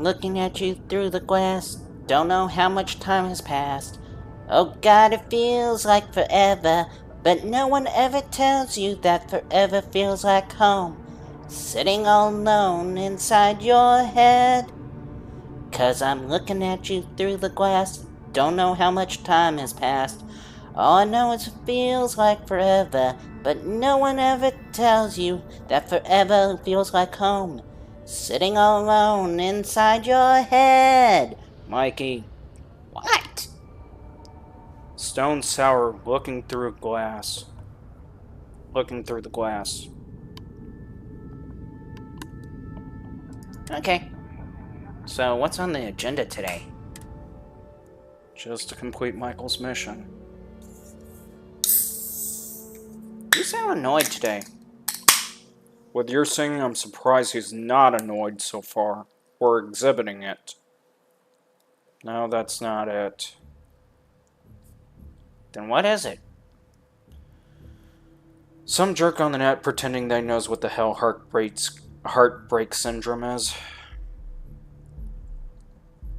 looking at you through the glass. Don't know how much time has passed. Oh God, it feels like forever, but no one ever tells you that forever feels like home. Sitting all alone inside your head. 'Cause I'm looking at you through the glass. Don't know how much time has passed. All I know is it feels like forever, but no one ever tells you that forever feels like home. Sitting all alone inside your head. Mikey, What? stone sour looking through glass. Looking through the glass. Okay. So, what's on the agenda today? Just to complete Michael's mission. You sound annoyed today. With your singing, I'm surprised he's not annoyed so far. Or exhibiting it. No, that's not it. Then what is it? Some jerk on the net pretending they knows what the hell heartbreak syndrome is.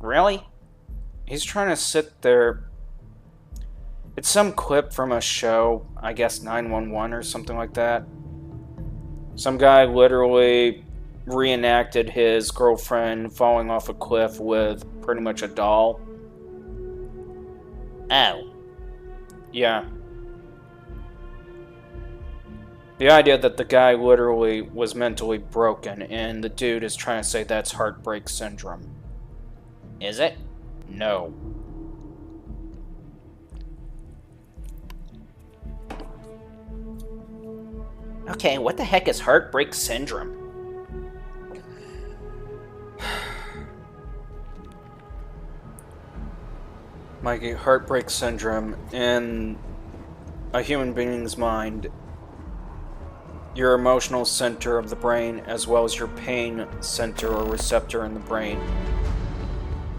Really? He's trying to sit there. It's some clip from a show, I guess 911 or something like that. Some guy literally reenacted his girlfriend falling off a cliff with pretty much a doll. Oh. Yeah. The idea that the guy literally was mentally broken and the dude is trying to say that's heartbreak syndrome. Is it? No. Okay, what the heck is heartbreak syndrome? Mikey, heartbreak syndrome in a human being's mind, your emotional center of the brain as well as your pain center or receptor in the brain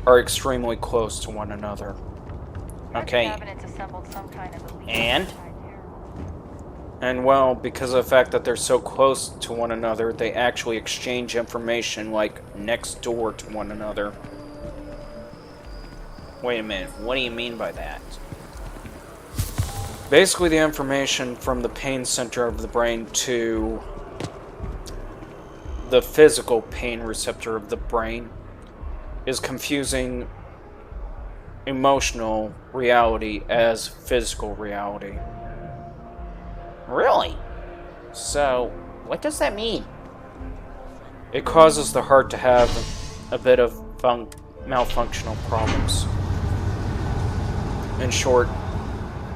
are extremely close to one another. Okay. And? And well, because of the fact that they're so close to one another, they actually exchange information like next door to one another. Wait a minute, what do you mean by that? Basically, the information from the pain center of the brain to the physical pain receptor of the brain is confusing emotional reality as physical reality. Really? So, what does that mean? It causes the heart to have a bit of malfunctional problems. In short,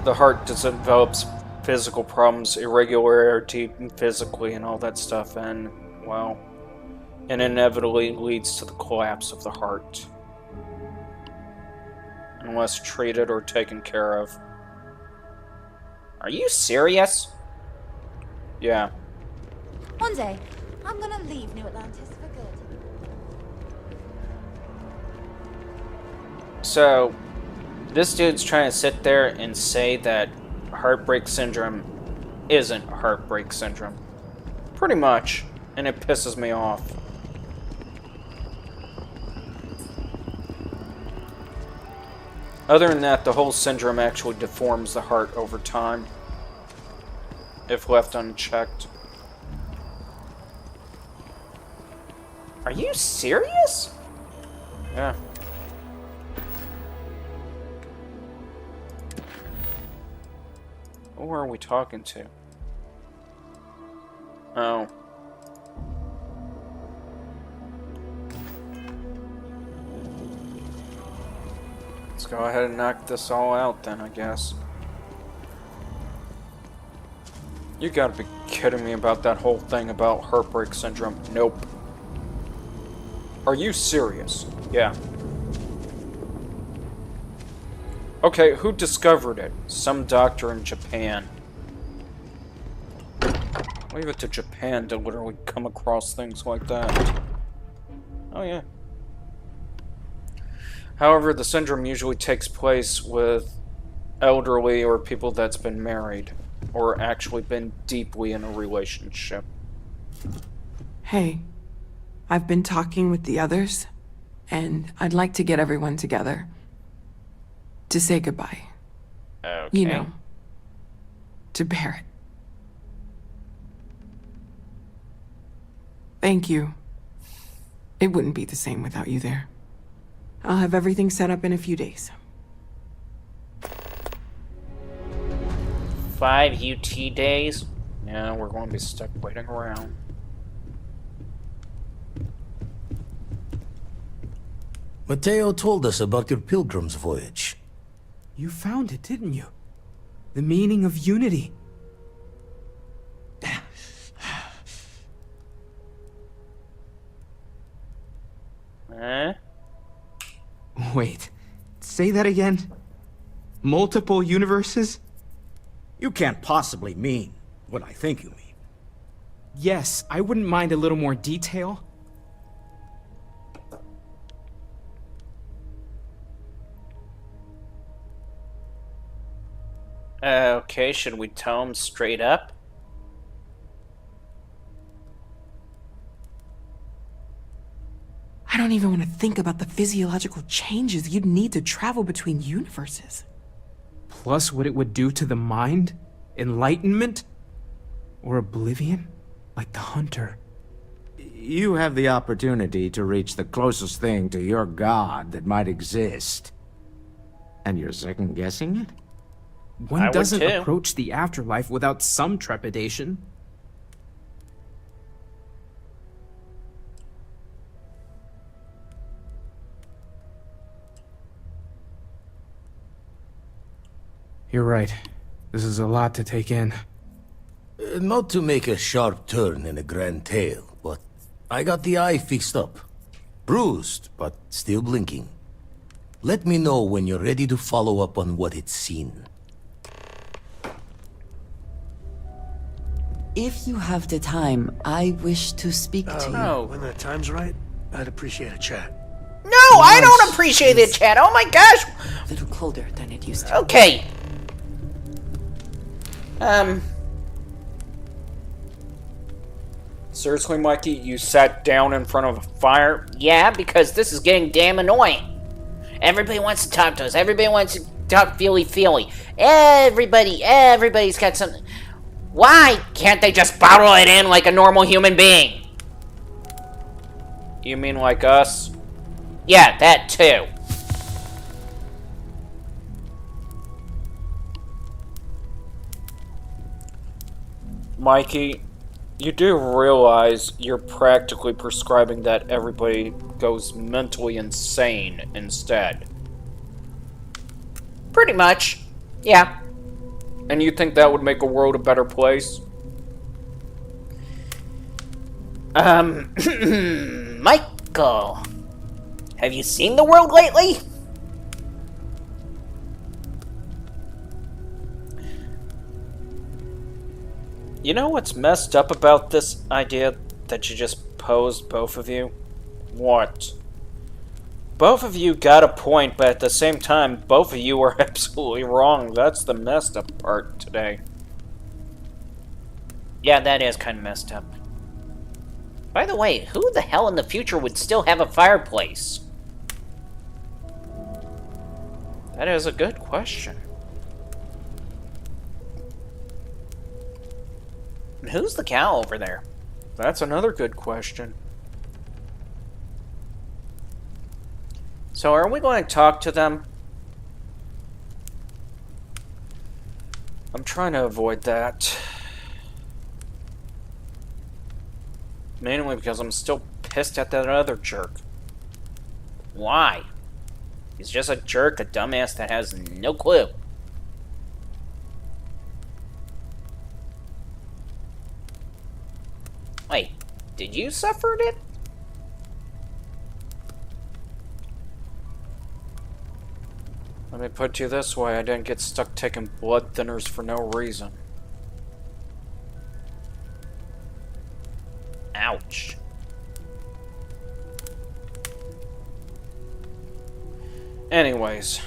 the heart develops physical problems, irregularity physically and all that stuff, and, well, it inevitably leads to the collapse of the heart. Unless treated or taken care of. Are you serious? Yeah. One day, I'm gonna leave New Atlantis for good. So, this dude's trying to sit there and say that heartbreak syndrome isn't heartbreak syndrome. Pretty much. And it pisses me off. Other than that, the whole syndrome actually deforms the heart over time, if left unchecked. Are you serious? Yeah. Who are we talking to? Oh. Let's go ahead and knock this all out then, I guess. You gotta be kidding me about that whole thing about heartbreak syndrome. Nope. Are you serious? Yeah. Okay, who discovered it? Some doctor in Japan. Leave it to Japan to literally come across things like that. Oh yeah. However, the syndrome usually takes place with elderly or people that's been married or actually been deeply in a relationship. Hey, I've been talking with the others. And I'd like to get everyone together. To say goodbye. Okay. You know. To Barrett. Thank you. It wouldn't be the same without you there. I'll have everything set up in a few days. 5 UT days? Yeah, we're going to be stuck waiting around. Mateo told us about your pilgrim's voyage. You found it, didn't you? The meaning of unity. Huh? Wait, say that again? Multiple universes? You can't possibly mean what I think you mean. Yes, I wouldn't mind a little more detail. Okay, should we tell him straight up? I don't even want to think about the physiological changes you'd need to travel between universes. Plus what it would do to the mind? Enlightenment? Or oblivion? Like the hunter. You have the opportunity to reach the closest thing to your god that might exist. And you're second-guessing it? One I would doesn't too. approach the afterlife without some trepidation. You're right. This is a lot to take in. Not to make a sharp turn in a grand tale, but I got the eye fixed up. Bruised, but still blinking. Let me know when you're ready to follow up on what it's seen. If you have the time, I wish to speak to you. Oh. When the time's right, I'd appreciate a chat. No, I don't appreciate it, Chad. Oh my gosh. A little colder than it used to. Okay. Seriously, Mikey, you sat down in front of a fire? Yeah, because this is getting damn annoying. Everybody wants to talk to us. Everybody wants to talk feely-feely. Everybody's got something. Why can't they just bottle it in like a normal human being? You mean like us? Yeah, that too. Mikey, you do realize you're practically prescribing that everybody goes mentally insane instead. Pretty much. Yeah. And you think that would make a world a better place? Michael. Have you seen the world lately? You know what's messed up about this idea that you just posed, both of you? What? Both of you got a point, but at the same time, both of you are absolutely wrong. That's the messed up part today. Yeah, that is kind of messed up. By the way, who the hell in the future would still have a fireplace? That is a good question. And who's the cow over there? That's another good question. So are we going to talk to them? I'm trying to avoid that. Mainly because I'm still pissed at that other jerk. Why? He's just a jerk, a dumbass that has no clue. Wait, did you suffer it? Let me put you this way, I didn't get stuck taking blood thinners for no reason. Ouch. Anyways.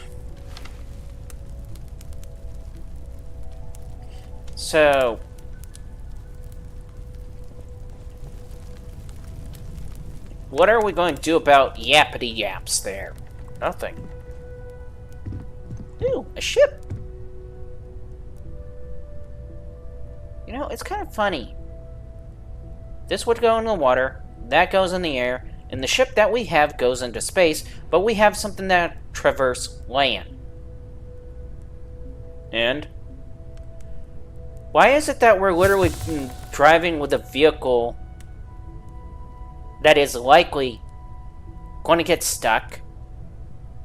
So... what are we going to do about yappity yaps there? Nothing. Ooh, a ship. You know, it's kind of funny. This would go in the water, that goes in the air, and the ship that we have goes into space, but we have something that traverses land. And why is it that we're literally driving with a vehicle that is likely going to get stuck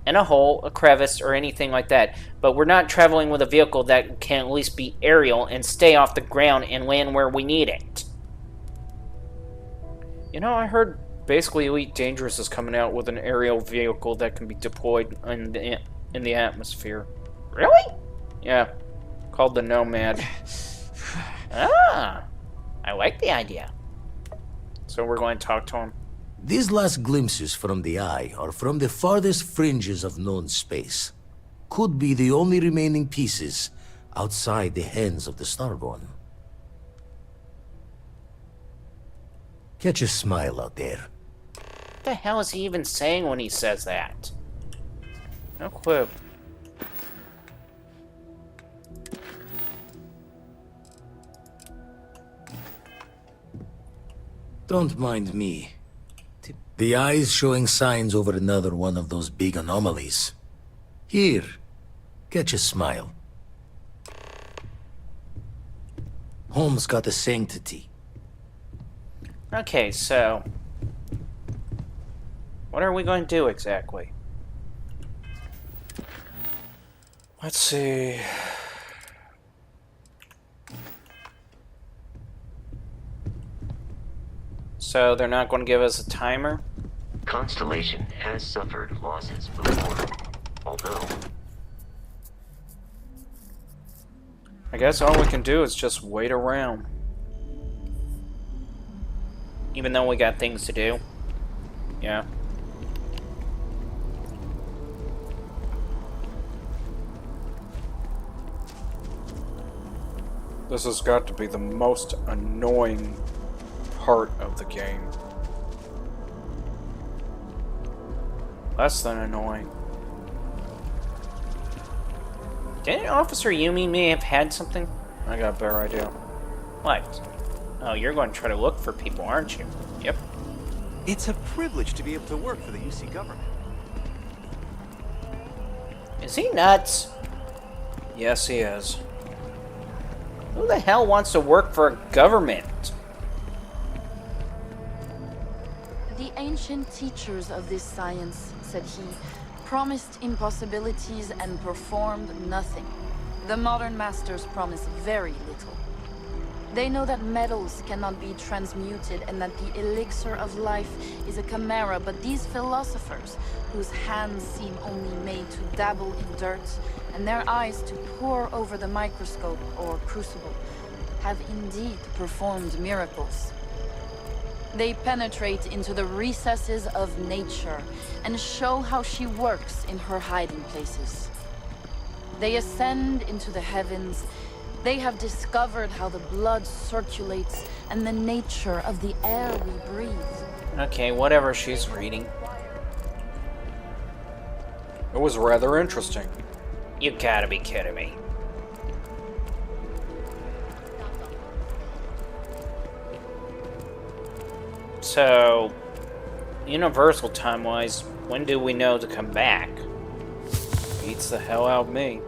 in a hole, a crevice, or anything like that, but we're not traveling with a vehicle that can at least be aerial and stay off the ground and land where we need it? You know, I heard basically Elite Dangerous is coming out with an aerial vehicle that can be deployed in the atmosphere. Really? Yeah, called the Nomad. Ah, I like the idea. So we're going to talk to him. These last glimpses from the eye are from the farthest fringes of known space. Could be the only remaining pieces outside the hands of the Starborn. Catch a smile out there. What the hell is he even saying when he says that? No clue. Don't mind me. The eye's showing signs over another one of those big anomalies. Here, catch a smile. Home's got a sanctity. Okay, so what are we going to do exactly? Let's see. So they're not going to give us a timer? Constellation has suffered losses before, although... I guess all we can do is just wait around. Even though we got things to do. Yeah. This has got to be the most annoying part of the game. Less than annoying. Didn't Officer Yumi may have had something? I got a better idea. What? Oh, you're going to try to look for people, aren't you? Yep. It's a privilege to be able to work for the UC government. Is he nuts? Yes, he is. Who the hell wants to work for a government? The ancient teachers of this science, said he, promised impossibilities and performed nothing. The modern masters promise very little. They know that metals cannot be transmuted and that the elixir of life is a chimera, but these philosophers, whose hands seem only made to dabble in dirt and their eyes to pore over the microscope or crucible, have indeed performed miracles. They penetrate into the recesses of nature and show how she works in her hiding places. They ascend into the heavens. They have discovered how the blood circulates and the nature of the air we breathe. Okay, whatever she's reading. It was rather interesting. You gotta be kidding me. So, Universal time-wise, when do we know to come back? Beats the hell out of me.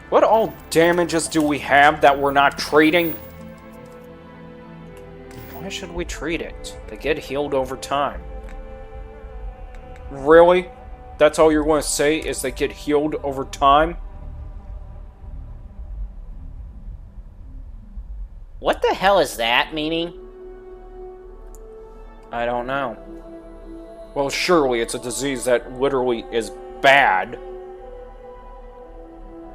What all damages do we have that we're not treating? Why should we treat it? They get healed over time. Really? That's all you're going to say is they get healed over time? What the hell is that meaning? I don't know. Well, surely it's a disease that literally is bad.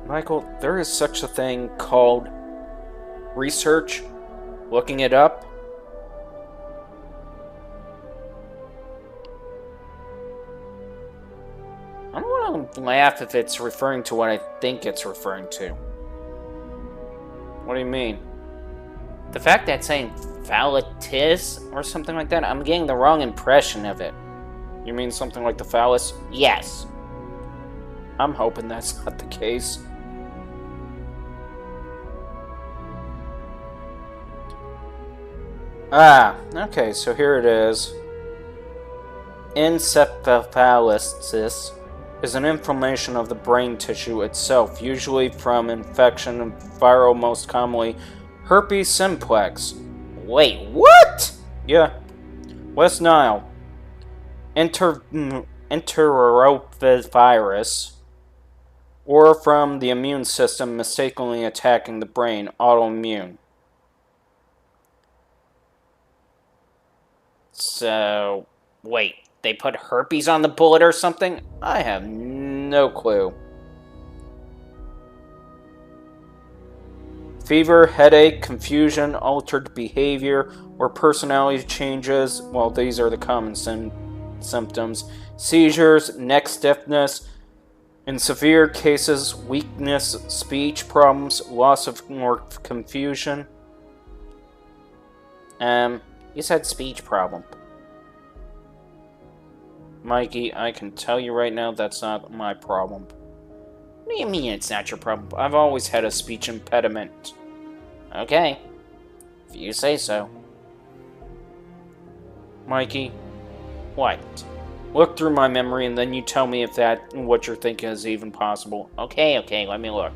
Michael, there is such a thing called research. Looking it up. I'm gonna laugh if it's referring to what I think it's referring to. What do you mean? The fact that saying phallus or something like that, I'm getting the wrong impression of it. You mean something like the phallus? Yes. I'm hoping that's not the case. Okay, so here it is. Encephalosis is an inflammation of the brain tissue itself, usually from infection and viral, most commonly herpes simplex. Wait, what? Yeah. West Nile. Enterovirus, or from the immune system mistakenly attacking the brain, autoimmune. So, wait, they put herpes on the bullet or something? I have no clue. Fever, headache, confusion, altered behavior, or personality changes. Well, these are the common symptoms. Seizures, neck stiffness. In severe cases, weakness, speech problems, loss of or confusion. You said speech problem. Mikey, I can tell you right now that's not my problem. What do you mean it's not your problem? I've always had a speech impediment. Okay. If you say so. Mikey, what? Look through my memory and then you tell me if that what you're thinking is even possible. Okay, let me look.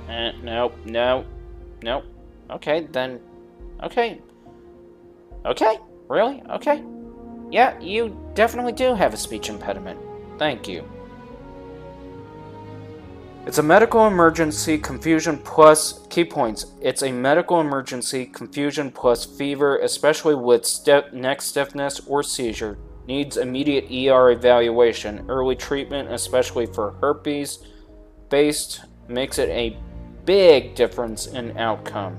Nope. Okay, then. Okay, really? Okay. Yeah, you definitely do have a speech impediment. Thank you. It's a medical emergency, confusion plus... Key points. It's a medical emergency, confusion plus fever, especially with neck stiffness or seizure. Needs immediate ER evaluation. Early treatment, especially for herpes-based, makes it a big difference in outcome.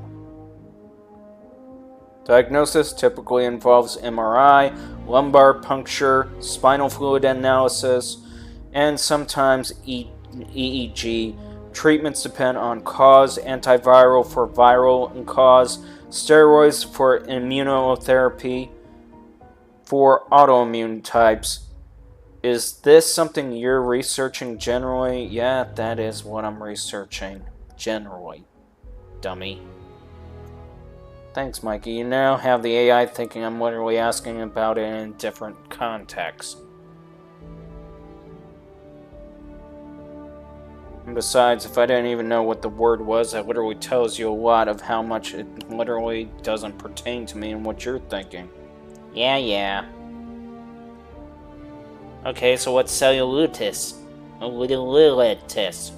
Diagnosis typically involves MRI, lumbar puncture, spinal fluid analysis, and sometimes EEG. Treatments depend on cause, antiviral for viral and cause, steroids for immunotherapy for autoimmune types. Is this something you're researching generally? Yeah, that is what I'm researching. Generally. Dummy. Thanks, Mikey. You now have the AI thinking I'm literally asking about it in different contexts. And besides, if I didn't even know what the word was, that literally tells you a lot of how much it literally doesn't pertain to me and what you're thinking. Yeah. Okay, so what's cellulitis? Cellulitis?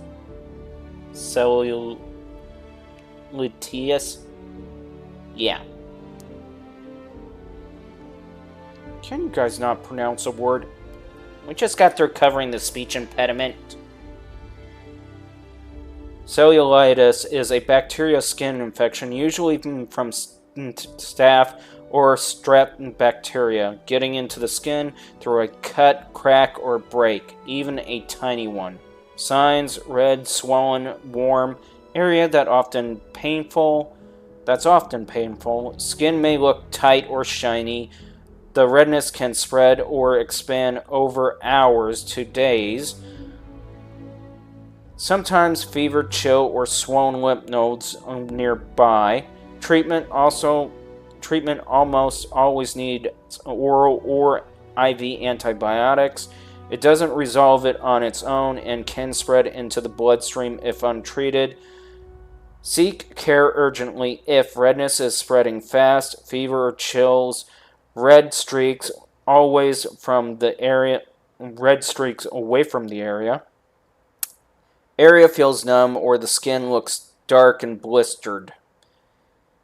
Yeah. Can you guys not pronounce a word? We just got through covering the speech impediment. Cellulitis is a bacterial skin infection, usually from staph or strep bacteria, getting into the skin through a cut, crack, or break, even a tiny one. Signs: red, swollen, warm, area that's often painful. Skin may look tight or shiny. The redness can spread or expand over hours to days. Sometimes fever, chill, or swollen lymph nodes nearby. Treatment almost always needs oral or IV antibiotics. It doesn't resolve it on its own and can spread into the bloodstream if untreated. Seek care urgently if redness is spreading fast, fever or chills, red streaks away from the area. Area feels numb or the skin looks dark and blistered.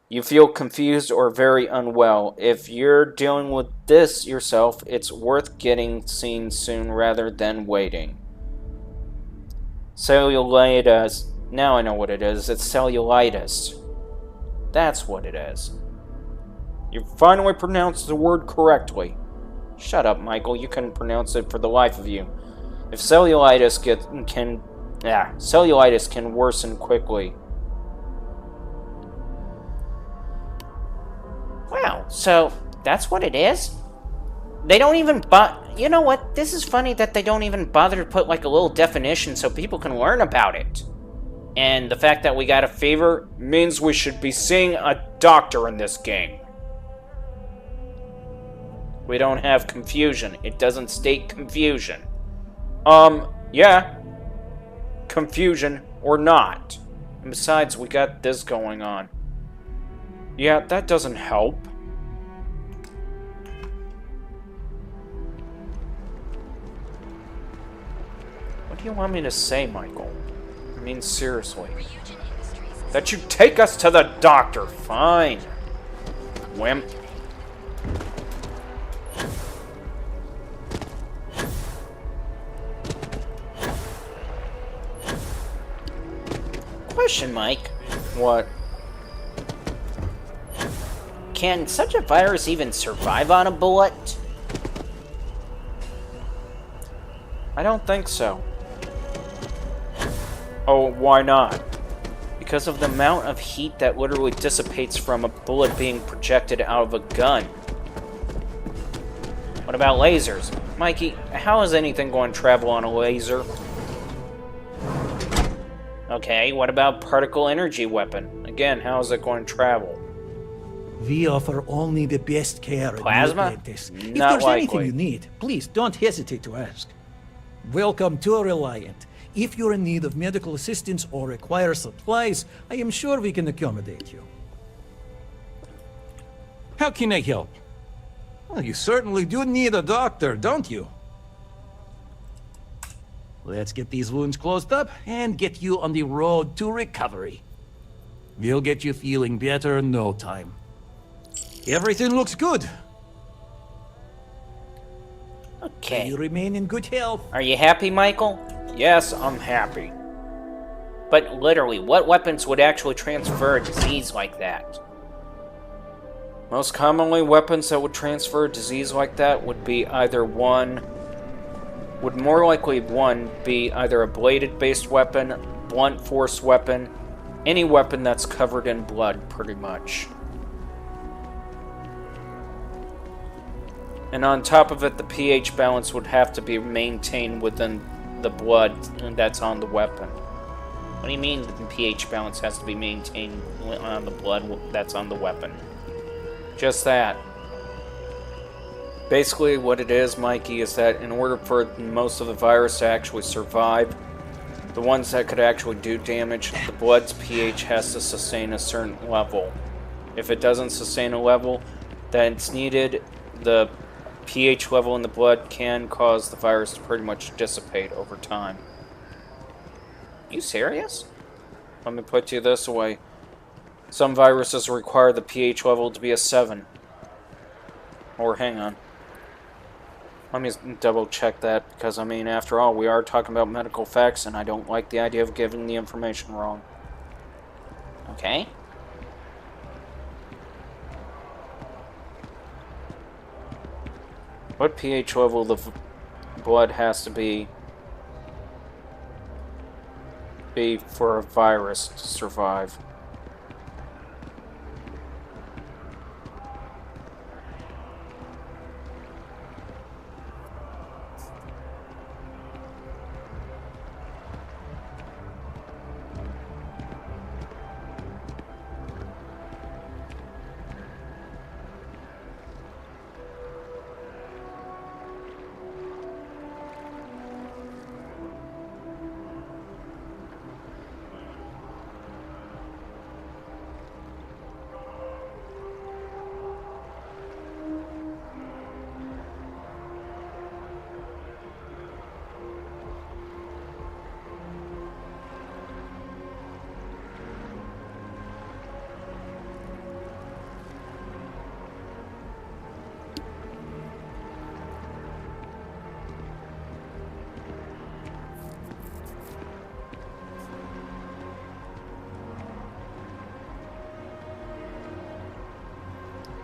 You feel confused or very unwell. If you're dealing with this yourself, it's worth getting seen soon rather than waiting. Cellulitis. Now I know what it is. It's cellulitis. That's what it is. You finally pronounced the word correctly. Shut up, Michael. You couldn't pronounce it for the life of you. If cellulitis can worsen quickly. Wow, so that's what it is? They don't even you know what? This is funny that they don't even bother to put like a little definition so people can learn about it. And the fact that we got a fever means we should be seeing a doctor in this game. We don't have confusion. It doesn't state confusion. Yeah. Confusion or not. And besides, we got this going on. Yeah, that doesn't help. What do you want me to say, Michael? I mean, seriously. That you take us to the doctor. Fine. Wimp. Question, Mike. What? Can such a virus even survive on a bullet? I don't think so. Oh, why not? Because of the amount of heat that literally dissipates from a bullet being projected out of a gun. What about lasers? Mikey, how is anything going to travel on a laser? Okay, what about particle energy weapon? Again, how is it going to travel? We offer only the best care. Plasma? If Not there's likely. anything you need, please don't hesitate to ask. Welcome to Reliant. If you're in need of medical assistance or require supplies, I am sure we can accommodate you. How can I help? Well, you certainly do need a doctor, don't you? Let's get these wounds closed up and get you on the road to recovery. We'll get you feeling better in no time. Everything looks good. Okay. You remain in good health. Are you happy, Michael? Yes, I'm happy. But literally, what weapons would actually transfer a disease like that? Most commonly, weapons that would transfer a disease like that would be either more likely be either a bladed-based weapon, blunt force weapon, any weapon that's covered in blood, pretty much. And on top of it, the pH balance would have to be maintained within the blood that's on the weapon. What do you mean the pH balance has to be maintained on the blood that's on the weapon? Just that. Basically, what it is, Mikey, is that in order for most of the virus to actually survive, the ones that could actually do damage, the blood's pH has to sustain a certain level. If it doesn't sustain a level that it's needed, the pH level in the blood can cause the virus to pretty much dissipate over time. You serious? Let me put you this way. Some viruses require the pH level to be a 7. Or hang on. Let me double check that, because I mean, after all, we are talking about medical facts, and I don't like the idea of giving the information wrong. Okay. What pH level the blood has to be for a virus to survive?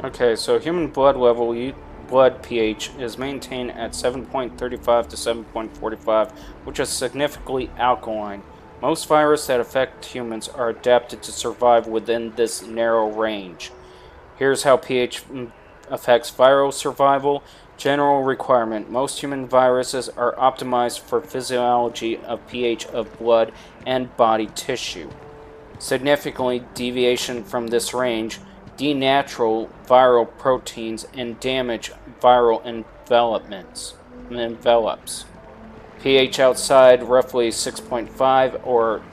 Okay, so human blood level, blood pH, is maintained at 7.35 to 7.45, which is significantly alkaline. Most viruses that affect humans are adapted to survive within this narrow range. Here's how pH affects viral survival. General requirement. Most human viruses are optimized for physiology of pH of blood and body tissue. Significantly deviation from this range denatural viral proteins and damage viral envelops. pH outside roughly 6.5 or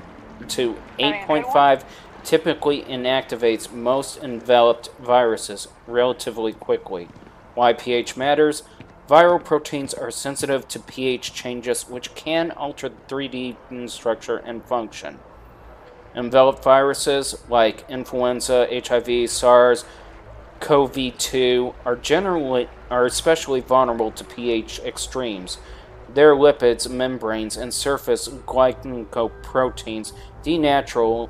to 8.5 typically inactivates most enveloped viruses relatively quickly. Why pH matters? Viral proteins are sensitive to pH changes which can alter 3D structure and function. Enveloped viruses like influenza, HIV, SARS, CoV-2 are especially vulnerable to pH extremes. Their lipids, membranes, and surface glycoproteins denature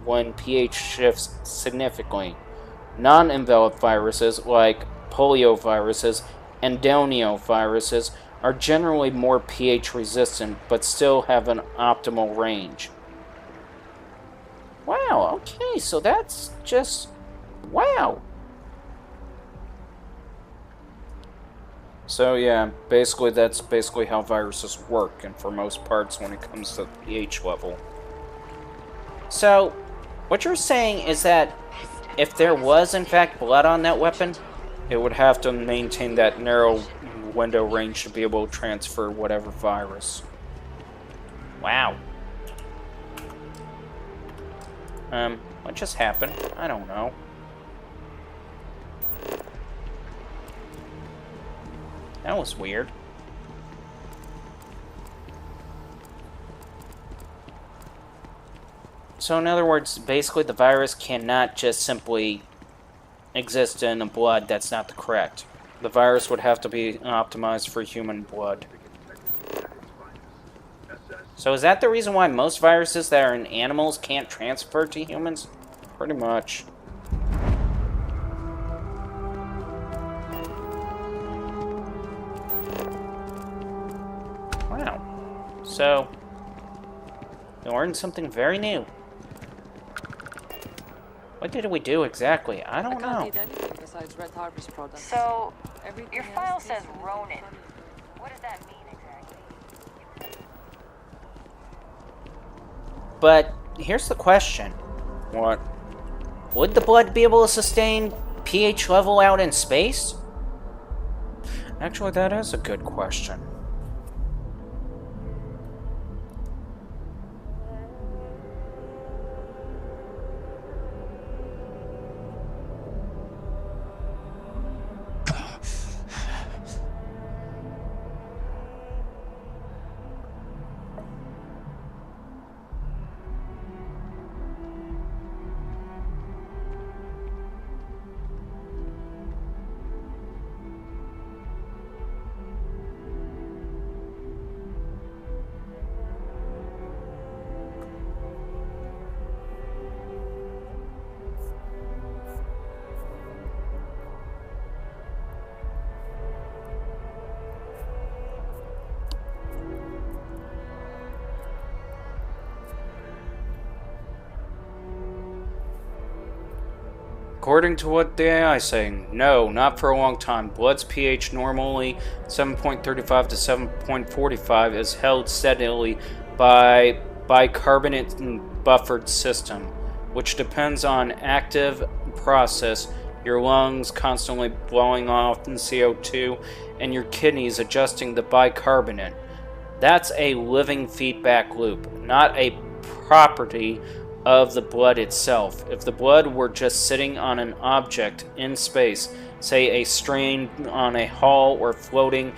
when pH shifts significantly. Non-enveloped viruses like polioviruses and adenoviruses are generally more pH resistant but still have an optimal range. Wow, okay, so that's just... wow! So yeah, basically that's basically how viruses work, and for most parts when it comes to the pH level. So, what you're saying is that if there was in fact blood on that weapon, it would have to maintain that narrow window range to be able to transfer whatever virus. Wow. What just happened? I don't know. That was weird. So in other words, basically the virus cannot just simply exist in a blood that's not the correct. The virus would have to be optimized for human blood. So is that the reason why most viruses that are in animals can't transfer to humans? Pretty much. Wow. So, we learned something very new. What did we do exactly? I don't know. Besides Red Harvest products. So, your file says Ronin. What does that mean exactly? But here's the question. What? Would the blood be able to sustain pH level out in space? Actually, that is a good question. According to what the AI is saying, no, not for a long time. Blood's pH normally 7.35 to 7.45 is held steadily by bicarbonate buffered system, which depends on active process, your lungs constantly blowing off CO2, and your kidneys adjusting the bicarbonate. That's a living feedback loop, not a property of the blood itself. If the blood were just sitting on an object in space, say a strain on a hull or floating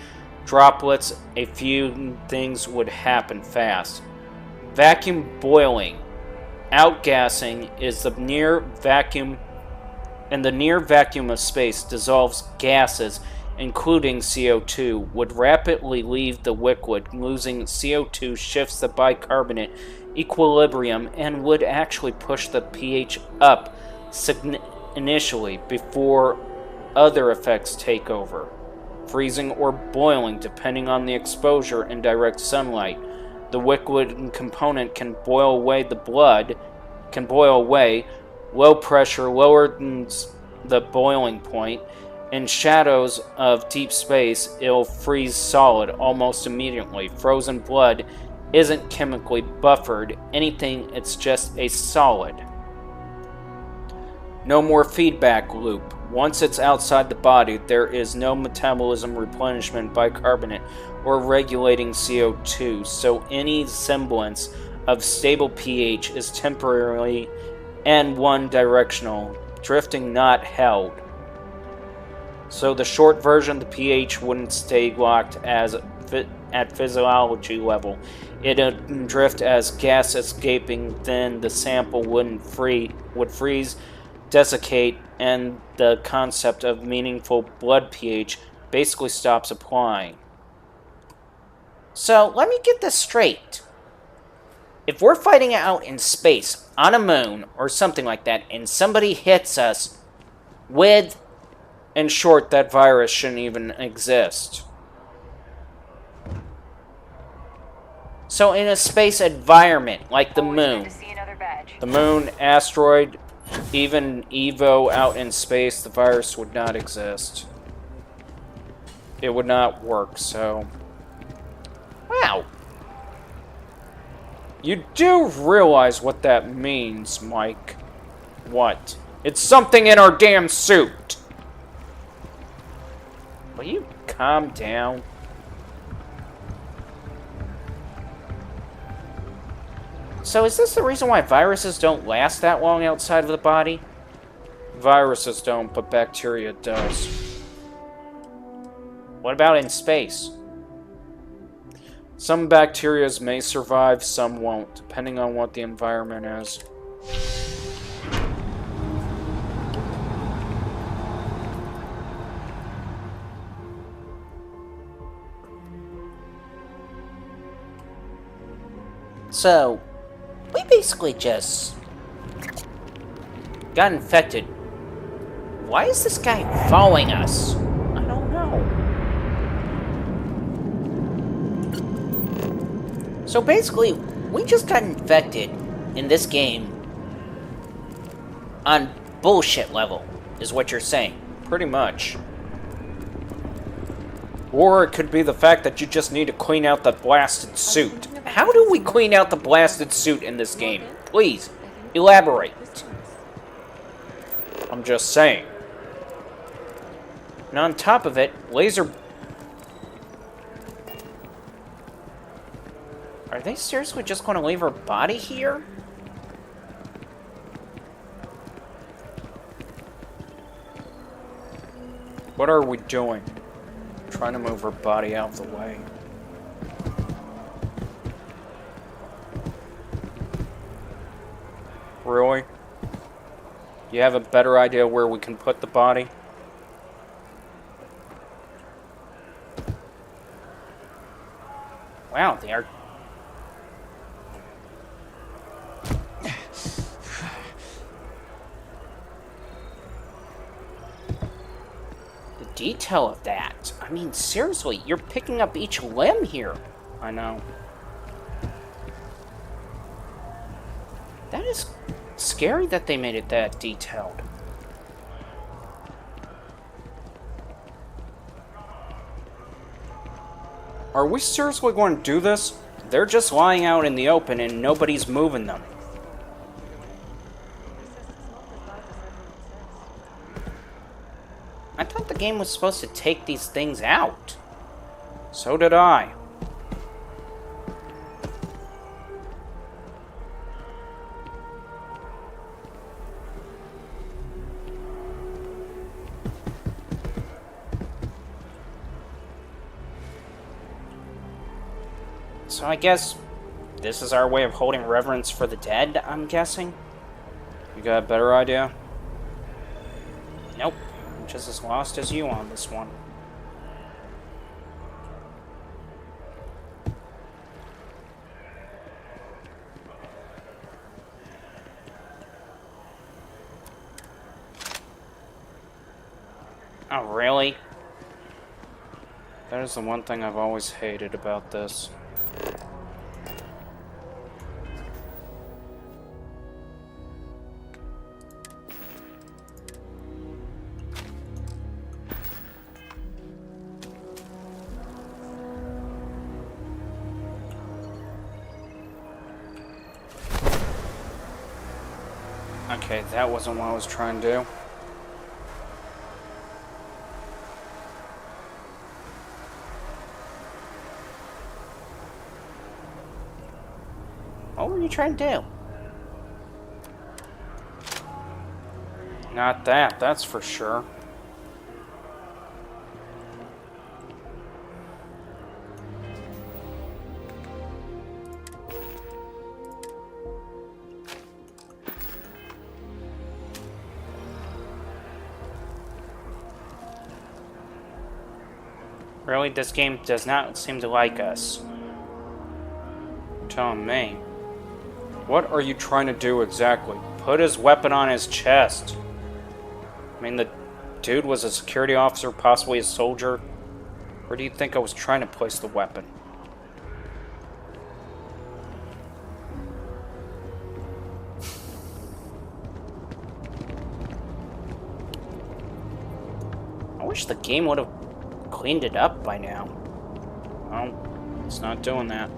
droplets, a few things would happen fast. Vacuum boiling. Outgassing is the near vacuum, and the near vacuum of space dissolves gases, including CO2, would rapidly leave the liquid. Losing CO2 shifts the bicarbonate equilibrium and would actually push the pH up initially before other effects take over. Freezing or boiling depending on the exposure in direct sunlight. The liquid component can boil away low pressure, lower than the boiling point. In shadows of deep space, it'll freeze solid almost immediately. Frozen blood isn't chemically buffered anything, it's just a solid. No more feedback loop. Once it's outside the body, there is no metabolism, replenishment, bicarbonate, or regulating CO2, so any semblance of stable pH is temporarily and one-directional, drifting not held. So the short version, the pH wouldn't stay locked at physiology level. It'd drift as gas escaping, then the sample would freeze, desiccate, and the concept of meaningful blood pH basically stops applying. So, let me get this straight. If we're fighting out in space, on a moon, or something like that, and somebody hits us with... In short, that virus shouldn't even exist. So in a space environment, like the moon... The moon, asteroid, even Evo out in space, the virus would not exist. It would not work, so... Wow. You do realize what that means, Mike. What? It's something in our damn suit! Will you calm down? So is this the reason why viruses don't last that long outside of the body? Viruses don't, but bacteria does. What about in space? Some bacteria may survive, some won't, depending on what the environment is. So, we basically just got infected. Why is this guy following us? I don't know. So basically, we just got infected in this game on bullshit level, is what you're saying. Pretty much. Or it could be the fact that you just need to clean out the blasted suit. How do we clean out the blasted suit in this game? Please, elaborate. I'm just saying. And on top of it, laser... Are they seriously just going to leave her body here? What are we doing? Trying to move her body out of the way. Really? You have a better idea where we can put the body? Wow, they are... The detail of that. I mean, seriously, you're picking up each limb here. I know. That is scary that they made it that detailed. Are we seriously going to do this? They're just lying out in the open and nobody's moving them. I thought the game was supposed to take these things out. So did I. So I guess this is our way of holding reverence for the dead, I'm guessing? You got a better idea? Nope. I'm just as lost as you on this one. Oh, really? That is the one thing I've always hated about this. Okay, that wasn't what I was trying to do. What were you trying to do? Not that, that's for sure. Really, this game does not seem to like us. You're telling me. What are you trying to do exactly? Put his weapon on his chest. I mean, the dude was a security officer, possibly a soldier. Where do you think I was trying to place the weapon? I wish the game would have cleaned it up by now. Well, it's not doing that.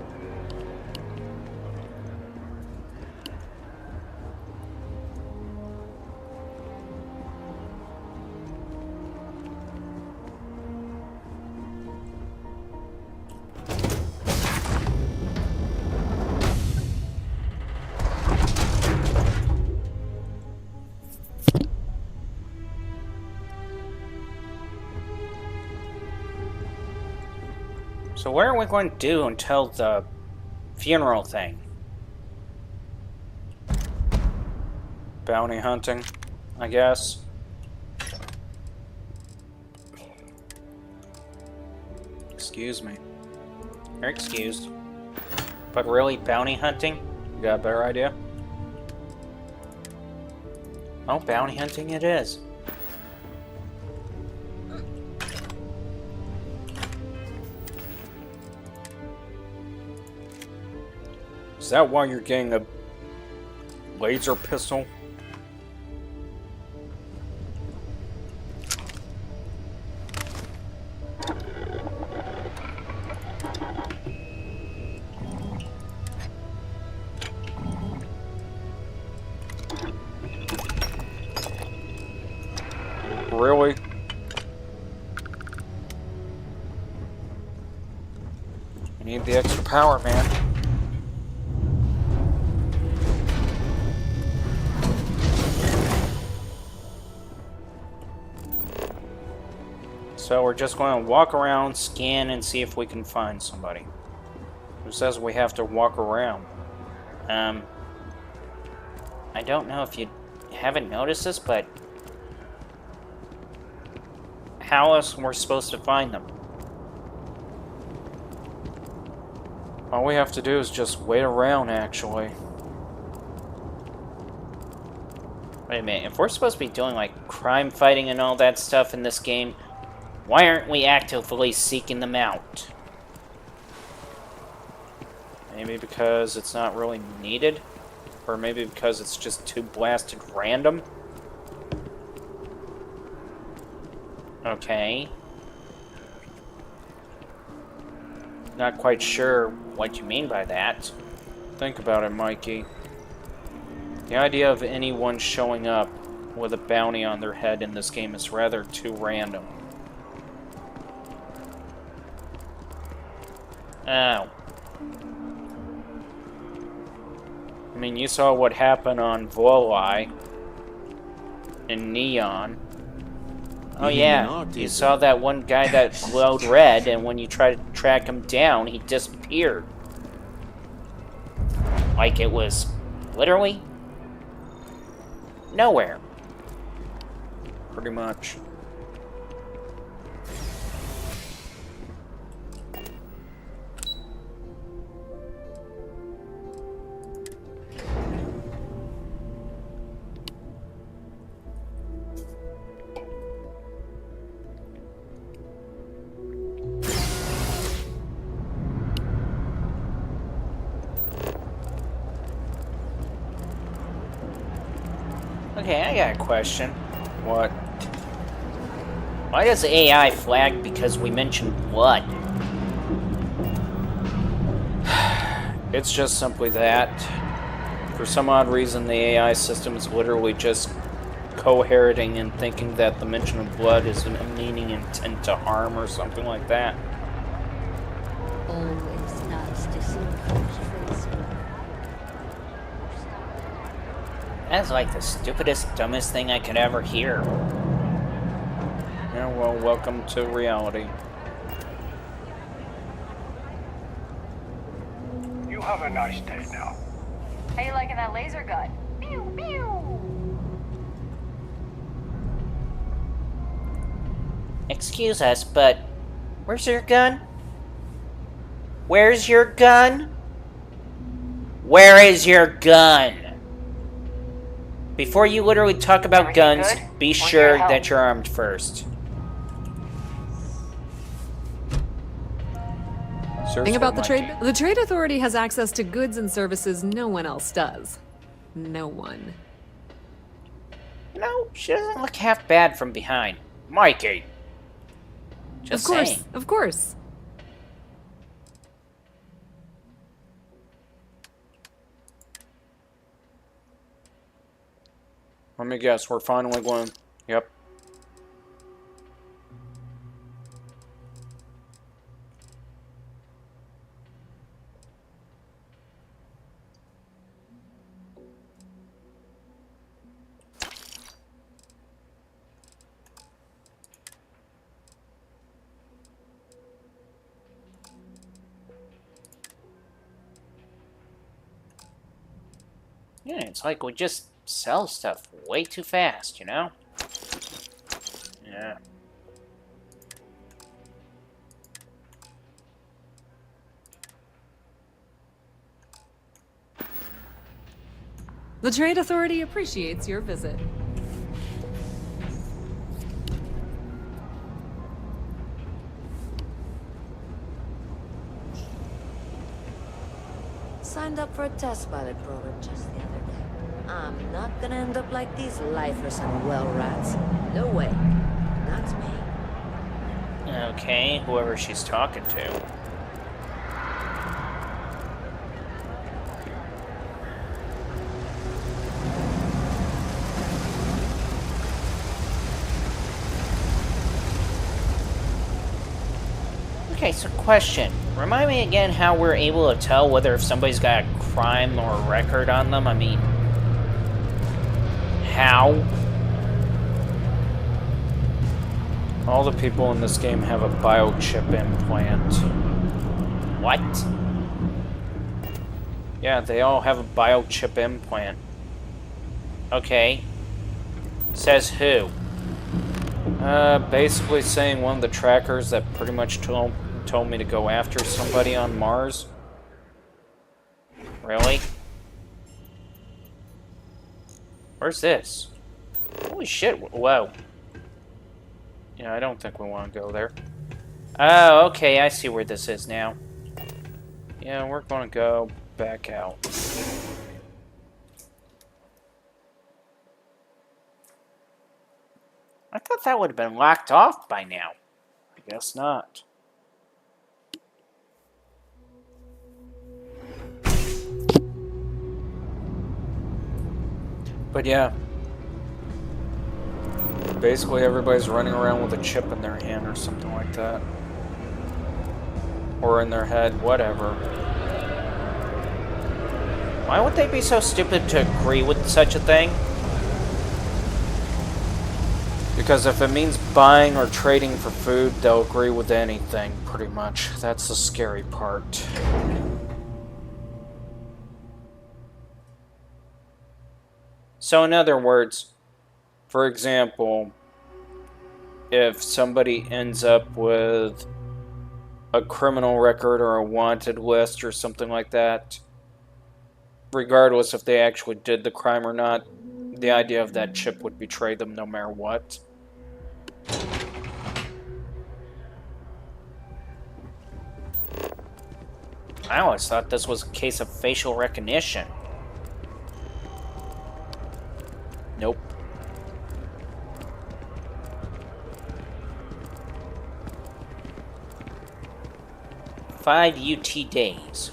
So what are we going to do until the funeral thing? Bounty hunting, I guess. Excuse me. You're excused. But really, bounty hunting? You got a better idea? Oh, bounty hunting it is. Is that why you're getting a laser pistol? Really? You need the extra power, man. So we're just going to walk around, scan, and see if we can find somebody. Who says we have to walk around? I don't know if you haven't noticed this, but how else we're supposed to find them? All we have to do is just wait around, actually. Wait a minute, if we're supposed to be doing, like, crime fighting and all that stuff in this game, why aren't we actively seeking them out? Maybe because it's not really needed? Or maybe because it's just too blasted random? Okay. Not quite sure what you mean by that. Think about it, Mikey. The idea of anyone showing up with a bounty on their head in this game is rather too random. Oh. I mean, you saw what happened on Volai and Neon. Oh yeah, you saw that one guy that glowed red, and when you tried to track him down, he disappeared. Like it was literally nowhere. Pretty much. Okay, I got a question. What? Why does AI flag because we mentioned blood? It's just simply that. If For some odd reason, the AI system is literally just cohering and thinking that the mention of blood is a meaning intent to harm or something like that. Always nice to see face. That's like the stupidest, dumbest thing I could ever hear. Yeah, well, welcome to reality. You have a nice day now. How you liking that laser gun? Pew, pew! Excuse us, but where's your gun? Where's your gun? Where is your gun? Before you literally talk about Everything guns, good? be Want sure your help? that you're armed first. Thing about the Trade Authority has access to goods and services no one else does. No one. No, she doesn't look half bad from behind. Mikey. Just of course, saying. of course. Let me guess, we're finally going... Yep. Yeah, it's like we just sell stuff way too fast, you know? Yeah. The Trade Authority appreciates your visit. Signed up for a test pilot program just the other day. I'm not gonna end up like these lifers and well rats. No way. Not me. Okay, whoever she's talking to. Okay, so question. Remind me again how we're able to tell whether if somebody's got a crime or a record on them. I mean, how? All the people in this game have a biochip implant. What? Yeah, they all have a biochip implant. Okay. Says who? Basically saying one of the trackers that pretty much told me to go after somebody on Mars. Really? Where's this? Holy shit, whoa. Yeah, I don't think we want to go there. Oh, okay, I see where this is now. Yeah, we're going to go back out. I thought that would have been locked off by now. I guess not. But yeah. Basically everybody's running around with a chip in their hand or something like that. Or in their head, whatever. Why would they be so stupid to agree with such a thing? Because if it means buying or trading for food, they'll agree with anything, pretty much. That's the scary part. So in other words, for example, if somebody ends up with a criminal record or a wanted list or something like that, regardless if they actually did the crime or not, the idea of that chip would betray them no matter what. I always thought this was a case of facial recognition. Nope. Five UT days.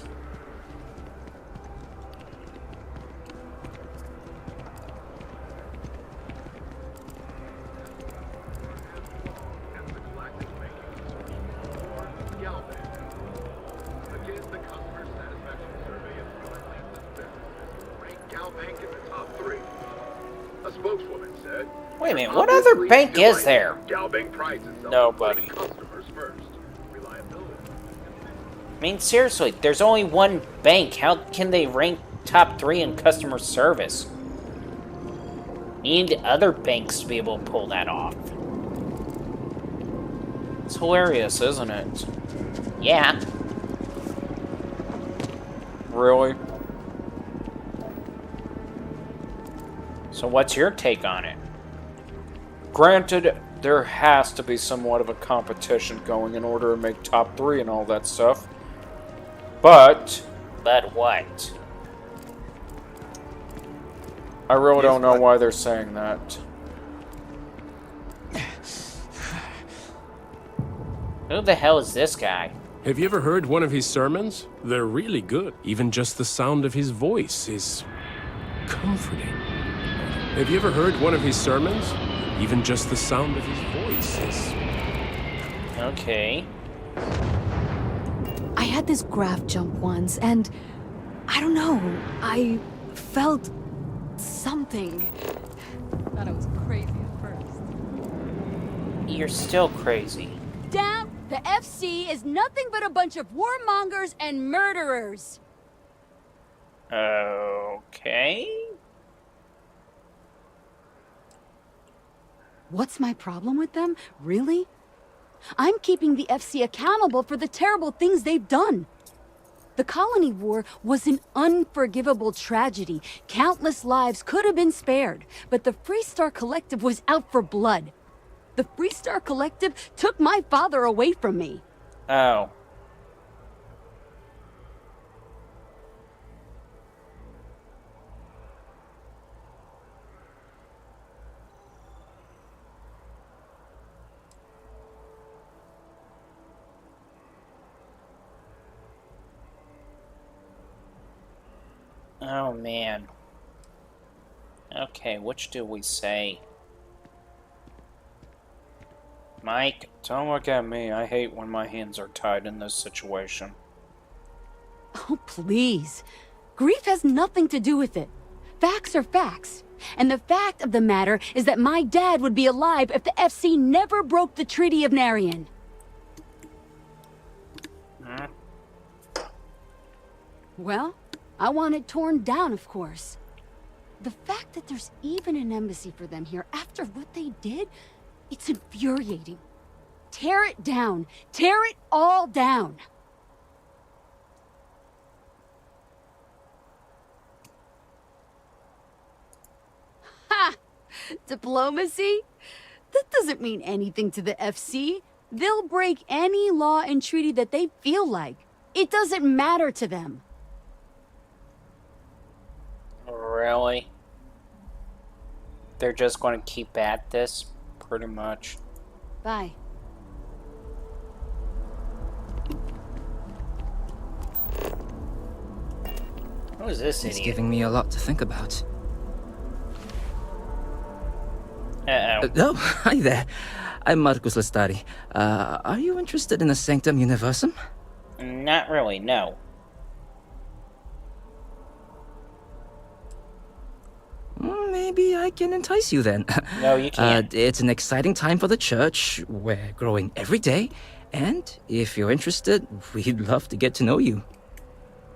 a minute, what other bank is there? Nobody. I mean, seriously, there's only one bank. How can they rank top 3 in customer service? You need other banks to be able to pull that off. It's hilarious, isn't it? Yeah. Really? So what's your take on it? Granted, there has to be somewhat of a competition going in order to make top 3 and all that stuff. But what? I really don't know why they're saying that. Who the hell is this guy? Have you ever heard one of his sermons? They're really good. Even just the sound of his voice is comforting. Have you ever heard one of his sermons? Even just the sound of his voice is... Okay. I had this graph jump once, and I don't know, I felt something. Thought I was crazy at first. You're still crazy. Damn, the FC is nothing but a bunch of warmongers and murderers. Okay. What's my problem with them? Really? I'm keeping the FC accountable for the terrible things they've done. The Colony War was an unforgivable tragedy. Countless lives could have been spared, but the Freestar Collective was out for blood. The Freestar Collective took my father away from me. Oh. Oh, man. Okay, which do we say? Mike? Don't look at me. I hate when my hands are tied in this situation. Oh, please. Grief has nothing to do with it. Facts are facts. And the fact of the matter is that my dad would be alive if the FC never broke the Treaty of Narian. Hmm? Well, I want it torn down, of course. The fact that there's even an embassy for them here after what they did, it's infuriating. Tear it down. Tear it all down. Ha! Diplomacy? That doesn't mean anything to the FC. They'll break any law and treaty that they feel like. It doesn't matter to them. Really? They're just going to keep at this? Pretty much. Bye. Who is this It's idiot? giving me a lot to think about. Uh-oh. Oh, hi there. I'm Marcus Lestari. Are you interested in the Sanctum Universum? Not really, no. Maybe I can entice you then. No, you can't. It's an exciting time for the church. We're growing every day. And if you're interested, we'd love to get to know you.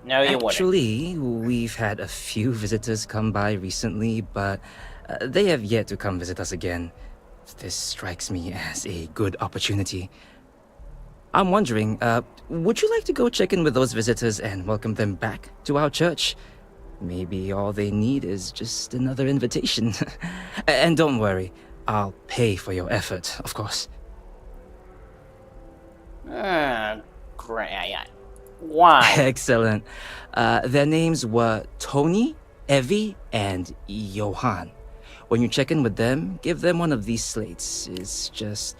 No, you wouldn't. Actually, we've had a few visitors come by recently, but they have yet to come visit us again. This strikes me as a good opportunity. I'm wondering, would you like to go check in with those visitors and welcome them back to our church? Maybe all they need is just another invitation. And don't worry, I'll pay for your effort, of course. Great. Why? Excellent. Their names were Tony, Evie, and Johan. When you check in with them, give them one of these slates. It's just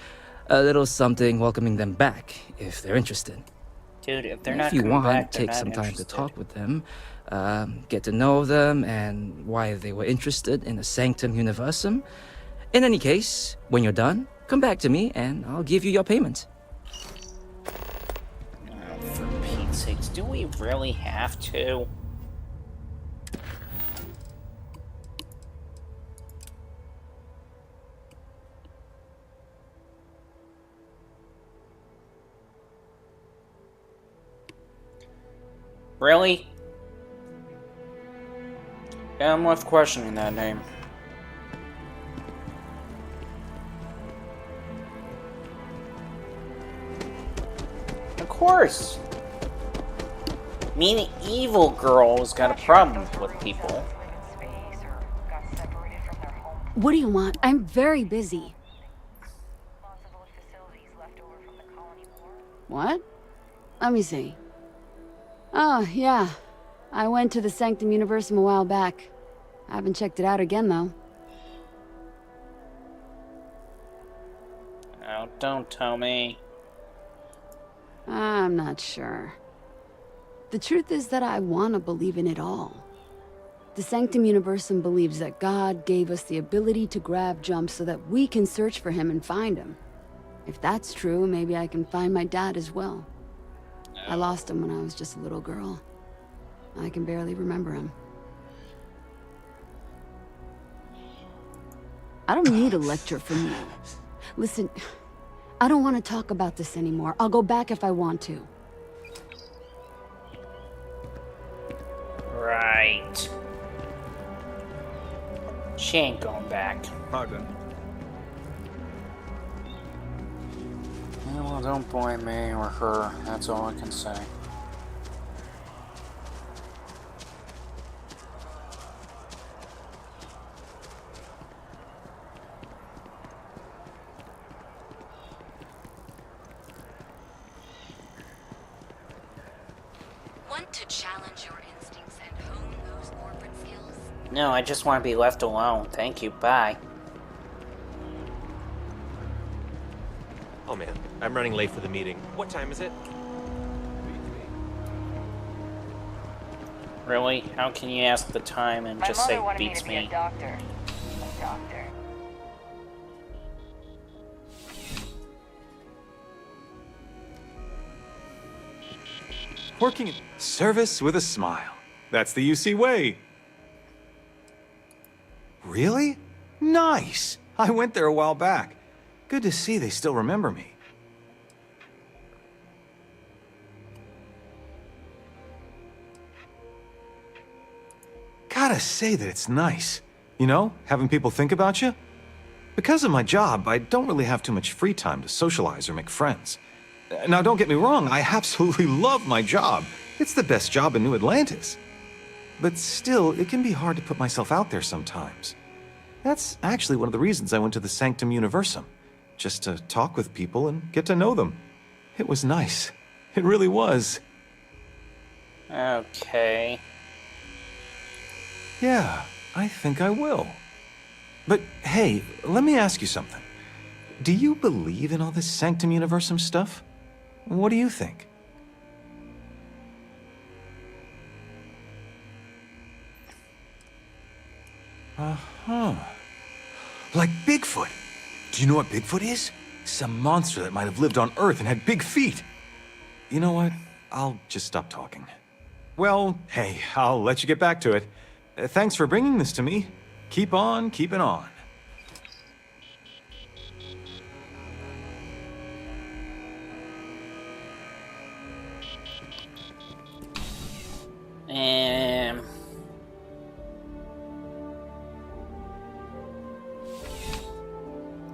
a little something welcoming them back, if they're interested. Dude, if they're If not you coming want, back, they're take not some time interested. to talk with them, get to know them, and why they were interested in the Sanctum Universum. In any case, when you're done, come back to me, and I'll give you your payment. Oh, for Pete's sakes, do we really have to? Really? Yeah, I'm left questioning that name. Of course! Mean evil girl's got a problem with people. What do you want? I'm very busy. What? Let me see. Oh, yeah. I went to the Sanctum Universum a while back. I haven't checked it out again, though. Oh, don't tell me. I'm not sure. The truth is that I want to believe in it all. The Sanctum Universum believes that God gave us the ability to grab jump so that we can search for him and find him. If that's true, maybe I can find my dad as well. I lost him when I was just a little girl. I can barely remember him. I don't need a lecture from you. Listen, I don't want to talk about this anymore. I'll go back if I want to. Right. She ain't going back. Pardon. Yeah, well, don't blame me or her. That's all I can say. Want to challenge your instincts and hone those corporate skills? No, I just want to be left alone. Thank you. Bye. Oh man, I'm running late for the meeting. What time is it? Really? How can you ask the time and just say beats me? My mother wanted me to be a doctor. A doctor. Working in service with a smile. That's the UC way. Really? Nice. I went there a while back. Good to see they still remember me. Gotta say that it's nice. You know, having people think about you. Because of my job, I don't really have too much free time to socialize or make friends. Now, don't get me wrong, I absolutely love my job. It's the best job in New Atlantis. But still, it can be hard to put myself out there sometimes. That's actually one of the reasons I went to the Sanctum Universum. Just to talk with people and get to know them. It was nice. It really was. Okay. Yeah, I think I will. But hey, let me ask you something. Do you believe in all this Sanctum Universum stuff? What do you think? Uh-huh. Like Bigfoot. Do you know what Bigfoot is? Some monster that might have lived on Earth and had big feet. You know what? I'll just stop talking. Well, hey, I'll let you get back to it. Thanks for bringing this to me. Keep on keeping on.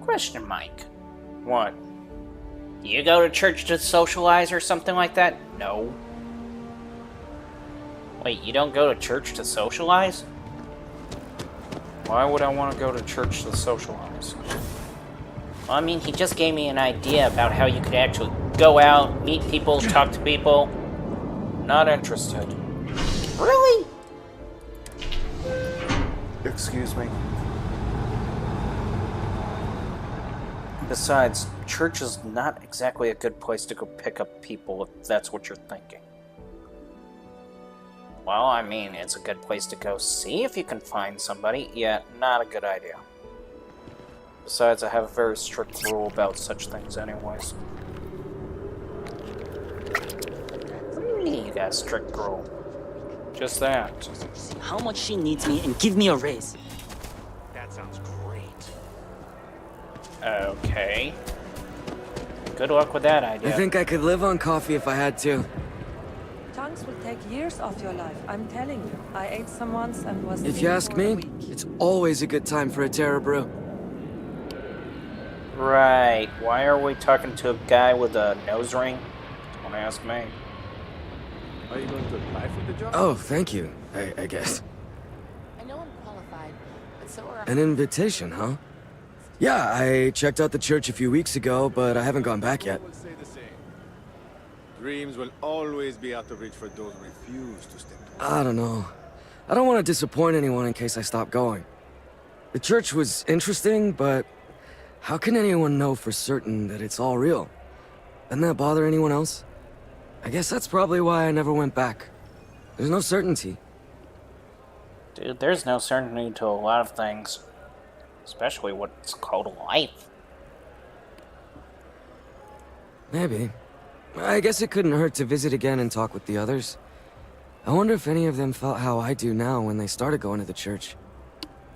Question, Mike. What? You go to church to socialize or something like that? No. Wait, you don't go to church to socialize? Why would I want to go to church to socialize? Well, I mean, he just gave me an idea about how you could actually go out, meet people, talk to people. Not interested. Really? Excuse me. Besides, church is not exactly a good place to go pick up people if that's what you're thinking. Well, I mean, it's a good place to go see if you can find somebody, yet not a good idea. Besides, I have a very strict rule about such things anyways. What do you mean you got a strict rule? Just that. How much she needs me and give me a raise. That sounds great. Okay. Good luck with that idea. I think I could live on coffee if I had to. Chunks will take years off your life, I'm telling you. I ate some once and was If you sick ask for a me, week. it's always a good time for a Terra Brew. Right. Why are we talking to a guy with a nose ring? Don't ask me. Are you going to apply for the job? Oh, thank you, I guess. I know I'm qualified, but so are... An invitation, huh? Yeah, I checked out the church a few weeks ago, but I haven't gone back yet. Will say the same. Dreams will always be out of reach for those who refuse to step towards. I don't know. I don't want to disappoint anyone in case I stop going. The church was interesting, but how can anyone know for certain that it's all real? Doesn't that bother anyone else? I guess that's probably why I never went back. There's no certainty. Dude, there's no certainty to a lot of things. Especially what's called life. Maybe. I guess it couldn't hurt to visit again and talk with the others. I wonder if any of them felt how I do now when they started going to the church.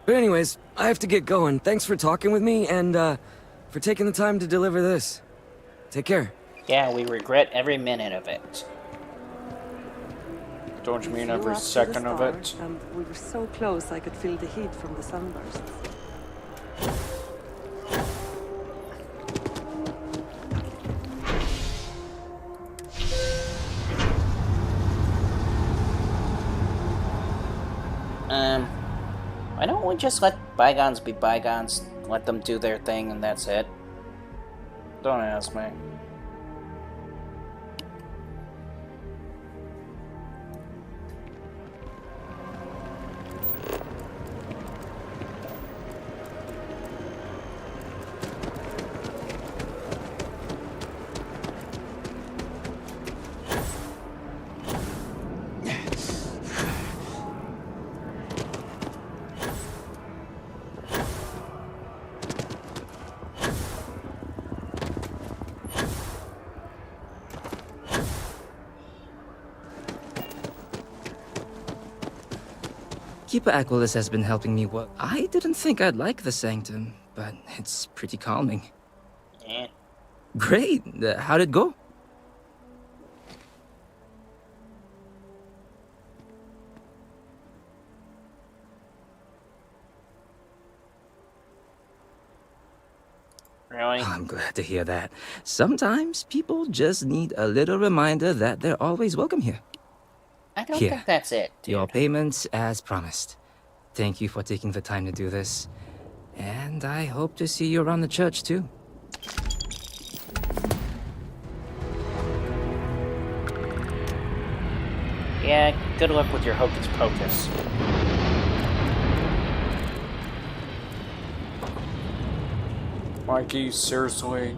But anyways, I have to get going. Thanks for talking with me and, for taking the time to deliver this. Take care. Yeah, we regret every minute of it. Don't you mean every second of it? And we were so close I could feel the heat from the sunbursts. Why don't we just let bygones be bygones? Let them do their thing and that's it. Don't ask me. Keeper Aquilus has been helping me work. I didn't think I'd like the Sanctum, but it's pretty calming. Yeah. Great. How'd it go? Really? I'm glad to hear that. Sometimes people just need a little reminder that they're always welcome here. I don't Here, think that's it, dude. Your payments as promised. Thank you for taking the time to do this. And I hope to see you around the church too. Yeah, good luck with your hocus pocus. Mikey, seriously?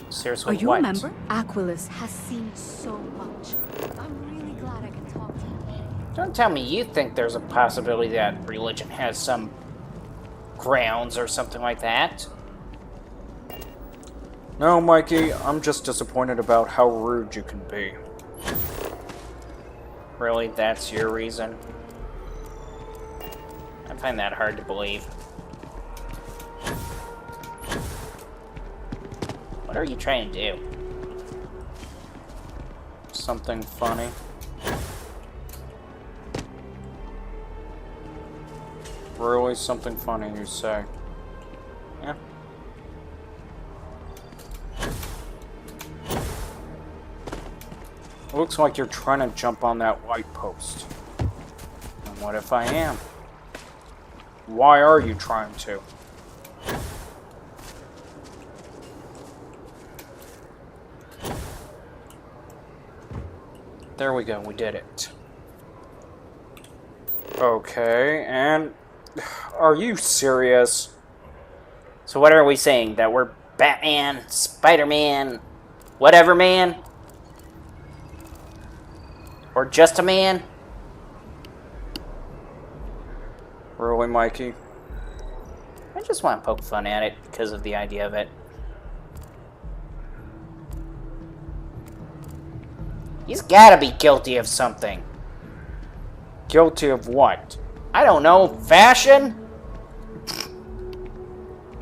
Seriously, Are you what? a member? Aquilus has seen so much. I'm really glad I can talk to him. Don't tell me you think there's a possibility that religion has some grounds or something like that. No, Mikey, I'm just disappointed about how rude you can be. Really, that's your reason? I find that hard to believe. What are you trying to do? Something funny. Really something funny, you say? Yeah. Looks like you're trying to jump on that white post. And what if I am? Why are you trying to? There we go, we did it. Okay, and... Are you serious? So what are we saying? That we're Batman, Spider-Man, whatever man? Or just a man? Really, Mikey? I just want to poke fun at it because of the idea of it. He's gotta be guilty of something. Guilty of what? I don't know. Fashion?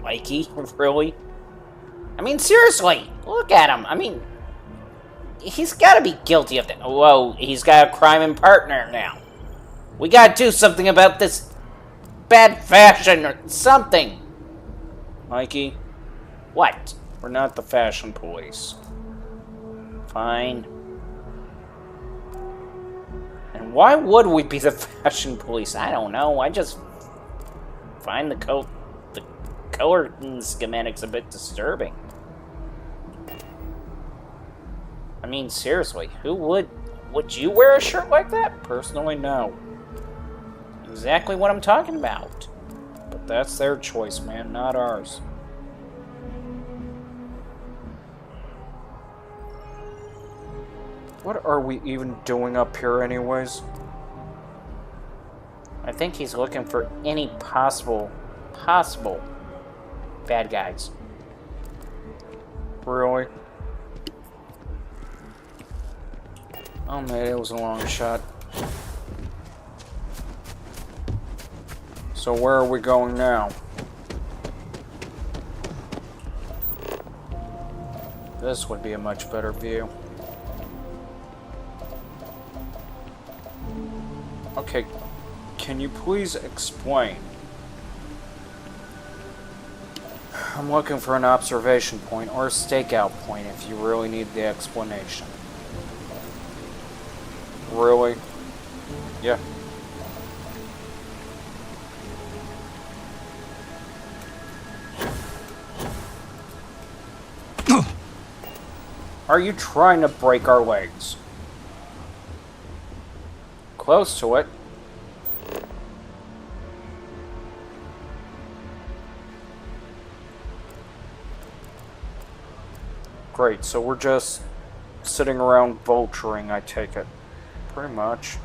Mikey, really? I mean, seriously, look at him. I mean, he's gotta be guilty of that. Whoa, he's got a crime partner now. We gotta do something about this bad fashion or something. Mikey, What? we're not the fashion police. Fine. And why would we be the fashion police? I don't know. I just find the color schematics a bit disturbing. I mean, seriously, who would you wear a shirt like that? Personally, no. Exactly what I'm talking about. But that's their choice, man, not ours. What are we even doing up here anyways? I think he's looking for any possible bad guys. Really? Oh man, it was a long shot. So where are we going now? This would be a much better view. Okay, can you please explain? I'm looking for an observation point or a stakeout point if you really need the explanation. Really? Yeah. Are you trying to break our legs? Close to it. Great, so we're just sitting around vulturing, I take it. Pretty much.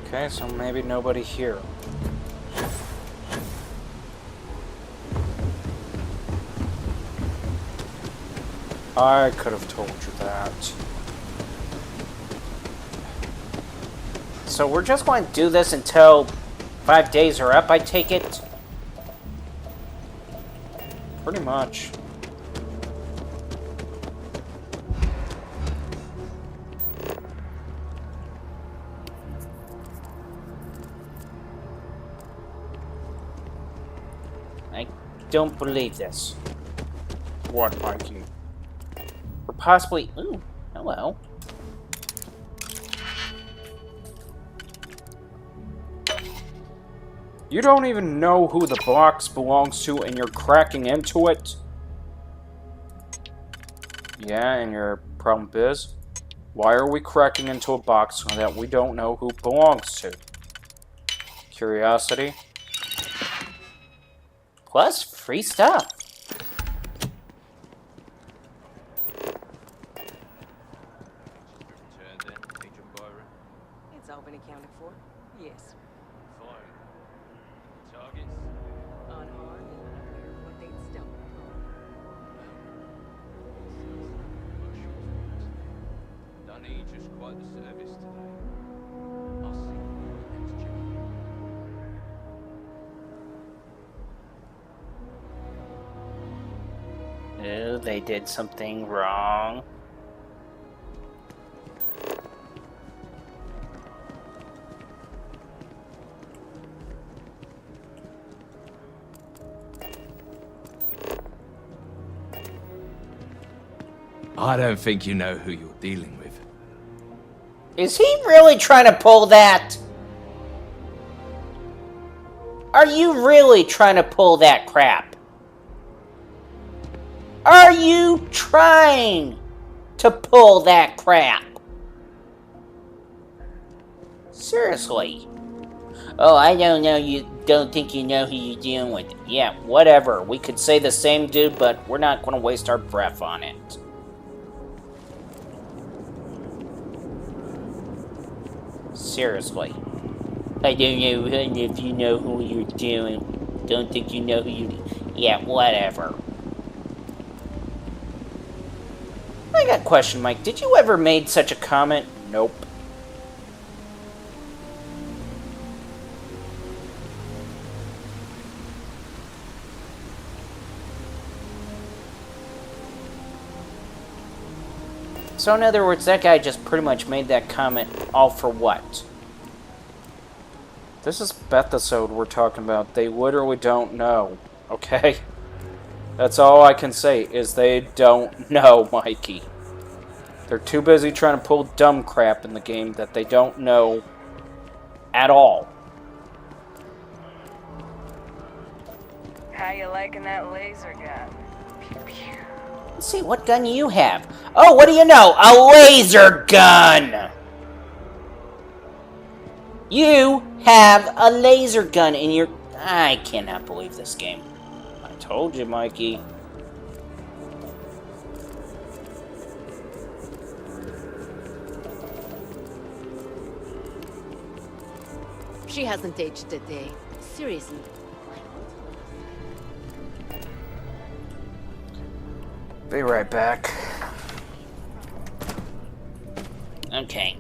Okay, so maybe nobody here. I could have told you that. So we're just going to do this until 5 days are up, I take it? Pretty much. I don't believe this. What, Mikey? Or possibly... Ooh, hello. You don't even know who the box belongs to and you're cracking into it? Yeah, and your problem is? Why are we cracking into a box that we don't know who belongs to? Curiosity? Plus, free stuff. It's all been accounted for. Yes. Targets? Unharmed. What they'd stolen. Don't need just quite the service today. I'll see you next check. Oh, they did something wrong. I don't think you know who you're dealing with. Is he really trying to pull that? Are you really trying to pull that crap? Are you trying? to pull that crap. Seriously. Oh, I don't know, you don't think you know who you're dealing with. Yeah, whatever. We could say the same, dude, but we're not going to waste our breath on it. Seriously. I don't know if you know who you're dealing. Don't think you know who you... Yeah, whatever. I got a question, Mike. Did you ever made such a comment? Nope. So in other words, that guy just pretty much made that comment all for what? This is Bethesode we're talking about. They literally don't know, okay? That's all I can say, is they don't know, Mikey. They're too busy trying to pull dumb crap in the game that they don't know at all. How you liking that laser gun? Pew pew. Let's see, what gun you have? Oh, what do you know? A laser gun! You have a laser gun in your... I cannot believe this game. I told you, Mikey. She hasn't aged a day. Seriously. Be right back. Okay.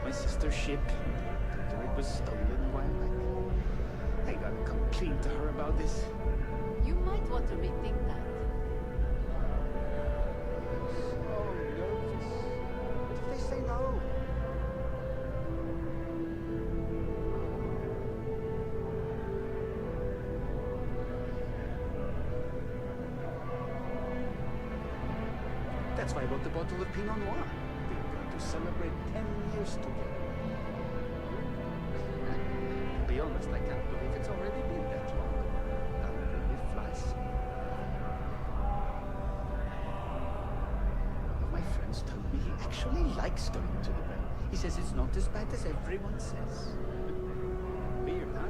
My sister's ship. It was stolen a while back. I gotta complain to her about this. You might want to rethink that. So nervous. What if they say no? That's why I bought the bottle of Pinot Noir. We're going to celebrate 10 years together. honest, I can't believe it's already been that long. It flies. One of my friends told me he actually likes going to the well. He says it's not as bad as everyone says. Weird, huh?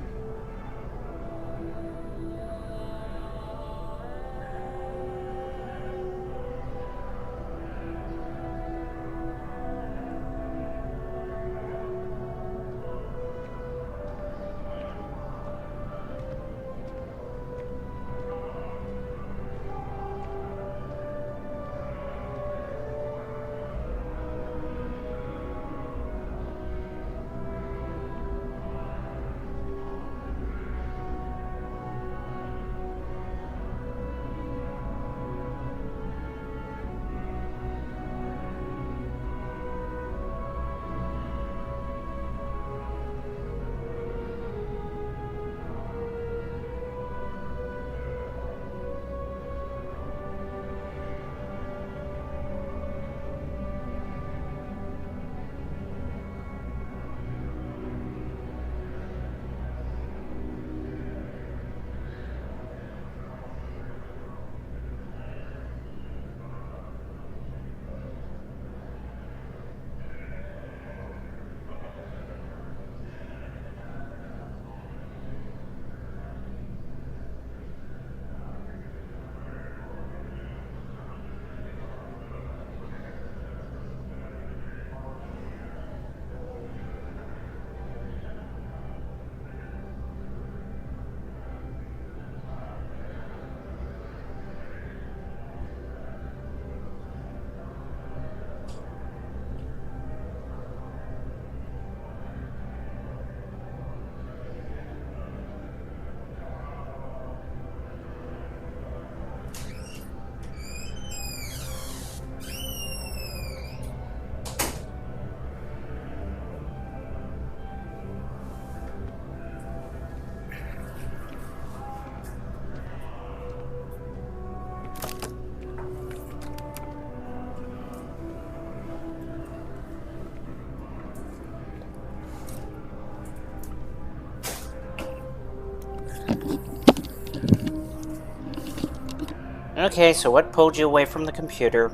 Okay, so what pulled you away from the computer?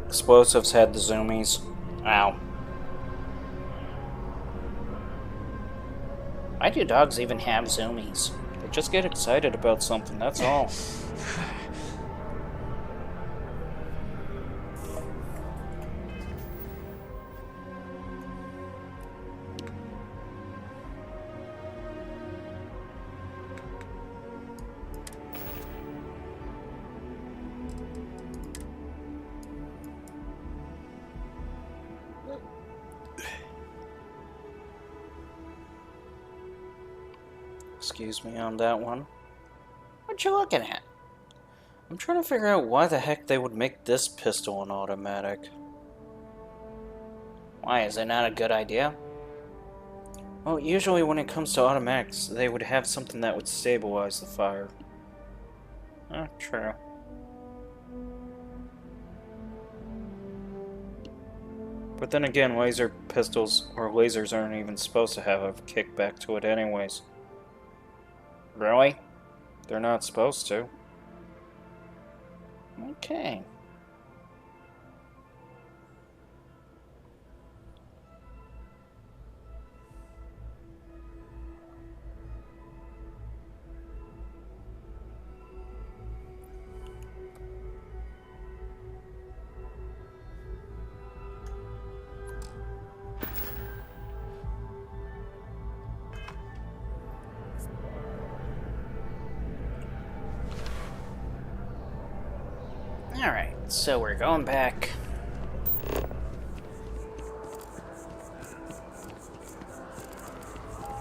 Explosives had the zoomies. Wow. Why do dogs even have zoomies? They just get excited about something, that's all. Excuse me on that one. What you looking at? I'm trying to figure out why the heck they would make this pistol an automatic. Why, is it not a good idea? Well, usually when it comes to automatics, they would have something that would stabilize the fire. True. But then again, laser pistols or lasers aren't even supposed to have a kickback to it anyways. Really? They're not supposed to. Okay. Alright, so we're going back.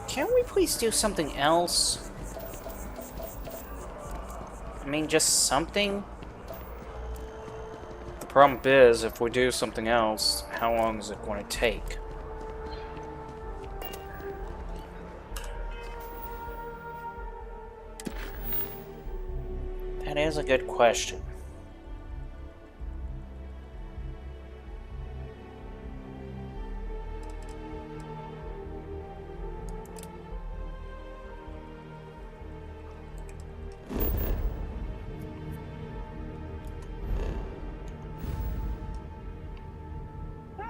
Can we please do something else? I mean, just something? The problem is, if we do something else, how long is it going to take? That is a good question.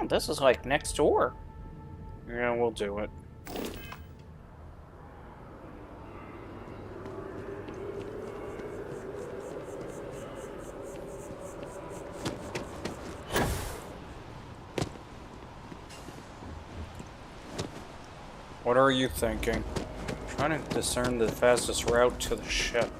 this is like next door. Yeah, we'll do it. What are you thinking? Trying to discern the fastest route to the ship.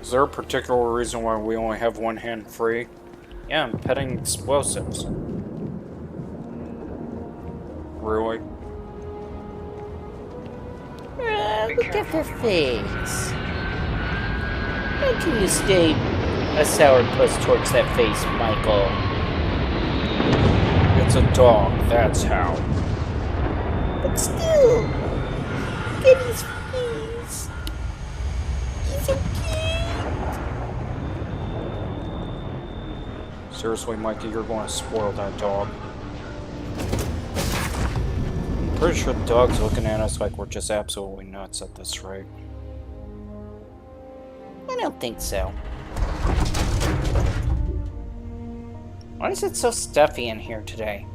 Is there a particular reason why we only have one hand free? Yeah, I'm petting explosives. Really? Look at her face. How can you stay a sourpuss towards that face, Michael? It's a dog, that's how. But still, look at his face. He's a Seriously, Mikey, you're going to spoil that dog. I'm pretty sure the dog's looking at us like we're just absolutely nuts at this rate. I don't think so. Why is it so stuffy in here today?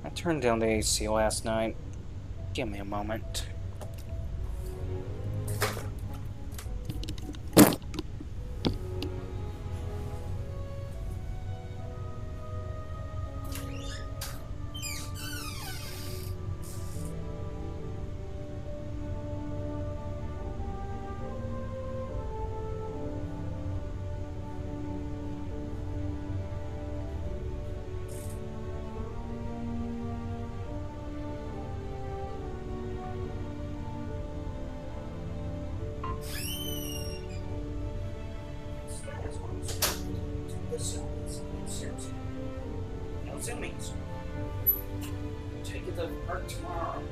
I turned down the AC last night. Give me a moment. Take it to park tomorrow.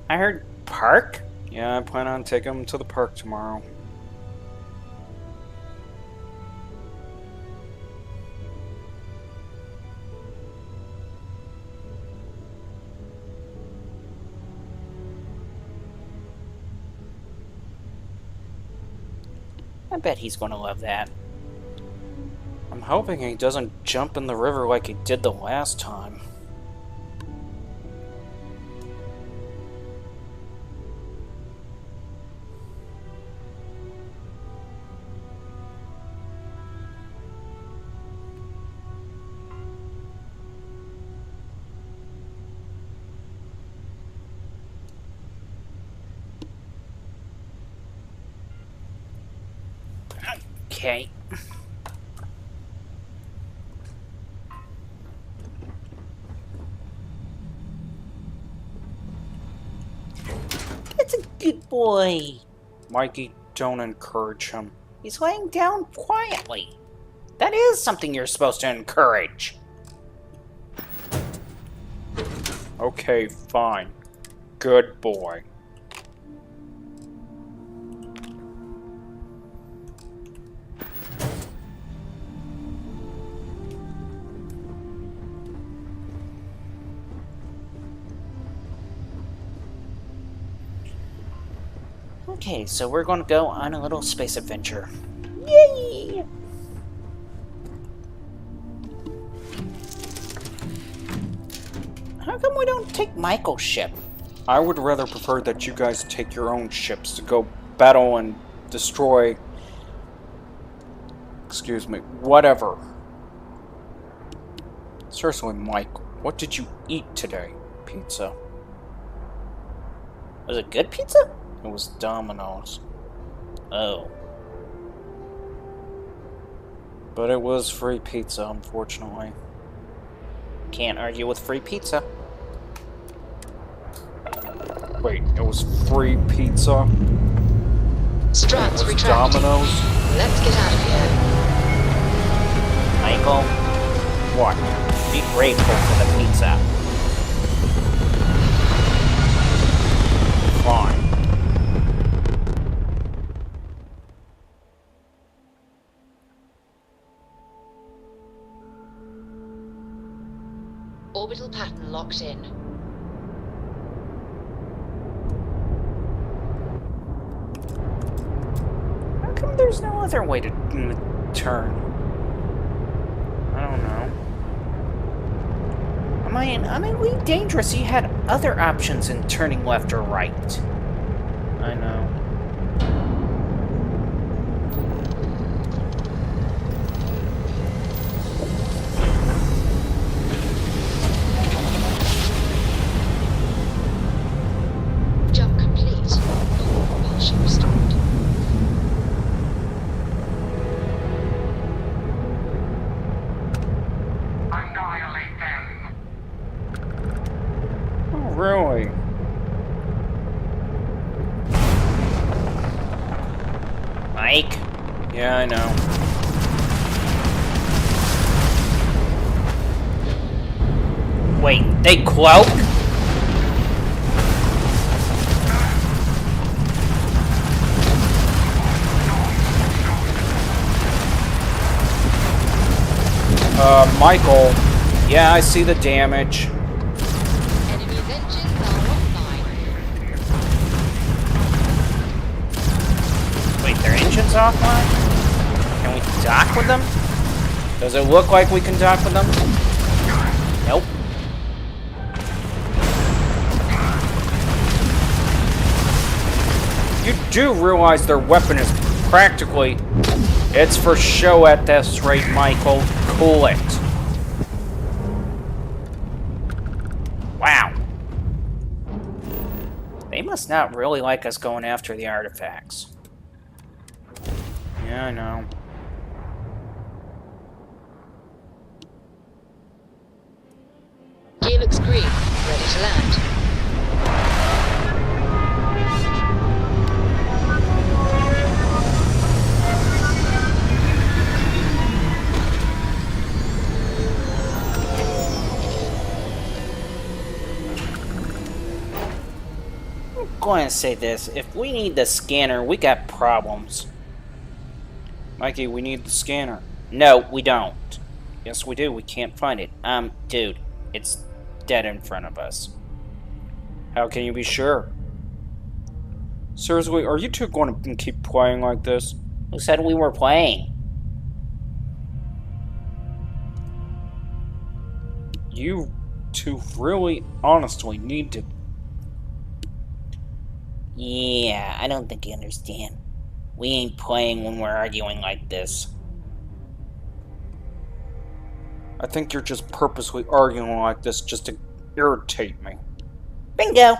I heard park? Yeah, I plan on taking him to the park tomorrow. I bet he's gonna love that. I'm hoping he doesn't jump in the river like he did the last time. Okay. That's a good boy. Mikey, don't encourage him. He's laying down quietly. That is something you're supposed to encourage. Okay, fine. Good boy. Okay, so we're going to go on a little space adventure. Yay! How come we don't take Michael's ship? I would rather prefer that you guys take your own ships to go battle and destroy... Excuse me, whatever. Seriously, Mike, what did you eat today? Pizza. Was it good pizza? It It was Domino's. Oh. But it was free pizza, unfortunately. Can't argue with free pizza. Wait, it was free pizza? Strats It was retracting. Domino's? Let's get out of here. Michael, What? be grateful for the pizza. Fine. Orbital pattern locked in. How come there's no other way to turn? I don't know. I mean, we dangerous. You had other options in turning left or right. I know. Jump complete. Propulsion restored. Oh, really? Mike? Yeah, I know. Wait, they cloak? Michael. Yeah, I see the damage. Enemy's engines are offline. Wait, their engine's offline? Can we dock with them? Does it look like we can dock with them? Nope. You do realize their weapon is practically... It's for show at this rate, Michael. Cool it. Wow. They must not really like us going after the artifacts. Yeah, I know. Gear looks green. Ready to land. I'm going to say this. If we need the scanner, we got problems. Mikey, we need the scanner. No, we don't. Yes, we do. We can't find it. Dude, it's dead in front of us. How can you be sure? Seriously, are you two going to keep playing like this? Who said we were playing? You two really, honestly need to... Yeah, I don't think you understand. We ain't playing when we're arguing like this. I think you're just purposely arguing like this just to irritate me. Bingo!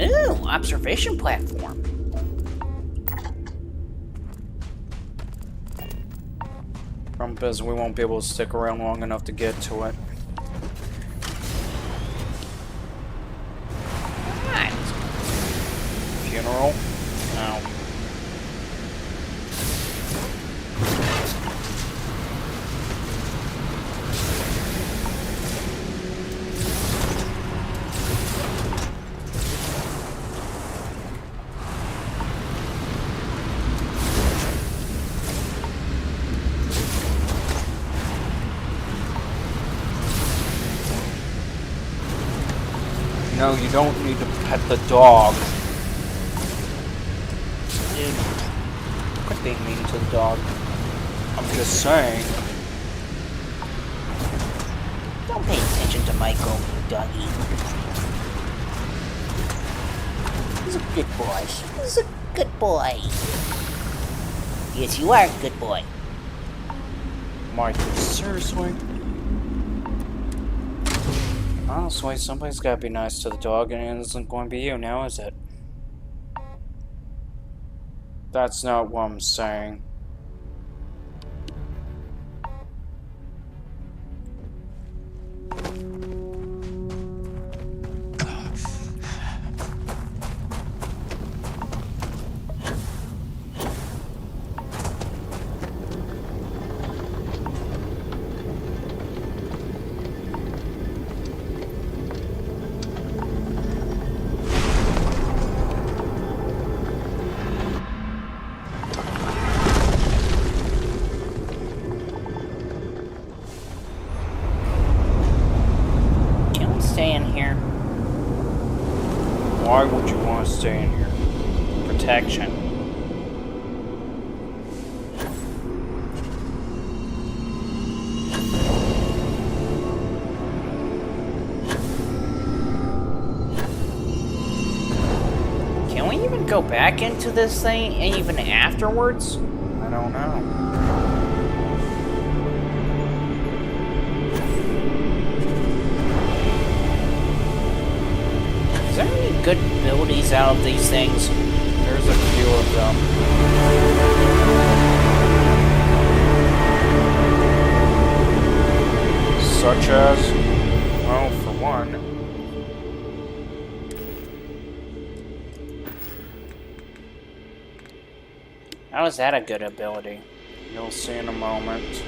Ooh, observation platform. Problem is, we won't be able to stick around long enough to get to it. What? Funeral? No. No, you don't need to pet the dog. Dude, Quit being mean to the dog. I'm just saying. don't pay attention to Michael, you doggy. He's a good boy. He's a good boy. Yes, you are a good boy. Michael, seriously? Honestly, somebody's gotta be nice to the dog, and it isn't going to be you now, is it? That's not what I'm saying. Can we stay in here? Why would you want to stay in here? Protection. Can we even go back into this thing even afterwards? I don't know. Is there any good abilities out of these things? There's a few of them. Such as, well, for one, how is that a good ability? you'll see in a moment.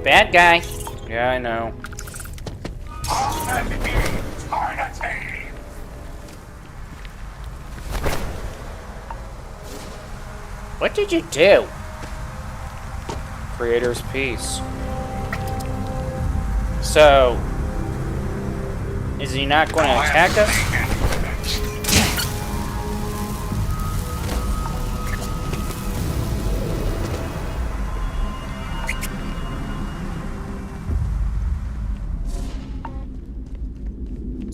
Bad guy. Yeah, I know. What did you do? Creator's piece. So, is he not going to attack us?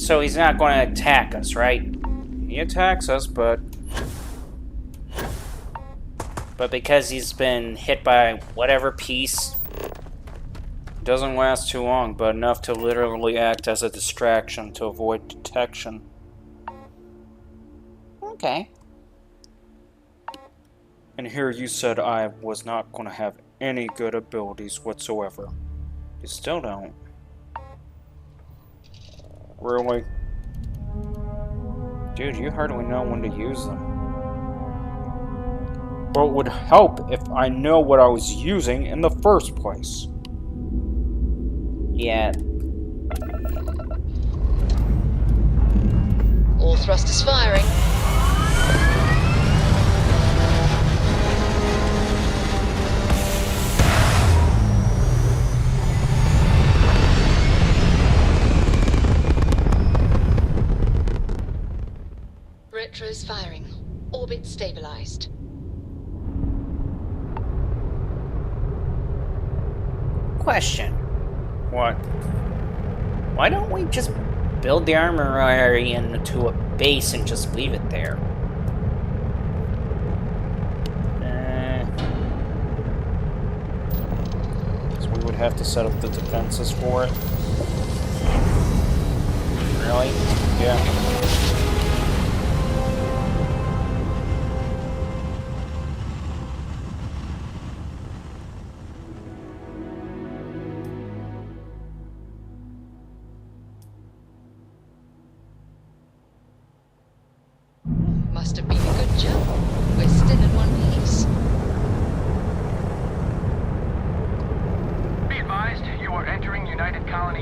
So he's not going to attack us, right? He attacks us, but because he's been hit by whatever piece. doesn't last too long, but enough to literally act as a distraction to avoid detection. Okay. And here you said I was not going to have any good abilities whatsoever. You still don't. Really? Dude, you hardly know when to use them. But it would help if I know what I was using in the first place. Yeah. All thrusters firing. Retros firing. Orbit stabilized. Question. What? Why don't we just build the armory into a base and just leave it there? So we would have to set up the defenses for it. Really? Yeah.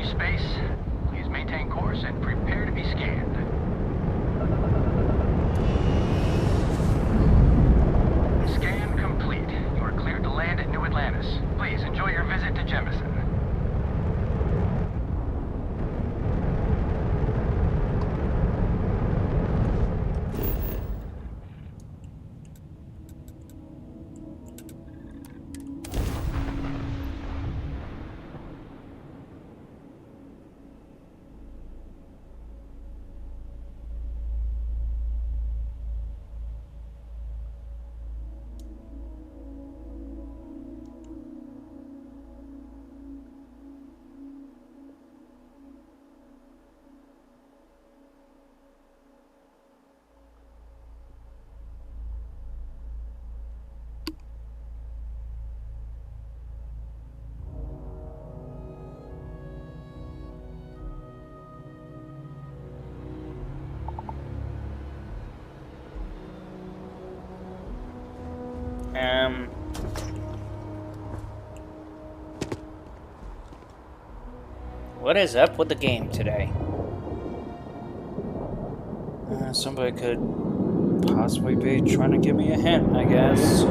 safe space. Please maintain course and prepare to be scanned. Scan complete. You are cleared to land at New Atlantis. Please enjoy your visit to Jemison. What is up with the game today? Somebody could possibly be trying to give me a hint, I guess.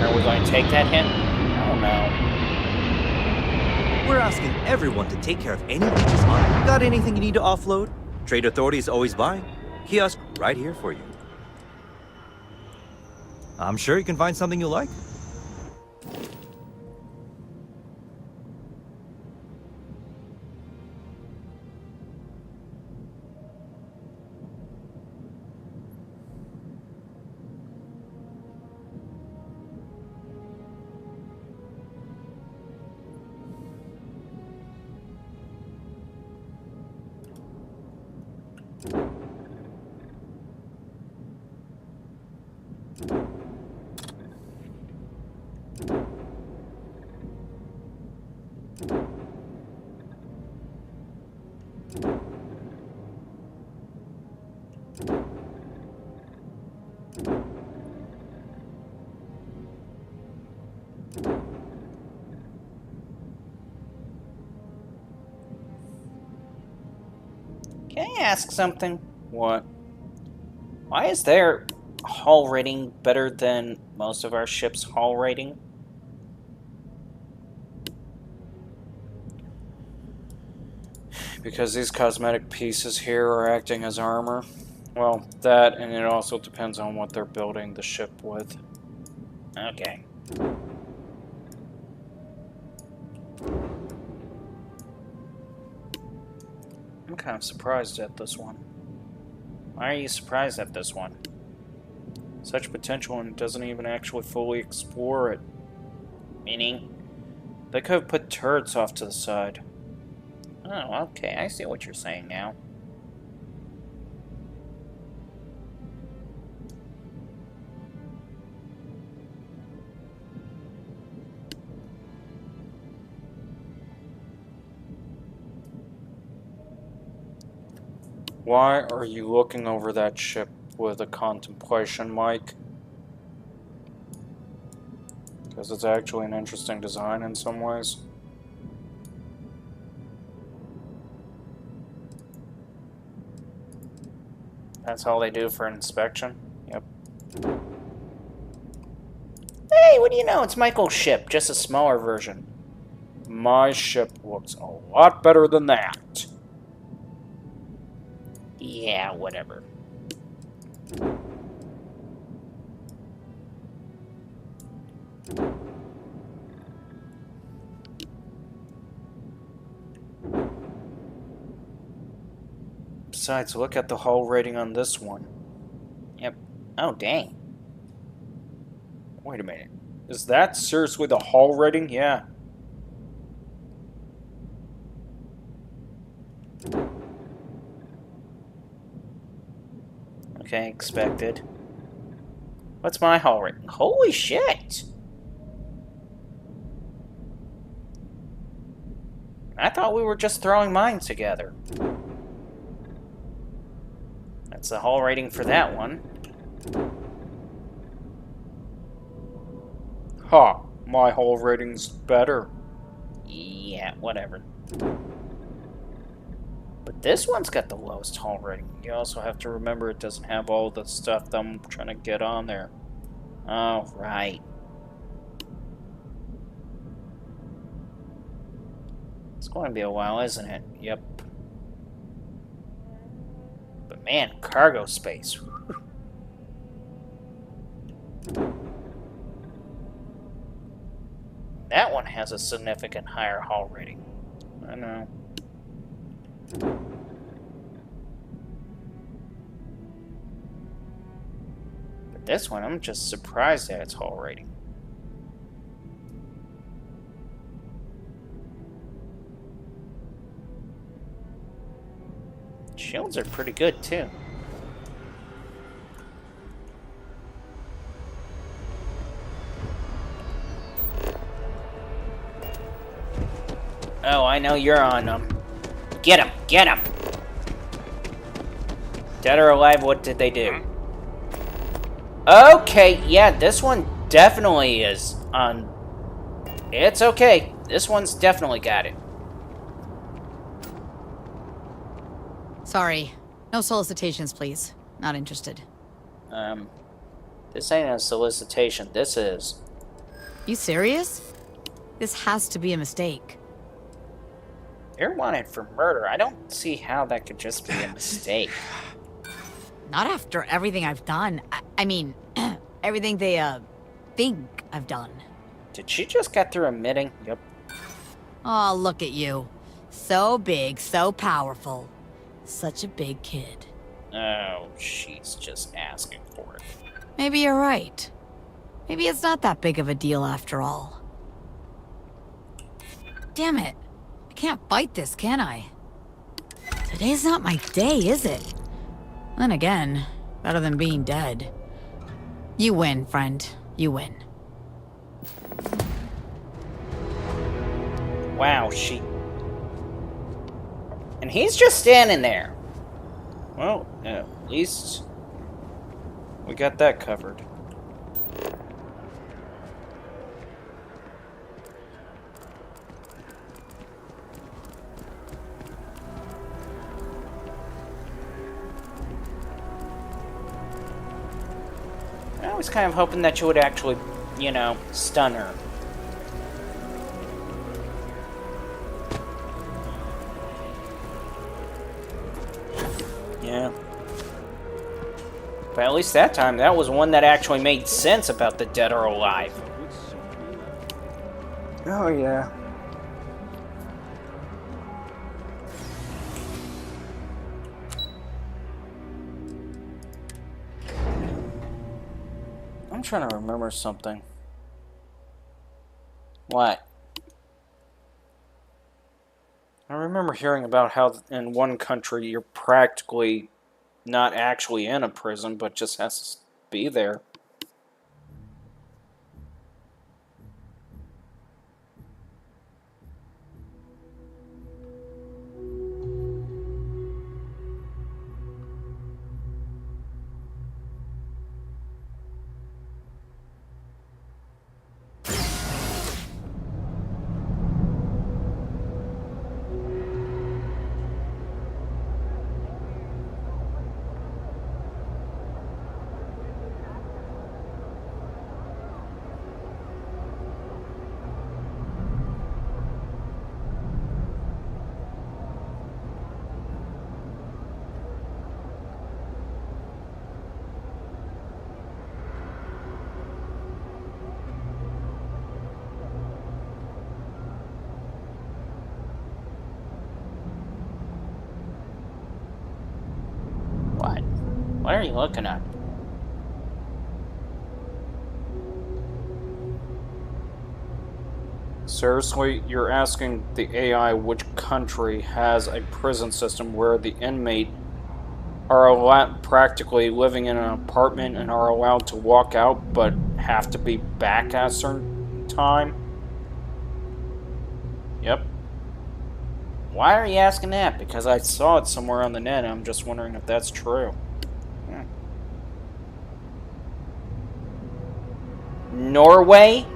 Are we going to take that hint? I don't know. We're asking everyone to take care of any leeches on. Got anything you need to offload? Trade Authority is always buying. Kiosk right here for you. I'm sure you can find something you like. Can I ask something? What? Why is their hull rating better than most of our ship's hull rating? Because these cosmetic pieces here are acting as armor. Well, that, and it also depends on what they're building the ship with. Okay. I'm kind of surprised at this one. Why are you surprised at this one? Such potential and doesn't even actually fully explore it. Meaning, they could have put turrets off to the side. Oh, okay, I see what you're saying now. Why are you looking over that ship with a contemplation, Mike? Because it's actually an interesting design in some ways. That's all they do for inspection? Yep. Hey, what do you know? It's Michael's ship, just a smaller version. My ship looks a lot better than that. Yeah, whatever. Besides, look at the hull rating on this one. Yep. Oh, dang. Wait a minute. Is that seriously the hull rating? Yeah. Okay, expected. What's my hull rating? Holy shit! I thought we were just throwing mines together. That's the hull rating for that one. Ha! My hull rating's better. Yeah, whatever. But this one's got the lowest hull rating. You also have to remember it doesn't have all the stuff that I'm trying to get on there. Oh, right. It's going to be a while, isn't it? Yep. But man, cargo space. That one has a significant higher hull rating. I know. But this one, I'm just surprised at its hull rating. Shields are pretty good, too. Oh, I know you're on them. Get him! Get him! Dead or alive, what did they do? Okay, yeah, this one definitely is on... It's okay. This one's definitely got it. Sorry. No solicitations, please. Not interested. This ain't a solicitation. This is. You serious? This has to be a mistake. You're wanted for murder. I don't see how that could just be a mistake. Not after everything I've done. I mean, everything they, think I've done. Did she just get through admitting? Yep. Oh, look at you. So big, so powerful. Such a big kid. Oh, she's just asking for it. Maybe you're right. Maybe it's not that big of a deal after all. Damn it. I can't fight this, can I? Today's not my day, is it? Then again, better than being dead. You win, friend. You win. Wow, she... And he's just standing there. Well, at least we got that covered. I was kind of hoping that you would actually, you know, stun her. Yeah. But at least that time, that was one that actually made sense about the dead or alive. Oh, yeah. I'm trying to remember something. What? I remember hearing about how in one country you're practically not actually in a prison, but just has to be there. What? What are you looking at? Seriously, you're asking the AI which country has a prison system where the inmate are practically living in an apartment and are allowed to walk out but have to be back at a certain time? Yep. Why are you asking that? Because I saw it somewhere on the net and I'm just wondering if that's true. Norway?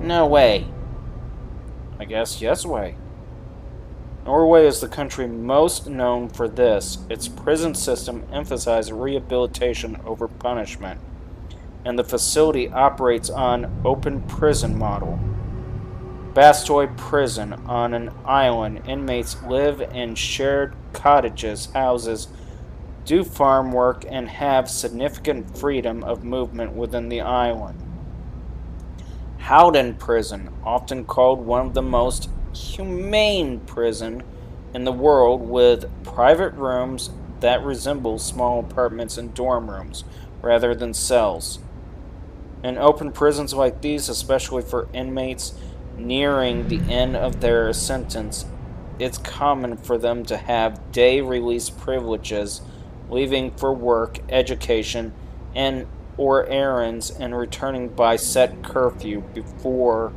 No way. I guess yes way. Norway is the country most known for this. Its prison system emphasizes rehabilitation over punishment, and the facility operates on open prison model. Bastoy Prison on an island. Inmates live in shared cottages, houses, do farm work, and have significant freedom of movement within the island. Howden Prison, often called one of the most humane prison in the world, with private rooms that resemble small apartments and dorm rooms rather than cells. In open prisons like these, especially for inmates nearing the end of their sentence, it's common for them to have day release privileges, leaving for work, education, and or errands, and returning by set curfew before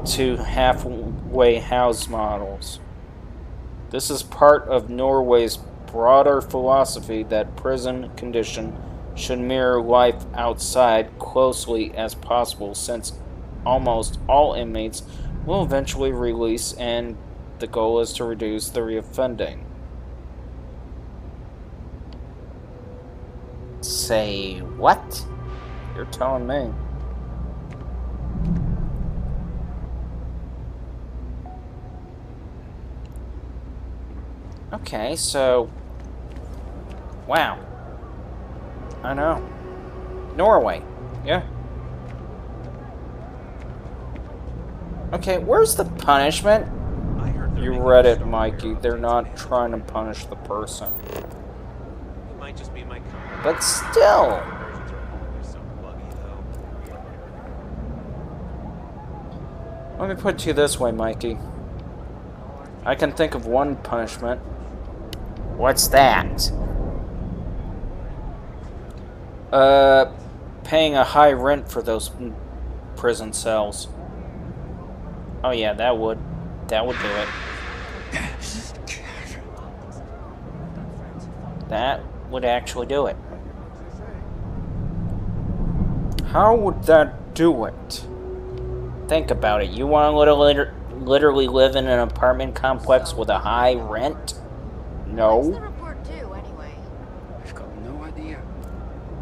to halfway house models. This is part of Norway's broader philosophy that prison condition should mirror life outside closely as possible, since almost all inmates will eventually release, and the goal is to reduce the reoffending. Say what? You're telling me. Okay, so... Wow. I know. Norway. Yeah. Okay, where's the punishment? You read it, Mikey. They're not trying to punish the person. But still. Let me put it to you this way, Mikey. I can think of one punishment. What's that? Paying a high rent for those prison cells. Oh yeah, that would do it. That would actually do it. How would that do it? Think about it. You want to literally live in an apartment complex with a high rent? No. I've got no idea.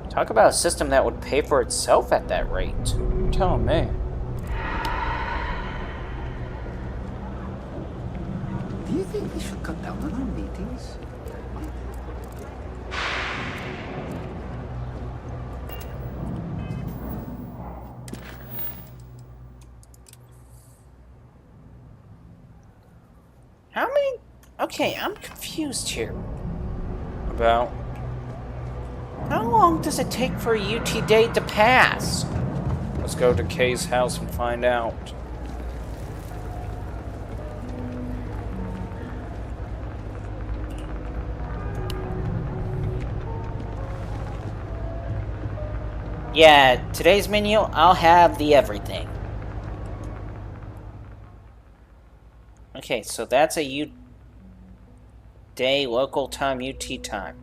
Talk about a system that would pay for itself at that rate. You're telling me. Do you think we should cut down on our meetings? How many... Okay, I'm confused here. About? How long does it take for a UT day to pass? Let's go to Kay's house and find out. Yeah, today's menu, I'll have the everything. Okay, so that's a U day, local time, UT time.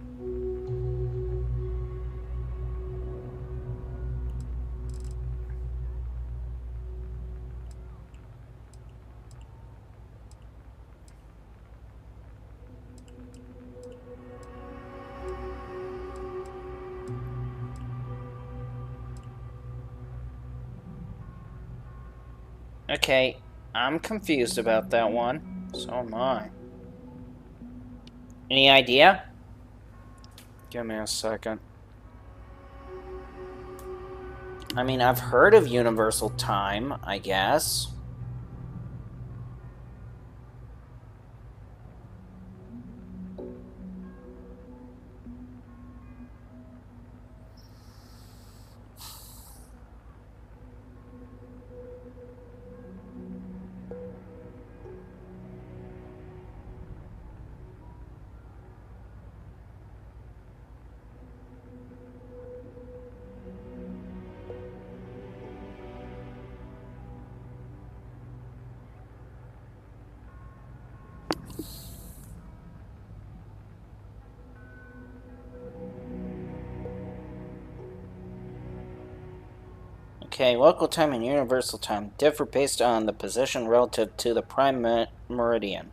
Okay, I'm confused about that one. So am I. Any idea? Give me a second. I mean, I've heard of Universal Time, I guess. Okay, local time and universal time differ based on the position relative to the prime meridian.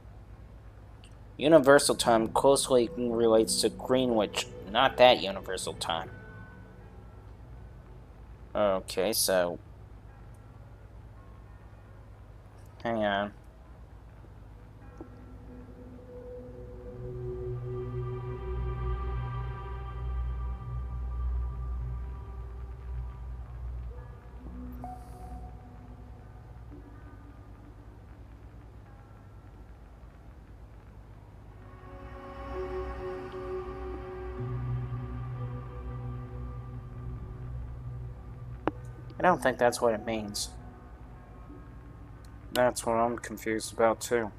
Universal time closely relates to Greenwich, not that universal time. Okay, so... hang on. I don't think that's what it means. That's what I'm confused about, too.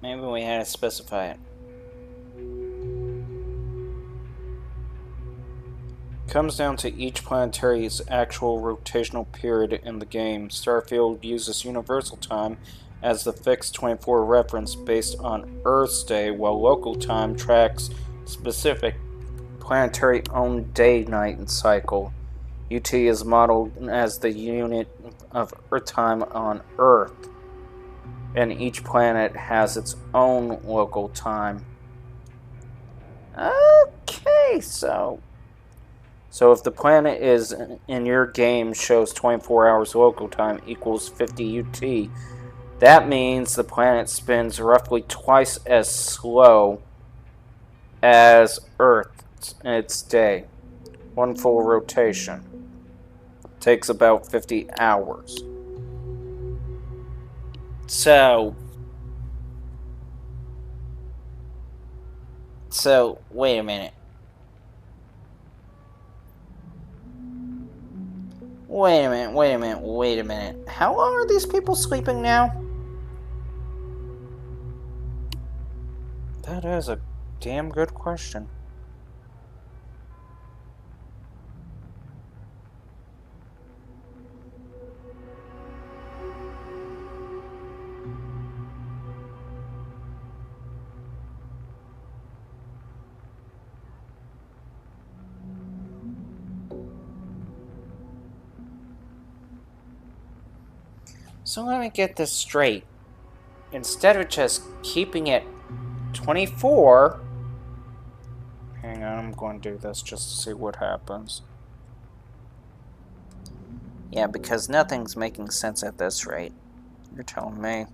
Maybe we had to specify it. Comes down to each planetary's actual rotational period in the game. Starfield uses universal time as the fixed 24 reference based on Earth's day, while local time tracks specific planetary-owned day-night cycle. UT is modeled as the unit of Earth time on Earth, and each planet has its own local time. Okay, so if the planet is in your game shows 24 hours local time equals 50 UT, that means the planet spins roughly twice as slow as Earth in its day. One full rotation takes about 50 hours. So wait a minute. Wait a minute. How long are these people sleeping now? That is a damn good question. So let me get this straight. Instead of just keeping it 24... hang on, I'm going to do this just to see what happens. Yeah, because nothing's making sense at this rate. You're telling me.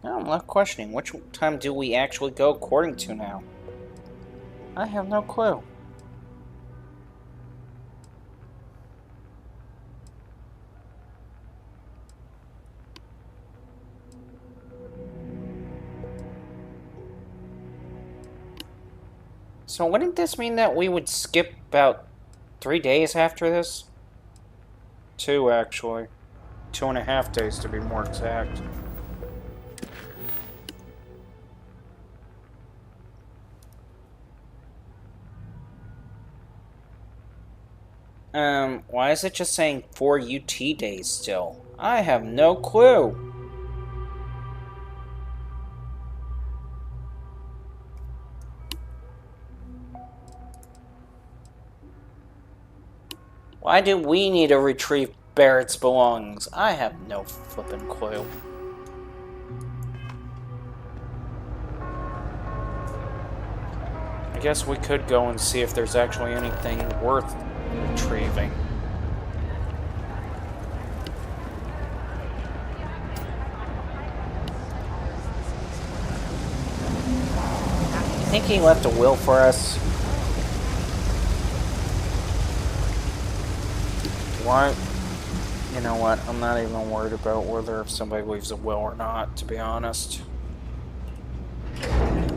I'm left questioning, which time do we actually go according to now? I have no clue. So wouldn't this mean that we would skip about 3 days after this? 2, actually. 2.5 days to be more exact. Why is it just saying 4 UT days still? I have no clue. Why do we need to retrieve Barrett's belongings? I have no flippin' clue. I guess we could go and see if there's actually anything worth retrieving. You think he left a will for us? Why? You know what? I'm not even worried about whether if somebody leaves a will or not, to be honest. I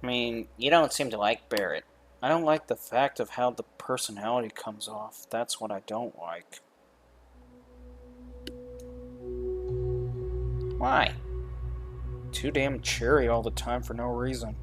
mean, you don't seem to like Barrett. I don't like the fact of how the personality comes off. That's what I don't like. Why? Too damn cheery all the time for no reason.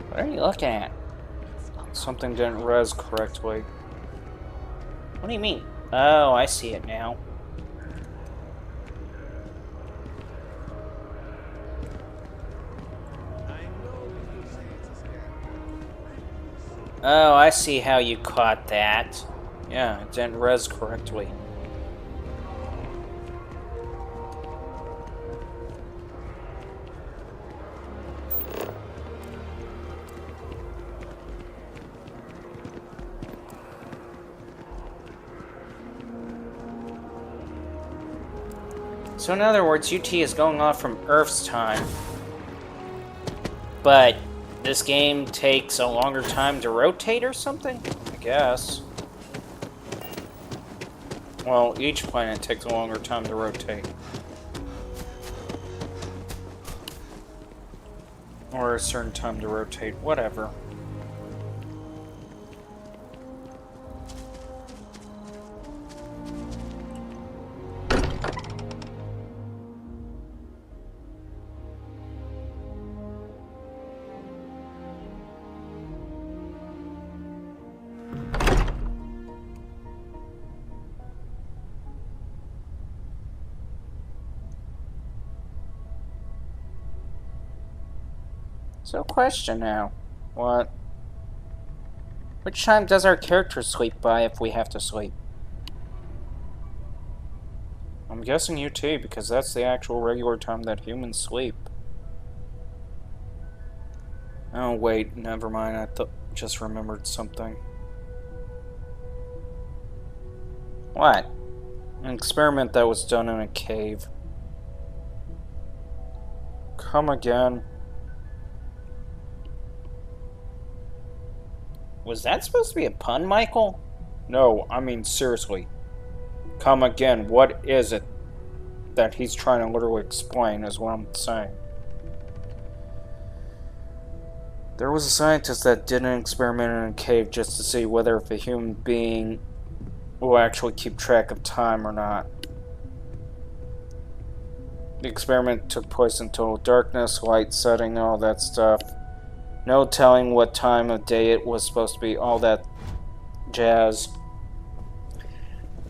What are you looking at? Something didn't res correctly. What do you mean? Oh, I see it now. Oh, I see how you caught that. Yeah, it didn't res correctly. So in other words, UT is going off from Earth's time. But this game takes a longer time to rotate or something? I guess. Well, each planet takes a longer time to rotate. Or a certain time to rotate, whatever. So question now. What? Which time does our character sleep by if we have to sleep? I'm guessing UT because that's the actual regular time that humans sleep. Oh wait, never mind. I just remembered something. What? An experiment that was done in a cave. Come again. Was that supposed to be a pun, Michael? No, I mean seriously. Come again, what is it that he's trying to literally explain is what I'm saying. There was a scientist that did an experiment in a cave just to see whether if a human being will actually keep track of time or not. The experiment took place in total darkness, light setting, all that stuff. No telling what time of day it was supposed to be, all that jazz.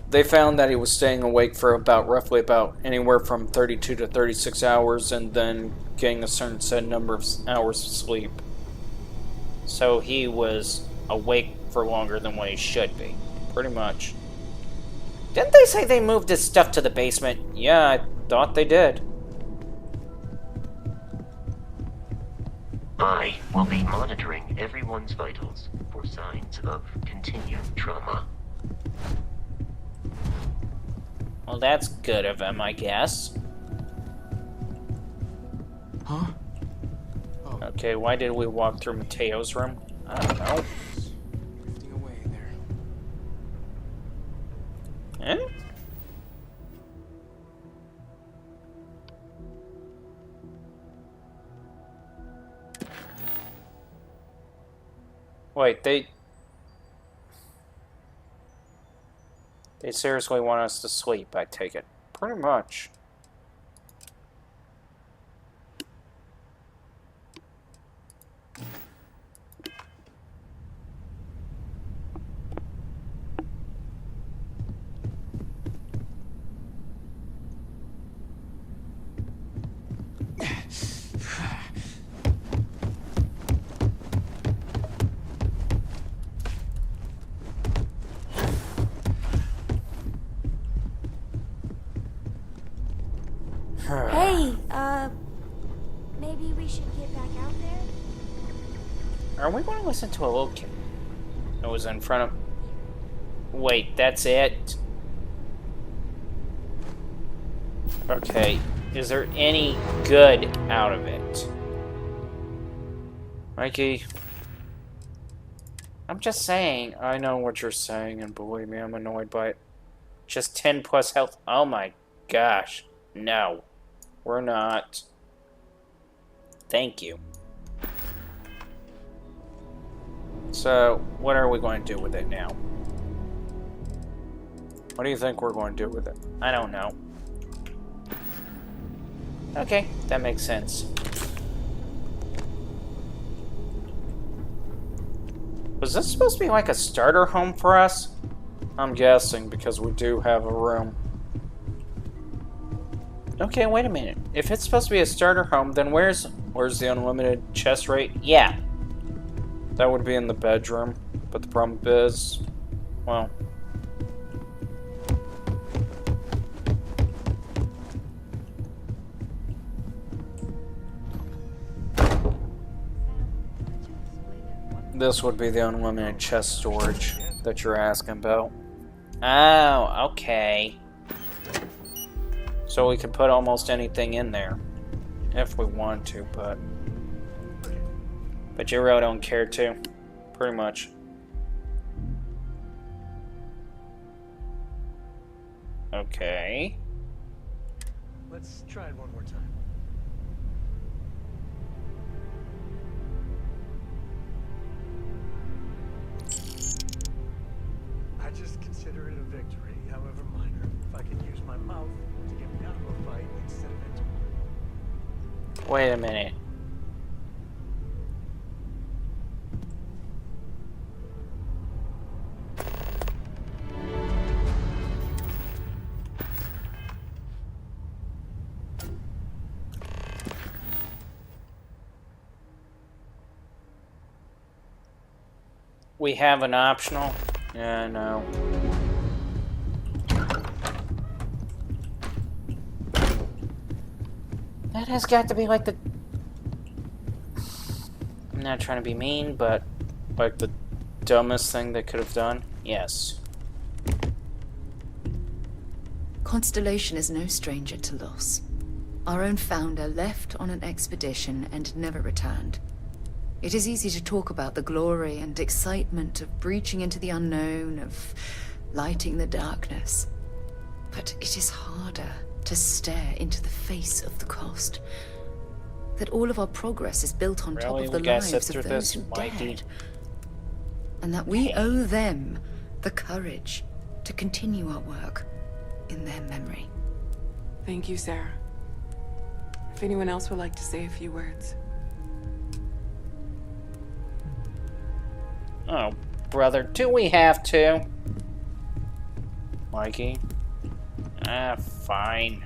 They found that he was staying awake for roughly about anywhere from 32 to 36 hours and then getting a certain set number of hours of sleep. So he was awake for longer than what he should be. Pretty much. Didn't they say they moved his stuff to the basement? Yeah, I thought they did. I will be monitoring everyone's vitals for signs of continued trauma. Well, that's good of him, I guess. Huh? Okay, why did we walk through Mateo's room? I don't know. Drifting away there. Eh? Wait, they seriously want us to sleep, I take it. Pretty much. we should get back out there? Are we going to listen to a little kid? It was in front of... Wait, that's it? Okay, is there any good out of it? Mikey? I'm just saying, I know what you're saying, and believe me, I'm annoyed by it. Just 10 plus health. Oh my gosh. No. We're not. Thank you. So, what are we going to do with it now? What do you think we're going to do with it? I don't know. Okay, that makes sense. Was this supposed to be like a starter home for us? I'm guessing, because we do have a room. Okay, wait a minute. If it's supposed to be a starter home, then where's the unlimited chest rate? Yeah. That would be in the bedroom. But the problem is, well... this would be the unlimited chest storage that you're asking about. Oh, okay. So we can put almost anything in there. If we want to, but you really don't care to. Pretty much. Okay. Let's try it one more time. I just consider it a victory, however minor, if I can use my mouth to get me out of a fight instead of into one. Wait a minute. We have an optional. Yeah, no. That has got to be like the... I'm not trying to be mean, but like the dumbest thing they could have done. Yes. Constellation is no stranger to loss. Our own founder left on an expedition and never returned. It is easy to talk about the glory and excitement of breaching into the unknown, of lighting the darkness. But it is harder to stare into the face of the cost. That all of our progress is built on top of the lives of those who dared. And that we owe them the courage to continue our work in their memory. Thank you, Sarah. If anyone else would like to say a few words. Oh, brother, do we have to? Mikey? Ah, fine.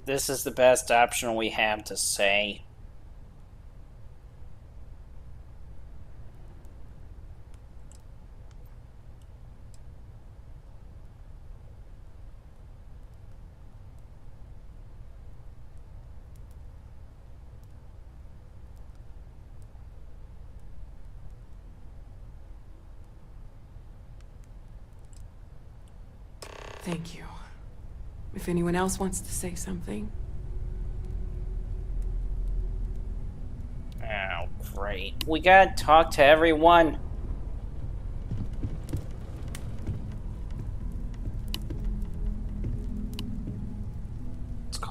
This is the best option we have to say. Thank you. If anyone else wants to say something. Oh, great. We gotta talk to everyone.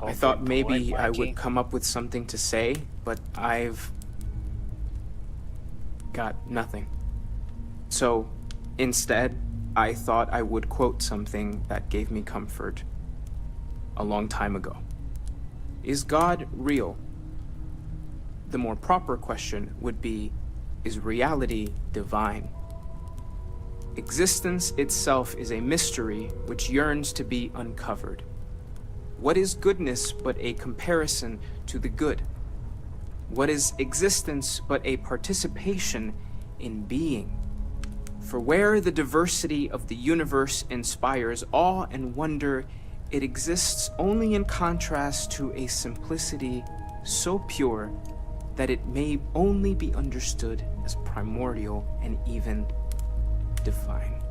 I thought maybe I would come up with something to say, but I've got nothing. So, instead, I thought I would quote something that gave me comfort a long time ago. Is God real? The more proper question would be, is reality divine? Existence itself is a mystery which yearns to be uncovered. What is goodness but a comparison to the good? What is existence but a participation in being? For where the diversity of the universe inspires awe and wonder, it exists only in contrast to a simplicity so pure that it may only be understood as primordial and even divine.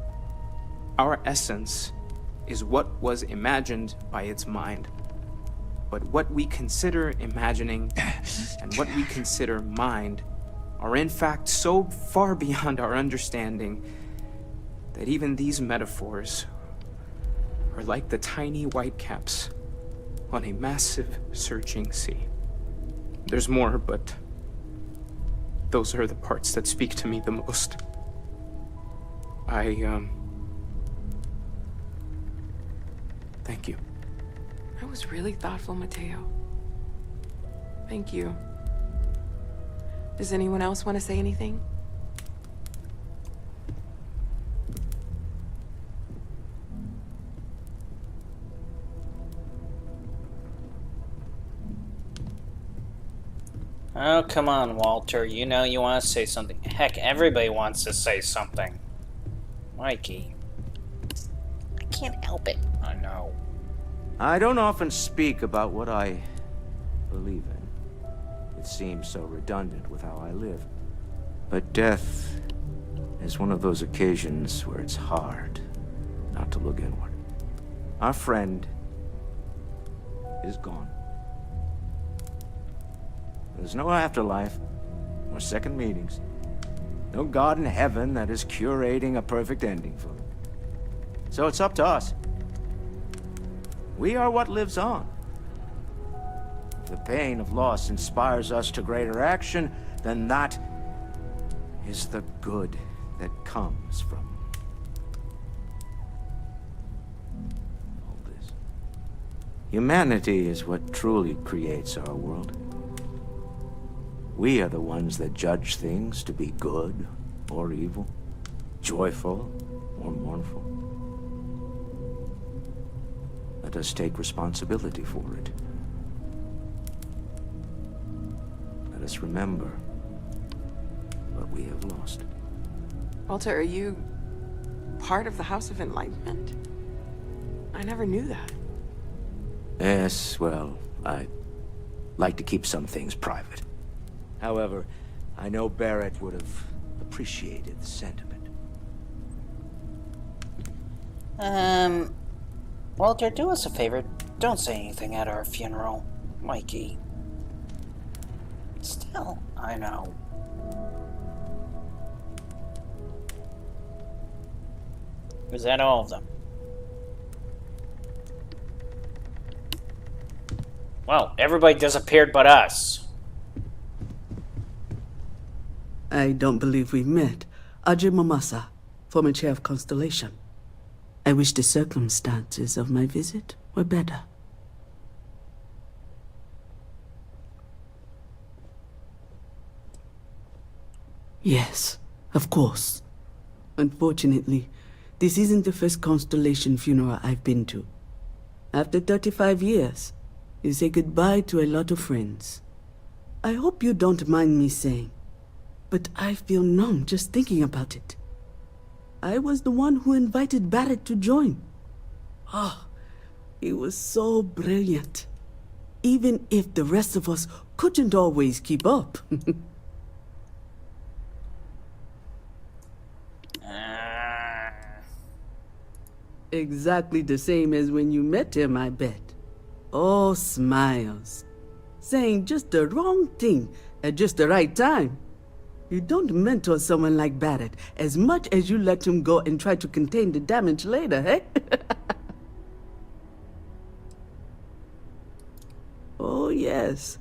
Our essence is what was imagined by its mind. But what we consider imagining and what we consider mind are in fact so far beyond our understanding that even these metaphors are like the tiny whitecaps on a massive searching sea. There's more, but those are the parts that speak to me the most. Thank you. That was really thoughtful, Mateo. Thank you. Does anyone else want to say anything? Oh, come on, Walter. You know you want to say something. Heck, everybody wants to say something. Mikey. I can't help it. I know. I don't often speak about what I believe in. It seems so redundant with how I live. But death is one of those occasions where it's hard not to look inward. Our friend is gone. There's no afterlife, or second meetings. No God in heaven that is curating a perfect ending for them. So it's up to us. We are what lives on. If the pain of loss inspires us to greater action, then that is the good that comes from all this. Humanity is what truly creates our world. We are the ones that judge things to be good or evil, joyful or mournful. Let us take responsibility for it. Let us remember what we have lost. Walter, are you part of the House of Enlightenment? I never knew that. Yes, well, I like to keep some things private. However, I know Barrett would have appreciated the sentiment. Walter, do us a favor. Don't say anything at our funeral. Mikey. Still, I know. Is that all of them? Well, everybody disappeared but us. I don't believe we've met. Ajay Mamasa, former chair of Constellation. I wish the circumstances of my visit were better. Yes, of course. Unfortunately, this isn't the first Constellation funeral I've been to. After 35 years, you say goodbye to a lot of friends. I hope you don't mind me saying, but I feel numb just thinking about it. I was the one who invited Barrett to join. Oh, he was so brilliant. Even if the rest of us couldn't always keep up. Exactly the same as when you met him, I bet. Oh, smiles. Saying just the wrong thing at just the right time. You don't mentor someone like Barrett as much as you let him go and try to contain the damage later, eh? Oh, yes.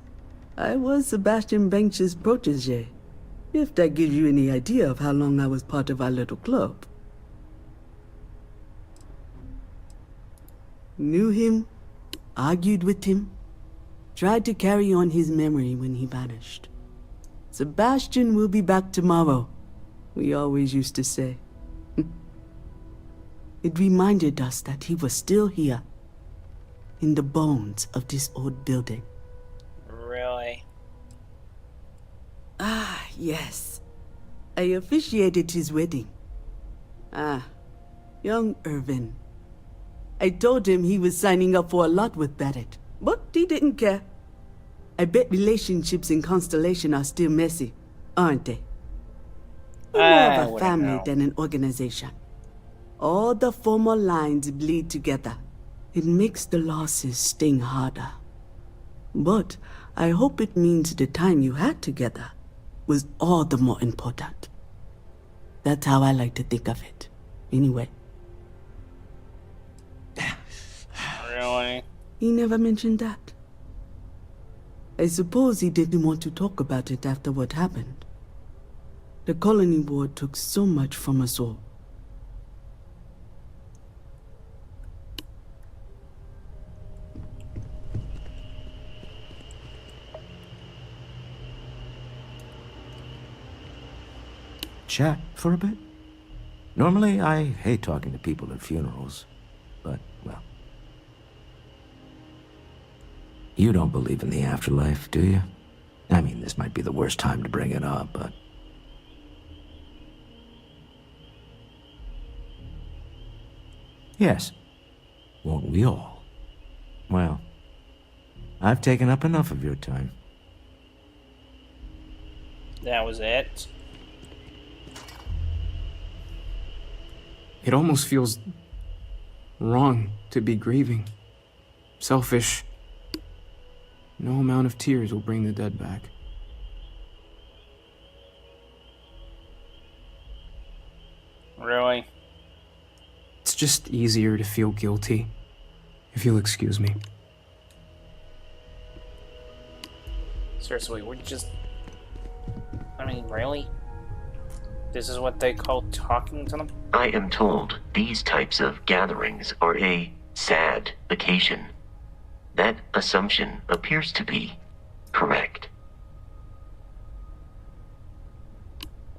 I was Sebastian Banks's protege. If that gives you any idea of how long I was part of our little club. Knew him, argued with him, tried to carry on his memory when he vanished. Sebastian will be back tomorrow, we always used to say. It reminded us that he was still here, in the bones of this old building. Really? Ah, yes. I officiated his wedding. Ah, young Irvin. I told him he was signing up for a lot with Barrett, but he didn't care. I bet relationships in Constellation are still messy, aren't they? We're more I of a wouldn't family know. than an organization. All the former lines bleed together. It makes the losses sting harder. But I hope it means the time you had together was all the more important. That's how I like to think of it, anyway. Really? He never mentioned that. I suppose he didn't want to talk about it after what happened. The colony war took so much from us all. Chat for a bit? Normally, I hate talking to people at funerals, but, well. You don't believe in the afterlife, do you? I mean, this might be the worst time to bring it up, but... Yes. Won't we all? Well, I've taken up enough of your time. That was it? It almost feels wrong to be grieving. Selfish. No amount of tears will bring the dead back. Really? It's just easier to feel guilty, if you'll excuse me. Seriously, we're just... I mean, really? This is what they call talking to them? I am told these types of gatherings are a sad occasion. That assumption appears to be correct.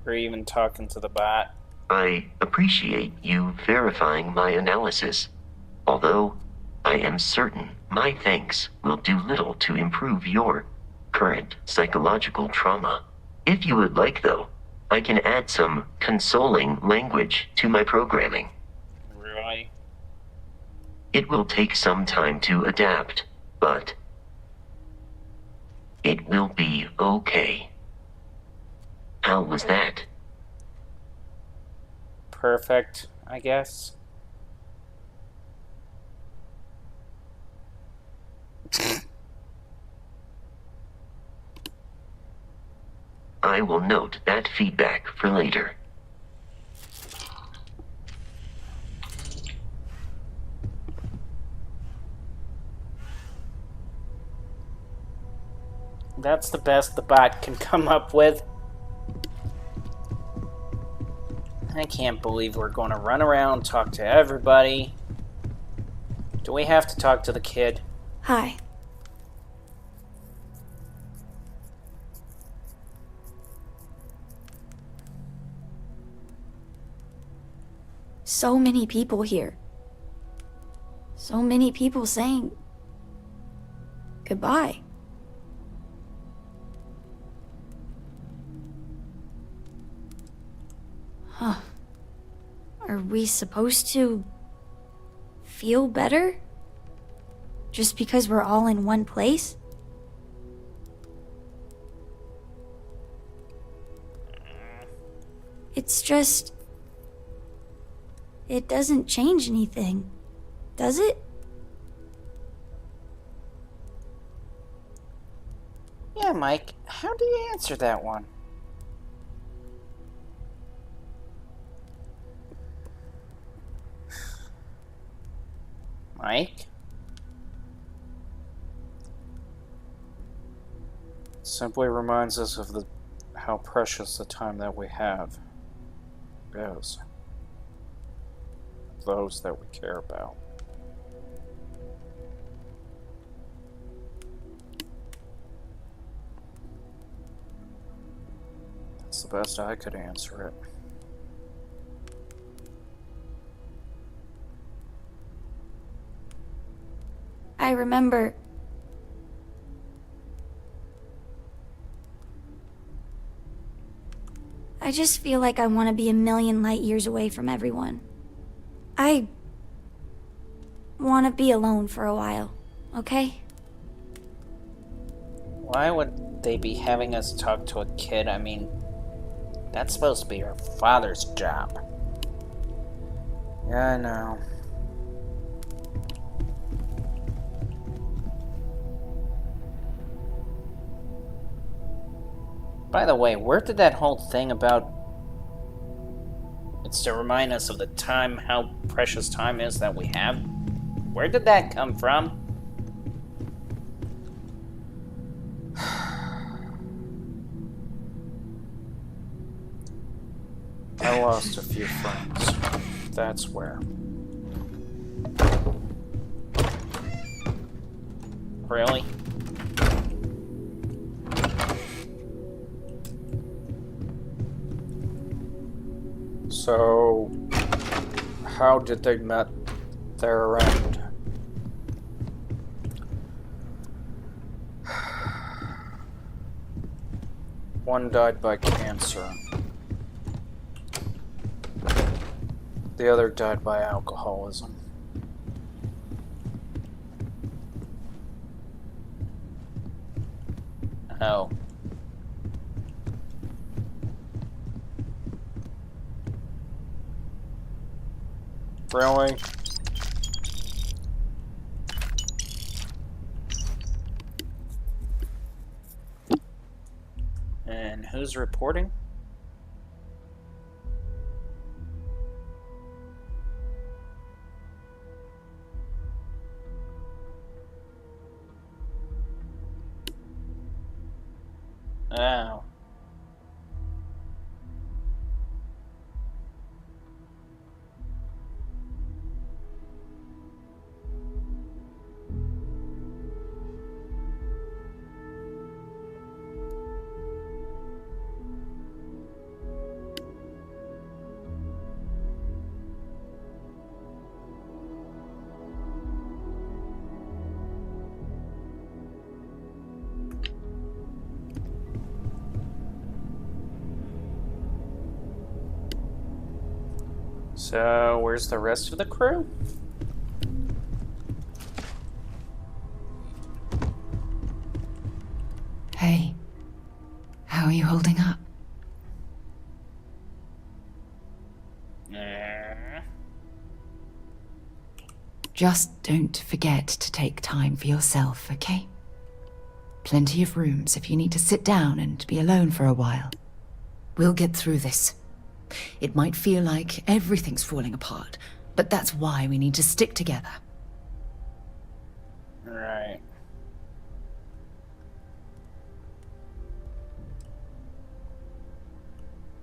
Or even talking to the bot. I appreciate you verifying my analysis, although I am certain my thanks will do little to improve your current psychological trauma. If you would like, though, I can add some consoling language to my programming. Really? It will take some time to adapt, but it will be okay. How was that? Perfect, I guess. I will note that feedback for later. That's the best the bot can come up with. I can't believe we're going to run around, talk to everybody. Do we have to talk to the kid? Hi. So many people here. So many people saying goodbye. Huh. Are we supposed to feel better? Just because we're all in one place? It's just... it doesn't change anything, does it? Yeah, Mike, how do you answer that one? Mike? Simply reminds us of how precious the time that we have is. Those that we care about. That's the best I could answer it. I remember... I just feel like I want to be a million light years away from everyone. I want to be alone for a while, okay? Why would they be having us talk to a kid? I mean, that's supposed to be her father's job. Yeah, I know. By the way, where did that whole thing about... It's to remind us of the time, how precious time is that we have? Where did that come from? I lost a few friends. That's where. Really? So, how did they met their end? One died by cancer. The other died by alcoholism. Oh. Really? And who's reporting? Oh. So, where's the rest of the crew? Hey, how are you holding up? Just don't forget to take time for yourself, okay? Plenty of rooms if you need to sit down and be alone for a while. We'll get through this. It might feel like everything's falling apart, but that's why we need to stick together. Right.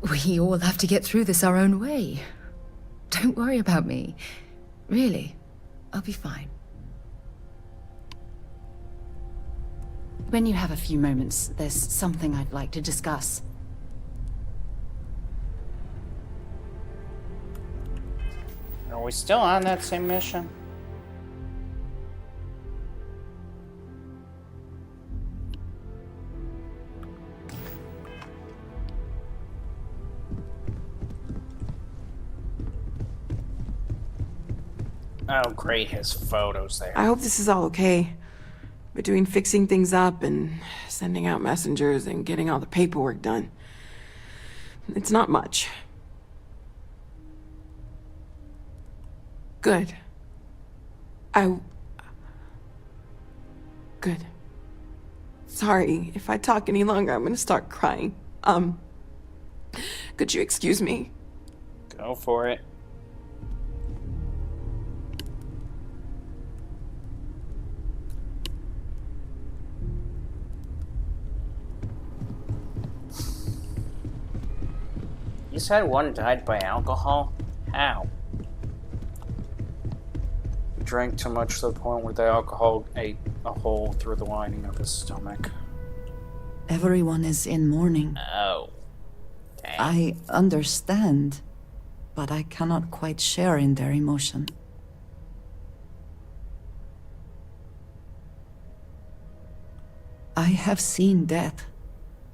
We all have to get through this our own way. Don't worry about me. Really, I'll be fine. When you have a few moments, there's something I'd like to discuss. Are we still on that same mission? Oh, great, his photos there. I hope this is all okay. Between fixing things up and sending out messengers and getting all the paperwork done. It's not much. Good. Good. Sorry, if I talk any longer, I'm gonna start crying. Could you excuse me? Go for it. You said one died by alcohol? How? He drank too much to the point where the alcohol ate a hole through the lining of his stomach. Everyone is in mourning. Oh. Dang. I understand, but I cannot quite share in their emotion. I have seen death.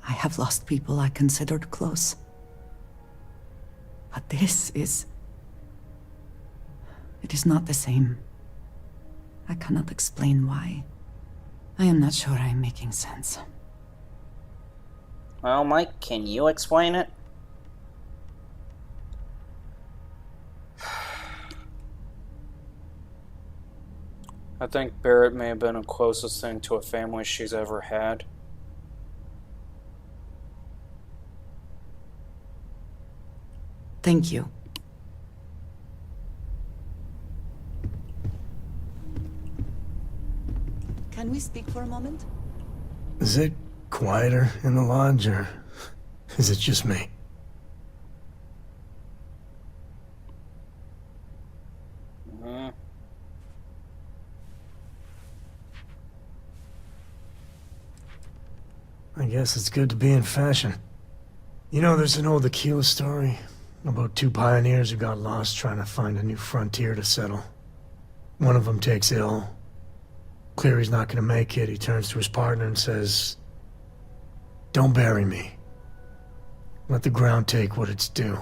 I have lost people I considered close. But this is... It is not the same. I cannot explain why. I am not sure I am making sense. Well, Mike, can you explain it? I think Barrett may have been the closest thing to a family she's ever had. Thank you. Can we speak for a moment? Is it quieter in the lodge, or is it just me? I guess it's good to be in fashion. You know, there's an old Aquila story about two pioneers who got lost trying to find a new frontier to settle. One of them takes ill. Clear he's not gonna make it, he turns to his partner and says, "Don't bury me. Let the ground take what it's due.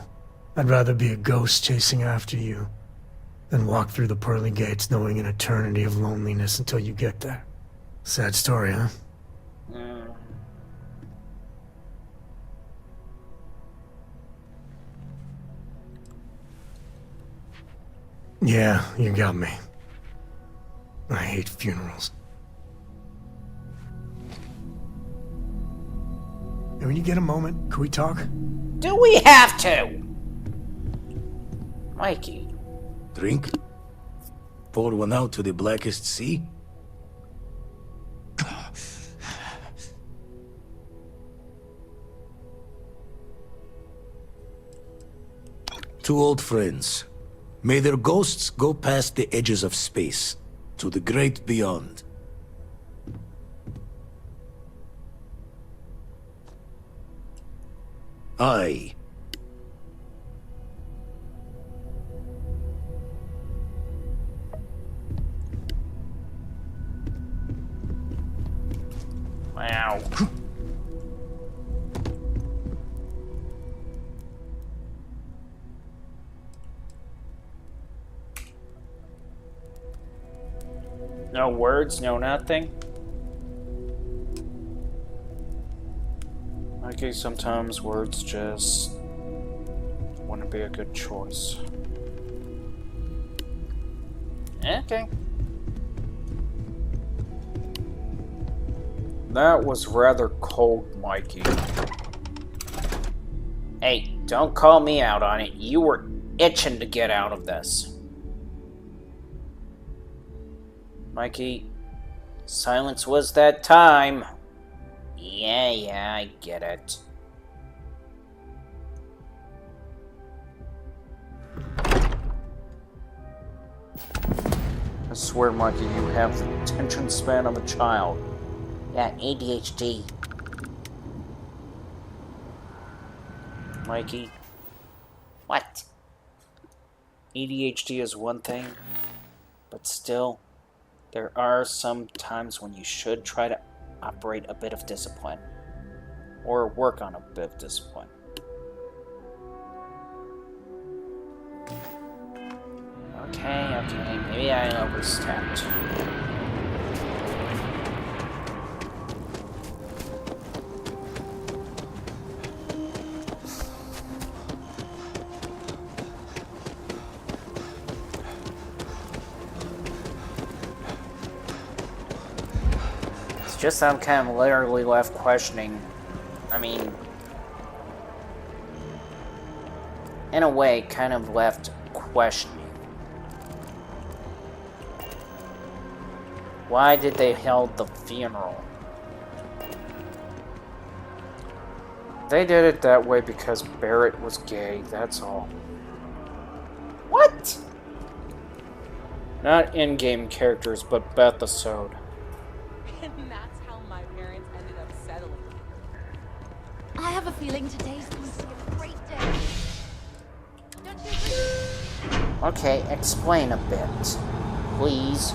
I'd rather be a ghost chasing after you than walk through the pearly gates knowing an eternity of loneliness until you get there." Sad story, huh? Yeah, you got me. I hate funerals. Hey, when you get a moment, can we talk? Do we have to? Mikey. Drink? Pour one out to the blackest sea? Two old friends. May their ghosts go past the edges of space, to the great beyond. I... Wow. No words, no nothing. Okay, sometimes words just wouldn't be a good choice. Okay. That was rather cold, Mikey. Hey, don't call me out on it. You were itching to get out of this. Mikey, silence was that time. Yeah, I get it. I swear, Mikey, you have the attention span of a child. Yeah, ADHD. Mikey. What? ADHD is one thing, but still, there are some times when you should try to operate a bit of discipline. Or work on a bit of discipline. Okay, maybe I overstepped. Just I'm kind of literally left questioning. I mean, in a way, kind of left questioning. Why did they hold the funeral? They did it that way because Barrett was gay, that's all. What? Not in-game characters, but Bethesode. And that's how my parents ended up settling. I have a feeling today's going to be a great day. Don't you agree? Okay, explain a bit, please.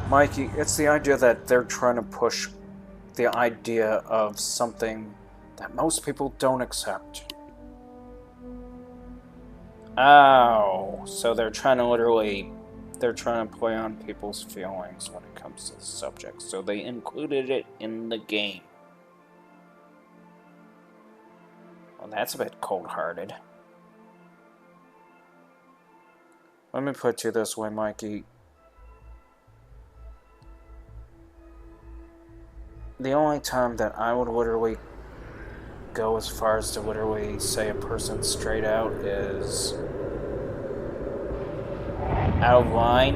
Mikey, it's the idea that they're trying to push the idea of something that most people don't accept. Oh, so they're trying to play on people's feelings when it comes to the subject, so they included it in the game. Well, that's a bit cold-hearted. Let me put you this way, Mikey. The only time that I would literally go as far as to literally say a person straight out is out of line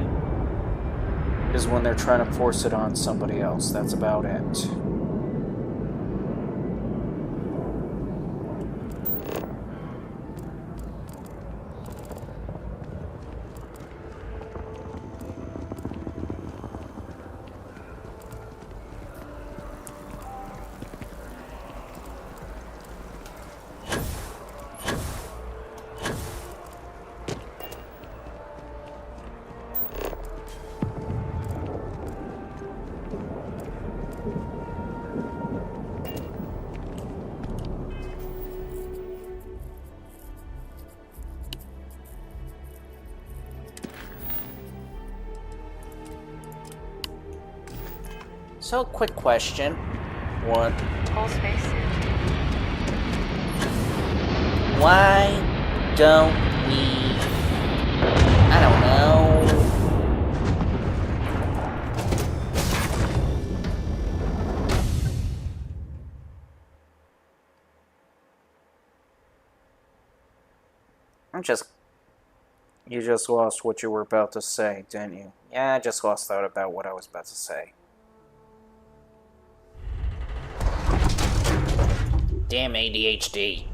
is when they're trying to force it on somebody else. That's about it. So, quick question. What? Whole spacesuit. Why don't we... I don't know... You just lost what you were about to say, didn't you? Yeah, I just lost thought about what I was about to say. Damn ADHD.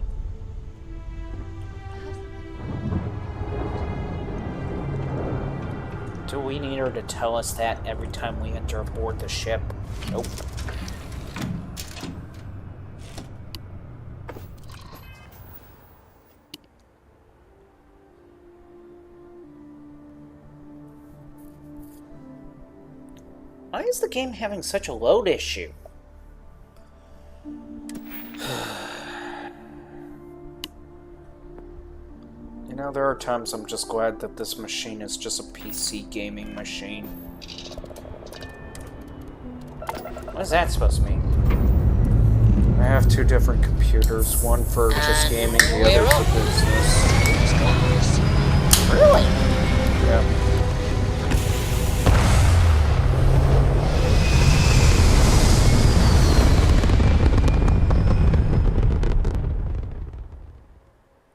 Do we need her to tell us that every time we enter aboard the ship? Nope. Why is the game having such a load issue? You know, there are times I'm just glad that this machine is just a PC gaming machine. What is that supposed to mean? I have two different computers, one for just gaming, the other for business. Really? Yeah.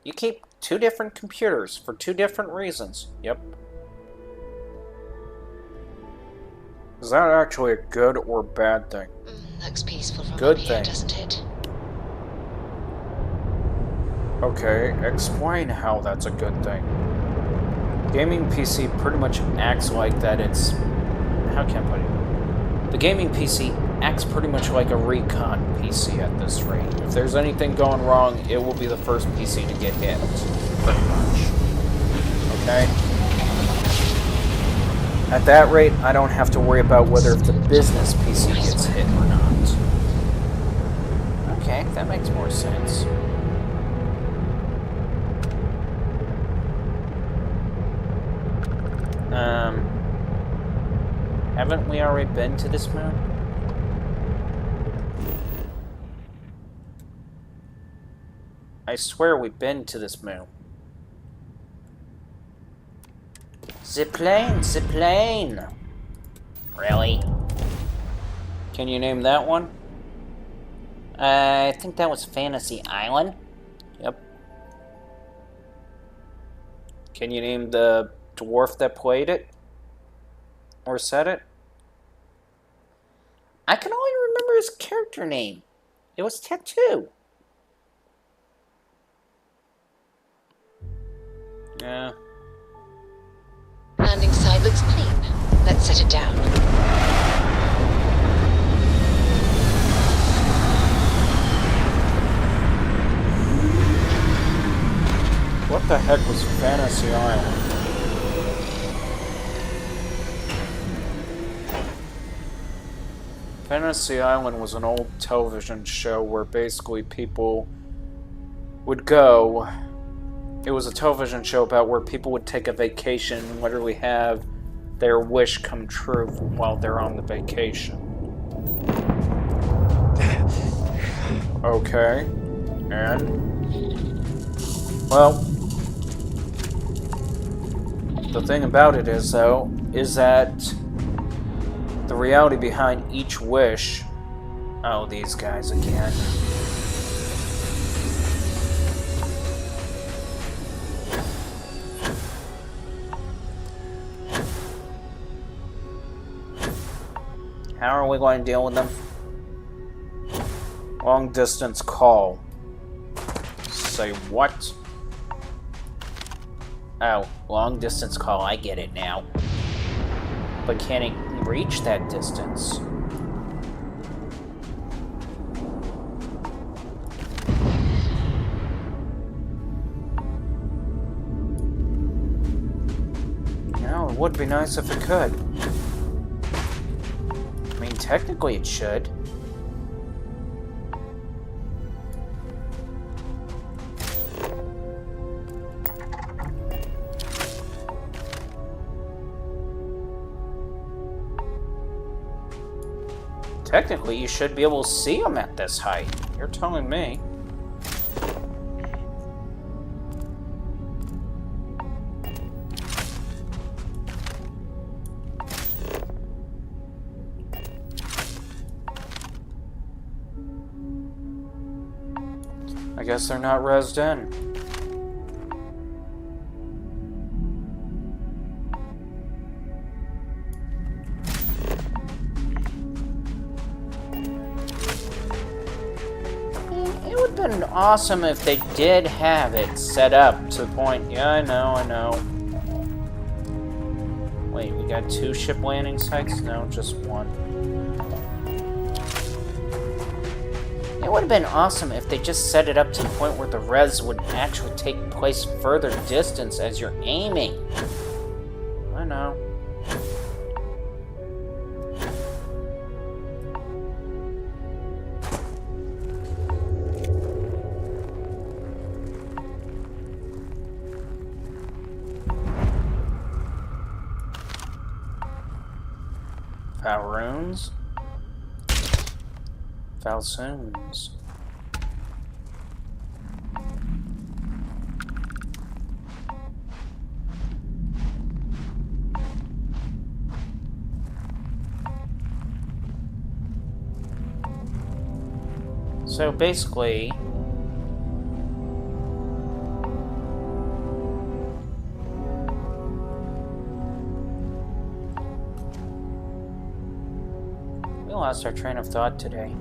You keep two different computers for two different reasons. Yep. Is that actually a good or bad thing? Looks peaceful from Good up here, thing. doesn't it? Okay, explain how that's a good thing. Gaming PC pretty much acts like that it's... How can I put it? The gaming PC acts pretty much like a recon PC at this rate. If there's anything going wrong, it will be the first PC to get hit. Pretty much. Okay? At that rate, I don't have to worry about whether if the business PC gets hit or not. Okay, that makes more sense. Haven't we already been to this moon? I swear we've been to this moon. Zipplane, zipplane. Really? Can you name that one? I think that was Fantasy Island. Yep. Can you name the dwarf that played it? Or said it? I can only remember his character name. It was tattoo. Yeah. Landing side looks clean. Let's set it down. What the heck was Fantasy Island? Fantasy Island was an old television show where basically people would go. It was a television show about where people would take a vacation and literally have their wish come true while they're on the vacation. Okay. And? Well, the thing about it is, though, is that the reality behind each wish... Oh, these guys again. How are we going to deal with them? Long distance call. Say what? Oh, long distance call, I get it now. But can it reach that distance? No, it would be nice if it could. I mean, technically it should. Technically, you should be able to see them at this height. You're telling me. I guess they're not rezzed in. Awesome if they did have it set up to the point. Yeah, I know. Wait, we got 2 ship landing sites? No, just 1. It would have been awesome if they just set it up to the point where the res would actually take place further distance as you're aiming. I know. Falsoons. Falsoons. So basically, we lost our train of thought today.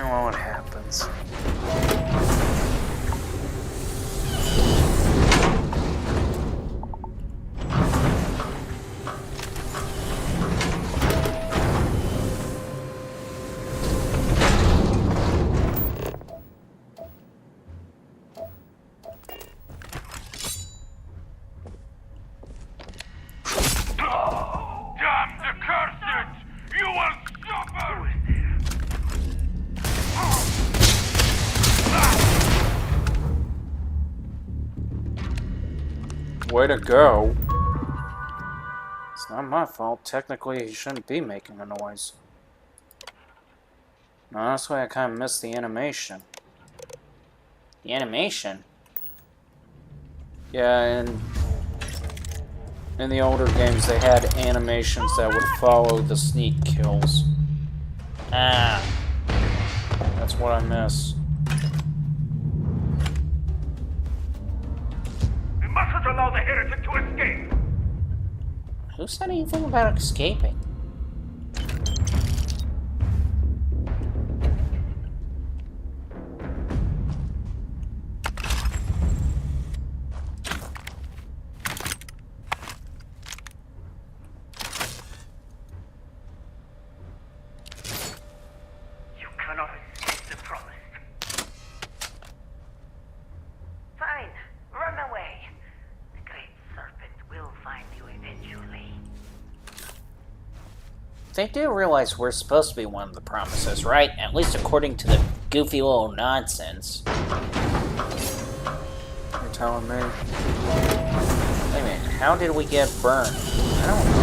Well, it happens. Way to go. It's not my fault. Technically, he shouldn't be making a noise. Honestly, I kind of missed the animation. The animation? Yeah, in the older games, they had animations that would follow the sneak kills. Ah. That's what I miss. Mustn't allow the heretic to escape! Who said anything about escaping? They do realize we're supposed to be one of the promises, right? At least according to the goofy little nonsense. You're telling me? Wait a minute, how did we get burned? I don't know.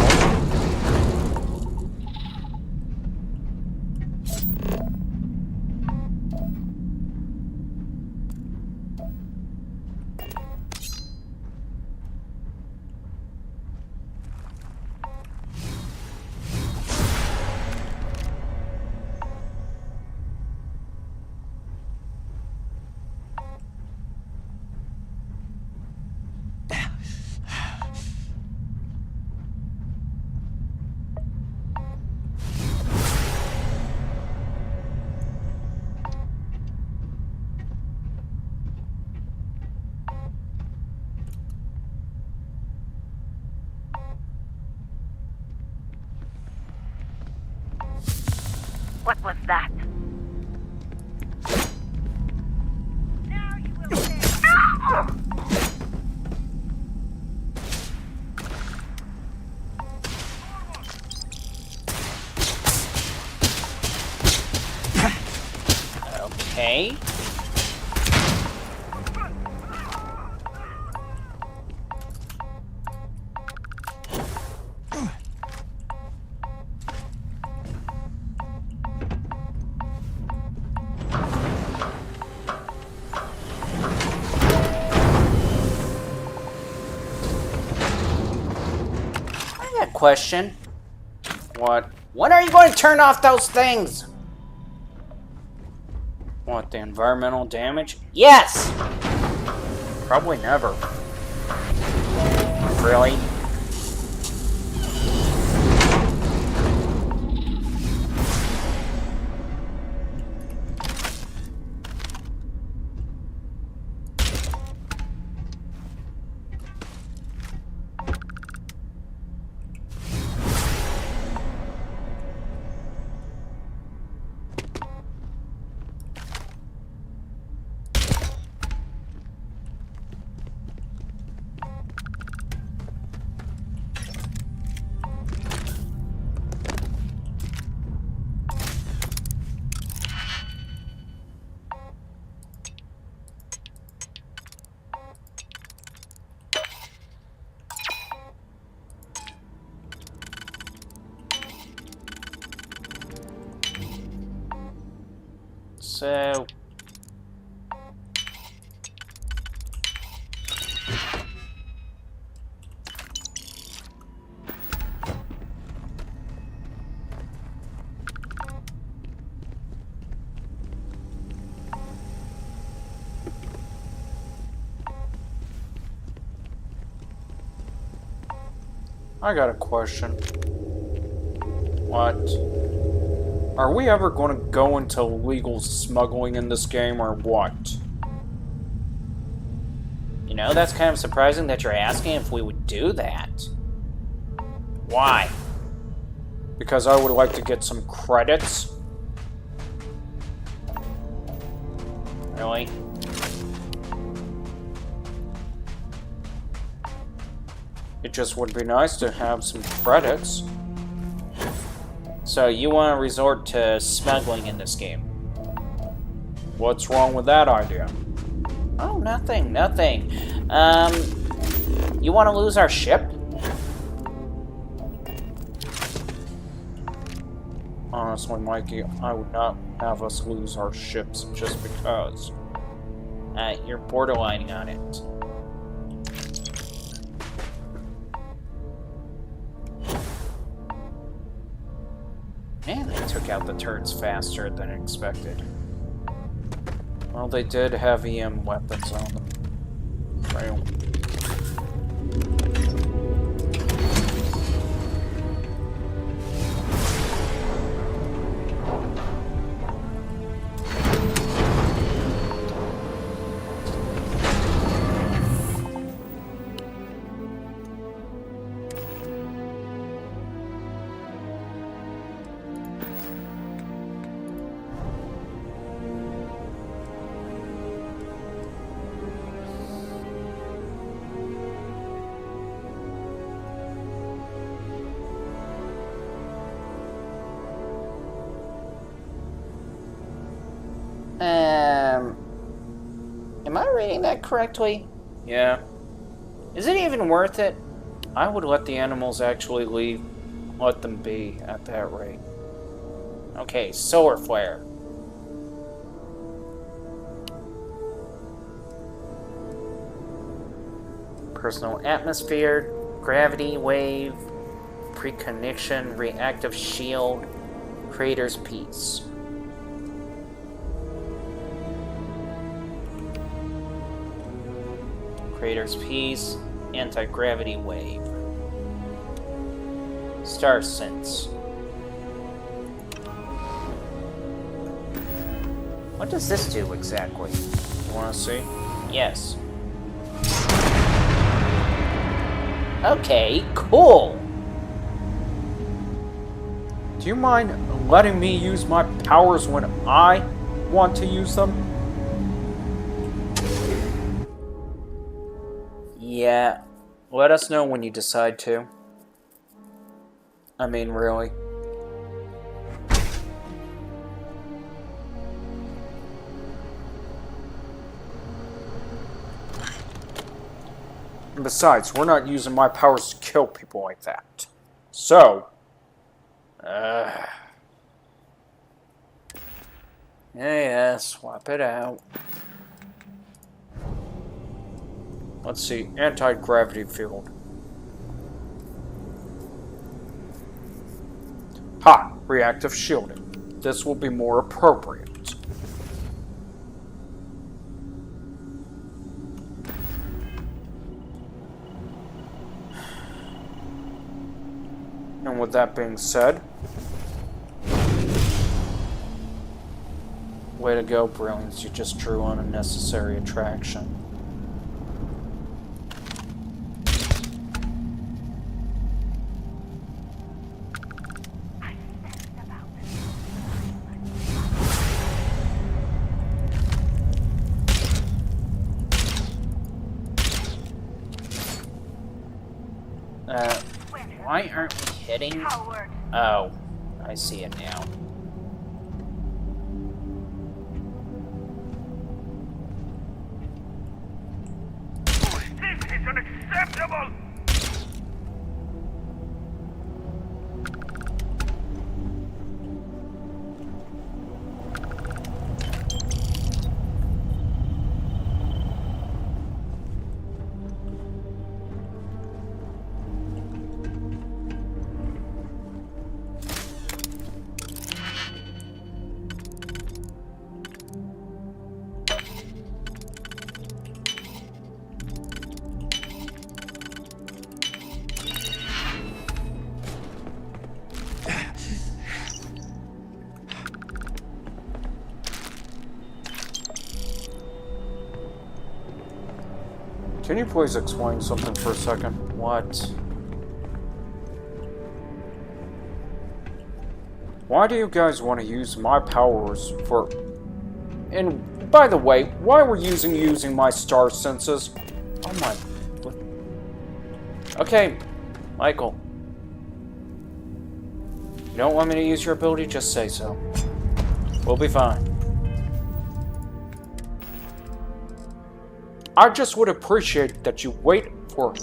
What was that? Now you will Okay. Question. What? When are you going to turn off those things? What, the environmental damage? Yes! Probably never. Really? So... I got a question. What? Are we ever going to go into illegal smuggling in this game, or what? You know, that's kind of surprising that you're asking if we would do that. Why? Because I would like to get some credits? Really? It just would be nice to have some credits. So you want to resort to smuggling in this game? What's wrong with that idea? Oh, nothing, nothing. You want to lose our ship? Honestly, Mikey, I would not have us lose our ships just because. You're borderlining on it. Man, they took out the turrets faster than expected. Well, they did have EM weapons on them. Right. Am I reading that correctly? Yeah. Is it even worth it? I would let the animals actually leave. Let them be at that rate. Okay, solar flare. Personal atmosphere, gravity wave, precondition, reactive shield, creator's piece. Creator's piece, anti-gravity wave. Star sense. What does this do exactly? You want to see? Yes. Okay, cool. Do you mind letting me use my powers when I want to use them? Yeah. Let us know when you decide to. I mean, really. And besides, we're not using my powers to kill people like that. So... yeah, swap it out. Let's see, anti-gravity field. Ha! Reactive shielding. This will be more appropriate. And with that being said, way to go, Brilliance. You just drew an unnecessary attraction. Why aren't we hitting? Oh, I see it now. This is unacceptable! Can you please explain something for a second? What? Why do you guys want to use my powers for... And by the way, why were you using my star senses? Oh my... Okay, Michael. You don't want me to use your ability? Just say so. We'll be fine. I just would appreciate that you wait for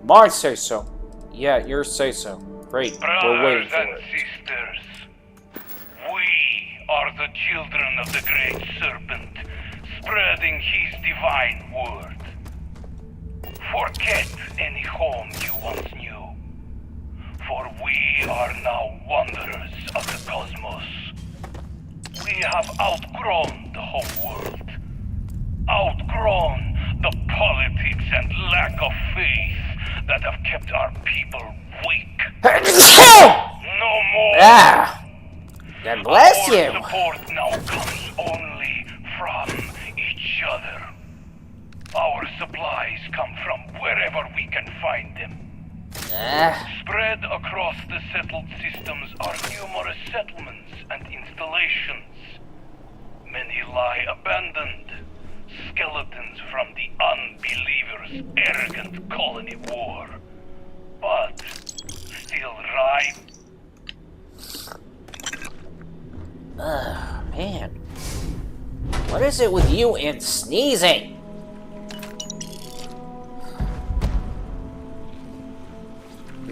my say-so. Yeah, your say-so. Great, we're waiting for it. Sisters, we are the children of the Great Serpent, spreading his divine word. Forget any home you once knew, for we are now wanderers of the cosmos. We have outgrown the whole world, outgrown the politics and lack of faith that have kept our people weak. No more! Ah! God bless you! Our support now comes only from each other. Our supplies come from wherever we can find them. Spread across the settled systems are numerous settlements and installations. Many lie abandoned. Skeletons from the unbelievers' arrogant colony war. But still ripe. Man. What is it with you and sneezing?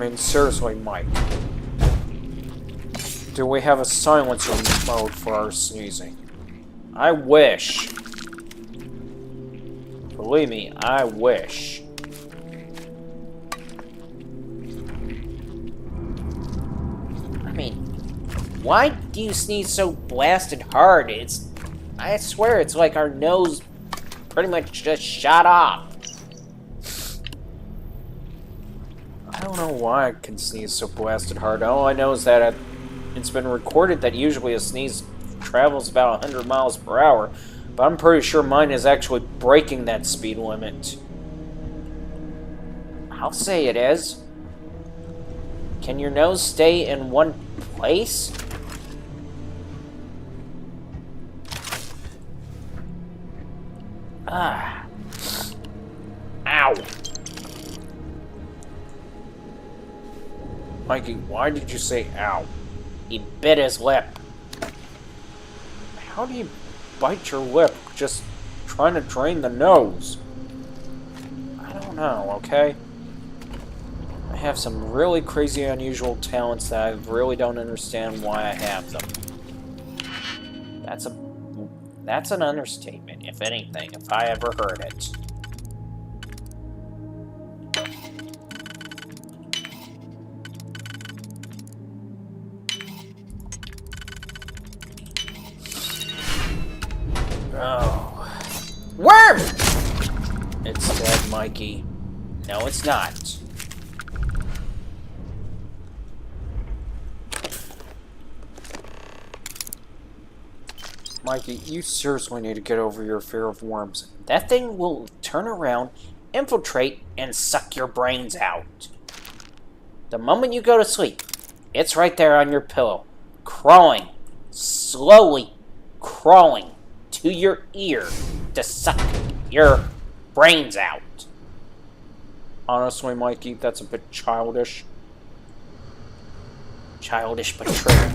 mean, seriously, Mike. Do we have a silencer mode for our sneezing? I wish. Believe me, I wish. I mean, why do you sneeze so blasted hard? I swear it's like our nose pretty much just shot off. I don't know why I can sneeze so blasted hard. All I know is that it's been recorded that usually a sneeze travels about 100 miles per hour, but I'm pretty sure mine is actually breaking that speed limit. I'll say it is. Can your nose stay in one place? Ah. Ow. Mikey, why did you say ow? He bit his lip. How do you bite your lip just trying to drain the nose? I don't know, okay? I have some really crazy, unusual talents that I really don't understand why I have them. That's an understatement, if anything, if I ever heard it. Oh. Worm! It's dead, Mikey. No, it's not. Mikey, you seriously need to get over your fear of worms. That thing will turn around, infiltrate, and suck your brains out. The moment you go to sleep, it's right there on your pillow, crawling, slowly crawling to your ear to suck your brains out. Honestly, Mikey, that's a bit childish. Childish but true.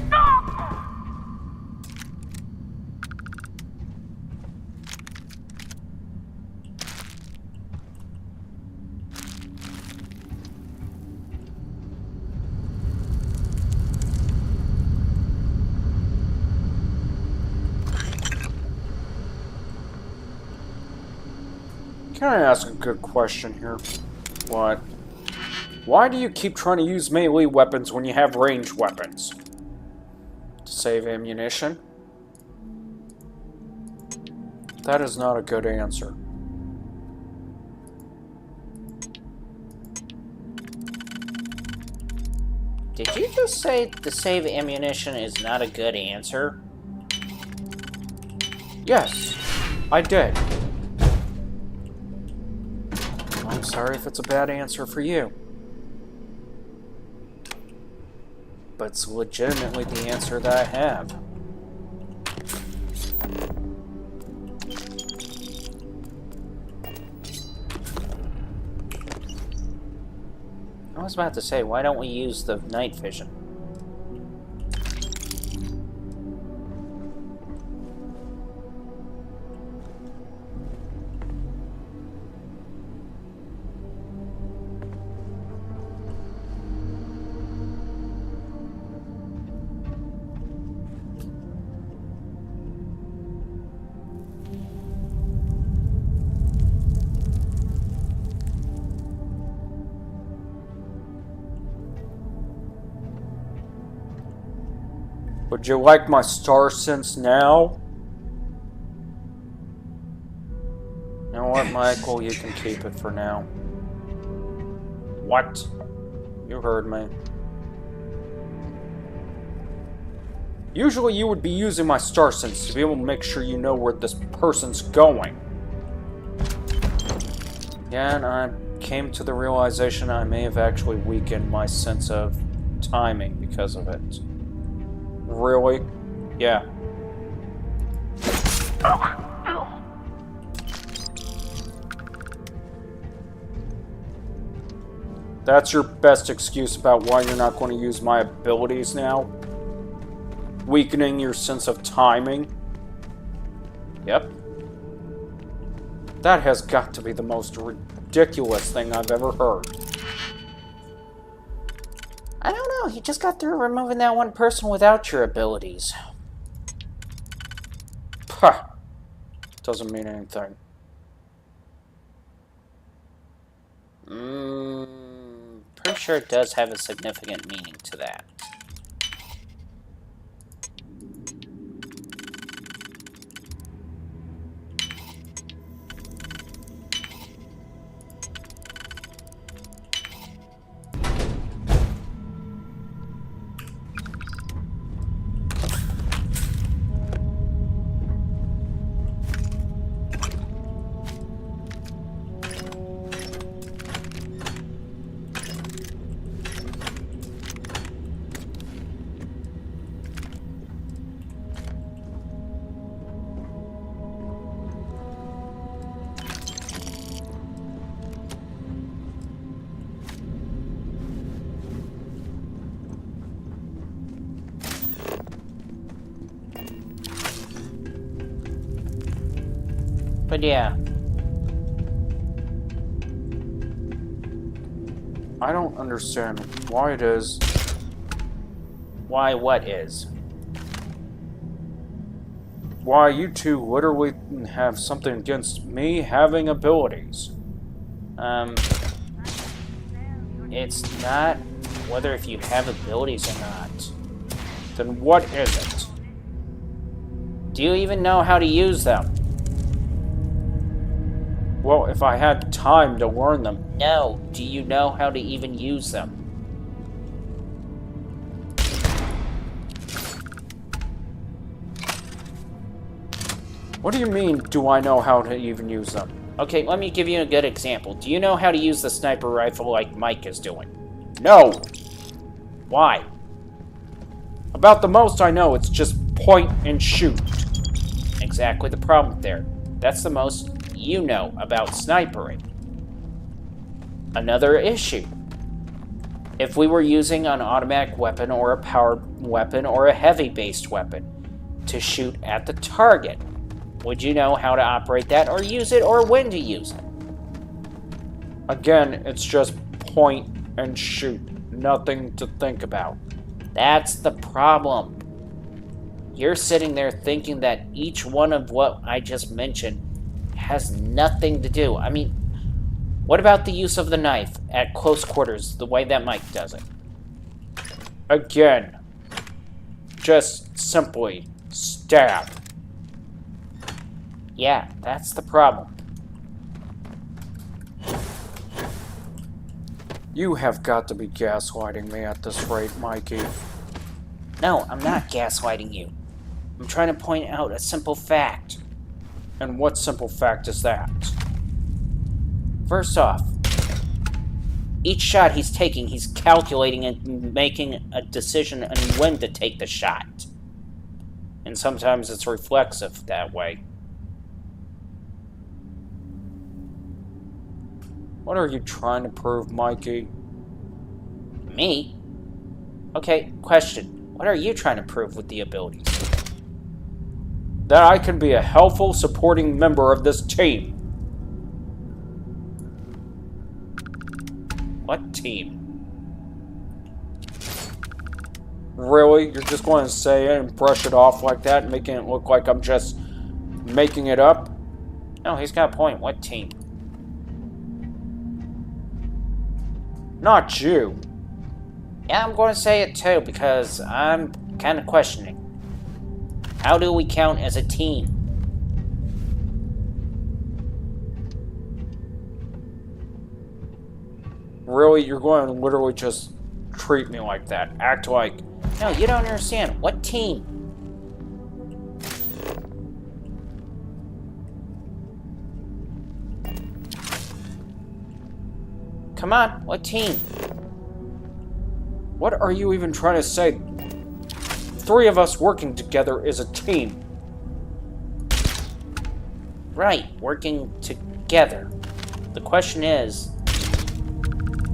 Can I ask a good question here? What? Why do you keep trying to use melee weapons when you have ranged weapons? To save ammunition? That is not a good answer. Did you just say to save ammunition is not a good answer? Yes, I did. I'm sorry if it's a bad answer for you. But it's legitimately the answer that I have. I was about to say, why don't we use the night vision? Would you like my star sense now? You know what, Michael? You can keep it for now. What? You heard me. Usually you would be using my star sense to be able to make sure you know where this person's going. Yeah, and I came to the realization I may have actually weakened my sense of timing because of it. Really? Yeah. That's your best excuse about why you're not going to use my abilities now? Weakening your sense of timing? Yep. That has got to be the most ridiculous thing I've ever heard. I don't know, he just got through removing that one person without your abilities. Huh. Doesn't mean anything. Pretty sure it does have a significant meaning to that. But yeah. I don't understand why it is. Why what is? Why you two literally have something against me having abilities. It's not whether if you have abilities or not. Then what is it? Do you even know how to use them? Well, if I had time to learn them. No. Do you know how to even use them? What do you mean, do I know how to even use them? Okay, let me give you a good example. Do you know how to use the sniper rifle like Mike is doing? No! Why? About the most I know, it's just point and shoot. Exactly the problem there. That's the most you know about snipering. Another issue. If we were using an automatic weapon or a powered weapon or a heavy-based weapon to shoot at the target, would you know how to operate that or use it or when to use it? Again, it's just point and shoot. Nothing to think about. That's the problem. You're sitting there thinking that each one of what I just mentioned has nothing to do. I mean, what about the use of the knife at close quarters, the way that Mike does it? Again, just simply stab. Yeah, that's the problem. You have got to be gaslighting me at this rate, Mikey. No, I'm not gaslighting you. I'm trying to point out a simple fact. And what simple fact is that? First off, each shot he's taking, he's calculating and making a decision on when to take the shot. And sometimes it's reflexive that way. What are you trying to prove, Mikey? Me? Okay, question. What are you trying to prove with the abilities? That I can be a helpful, supporting member of this team. What team? Really? You're just going to say it and brush it off like that, making it look like I'm just making it up? No, he's got a point. What team? Not you. Yeah, I'm going to say it too, because I'm kind of questioning. How do we count as a team? Really? You're going to literally just treat me like that? Act like... No, you don't understand. What team? Come on, what team? What are you even trying to say? 3 of us working together is a team. Right, working together. The question is,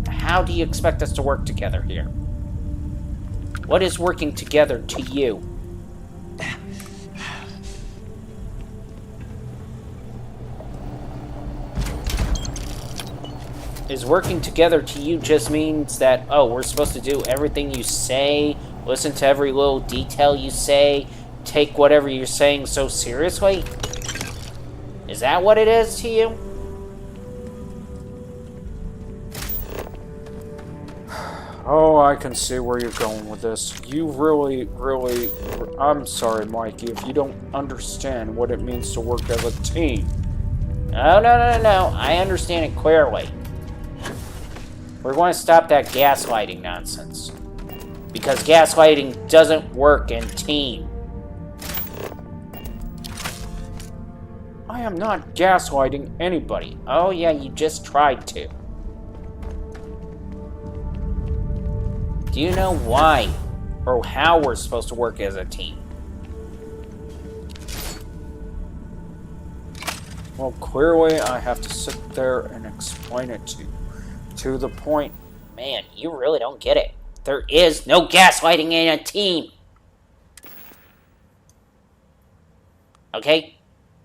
how do you expect us to work together here? What is working together to you? is working together to you just means that, oh, we're supposed to do everything you say, listen to every little detail you say, take whatever you're saying so seriously? Is that what it is to you? Oh, I can see where you're going with this. You really... I'm sorry, Mikey, if you don't understand what it means to work as a team. Oh, no. I understand it clearly. We're going to stop that gaslighting nonsense. Because gaslighting doesn't work in team. I am not gaslighting anybody. Oh, yeah, you just tried to. Do you know why or how we're supposed to work as a team? Well, clearly I have to sit there and explain it to you. To the point. Man, you really don't get it. There is no gaslighting in a team. Okay?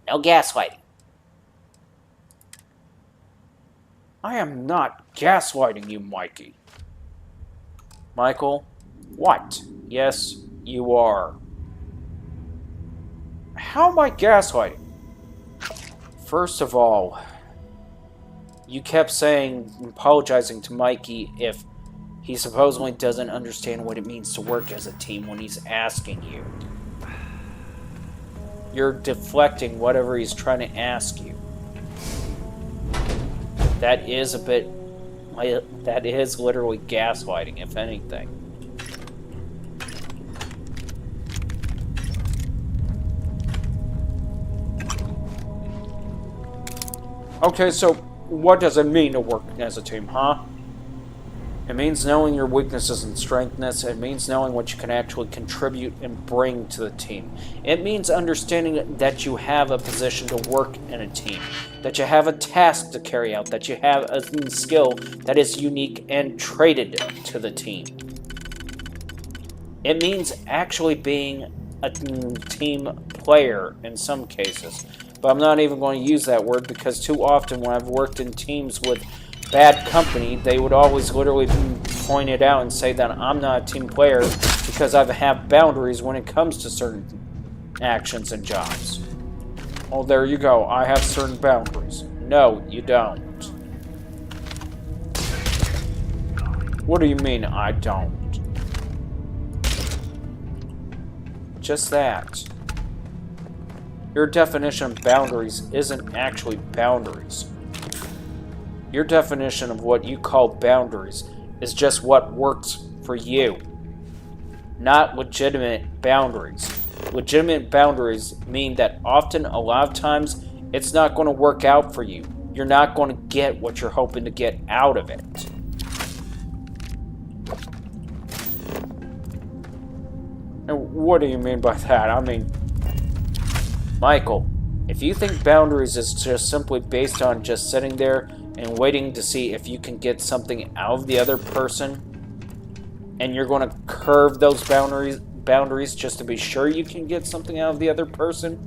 No gaslighting. I am not gaslighting you, Mikey. Michael, what? Yes, you are. How am I gaslighting? First of all, you kept saying, apologizing to Mikey if he supposedly doesn't understand what it means to work as a team when he's asking you. You're deflecting whatever he's trying to ask you. That is a bit... that is literally gaslighting, if anything. Okay, so what does it mean to work as a team, huh? It means knowing your weaknesses and strengths. It means knowing what you can actually contribute and bring to the team. It means understanding that you have a position to work in a team, that you have a task to carry out, that you have a skill that is unique and traded to the team. It means actually being a team player in some cases. But I'm not even going to use that word because too often when I've worked in teams with bad company, they would always literally point it out and say that I'm not a team player because I have boundaries when it comes to certain actions and jobs. Oh, there you go. I have certain boundaries. No, you don't. What do you mean, I don't? Just that. Your definition of boundaries isn't actually boundaries. Your definition of what you call boundaries is just what works for you, not legitimate boundaries. Legitimate boundaries mean that often, a lot of times, it's not going to work out for you. You're not going to get what you're hoping to get out of it. And what do you mean by that? I mean, Michael, if you think boundaries is just simply based on just sitting there and waiting to see if you can get something out of the other person, and you're going to curve those boundaries just to be sure you can get something out of the other person,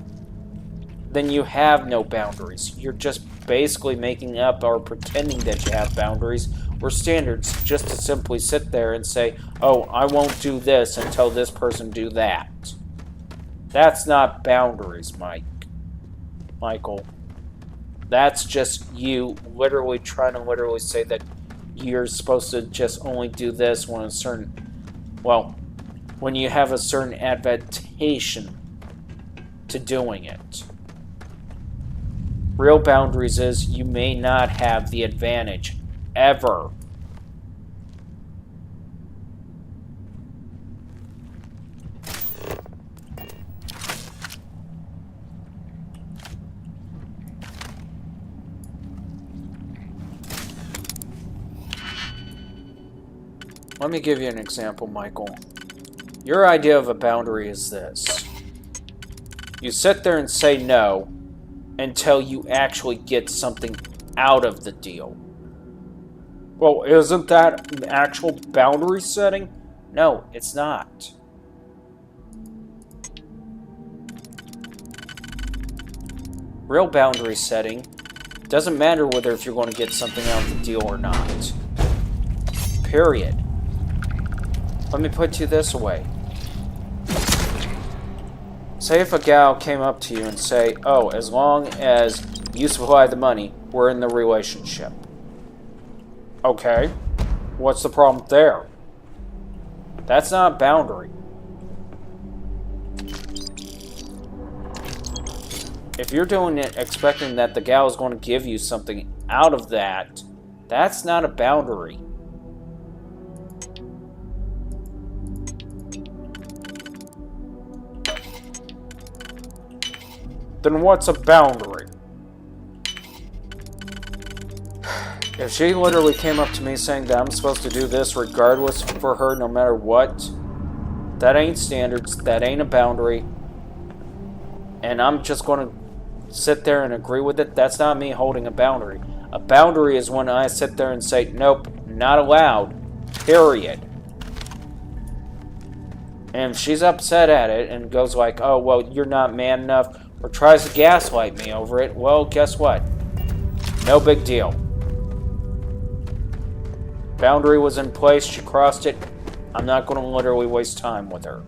then you have no boundaries. You're just basically making up or pretending that you have boundaries or standards just to simply sit there and say, oh, I won't do this until this person do that. That's not boundaries, Michael. That's just you literally trying to say that you're supposed to just only do this when a certain, well, when you have a certain adaptation to doing it. Real boundaries is you may not have the advantage ever. Let me give you an example, Michael. Your idea of a boundary is this. You sit there and say no until you actually get something out of the deal. Well, isn't that an actual boundary setting? No, it's not. Real boundary setting Doesn't matter whether if you're going to get something out of the deal or not. Period. Let me put you this way. Say if a gal came up to you and say, oh, as long as you supply the money, we're in the relationship. Okay. What's the problem there? That's not a boundary. If you're doing it expecting that the gal is going to give you something out of that, that's not a boundary. Then what's a boundary? If she literally came up to me saying that I'm supposed to do this regardless for her no matter what, that ain't standards, that ain't a boundary, and I'm just going to sit there and agree with it, that's not me holding a boundary. A boundary is when I sit there and say, nope, not allowed, period. And if she's upset at it and goes like, oh, well, you're not man enough, or tries to gaslight me over it, well, guess what? No big deal. Boundary was in place, she crossed it. I'm not going to literally waste time with her.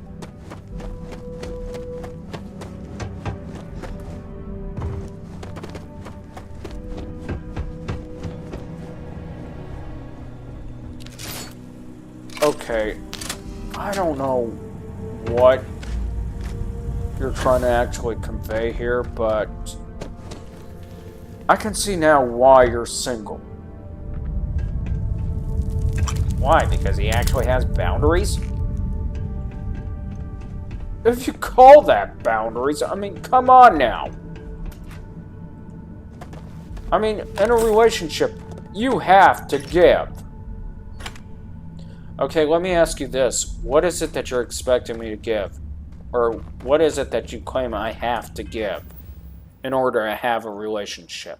Okay, I don't know what you're trying to actually convey here, but I can see now why you're single. Why? Because he actually has boundaries? If you call that boundaries, I mean, come on now. I mean, in a relationship, you have to give. Okay, let me ask you this. What is it that you're expecting me to give? Or what is it that you claim I have to give in order to have a relationship?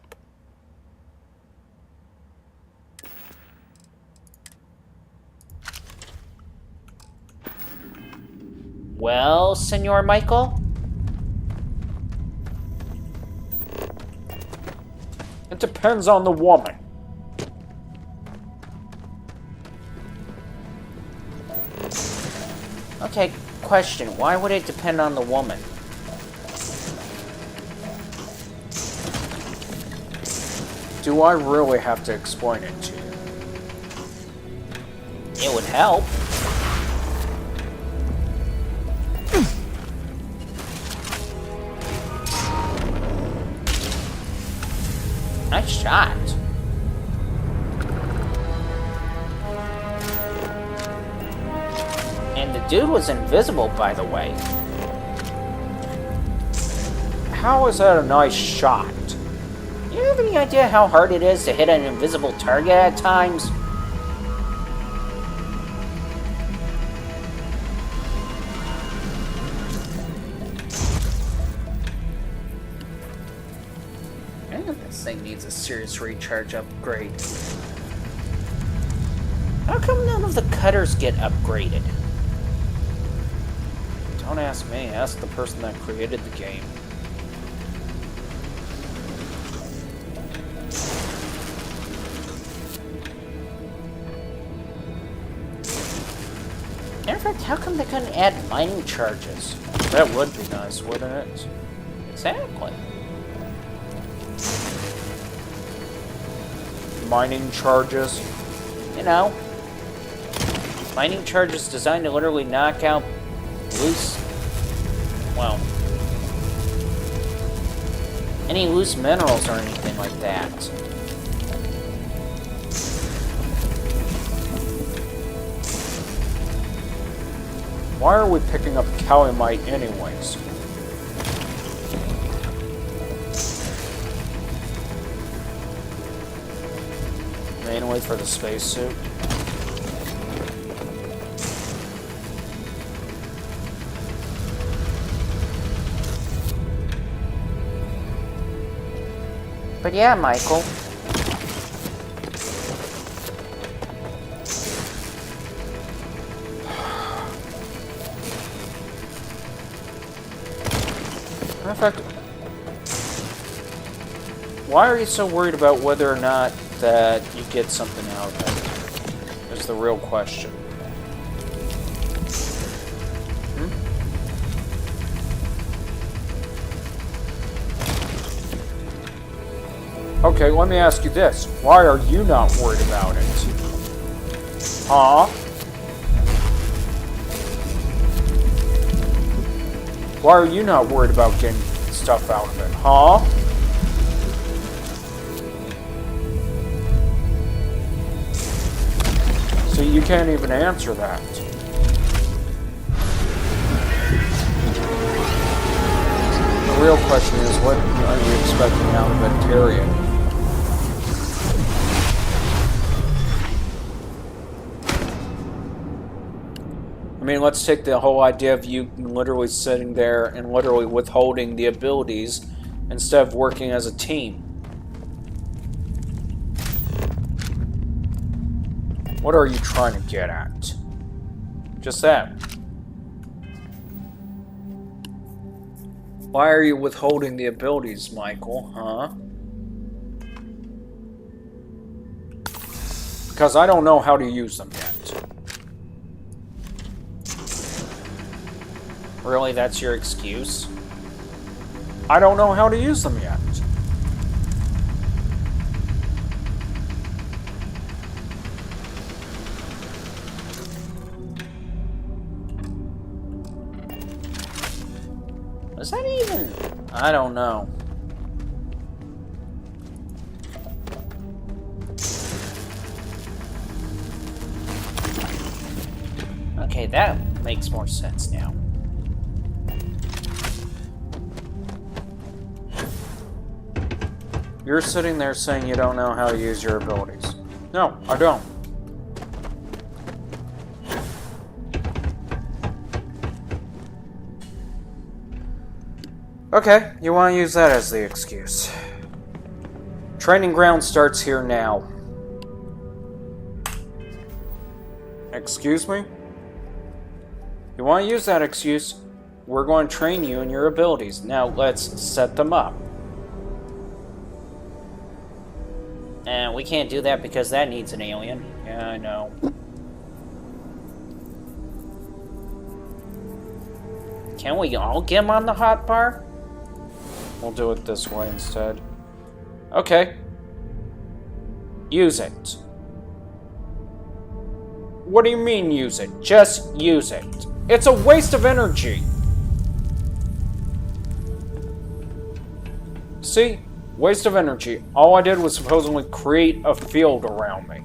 Well, Senor Michael? It depends on the woman. Okay, question. Why would it depend on the woman? Do I really have to explain it to you? It would help. Nice shot. And the dude was invisible, by the way. How is that a nice shot? Do you have any idea how hard it is to hit an invisible target at times? This thing needs a serious recharge upgrade. How come none of the cutters get upgraded? Don't ask me, ask the person that created the game. In fact, how come they couldn't add mining charges? That would be nice, wouldn't it? Exactly. Mining charges? You know, mining charges designed to literally knock out loose, well, any loose minerals or anything like that. Why are we picking up calamite anyways? Mainly for the spacesuit. But yeah, Michael. In fact, Why are you so worried about whether or not that you get something out of it? Is the real question. Okay, let me ask you this. Why are you not worried about it? Huh? Why are you not worried about getting stuff out of it? Huh? So you can't even answer that. The real question is, what are you expecting out of it, Tyrion? I mean, let's take the whole idea of you literally sitting there and literally withholding the abilities instead of working as a team. What are you trying to get at? Just that. Why are you withholding the abilities, Michael, huh? Because I don't know how to use them yet. Really, that's your excuse? I don't know how to use them yet. Is that even... I don't know. Okay, that makes more sense now. You're sitting there saying you don't know how to use your abilities. No, I don't. Okay, you want to use that as the excuse. Training ground starts here now. Excuse me? You want to use that excuse? We're going to train you in your abilities. Now let's set them up. And we can't do that because that needs an alien. Yeah, I know. Can we all get him on the hot bar? We'll do it this way instead. Okay. Use it. What do you mean use it? Just use it. It's a waste of energy. See? Waste of energy. All I did was supposedly create a field around me.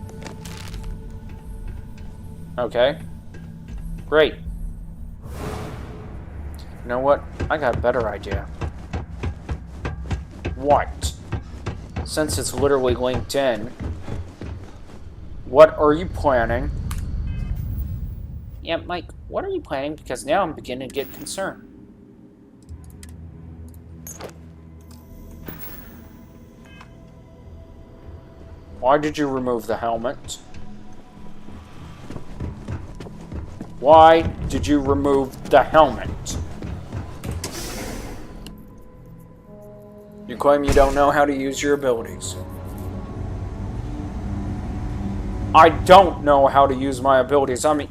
Okay. Great. You know what? I got a better idea. What? Since it's literally linked in, what are you planning? Yeah, Mike, what are you planning? Because now I'm beginning to get concerned. Why did you remove the helmet? Why did you remove the helmet? You claim you don't know how to use your abilities. I don't know how to use my abilities. I mean...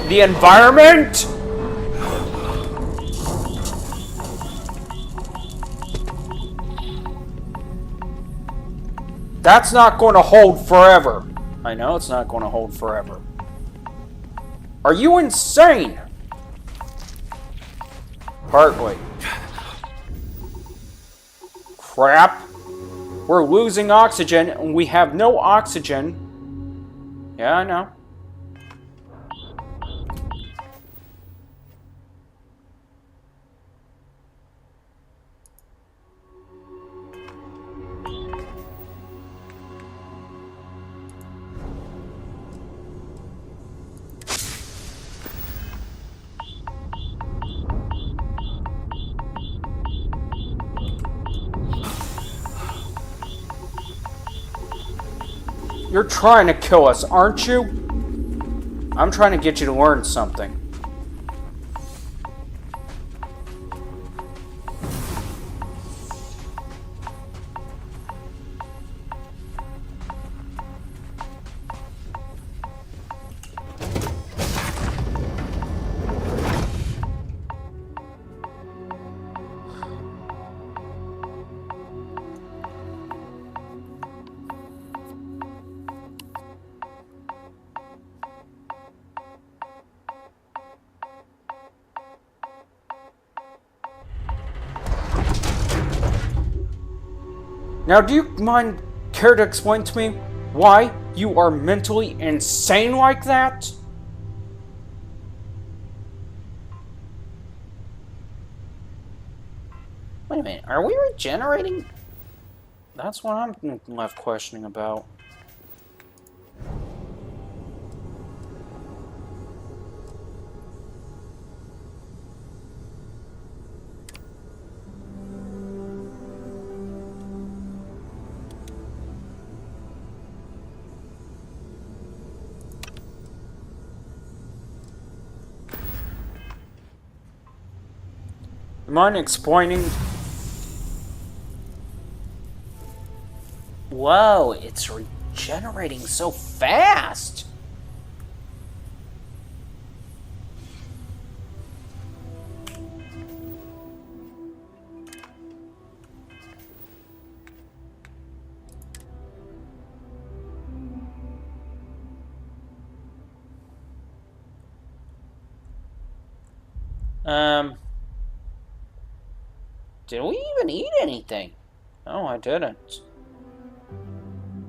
the environment? That's not going to hold forever. I know it's not going to hold forever. Are you insane? Partly. Crap. We're losing oxygen, and we have no oxygen. Yeah, I know. You're trying to kill us, aren't you? I'm trying to get you to learn something. Now, do you care to explain to me why you are mentally insane like that? Wait a minute, are we regenerating? That's what I'm left questioning about. Mind explaining? Whoa, it's regenerating so fast! Did we even eat anything? No, I didn't.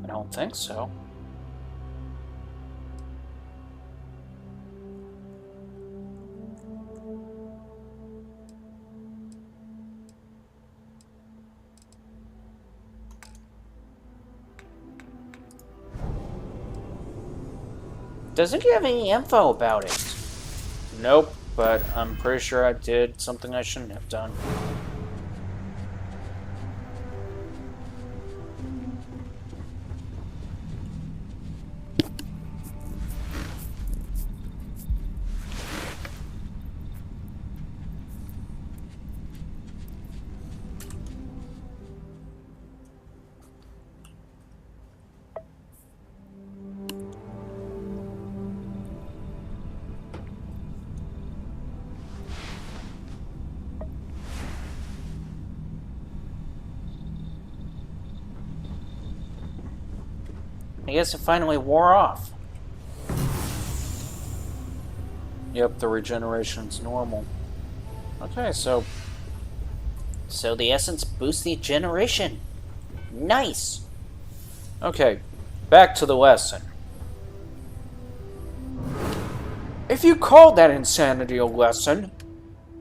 I don't think so. Doesn't give any info about it. Nope, but I'm pretty sure I did something I shouldn't have done. I guess it finally wore off. Yep, the regeneration's normal. Okay, so the essence boosts the generation. Nice. Okay, back to the lesson. If you call that insanity a lesson,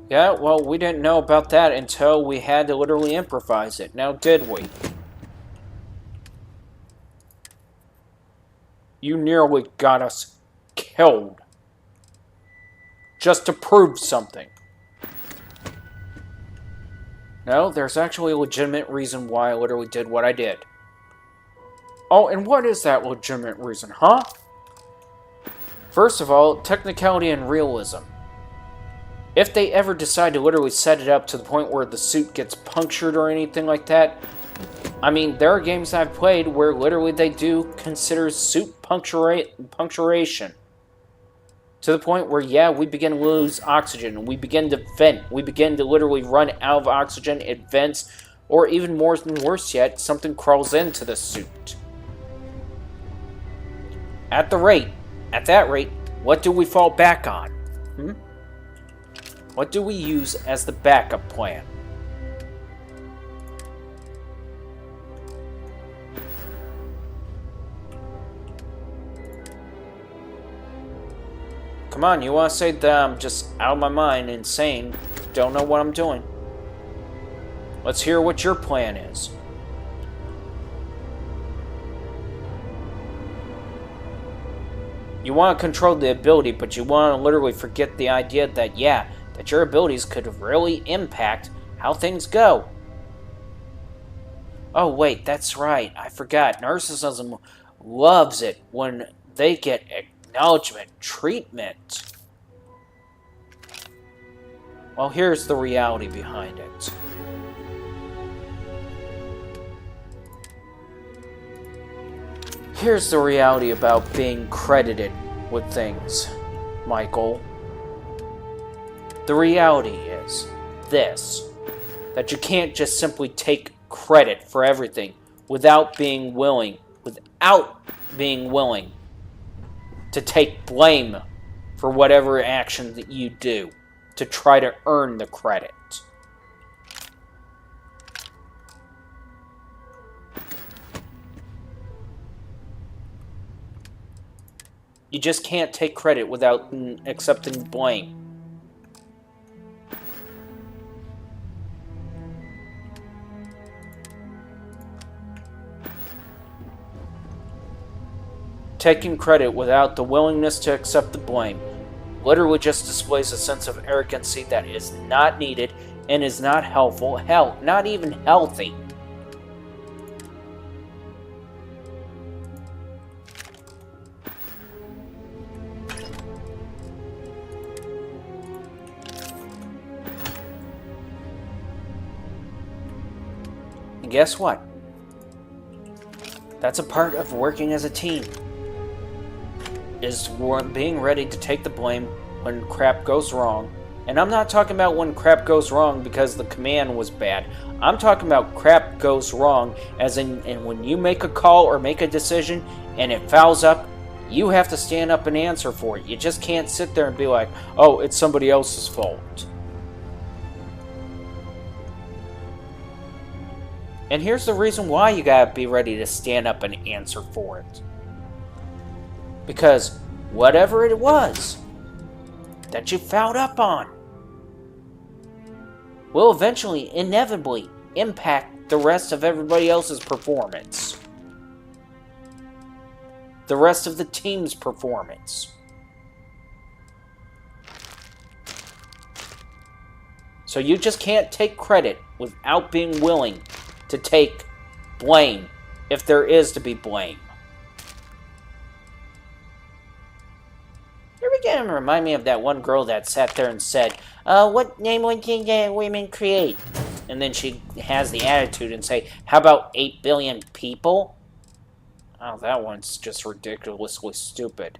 yeah, well, we didn't know about that until we had to literally improvise it. Now, did we? You nearly got us killed. Just to prove something. No, there's actually a legitimate reason why I literally did what I did. Oh, and what is that legitimate reason, huh? First of all, technicality and realism. If they ever decide to literally set it up to the point where the suit gets punctured or anything like that, I mean, there are games I've played where literally they do consider suit puncturation. To the point where, yeah, we begin to lose oxygen, we begin to vent, we begin to literally run out of oxygen, it vents, or even more than worse yet, something crawls into the suit. At that rate, what do we fall back on? What do we use as the backup plan? Come on, you want to say that I'm just out of my mind, insane, don't know what I'm doing? Let's hear what your plan is. You want to control the ability, but you want to literally forget the idea that, yeah, that your abilities could really impact how things go. Oh, wait, that's right. I forgot. Narcissism loves it when they get acknowledgement, treatment. Well, here's the reality behind it. Here's the reality about being credited with things, Michael. The reality is this, that you can't just simply take credit for everything without being willing to take blame for whatever action that you do to try to earn the credit. You just can't take credit without accepting blame. Taking credit without the willingness to accept the blame literally just displays a sense of arrogancy that is not needed and is not helpful, hell, not even healthy. And guess what? That's a part of working as a team. Is being ready to take the blame when crap goes wrong. And I'm not talking about when crap goes wrong because the command was bad. I'm talking about crap goes wrong as in and when you make a call or make a decision and it fouls up, you have to stand up and answer for it. You just can't sit there and be like, oh, it's somebody else's fault. And here's the reason why you gotta be ready to stand up and answer for it. Because whatever it was that you fouled up on will eventually, inevitably, impact the rest of everybody else's performance. The rest of the team's performance. So you just can't take credit without being willing to take blame, if there is to be blame. You're beginning to remind me of that one girl that sat there and said, what name would women create? And then she has the attitude and say, how about 8 billion people? Oh, that one's just ridiculously stupid.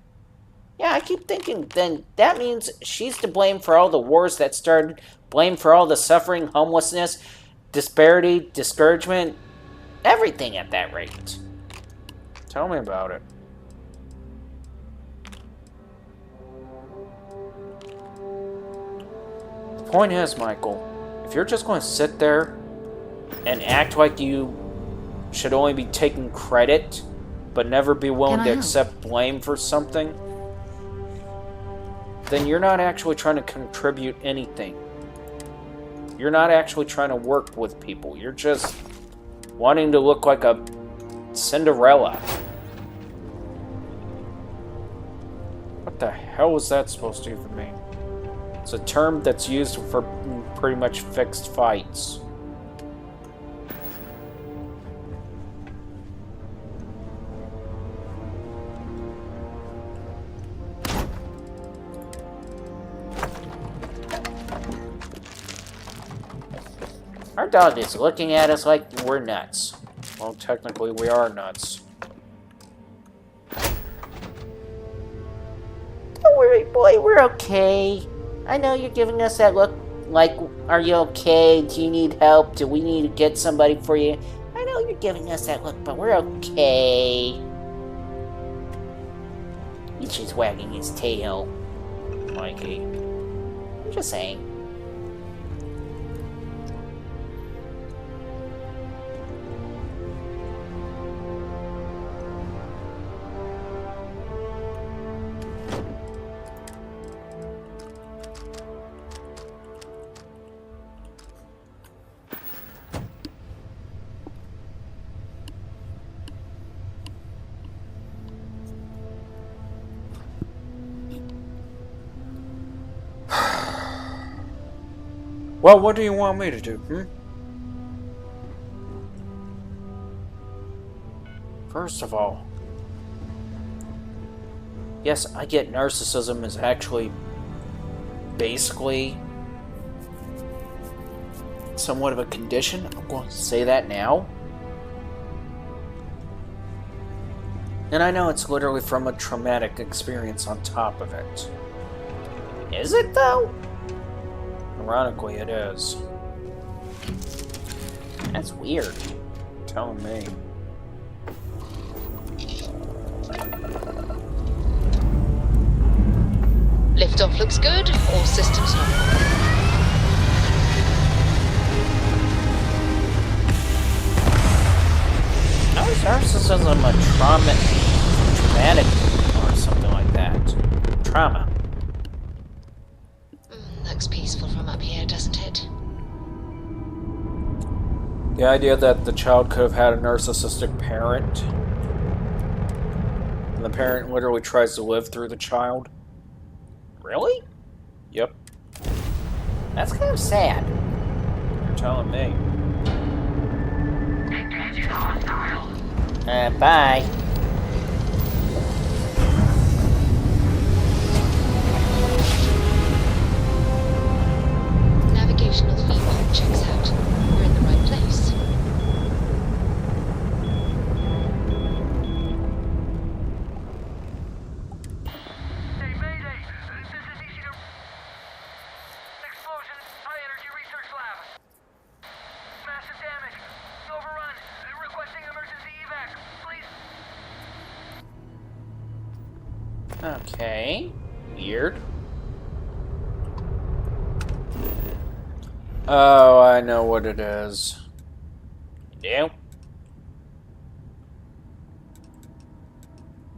Yeah, I keep thinking, then that means she's to blame for all the wars that started, blame for all the suffering, homelessness, disparity, discouragement, everything at that rate. Tell me about it. The point is, Michael, if you're just going to sit there and act like you should only be taking credit, but never be willing to accept blame for something, then you're not actually trying to contribute anything. You're not actually trying to work with people. You're just wanting to look like a Cinderella. What the hell is that supposed to even mean? It's a term that's used for pretty much fixed fights. Our dog is looking at us like we're nuts. Well, technically we are nuts. Don't worry, boy, we're okay. I know you're giving us that look like, are you okay? Do you need help? Do we need to get somebody for you? I know you're giving us that look, but we're okay. He's just wagging his tail. Mikey. I'm just saying. Well, what do you want me to do, First of all, yes, I get narcissism is actually basically somewhat of a condition. I'm going to say that now. And I know it's literally from a traumatic experience on top of it. Is it, though? Ironically, it is. That's weird. Telling me. Liftoff looks good. All systems normal. How is narcissism a traumatic or something like that? trauma. Looks peaceful from up here, doesn't it? The idea that the child could have had a narcissistic parent, and the parent literally tries to live through the child. Really? Yep. That's kind of sad. You're telling me. Bye. Navigational feedback checks out. We're in the right place. Okay. Weird. Oh, I know what it is. You do?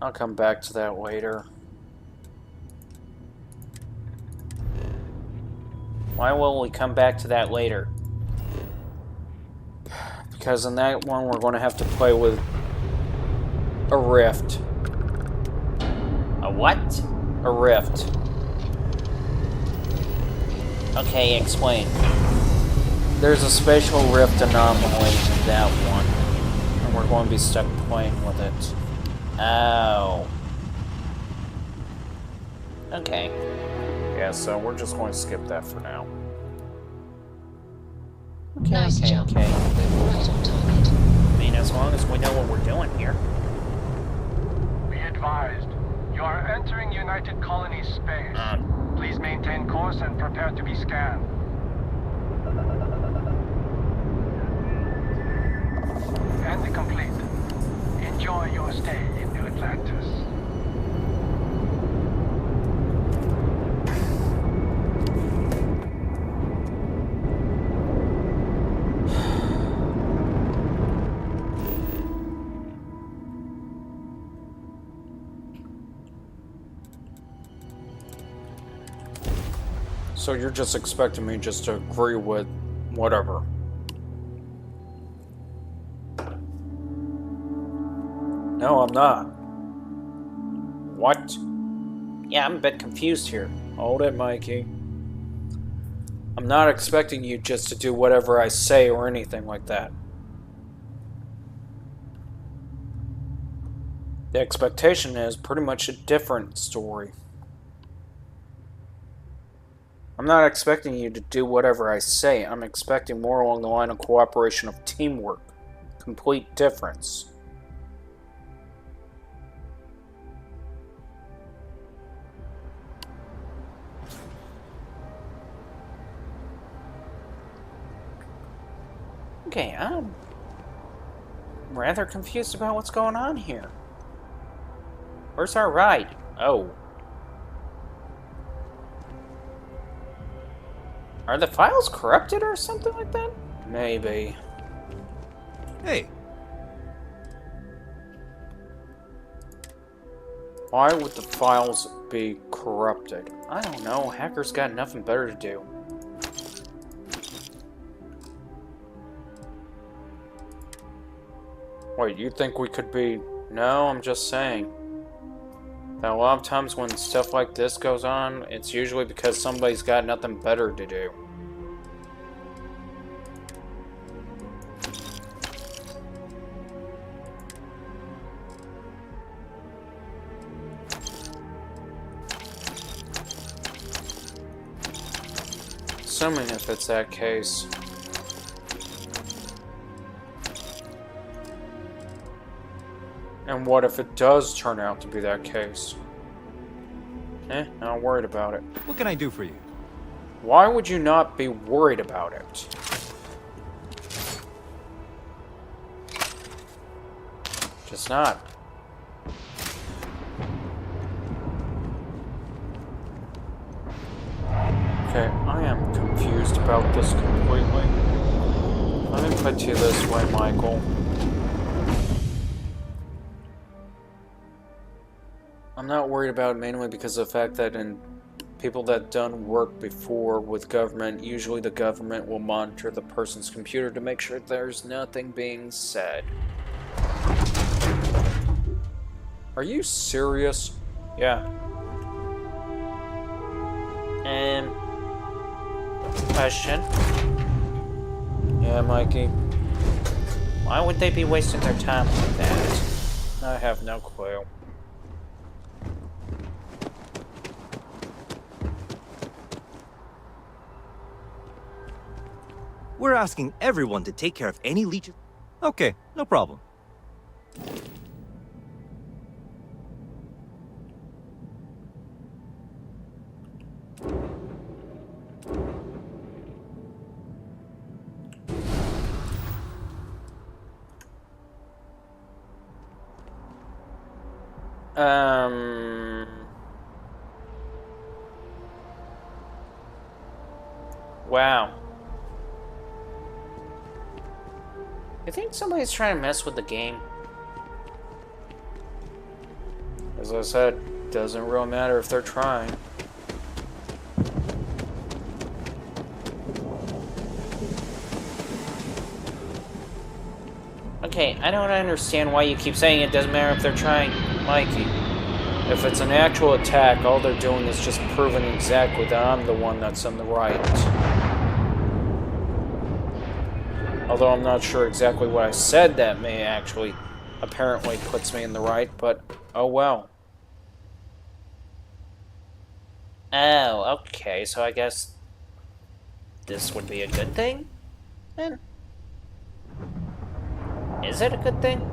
I'll come back to that later. Why will we come back to that later? Because in that one, we're going to have to play with a rift. A what? A rift. Okay, explain. There's a spatial rift anomaly in that one, and we're going to be stuck playing with it. Oh. Okay. Yeah, so we're just going to skip that for now. Okay, Nice okay, jump. okay. We're right on target. I mean, as long as we know what we're doing here. Be advised, you are entering United Colonies space. Please maintain course and prepare to be scanned. And complete. Enjoy your stay in New Atlantis. So you're just expecting me just to agree with whatever. No, I'm not. What? Yeah, I'm a bit confused here. Hold it, Mikey. I'm not expecting you just to do whatever I say or anything like that. The expectation is pretty much a different story. I'm not expecting you to do whatever I say. I'm expecting more along the line of cooperation, of teamwork. Complete difference. Okay, I'm rather confused about what's going on here. Where's our ride? Oh. Are the files corrupted or something like that? Maybe. Hey. Why would the files be corrupted? I don't know. Hackers got nothing better to do. Wait, you think we could be... No, I'm just saying. That a lot of times when stuff like this goes on, it's usually because somebody's got nothing better to do. Assuming if it's that case. And what if it does turn out to be that case? Not worried about it. What can I do for you? Why would you not be worried about it? Just not. Okay, I am confused about this completely. Let me put you this way, Michael. I'm not worried about it mainly because of the fact that in people that done work before with government, usually the government will monitor the person's computer to make sure there's nothing being said. Are you serious? Yeah. Question. Yeah, Mikey. Why would they be wasting their time like that? I have no clue. We're asking everyone to take care of any leeches. Okay, no problem. Wow. You think somebody's trying to mess with the game? As I said, doesn't really matter if they're trying. Okay, I don't understand why you keep saying it doesn't matter if they're trying. Mikey, if it's an actual attack, all they're doing is just proving exactly that I'm the one that's in the right. Although I'm not sure exactly what I said that may actually apparently puts me in the right, but oh well. Oh, okay, so I guess this would be a good thing? Then? Is it a good thing?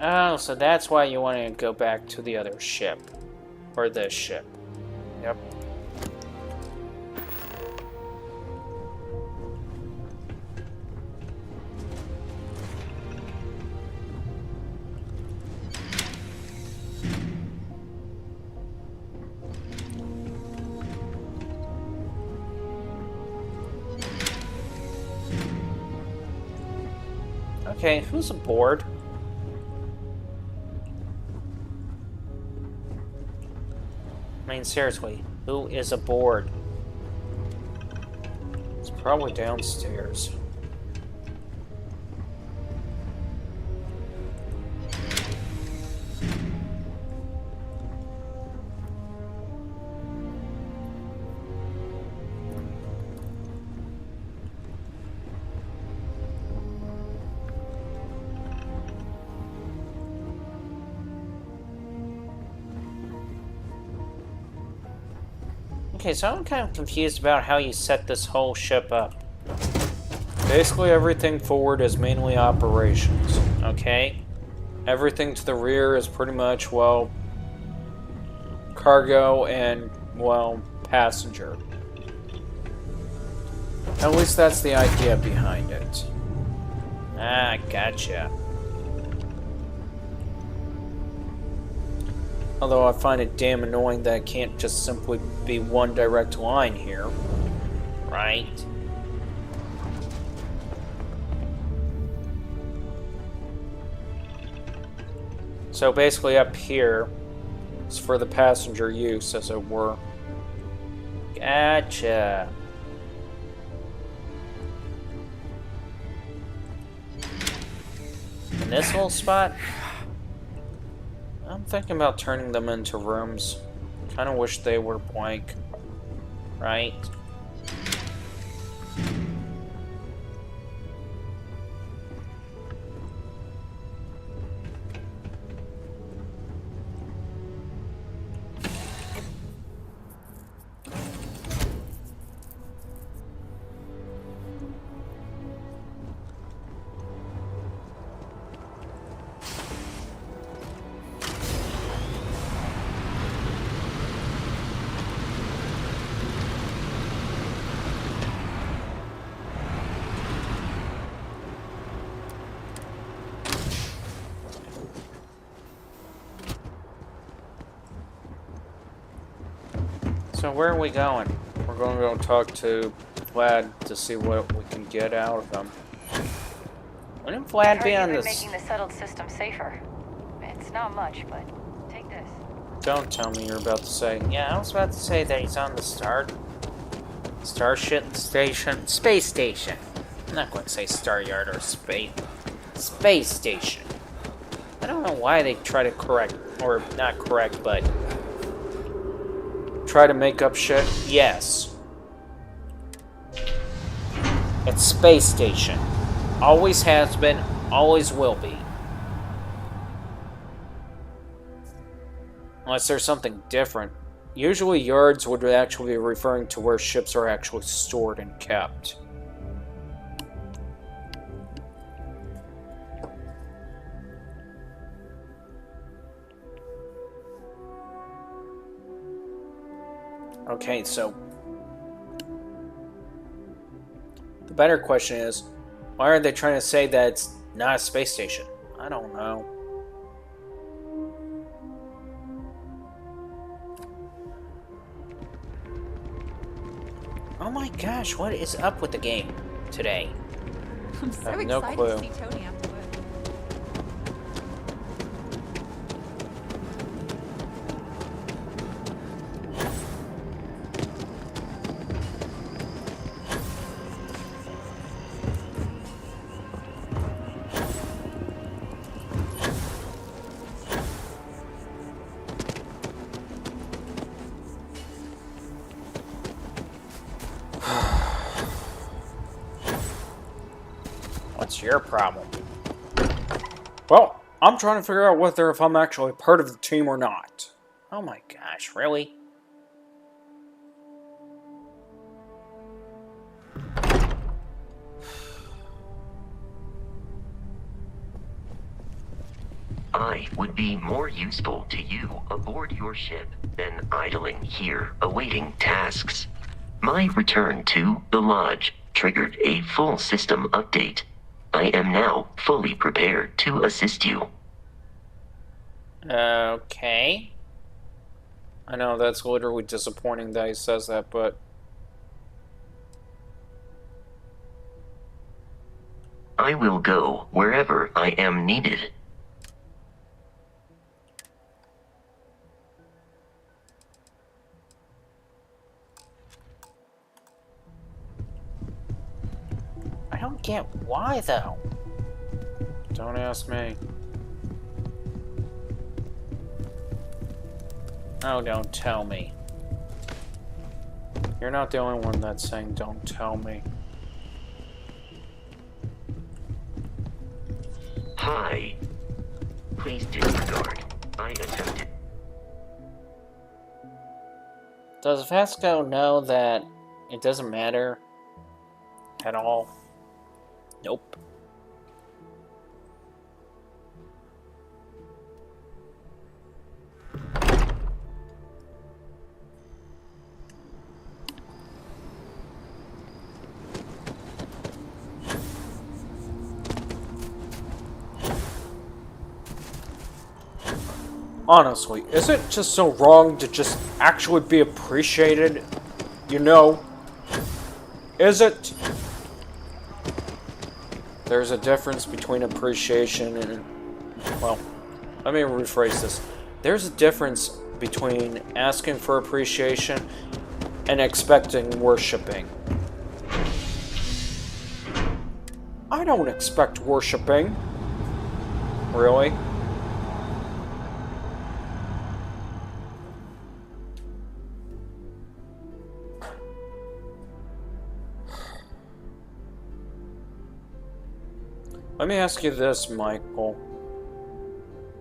Oh, so that's why you want to go back to the other ship. Or this ship. Yep. Okay, who's aboard? I mean, seriously, who is aboard? It's probably downstairs. Okay, so I'm kind of confused about how you set this whole ship up. Basically, everything forward is mainly operations. Okay? Everything to the rear is pretty much, well, cargo and, well, passenger. At least that's the idea behind it. Ah, gotcha. Although I find it damn annoying that it can't just simply be one direct line here. Right. So basically up here is for the passenger use, as it were. Gotcha. In this whole spot? I'm thinking about turning them into rooms. Kind of wish they were blank. Right. So where are we going? We're going to go talk to Vlad to see what we can get out of him. Wouldn't Vlad be on this? Making the settled system safer. It's not much, but take this. Don't tell me you're about to say. Yeah, I was about to say that he's on the Starship Station? Space Station. I'm not going to say Star Yard or Space Station. I don't know why they try to correct, or not correct, but try to make up shit. Yes. It's Space Station. Always has been, always will be. Unless there's something different. Usually yards would actually be referring to where ships are actually stored and kept. Okay, so the better question is, why are they trying to say that it's not a space station? I don't know. Oh my gosh, what is up with the game today? I'm so I have excited no clue. to see Tony afterwards. What's your problem? Well, I'm trying to figure out whether if I'm actually part of the team or not. Oh my gosh, really? I would be more useful to you aboard your ship than idling here awaiting tasks. My return to the Lodge triggered a full system update. I am now fully prepared to assist you. Okay. I know that's literally disappointing that he says that, but... I will go wherever I am needed. I don't get why, though. Don't ask me. Oh, don't tell me. You're not the only one that's saying don't tell me. Hi. Please disregard. I attempted. Does Vasco know that it doesn't matter at all? Nope. Honestly, is it just so wrong to just actually be appreciated? You know? Is it? There's a difference between appreciation and... Well, let me rephrase this. There's a difference between asking for appreciation and expecting worshipping. I don't expect worshipping. Really? Let me ask you this, Michael.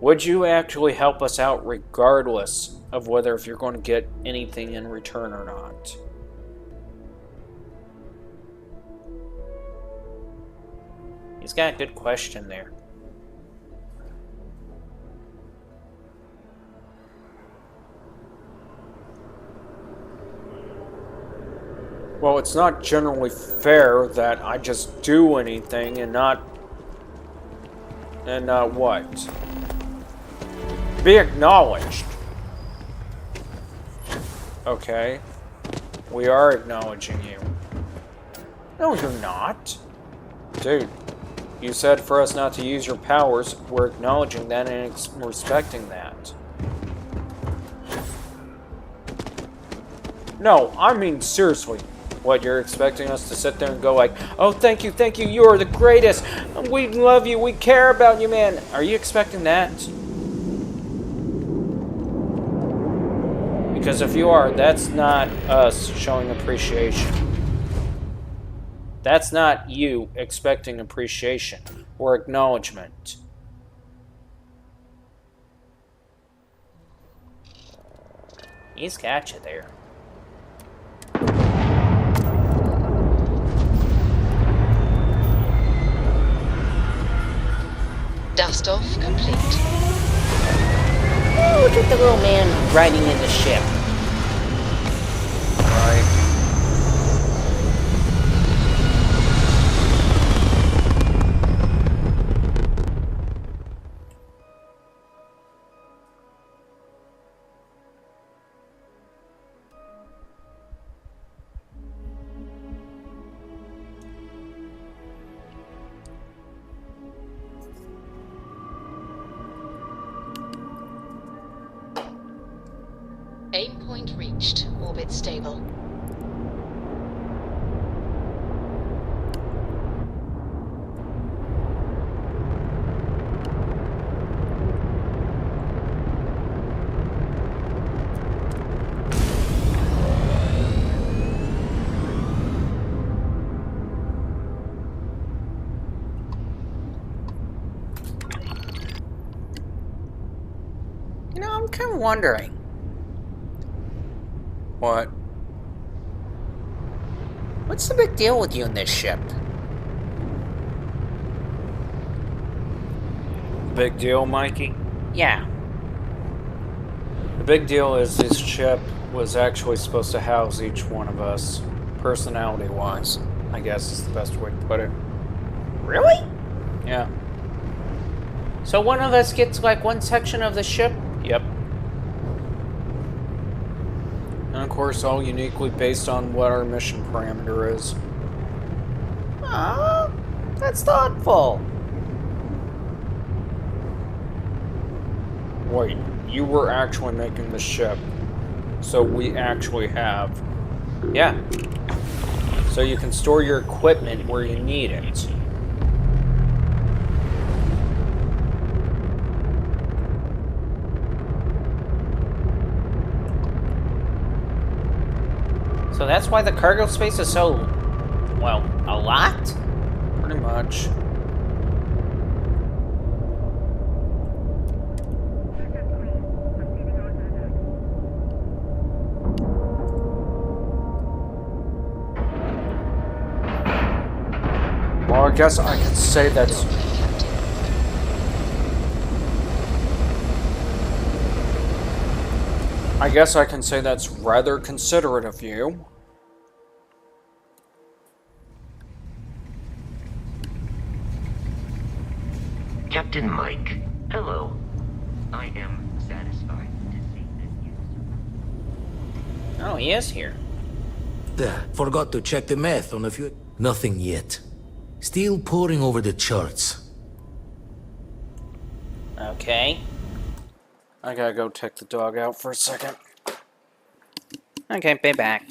Would you actually help us out regardless of whether if you're going to get anything in return or not? He's got a good question there. Well, it's not generally fair that I just do anything and not... what? Be acknowledged. Okay. We are acknowledging you. No, you're not. Dude, you said for us not to use your powers. We're acknowledging that and respecting that. No, I mean seriously. What, you're expecting us to sit there and go like, oh, thank you, you are the greatest. We love you, we care about you, man. Are you expecting that? Because if you are, that's not us showing appreciation. That's not you expecting appreciation or acknowledgement. He's got you there. Dust off complete. Oh, look at the little man riding in the ship. Right. Aim point reached. Orbit stable. You know, I'm kind of wondering. What? What's the big deal with you in this ship? Big deal, Mikey? Yeah. The big deal is this ship was actually supposed to house each one of us, personality-wise, I guess is the best way to put it. Really? Yeah. So one of us gets like one section of the ship? Yep. And of course, all uniquely based on what our mission parameter is. Aw, that's thoughtful. Wait, you were actually making the ship. So we actually have... Yeah. So you can store your equipment where you need it. So that's why the cargo space is so, well, a lot? Pretty much. Well, I guess I can say that's... I guess I can say that's rather considerate of you. Captain Mike, hello. I am satisfied to see that you... Oh, he is here. Forgot to check the math on a few... Nothing yet. Still poring over the charts. Okay. I gotta go take the dog out for a second. Okay, be back.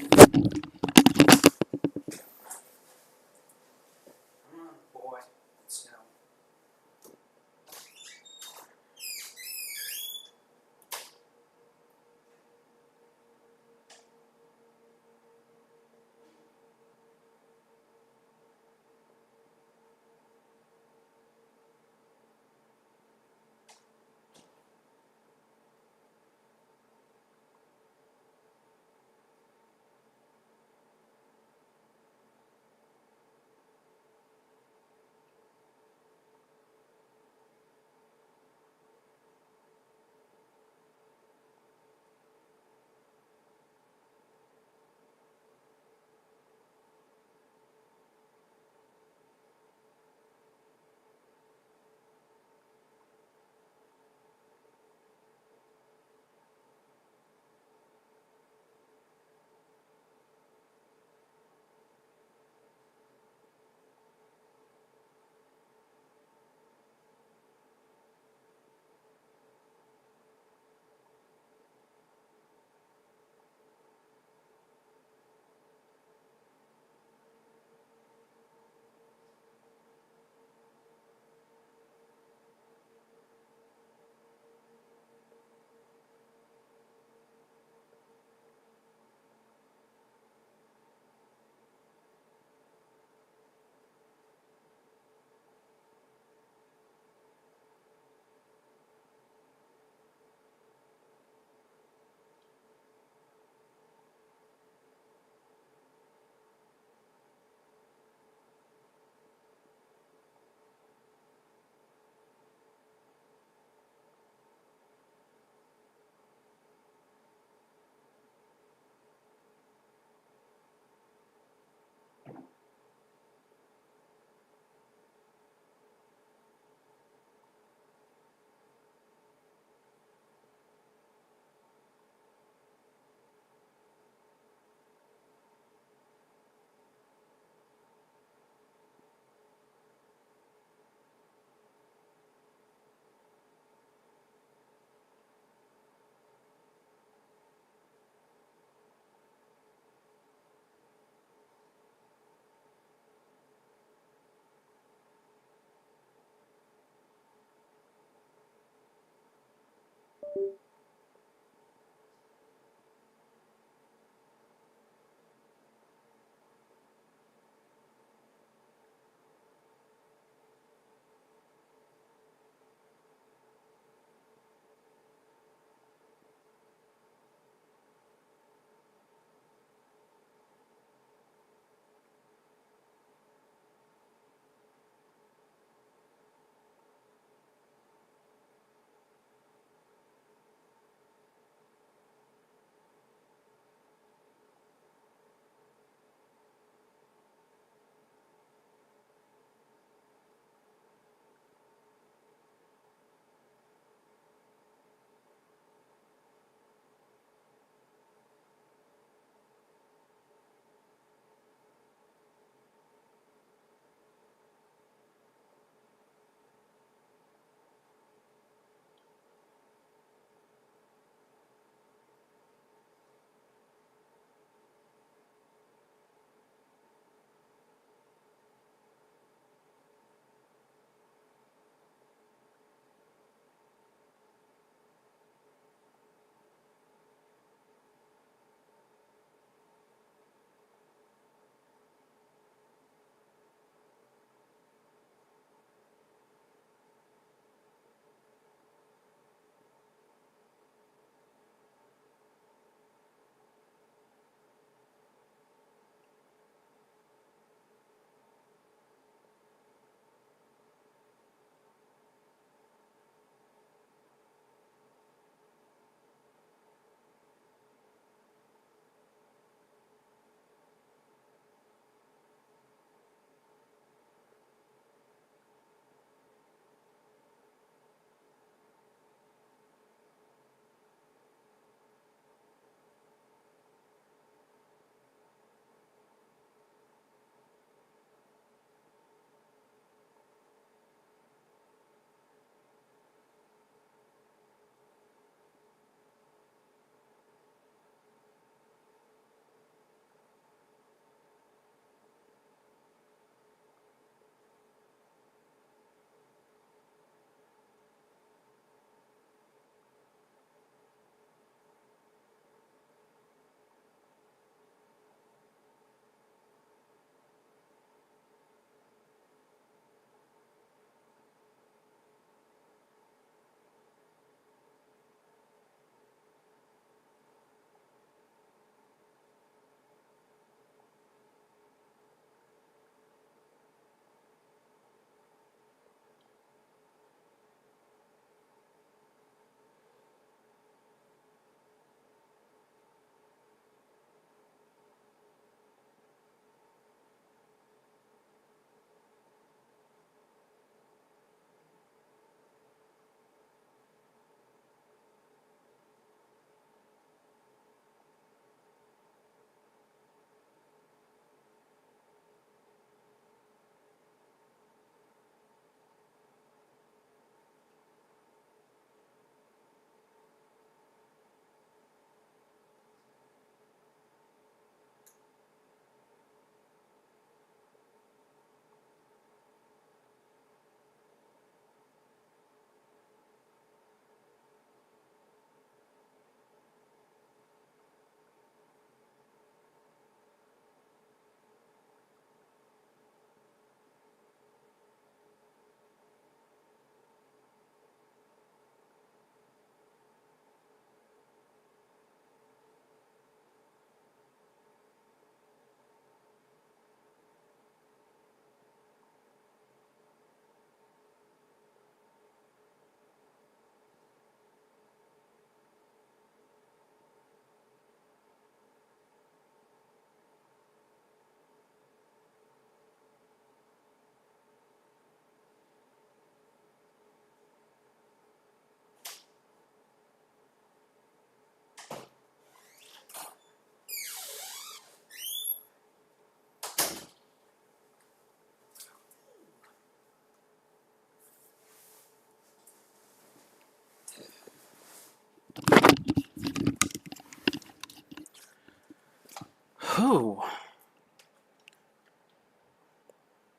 who?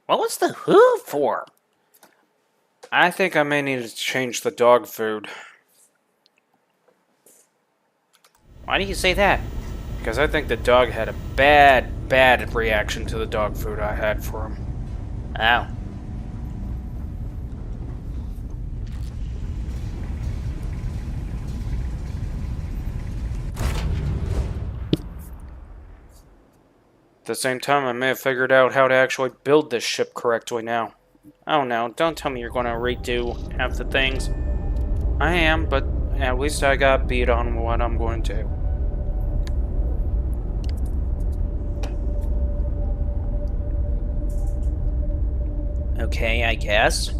What was the who for? I think I may need to change the dog food. Why do you say that? Because I think the dog had a bad reaction to the dog food I had for him. Oh. At the same time, I may have figured out how to actually build this ship correctly now. Oh no, don't tell me you're going to redo half the things. I am, but at least I got beat on what I'm going to. Okay, I guess.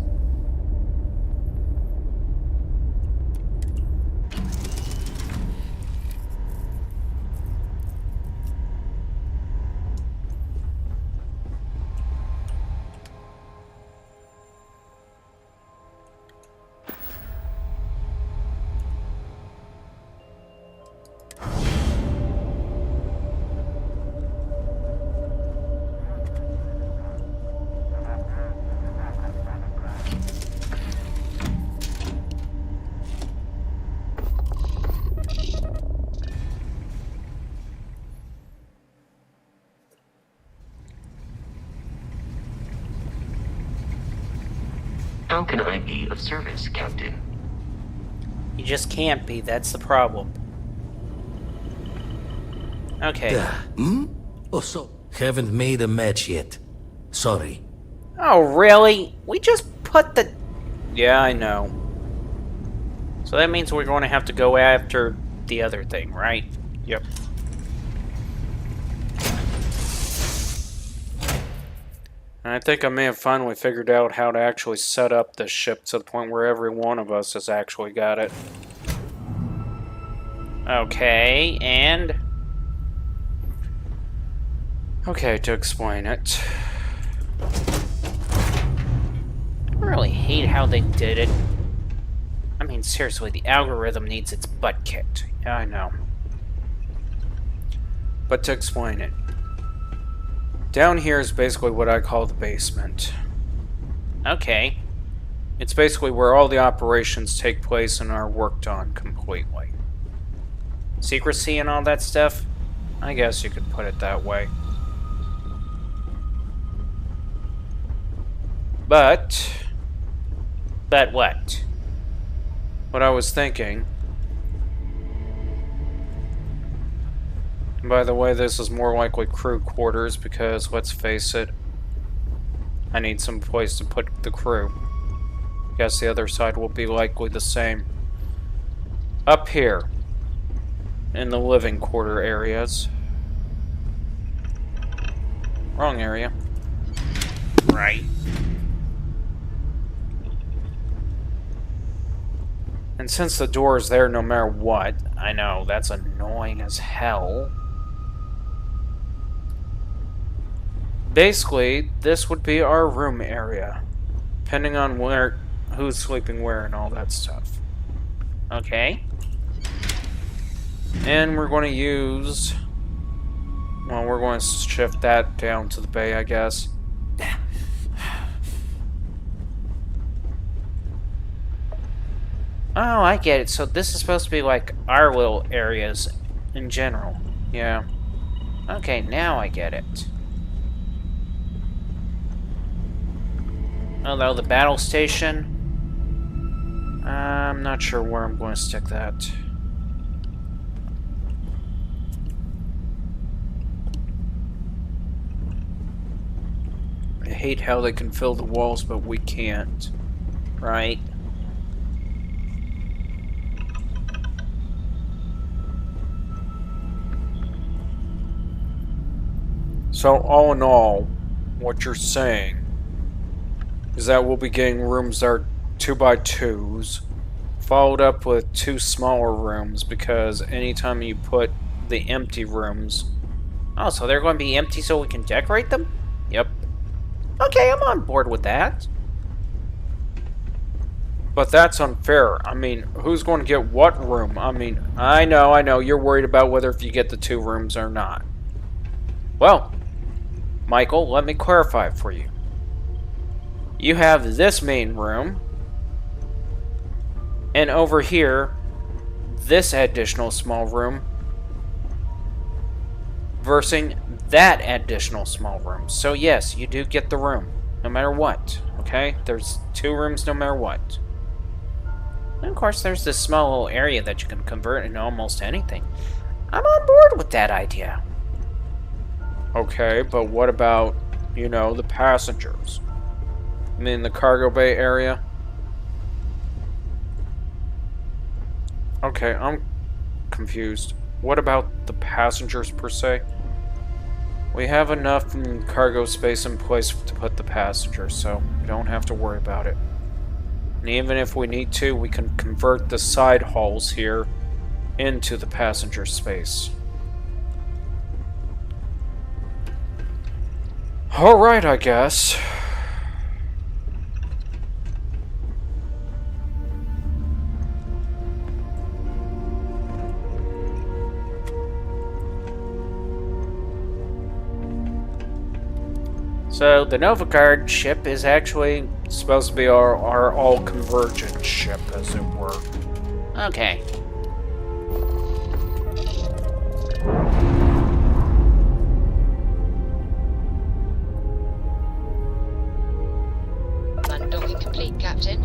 How can I be of service, Captain? You just can't be, that's the problem. Okay. Oh, so haven't made a match yet. Sorry. Oh, really? We just put the... Yeah, I know. So that means we're going to have to go after the other thing, right? Yep. And I think I may have finally figured out how to actually set up this ship to the point where every one of us has actually got it. Okay, and... Okay, to explain it. I really hate how they did it. I mean, seriously, the algorithm needs its butt kicked. Yeah, I know. But to explain it. Down here is basically what I call the basement. Okay. It's basically where all the operations take place and are worked on completely. Secrecy and all that stuff? I guess you could put it that way. But what? What I was thinking... By the way, this is more likely crew quarters because, let's face it, I need some place to put the crew. Guess the other side will be likely the same. Up here, in the living quarter areas. Wrong area. Right. And since the door is there no matter what, I know, that's annoying as hell. Basically, this would be our room area, depending on who's sleeping where and all that stuff. Okay. And we're going to use... Well, we're going to shift that down to the bay, I guess. Oh, I get it. So this is supposed to be like our little areas in general. Yeah. Okay, now I get it. Although the battle station... I'm not sure where I'm going to stick that. I hate how they can fill the walls, but we can't. Right. So, all in all, what you're saying is that we'll be getting rooms that are 2x2s, followed up with 2 smaller rooms, because anytime you put the empty rooms... Oh, so they're going to be empty so we can decorate them? Yep. Okay, I'm on board with that. But that's unfair. I mean, who's going to get what room? I mean, I know, you're worried about whether if you get the 2 rooms or not. Well, Michael, let me clarify it for you. You have this main room, and over here, this additional small room, versus that additional small room. So yes, you do get the room, no matter what, okay? There's 2 rooms no matter what. And of course, there's this small little area that you can convert into almost anything. I'm on board with that idea. Okay, but what about, you know, the passengers? I mean, the cargo bay area? Okay, I'm confused. What about the passengers, per se? We have enough cargo space in place to put the passengers, so we don't have to worry about it. And even if we need to, we can convert the side halls here into the passenger space. Alright, I guess. So, the Nova Guard ship is actually supposed to be our all-convergent ship, as it were. Okay. Undocking complete, Captain.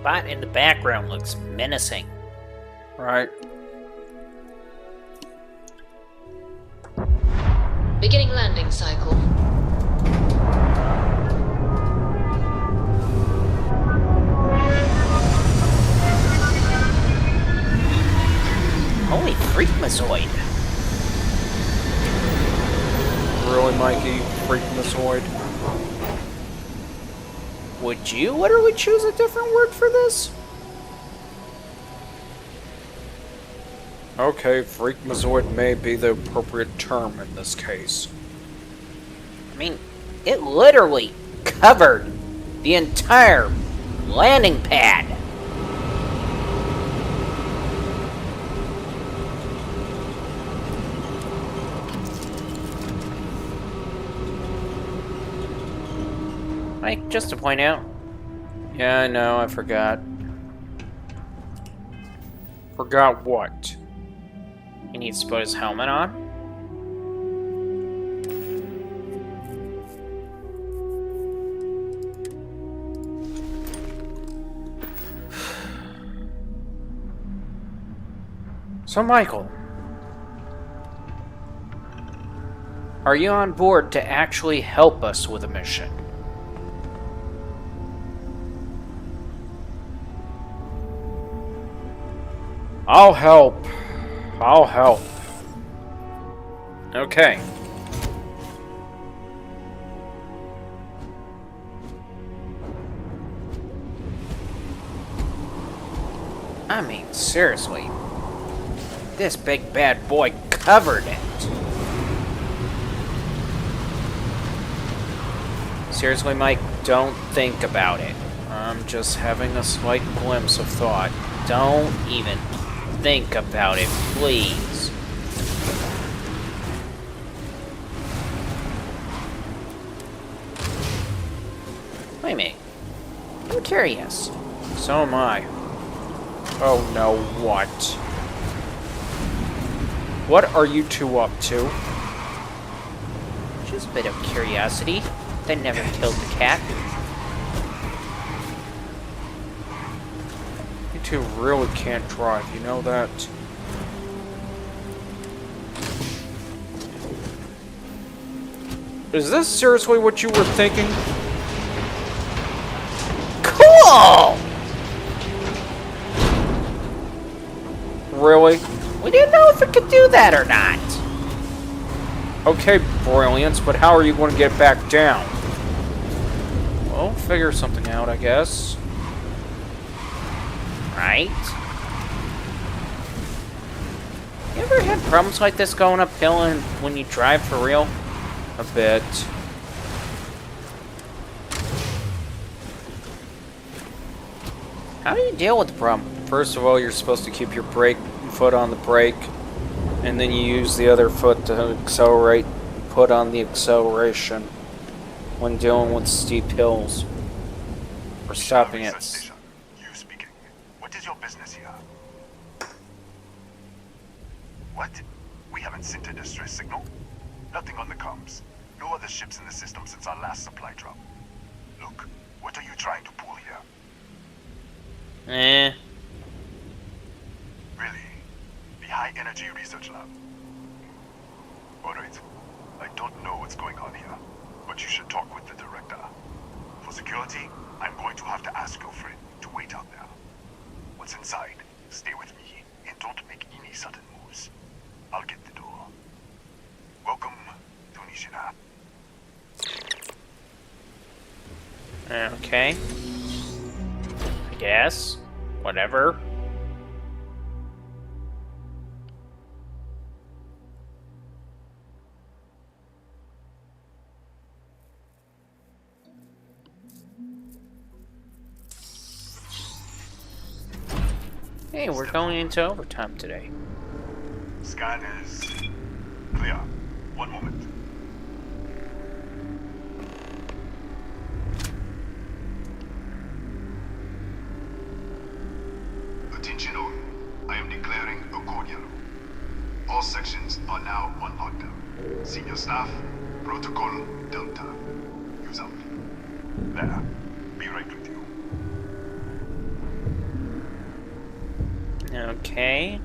Spot in the background looks menacing. Right. Beginning landing cycle. Holy freakmazoid. Really, Mikey? Freakmazoid? Would you literally choose a different word for this? Okay, freakmazoid may be the appropriate term in this case. I mean, it literally covered the entire landing pad. Like, just to point out. Yeah, I know, I forgot. Forgot what? He needs to put his helmet on. So, Michael, are you on board to actually help us with a mission? I'll help. I'll help. Okay. I mean, seriously. This big bad boy covered it. Seriously, Mike, don't think about it. I'm just having a slight glimpse of thought. Don't even think about it, please. Wait a minute. I'm curious. So am I. Oh no, what? What are you two up to? Just a bit of curiosity. They never killed the cat. You two really can't drive, you know that? Is this seriously what you were thinking? Cool! Really? We didn't know if we could do that or not. Okay, Brilliance, but how are you going to get back down? Well, figure something out, I guess. Right? You ever had problems like this going uphill and when you drive for real? A bit. How do you deal with the problem? First of all, you're supposed to keep your foot on the brake, and then you use the other foot to accelerate and put on the acceleration when dealing with steep hills or stopping it. You speaking. What is your business here? What? We haven't sent a distress signal? Nothing on the comms. No other ships in the system since our last supply drop. Look, what are you trying to pull here? Really? The High Energy Research Lab? Alright. I don't know what's going on here, but you should talk with the director. For security, I'm going to have to ask your friend to wait out there. What's inside, stay with me, and don't make any sudden moves. I'll get the door. Welcome to Nishina. Okay. I guess. Whatever. Hey, we're going into overtime today. Scan is clear. One moment. Attention all. I am declaring a code yellow. All sections are now on lockdown. Senior staff, protocol Delta. Use out. There. Be right with you. Okay.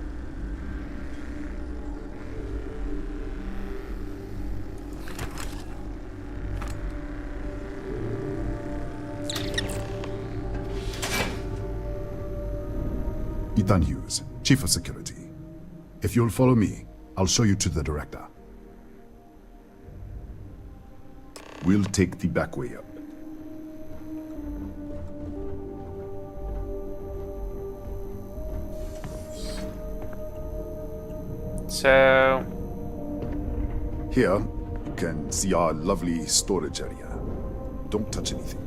Ethan Hughes, Chief of Security. If you'll follow me, I'll show you to the director. We'll take the back way up. So... Here, you can see our lovely storage area. Don't touch anything.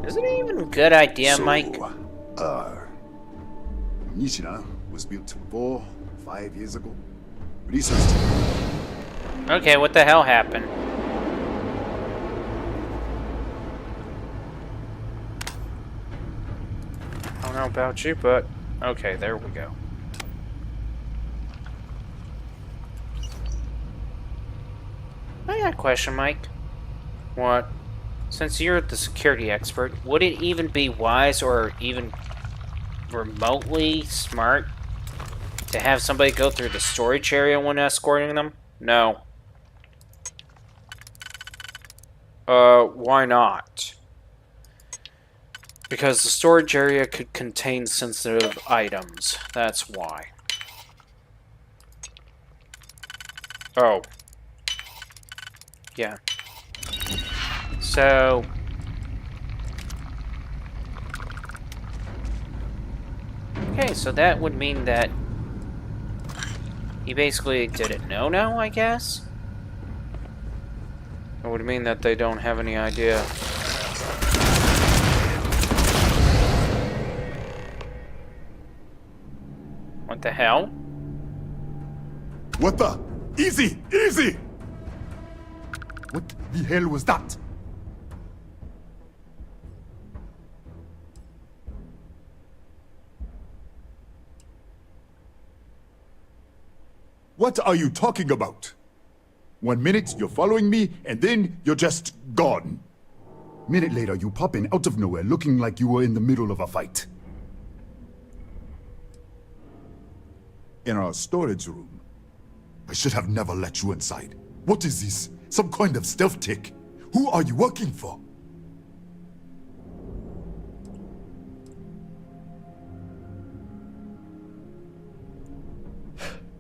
Is it even a good idea, Mike? Nishina was built 4-5 years ago. Research team. Okay, what the hell happened? I don't know about you, but... Okay, there we go. I got a question, Mike. What? Since you're the security expert, would it even be wise or even remotely smart to have somebody go through the storage area when escorting them? No. Why not? Because the storage area could contain sensitive items. That's why. Oh. Yeah. So... Okay, so that would mean that he basically did it no-no, I guess? It would mean that they don't have any idea. What the hell? What the? Easy! Easy! What the hell was that? What are you talking about? 1 minute, you're following me, and then you're just gone. Minute later, you pop in out of nowhere looking like you were in the middle of a fight. In our storage room. I should have never let you inside. What is this? Some kind of stealth tech? Who are you working for?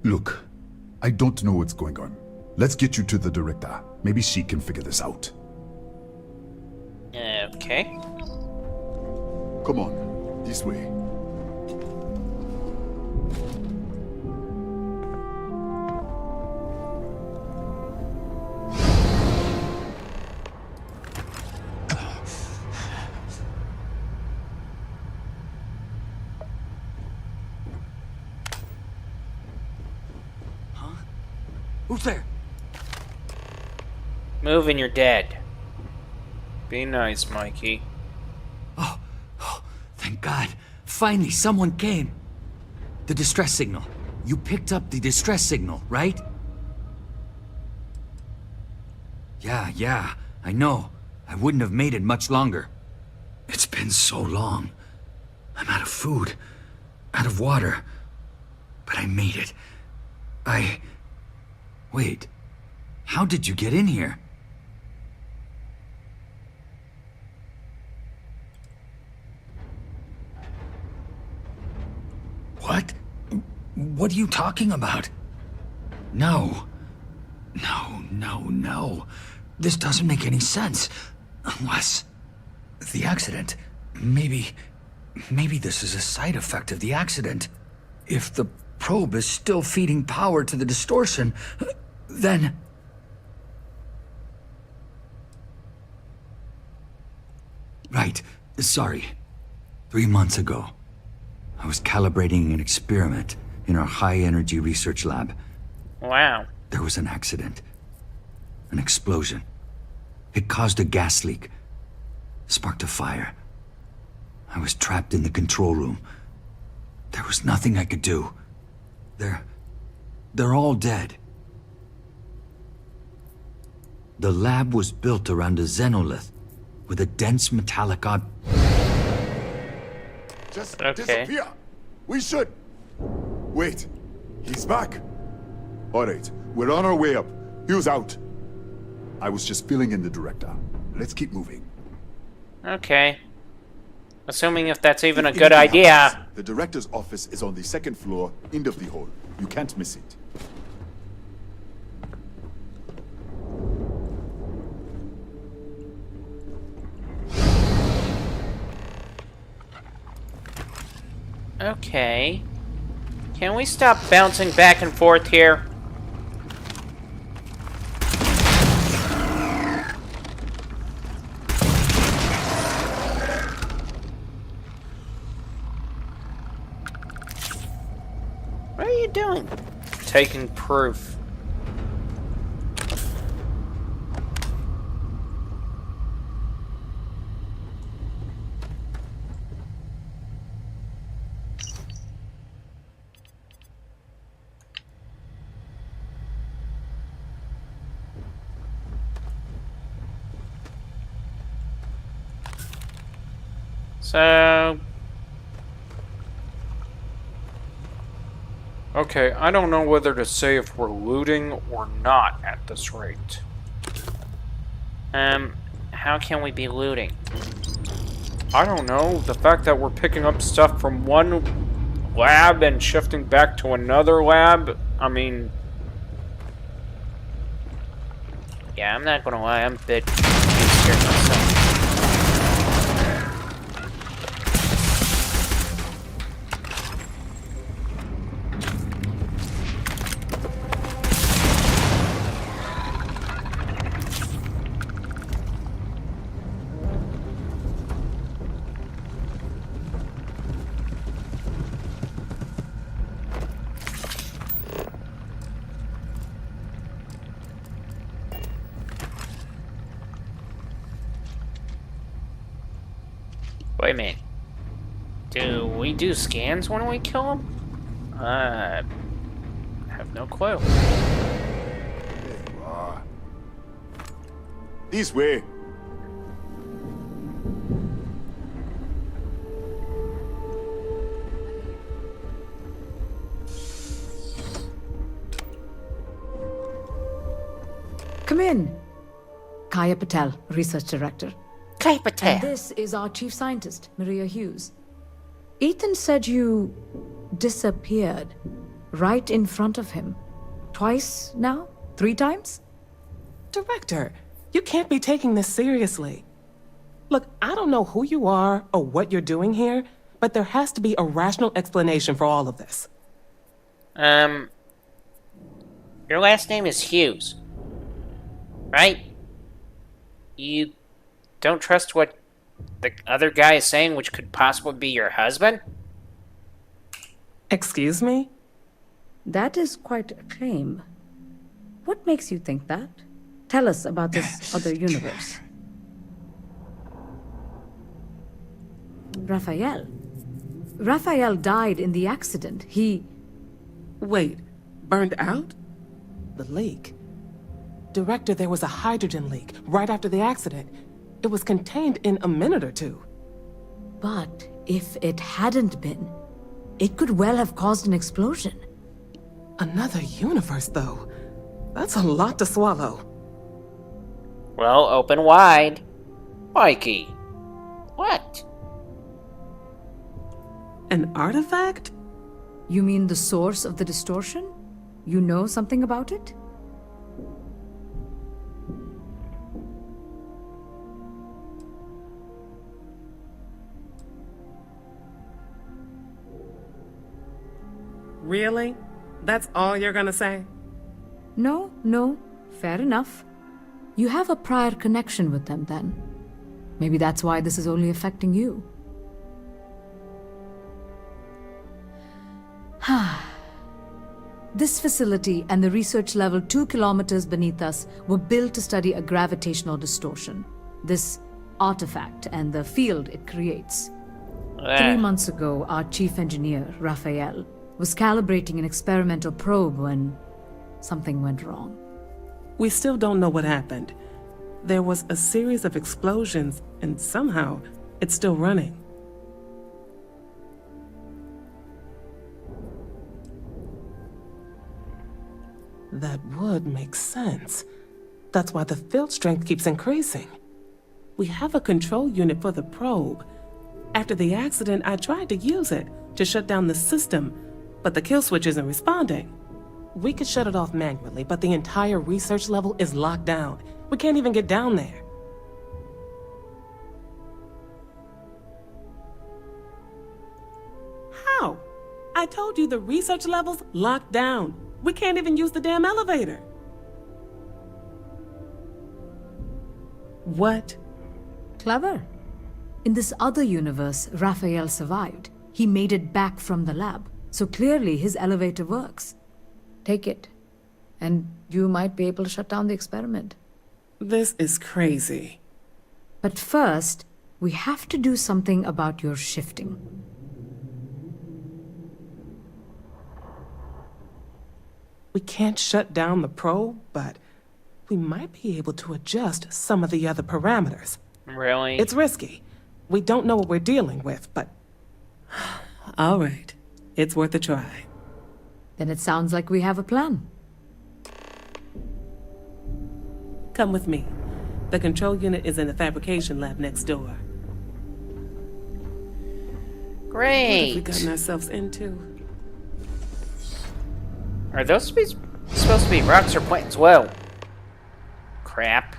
Look, I don't know what's going on. Let's get you to the director. Maybe she can figure this out. Okay. Come on, this way. Who's there? Move and you're dead. Be nice, Mikey. Thank God. Finally, someone came. The distress signal. You picked up the distress signal, right? Yeah, I know. I wouldn't have made it much longer. It's been so long. I'm out of food, out of water. But I made it. Wait. How did you get in here? What? What are you talking about? No. This doesn't make any sense. Unless... the accident. Maybe this is a side effect of the accident. If the probe is still feeding power to the distortion, then... Right. Sorry. 3 months ago, I was calibrating an experiment in our high-energy research lab. Wow. There was an accident. An explosion. It caused a gas leak. Sparked a fire. I was trapped in the control room. There was nothing I could do. They're all dead. The lab was built around a xenolith with a dense metallic Just disappear. We should. Wait. He's back. All right. We're on our way up. Hugh's out. I was just filling in the director. Let's keep moving. Okay. Assuming if that's even a good idea. The director's office is on the second floor, end of the hall. You can't miss it. Okay. Can we stop bouncing back and forth here? What are you doing? Taking proof. So... okay, I don't know whether to say if we're looting or not at this rate. How can we be looting? I don't know. The fact that we're picking up stuff from one lab and shifting back to another lab, I mean... yeah, I'm not gonna lie, I'm a bit scared myself. Wait a minute. Do we do scans when we kill him? I have no clue. There you are. This way. Come in. Kaya Patel, Research Director. Kaya Patel. And this is our Chief Scientist, Maria Hughes. Ethan said you disappeared right in front of him. Twice now? 3 times? Director, you can't be taking this seriously. Look, I don't know who you are or what you're doing here, but there has to be a rational explanation for all of this. Your last name is Hughes, right? You don't trust what the other guy is saying, which could possibly be your husband? Excuse me? That is quite a claim. What makes you think that? Tell us about this other universe. Raphael. Raphael died in the accident. He... Wait, burned out? The leak. Director, there was a hydrogen leak right after the accident. It was contained in a minute or 2. But if it hadn't been, it could well have caused an explosion. Another universe, though. That's a lot to swallow. Well, open wide. Mikey. What? An artifact? You mean the source of the distortion? You know something about it? Really? That's all you're gonna say? No, fair enough. You have a prior connection with them then. Maybe that's why this is only affecting you. This facility and the research level 2 kilometers beneath us were built to study a gravitational distortion. This artifact and the field it creates. 3 months ago, our chief engineer, Raphael, was calibrating an experimental probe when something went wrong. We still don't know what happened. There was a series of explosions, and somehow it's still running. That would make sense. That's why the field strength keeps increasing. We have a control unit for the probe. After the accident, I tried to use it to shut down the system, but the kill switch isn't responding. We could shut it off manually, but the entire research level is locked down. We can't even get down there. How? I told you the research level's locked down. We can't even use the damn elevator. What? Clever. In this other universe, Raphael survived. He made it back from the lab, so clearly his elevator works. Take it, and you might be able to shut down the experiment. This is crazy. But first, we have to do something about your shifting. We can't shut down the probe, but we might be able to adjust some of the other parameters. Really? It's risky. We don't know what we're dealing with, but... All right. It's worth a try. Then it sounds like we have a plan. Come with me. The control unit is in the fabrication lab next door. Great. What have we gotten ourselves into? Are those supposed to be rocks or planes? Whoa. Crap.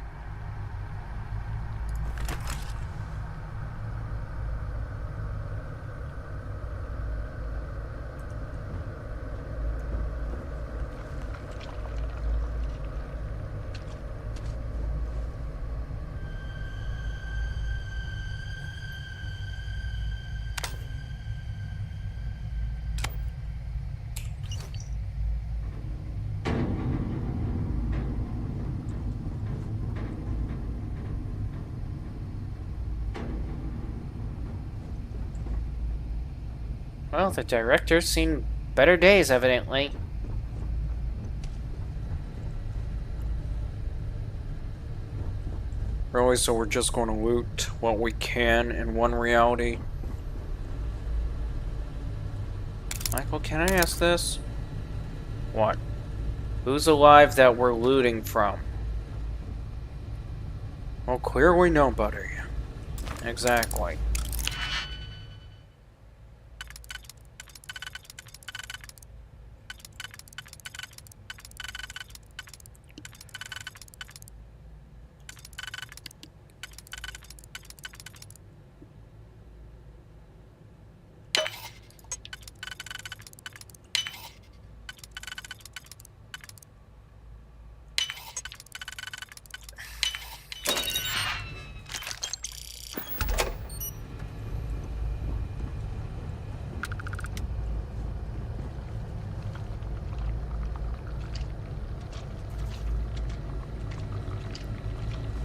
Well, the director's seen better days, evidently. Really, so we're just going to loot what we can in one reality? Michael, can I ask this? What? Who's alive that we're looting from? Well, clearly nobody. Exactly.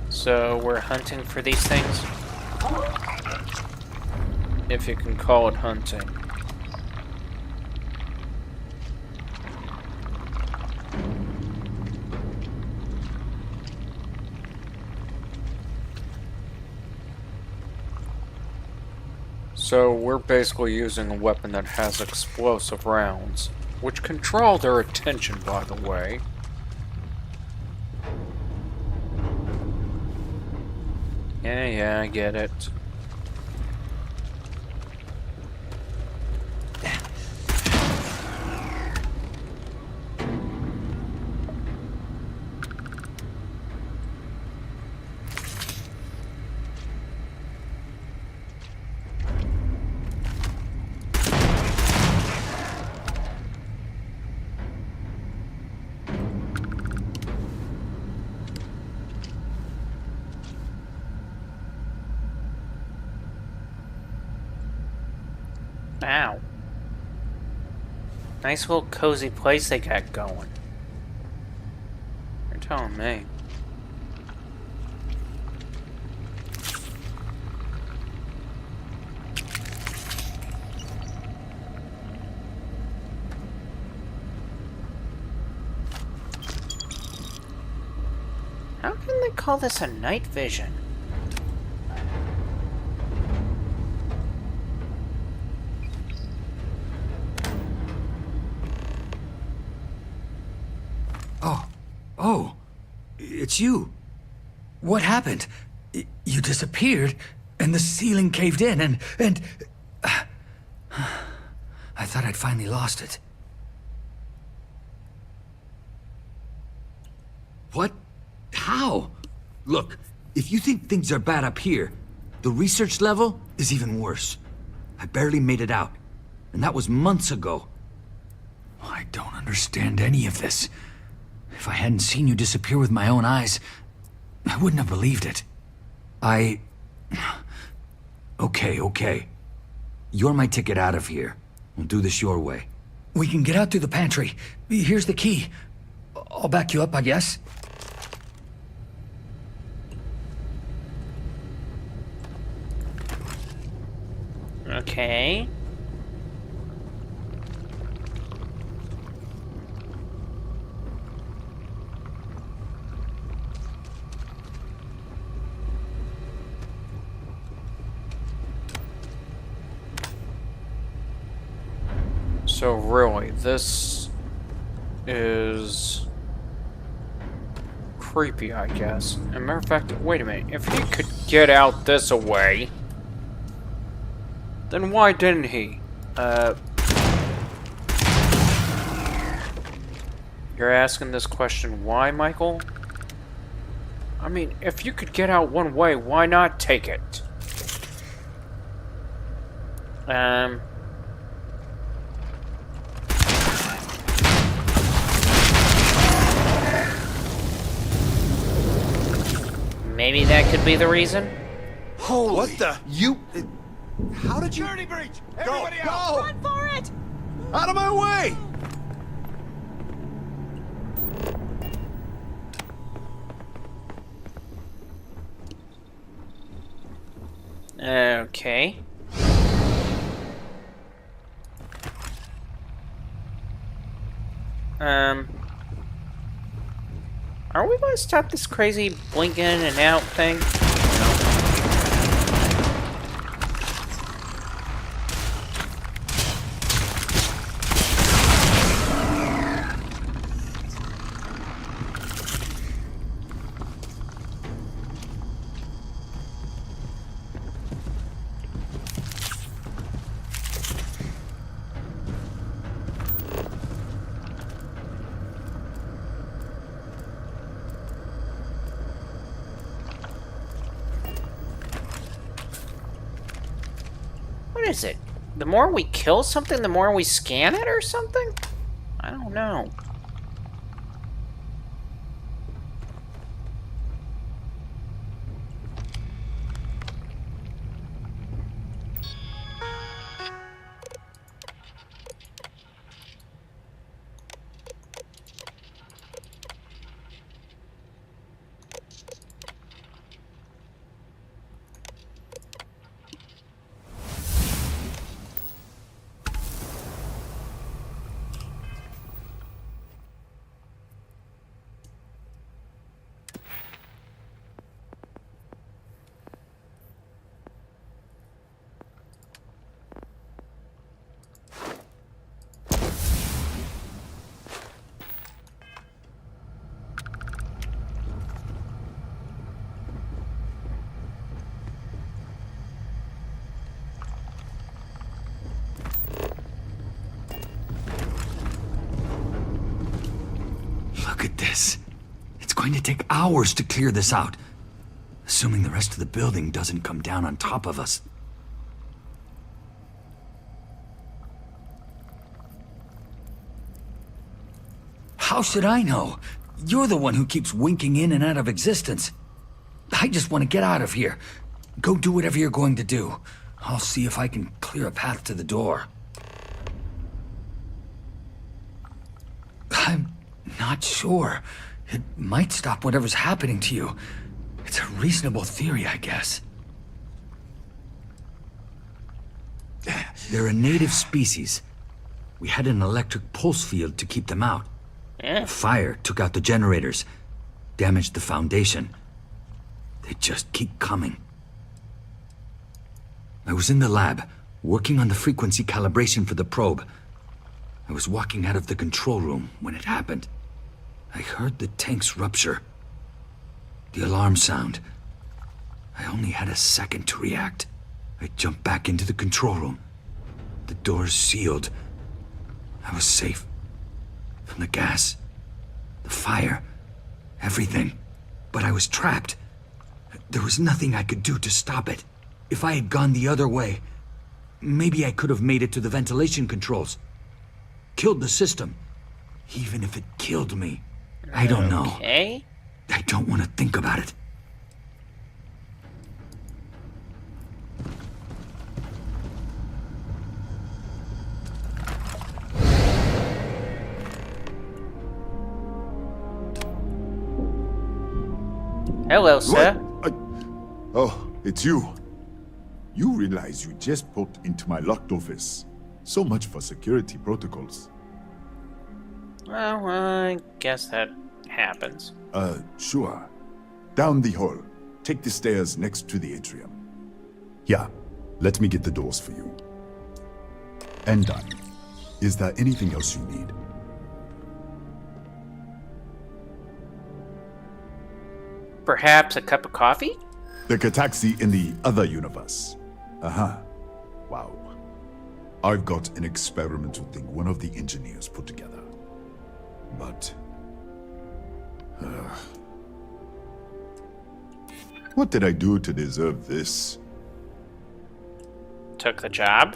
So we're hunting for these things? If you can call it hunting. So we're basically using a weapon that has explosive rounds, which can draw their attention, by the way. Yeah, I get it. Ow. Nice little cozy place they got going. You're telling me. How can they call this a night vision? Oh, it's you. What happened? You disappeared, and the ceiling caved in, and... I thought I'd finally lost it. What? How? Look, if you think things are bad up here, the research level is even worse. I barely made it out, and that was months ago. I don't understand any of this. If I hadn't seen you disappear with my own eyes, I wouldn't have believed it. Okay. You're my ticket out of here. We'll do this your way. We can get out through the pantry. Here's the key. I'll back you up, I guess. Okay. So really, this is creepy, I guess. As a matter of fact, wait a minute. If he could get out this way, then why didn't he? You're asking this question why, Michael? I mean, if you could get out one way, why not take it? Maybe that could be the reason? Holy... What the... You... How did you... Security breach! Go! Everybody Go! out! Run for it! Out of my way! Okay. Are we gonna stop this crazy blink in and out thing? is it? The more we kill something, the more we scan it or something? I don't know. Look at this. It's going to take hours to clear this out. Assuming the rest of the building doesn't come down on top of us. How should I know? You're the one who keeps winking in and out of existence. I just want to get out of here. Go do whatever you're going to do. I'll see if I can clear a path to the door. I'm not sure. It might stop whatever's happening to you. It's a reasonable theory, I guess. They're a native species. We had an electric pulse field to keep them out. The fire took out the generators, damaged the foundation. They just keep coming. I was in the lab, working on the frequency calibration for the probe. I was walking out of the control room when it happened. I heard the tanks rupture. The alarm sound. I only had a second to react. I jumped back into the control room. The doors sealed. I was safe. From the gas, the fire, everything. But I was trapped. There was nothing I could do to stop it. If I had gone the other way, maybe I could have made it to the ventilation controls. Killed the system. Even if it killed me. I don't know. Okay. I don't want to think about it. Hello, sir. Oh, it's you. You realize you just popped into my locked office. So much for security protocols. Well, I guess that happens. Sure. Down the hall. Take the stairs next to the atrium. Yeah, let me get the doors for you. And done. Is there anything else you need? Perhaps a cup of coffee? The Kataxi in the other universe. Uh-huh. Wow. I've got an experimental thing one of the engineers put together. But... what did I do to deserve this? Took the job?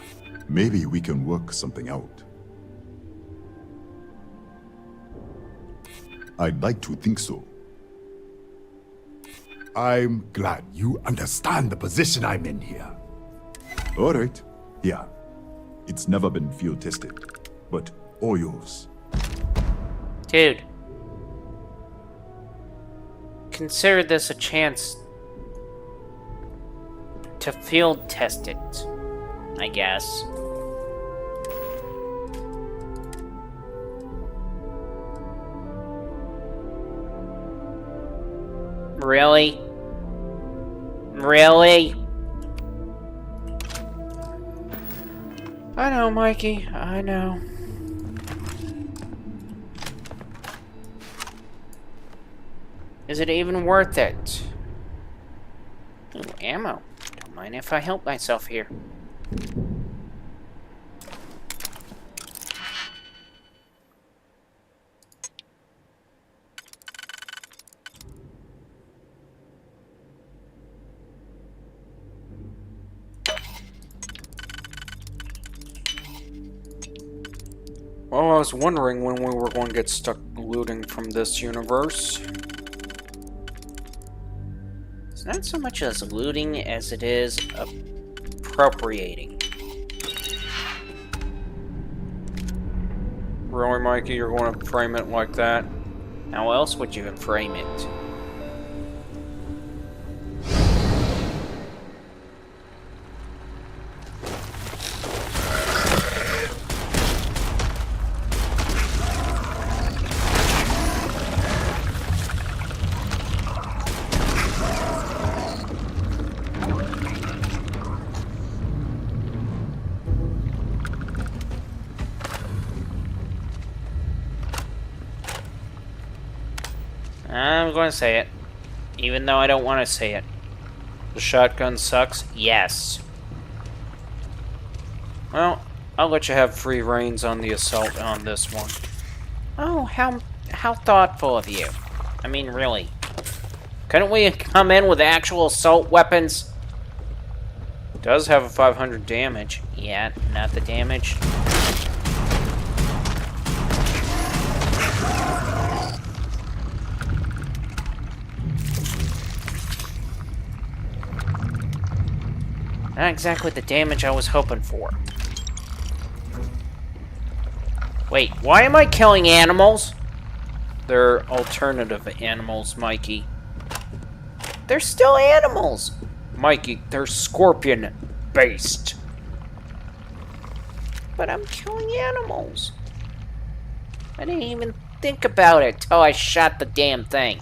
Maybe we can work something out. I'd like to think so. I'm glad you understand the position I'm in here. All right. Yeah. It's never been field tested, but all yours. Dude. Consider this a chance to field test it, I guess. Really? Really? I know, Mikey. I know. Is it even worth it? Ooh, ammo. Don't mind if I help myself here. Well, I was wondering when we were going to get stuck looting from this universe. It's not so much as looting as it is appropriating. Really, Mikey, you're going to frame it like that? How else would you frame it? I'm going to say it, even though I don't want to say it. The shotgun sucks? Yes. Well, I'll let you have free reins on the assault on this one. Oh, how thoughtful of you. I mean, really. Couldn't we come in with actual assault weapons? It does have a 500 damage. Yeah, not the damage. Not exactly the damage I was hoping for. Wait, why am I killing animals? They're alternative animals, Mikey. They're still animals! Mikey, they're scorpion-based. But I'm killing animals. I didn't even think about it till I shot the damn thing.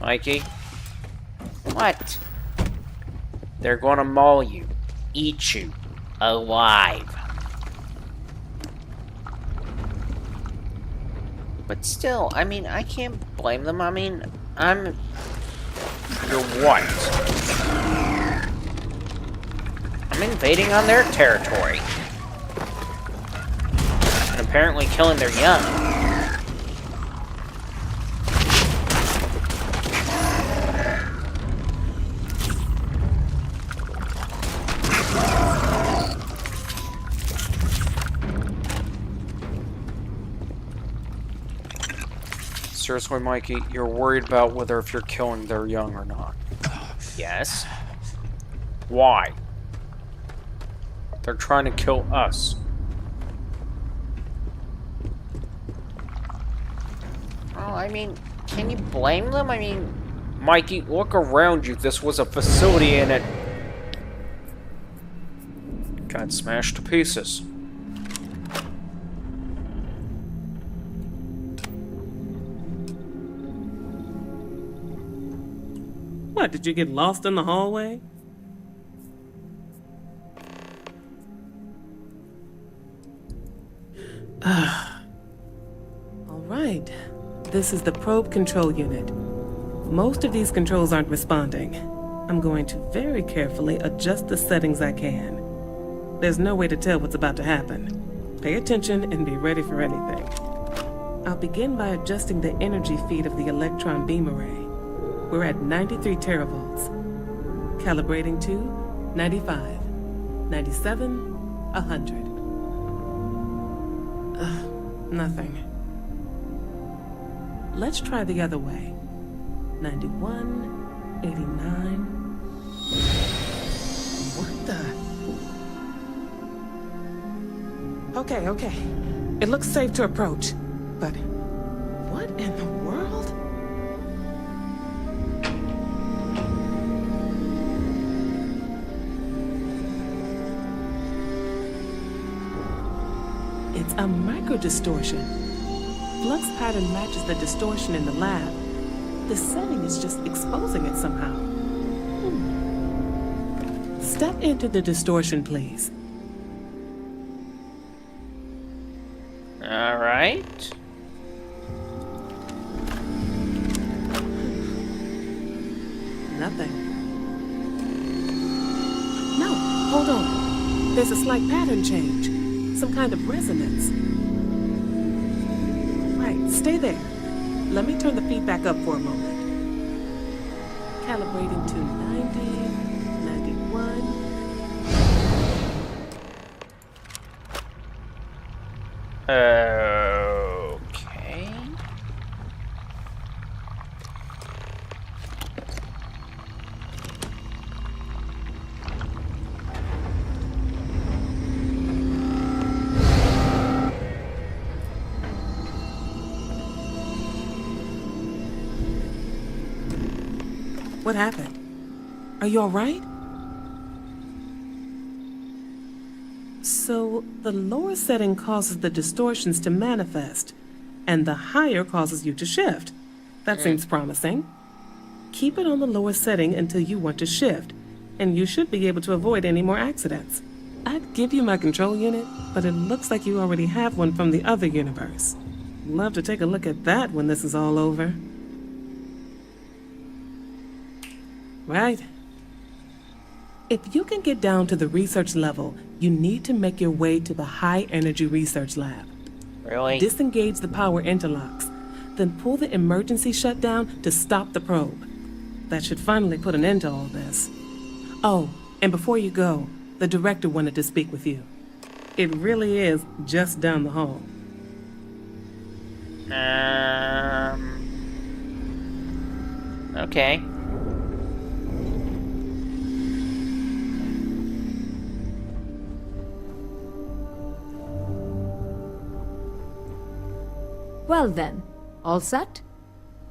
Mikey? What? They're gonna maul you. Eat you. Alive. But still, I mean, I can't blame them. I mean, You're what? I'm invading on their territory. And apparently killing their young. Seriously, Mikey, you're worried about whether if you're killing their young or not. Yes. Why? They're trying to kill us. Well, I mean, can you blame them? I mean... Mikey, look around you. This was a facility and it got smashed to pieces. What, did you get lost in the hallway? All right. This is the probe control unit. Most of these controls aren't responding. I'm going to very carefully adjust the settings I can. There's no way to tell what's about to happen. Pay attention and be ready for anything. I'll begin by adjusting the energy feed of the electron beam array. We're at 93 teravolts. Calibrating to 95, 97, 100. Nothing. Let's try the other way. 91, 89. What the? Okay. It looks safe to approach. But what in the world? It's a microdistortion. Flux pattern matches the distortion in the lab. The setting is just exposing it somehow. Step into the distortion, please. All right. Nothing. No, hold on. There's a slight pattern change. Some kind of resonance. Right, stay there. Let me turn the feedback up for a moment. Calibrating to 90, 91. Okay. What happened? Are you all right? So, the lower setting causes the distortions to manifest, and the higher causes you to shift. That seems promising. Keep it on the lower setting until you want to shift, and you should be able to avoid any more accidents. I'd give you my control unit, but it looks like you already have one from the other universe. Love to take a look at that when this is all over. Right. If you can get down to the research level, you need to make your way to the high energy research lab. Really? Disengage the power interlocks, then pull the emergency shutdown to stop the probe. That should finally put an end to all this. Oh, and before you go, the director wanted to speak with you. It really is just down the hall. Okay. Well then, all set?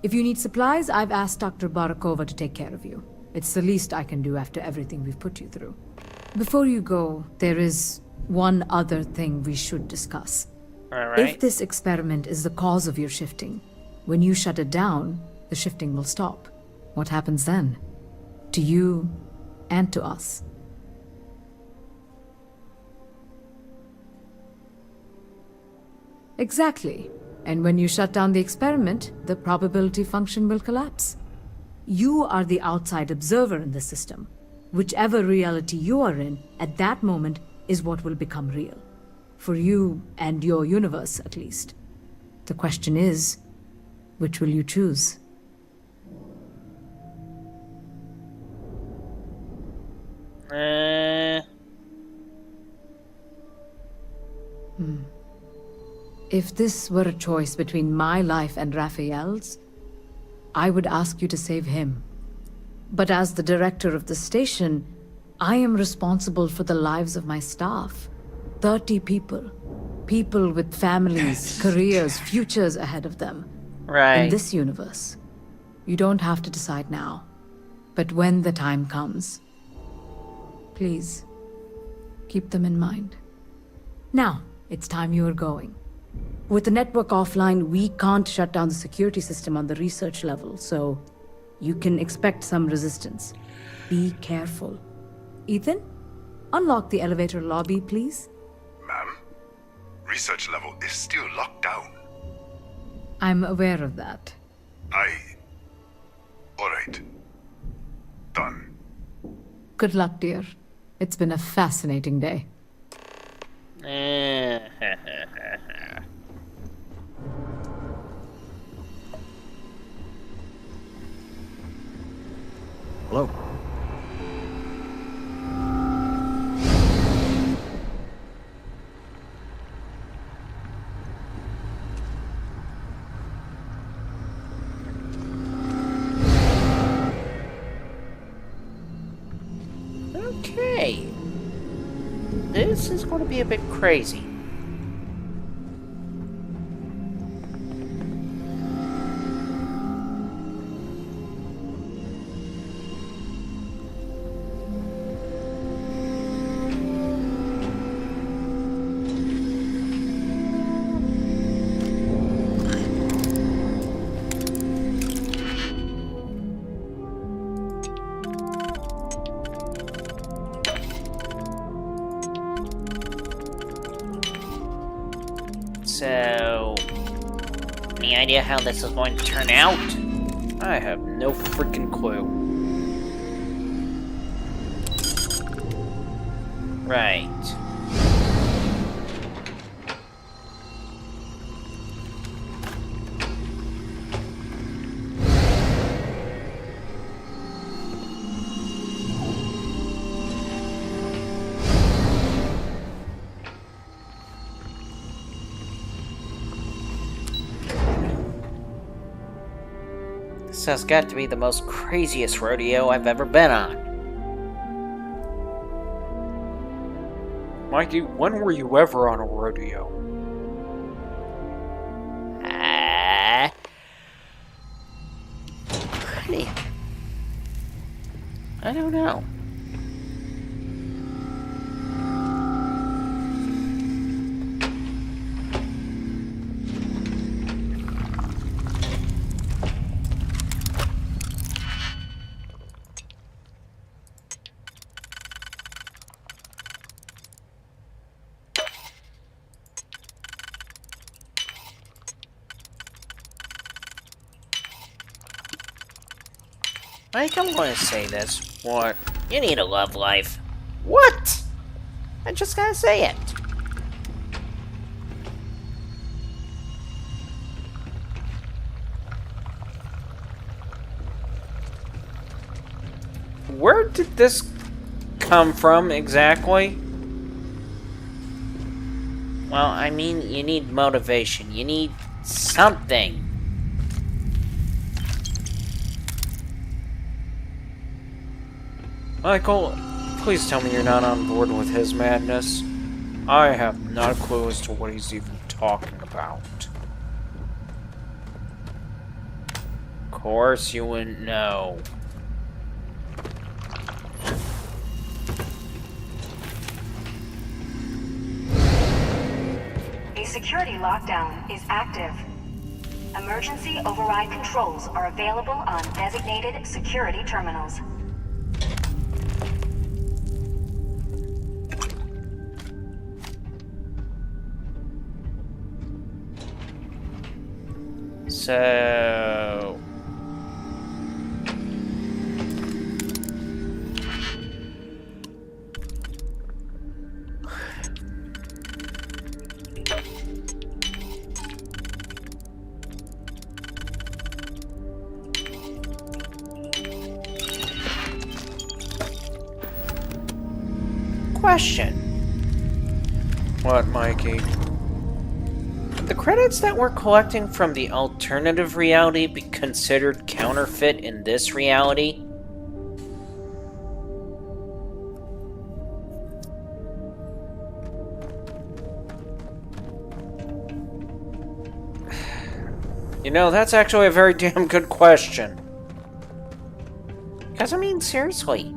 If you need supplies, I've asked Dr. Barakova to take care of you. It's the least I can do after everything we've put you through. Before you go, there is one other thing we should discuss. All right. If this experiment is the cause of your shifting, when you shut it down, the shifting will stop. What happens then? To you and to us. Exactly. And when you shut down the experiment, the probability function will collapse. You are the outside observer in the system. Whichever reality you are in, at that moment, is what will become real. For you and your universe, at least. The question is, which will you choose? If this were a choice between my life and Raphael's, I would ask you to save him. But as the director of the station, I am responsible for the lives of my staff. 30 people. People with families, careers, futures ahead of them. Right. In this universe. You don't have to decide now. But when the time comes, please, keep them in mind. Now, it's time you are going. With the network offline, we can't shut down the security system on the research level, so you can expect some resistance. Be careful. Ethan, unlock the elevator lobby, please. Ma'am, research level is still locked down. I'm aware of that. Alright. Done. Good luck, dear. It's been a fascinating day. Hello. Okay. This is going to be a bit crazy. So, any idea how this is going to turn out? I have no freaking clue. Right. This has got to be the most craziest rodeo I've ever been on. Mikey, when were you ever on a rodeo? Honey, I don't know. Mike, I'm going to say this. What? You need a love life. What? I just gotta say it. Where did this come from exactly? Well, I mean, you need motivation. You need something. Michael, please tell me you're not on board with his madness. I have not a clue as to what he's even talking about. Of course you wouldn't know. A security lockdown is active. Emergency override controls are available on designated security terminals. So... Question. What, Mikey? The credits that we're collecting from the alternative reality be considered counterfeit in this reality? You know, that's actually a very damn good question. Because, I mean, seriously.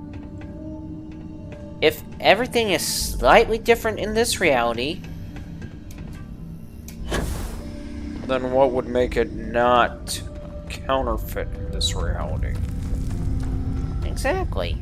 If everything is slightly different in this reality, then what would make it not counterfeit in this reality? Exactly.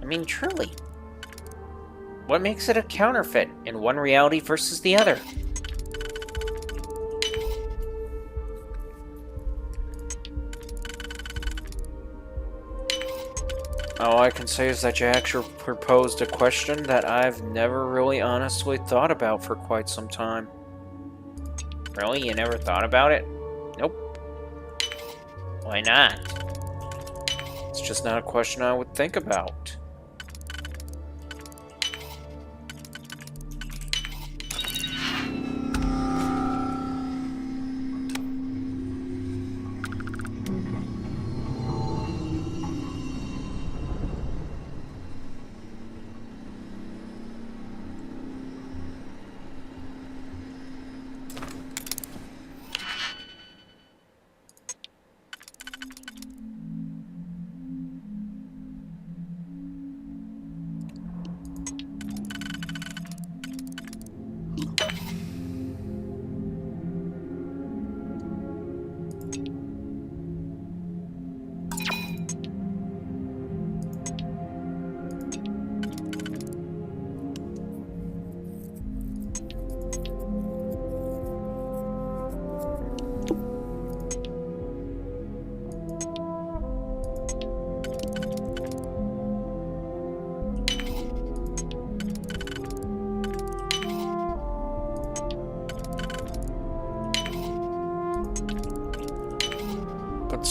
I mean, truly. What makes it a counterfeit in one reality versus the other? All I can say is that you actually proposed a question that I've never really honestly thought about for quite some time. Really? You never thought about it? Nope. Why not? It's just not a question I would think about.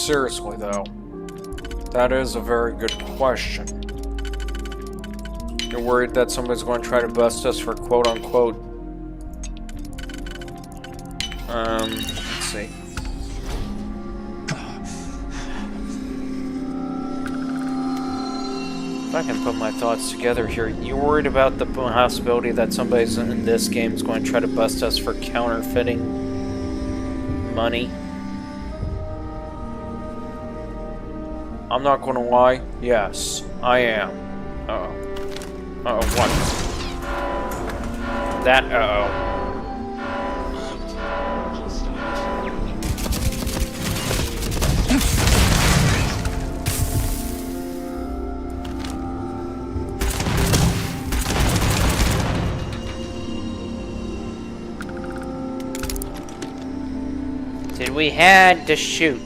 seriously, though, that is a very good question. You're worried that somebody's going to try to bust us for quote-unquote... let's see. If I can put my thoughts together here, you worried about the possibility that somebody's in this game is going to try to bust us for counterfeiting money? I'm not going to lie. Yes, I am. Uh-oh. Uh-oh, what? That, uh-oh. We had to shoot.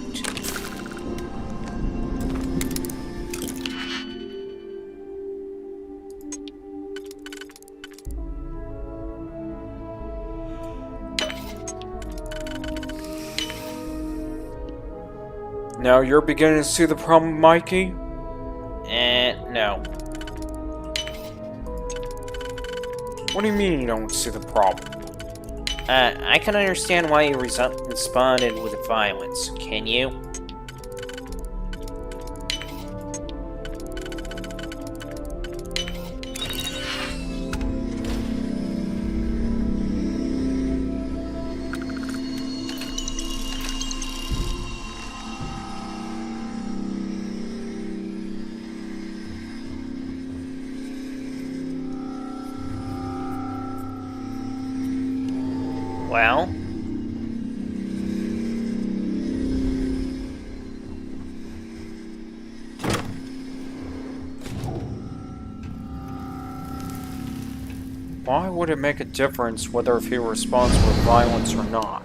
Now you're beginning to see the problem, Mikey? No. What do you mean you don't see the problem? I can understand why you responded with violence. Can you? Well? Why would it make a difference whether if he responds with violence or not?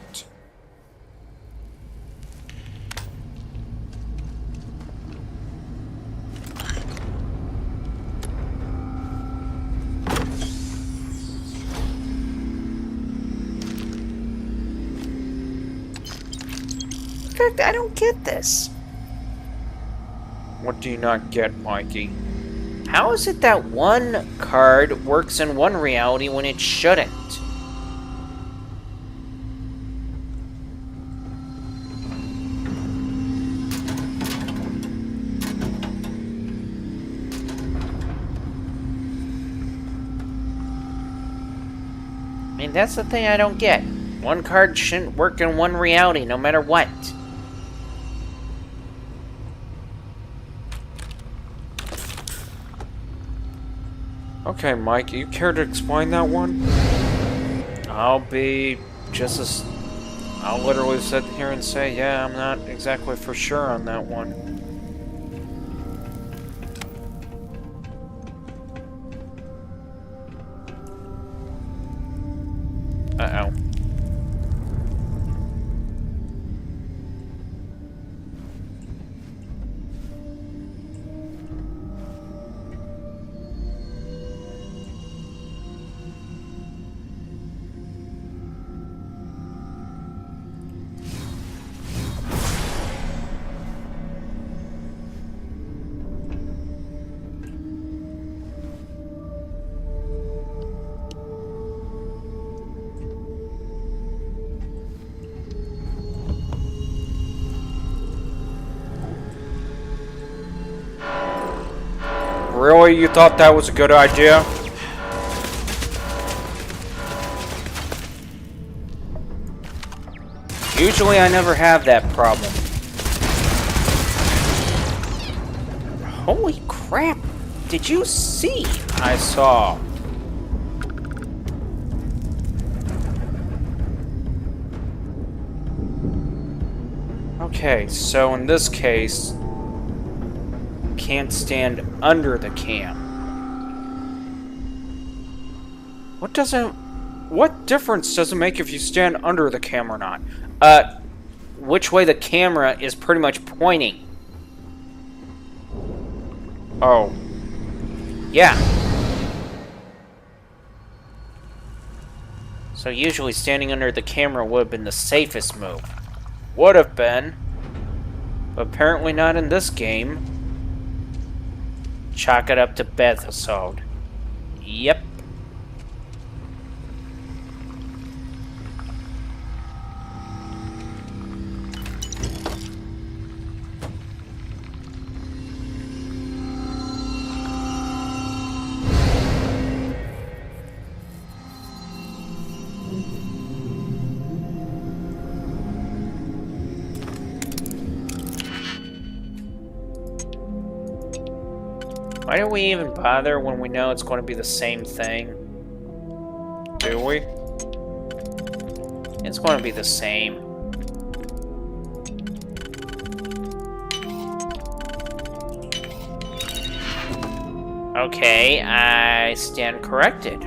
In fact, I don't get this. What do you not get, Mikey? How is it that one card works in one reality when it shouldn't? I mean, that's the thing I don't get. One card shouldn't work in one reality, no matter what. Okay, Mike, you care to explain that one? I'll be just as... I'll literally sit here and say, yeah, I'm not exactly for sure on that one. Uh-oh. Really? You thought that was a good idea? Usually I never have that problem. Holy crap! Did you see? I saw. Okay, so in this case, can't stand under the cam. What difference does it make if you stand under the cam or not? Which way the camera is pretty much pointing. Oh. Yeah. So usually standing under the camera would have been the safest move. Would have been. But apparently not in this game. Chalk it up to Bethesda. Yep. Why do we even bother when we know it's going to be the same thing? Do we? It's going to be the same. Okay, I stand corrected.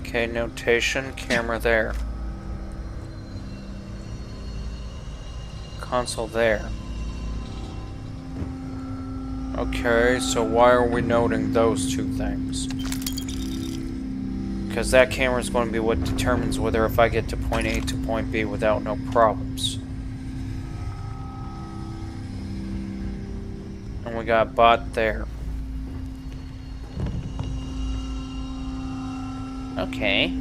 Okay, notation, camera there. Console there. Okay, so why are we noting those two things? Because that camera is going to be what determines whether if I get to point A to point B without no problems. And we got bot there. Okay.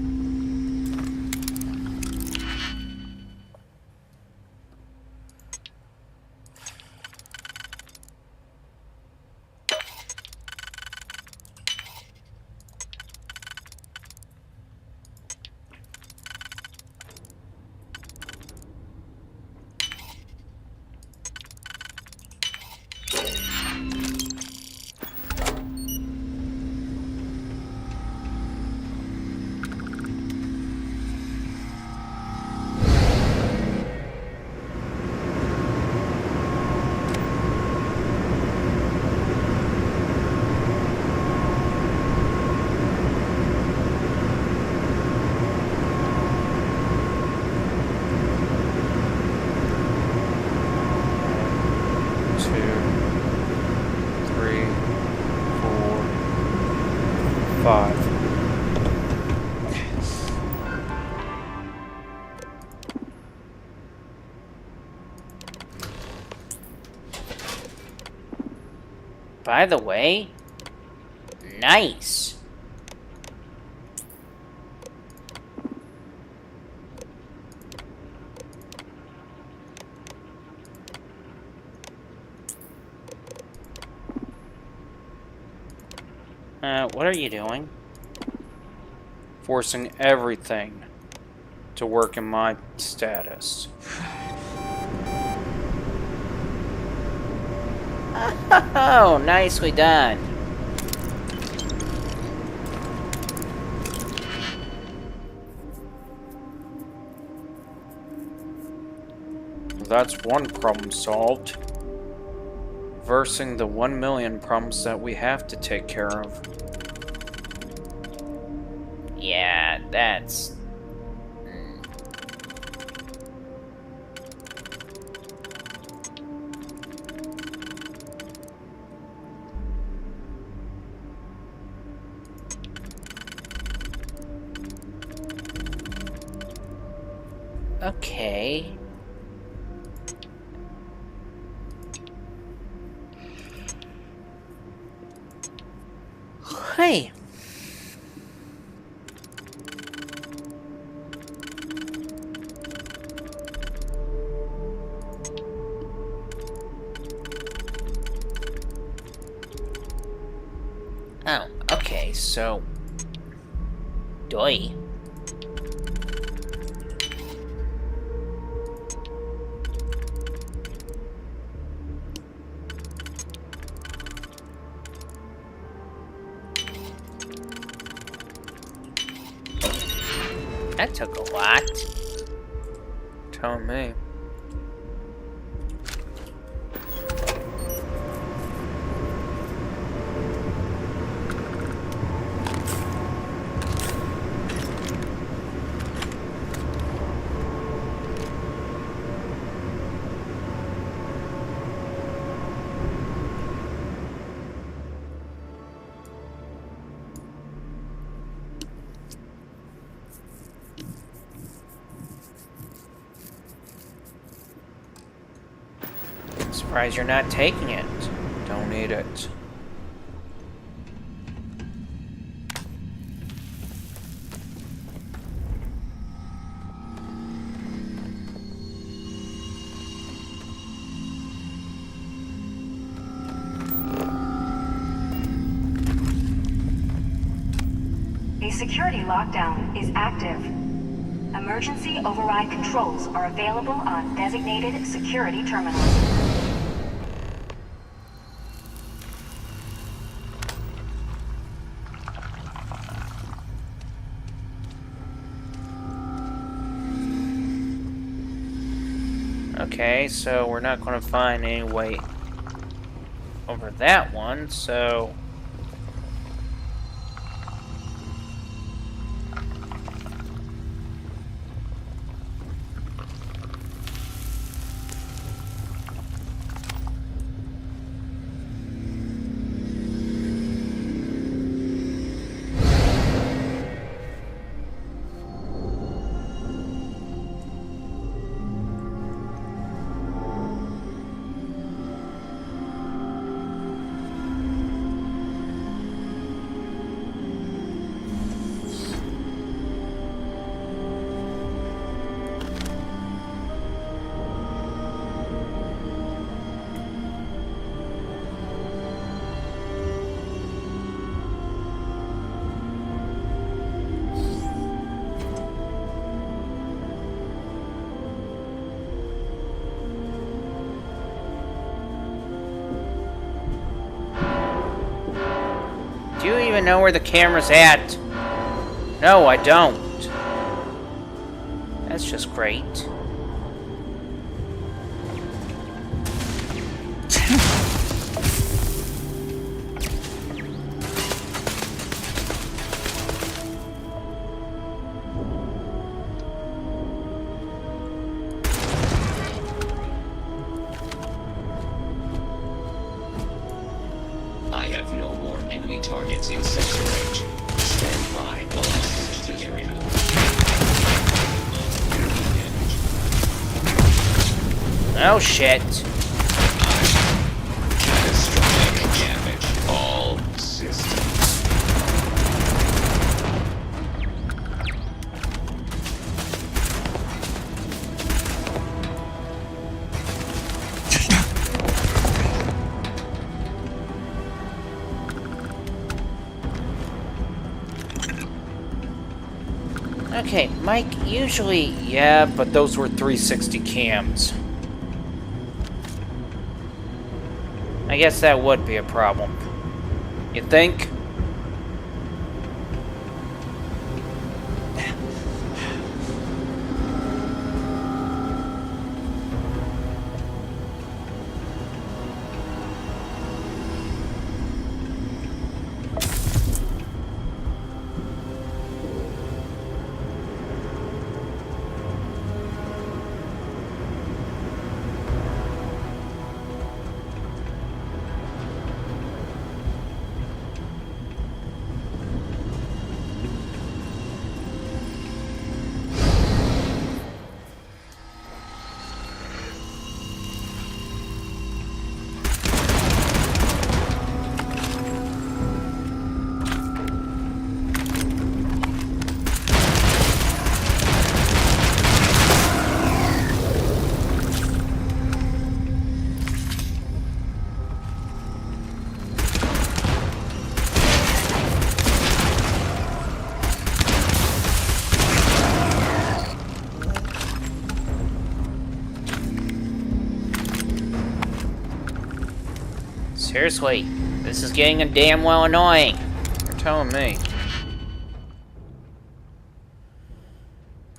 By the way, nice. What are you doing? Forcing everything to work in my status. Oh, nicely done. That's one problem solved. Versing the 1 million problems that we have to take care of. Yeah, that's... Okay. Hey. Oh, okay, so... Doi. That took a lot. Tell me. Surprised you're not taking it. Don't need it. A security lockdown is active. Emergency override controls are available on designated security terminals. Okay, so we're not going to find any way over that one, so... Do you even know where the camera's at? No, I don't. That's just great. I have no more enemy targets in sector range. Stand by while I search the area. Oh shit. Catastrophic damage. All systems. Okay, Mike, usually, yeah, but those were 360 cams. I guess that would be a problem. You think? Seriously, this is getting damn well annoying. You're telling me.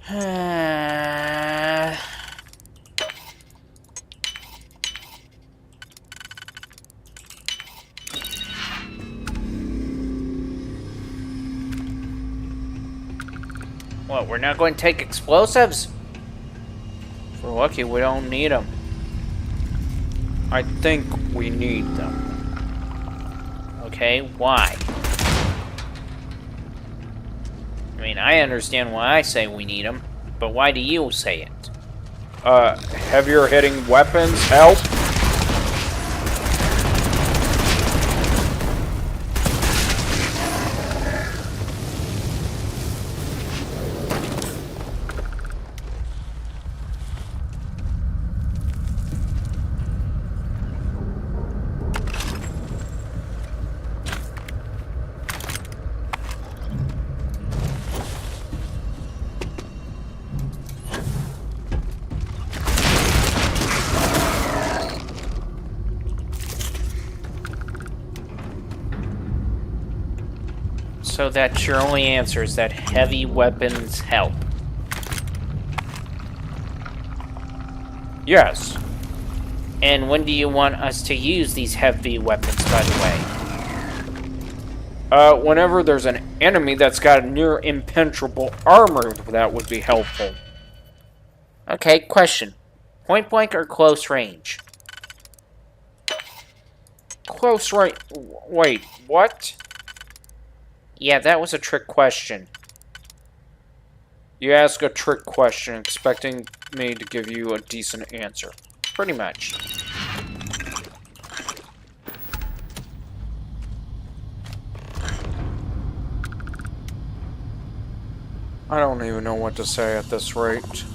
What, we're not going to take explosives? If we're lucky, we don't need them. I think we need them. Okay, why? I mean, I understand why I say we need them, but why do you say it? Heavier hitting weapons help? So that's your only answer, is that heavy weapons help? Yes. And when do you want us to use these heavy weapons, by the way? Whenever there's an enemy that's got near impenetrable armor, that would be helpful. Okay, question. Point blank or close range? Close range. Wait, what? Yeah, that was a trick question. You ask a trick question expecting me to give you a decent answer. Pretty much. I don't even know what to say at this rate.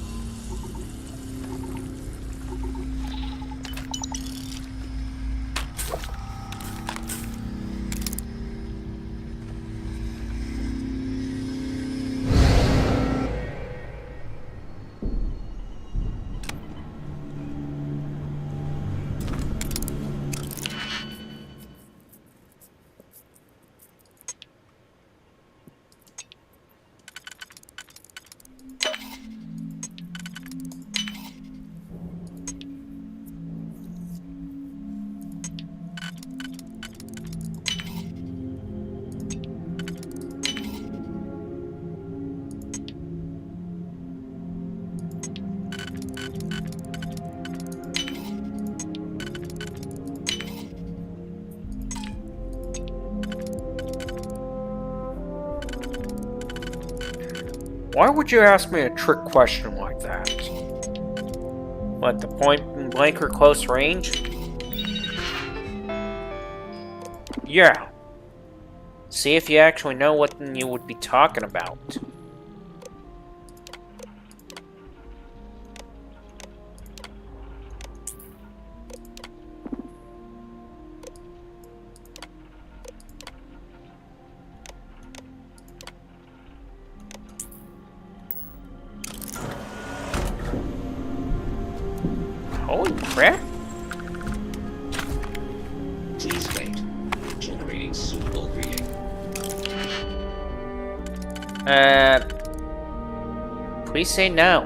Why would you ask me a trick question like that? What, the point blank or close range? Yeah. See if you actually know what you would be talking about. Holy crap! Please wait. Generating suitable reading. Please say no.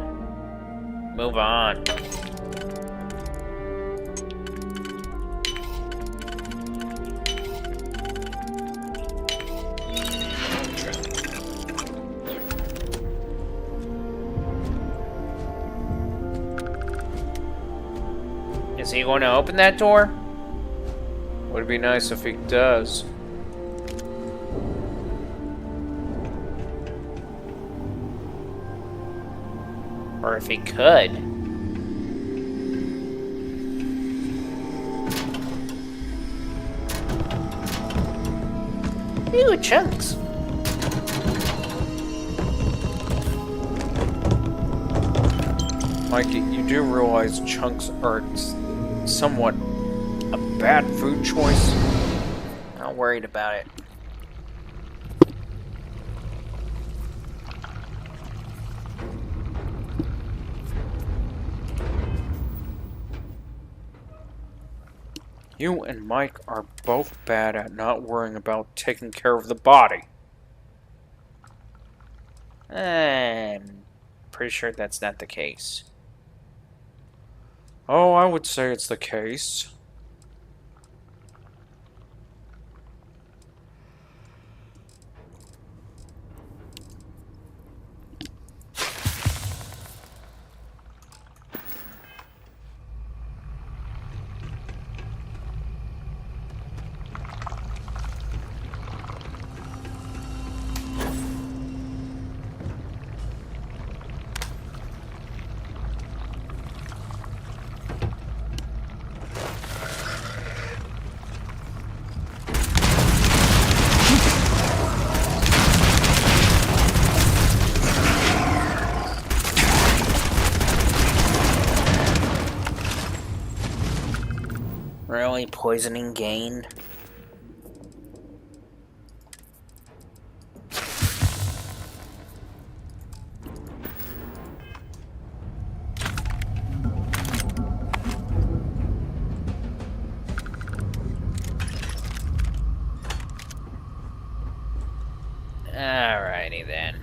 Move on. Is he going to open that door? Would be nice if he does. Or if he could. Ooh, chunks. Mikey, you do realize chunks are somewhat a bad food choice? Not worried about it. You and Mike are both bad at not worrying about taking care of the body. pretty sure that's not the case. Oh, I would say it's the case. Really? Poisoning Gain? Alrighty then.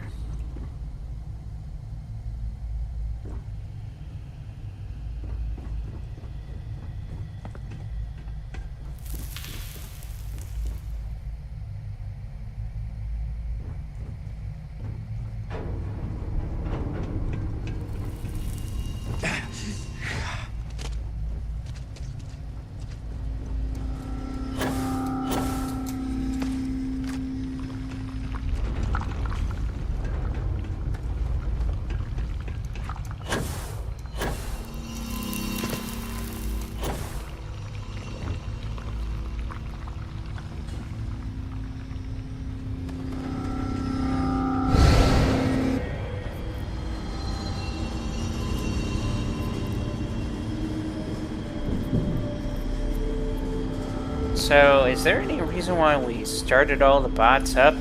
So, is there any reason why we started all the bots up?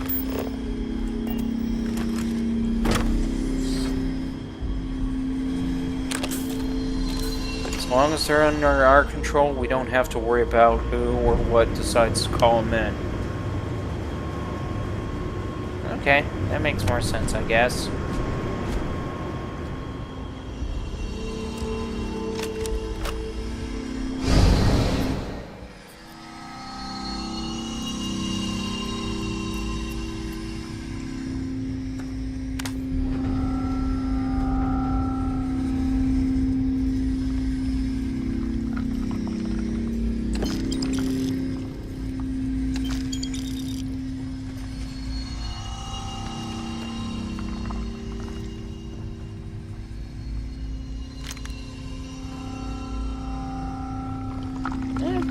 As long as they're under our control, we don't have to worry about who or what decides to call them in. Okay, that makes more sense, I guess.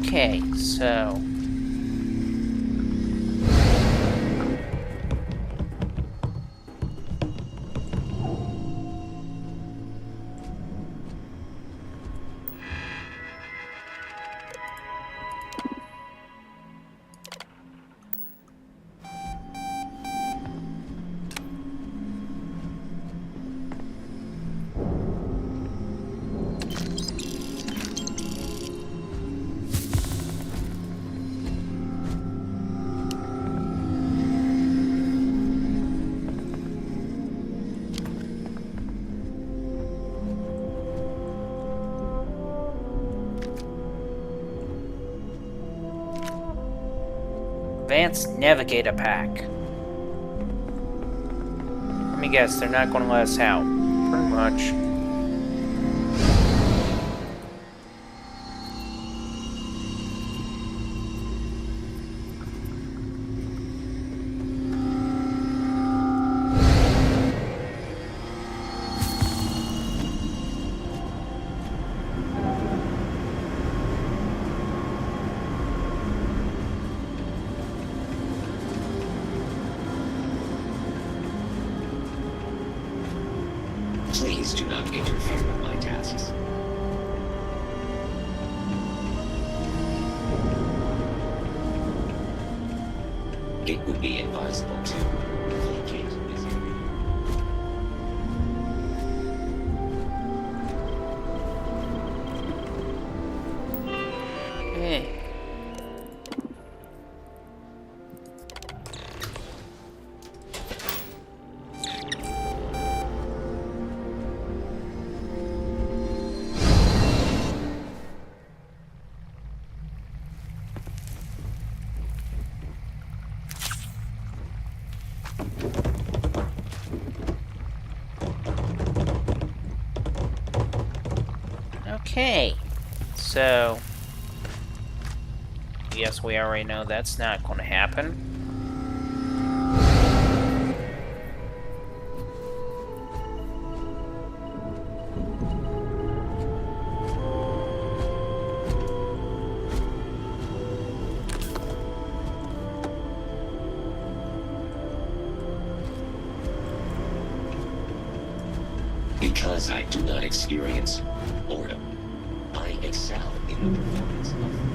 Okay, so... Advanced Navigator Pack. Let me guess, they're not going to let us out. Pretty much. Please do not interfere with my tasks. It would be advisable to vacate this area. Hey. Okay, so yes, we already know that's not going to happen. Because I do not experience boredom, I excel in the performance of.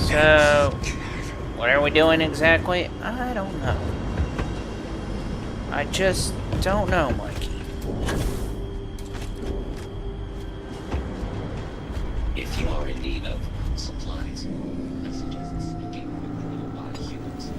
So, what are we doing exactly? I don't know. I just don't know, Mikey. If you are in need of supplies, I suggest speaking with nearby humans.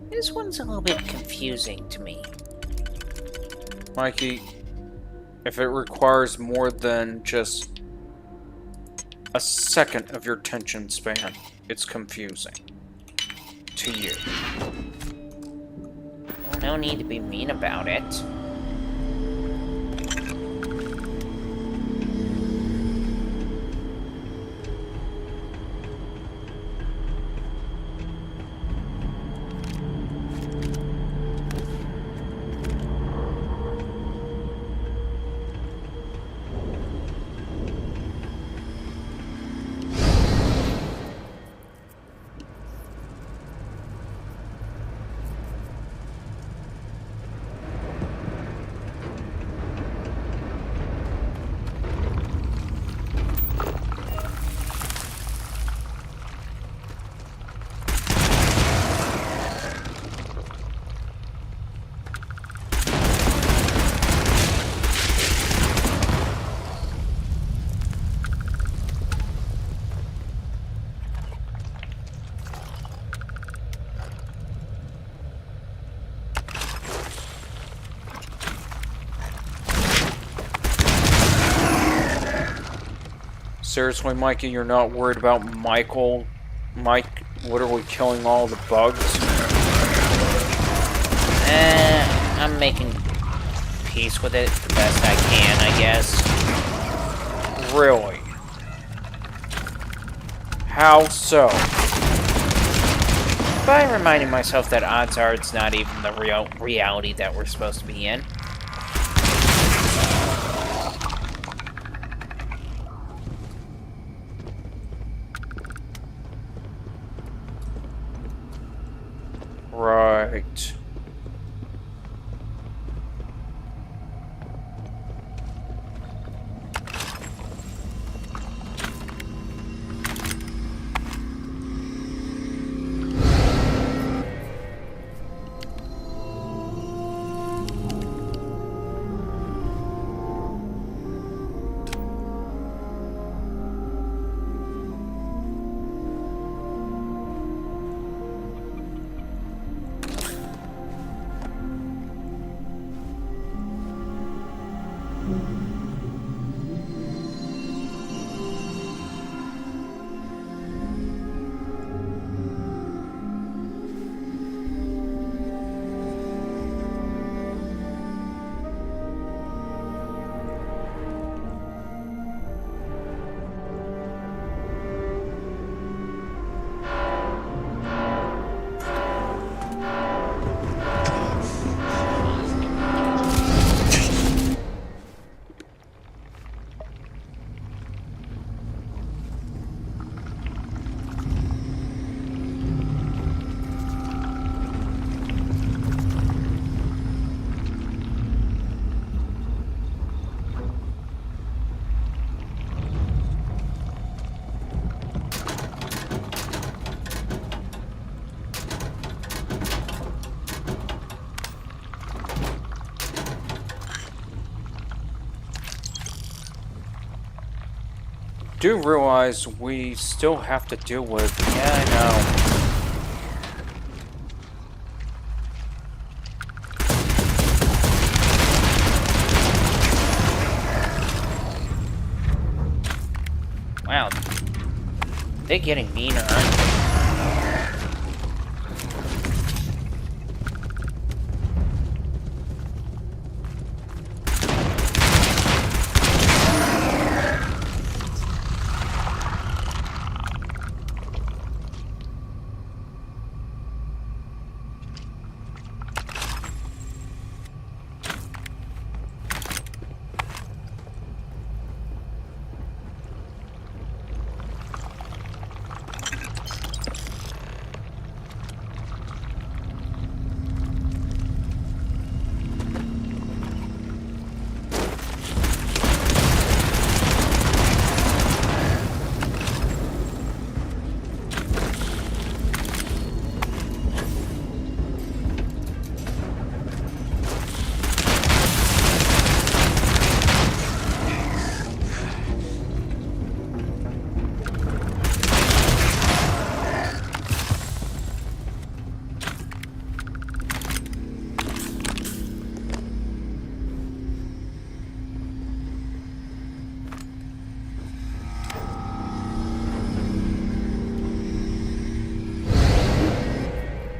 This one's a little bit confusing to me. Mikey, if it requires more than just a second of your attention span, it's confusing. To you. Well, no need to be mean about it. Seriously, Mikey, you're not worried about Michael? Mike, literally killing all the bugs? I'm making peace with it the best I can, I guess. Really? How so? By reminding myself that odds are it's not even the reality that we're supposed to be in. Right. do realize we still have to deal with... Yeah, I know. Wow. They're getting meaner, aren't they?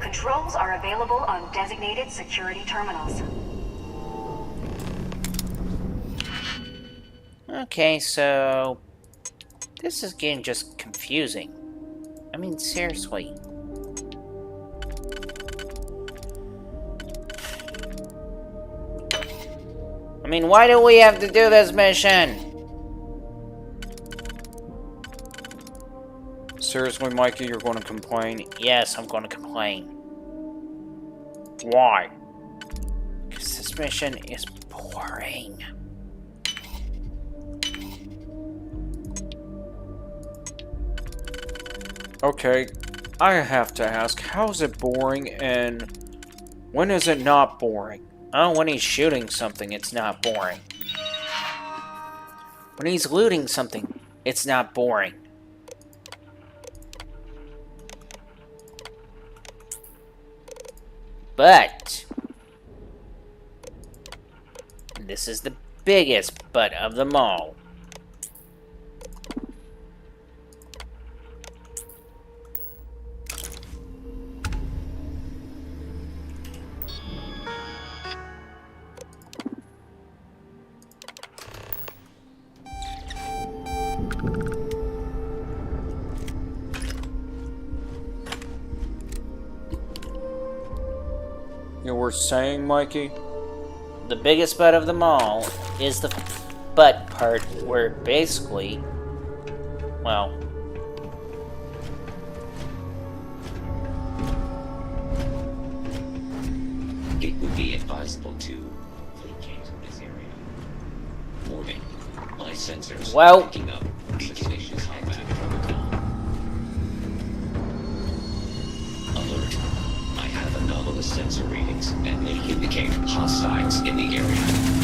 Controls are available on designated security terminals. Okay, so... this is getting just confusing. I mean, seriously. I mean, why do we have to do this mission? Seriously, Mikey, you're going to complain? Yes, I'm going to complain. Why? Because this mission is boring. Okay, I have to ask, how is it boring and when is it not boring? Oh, when he's shooting something, it's not boring. When he's looting something, it's not boring. But this is the biggest butt of them all. You were saying, Mikey? The biggest butt of them all is the butt part where basically, well, it would be advisable to vacate this area. Warning, my sensors well, are picking up suspicious combat protocol. Alert. I have anomalous sensor readings and they indicate hostiles in the area.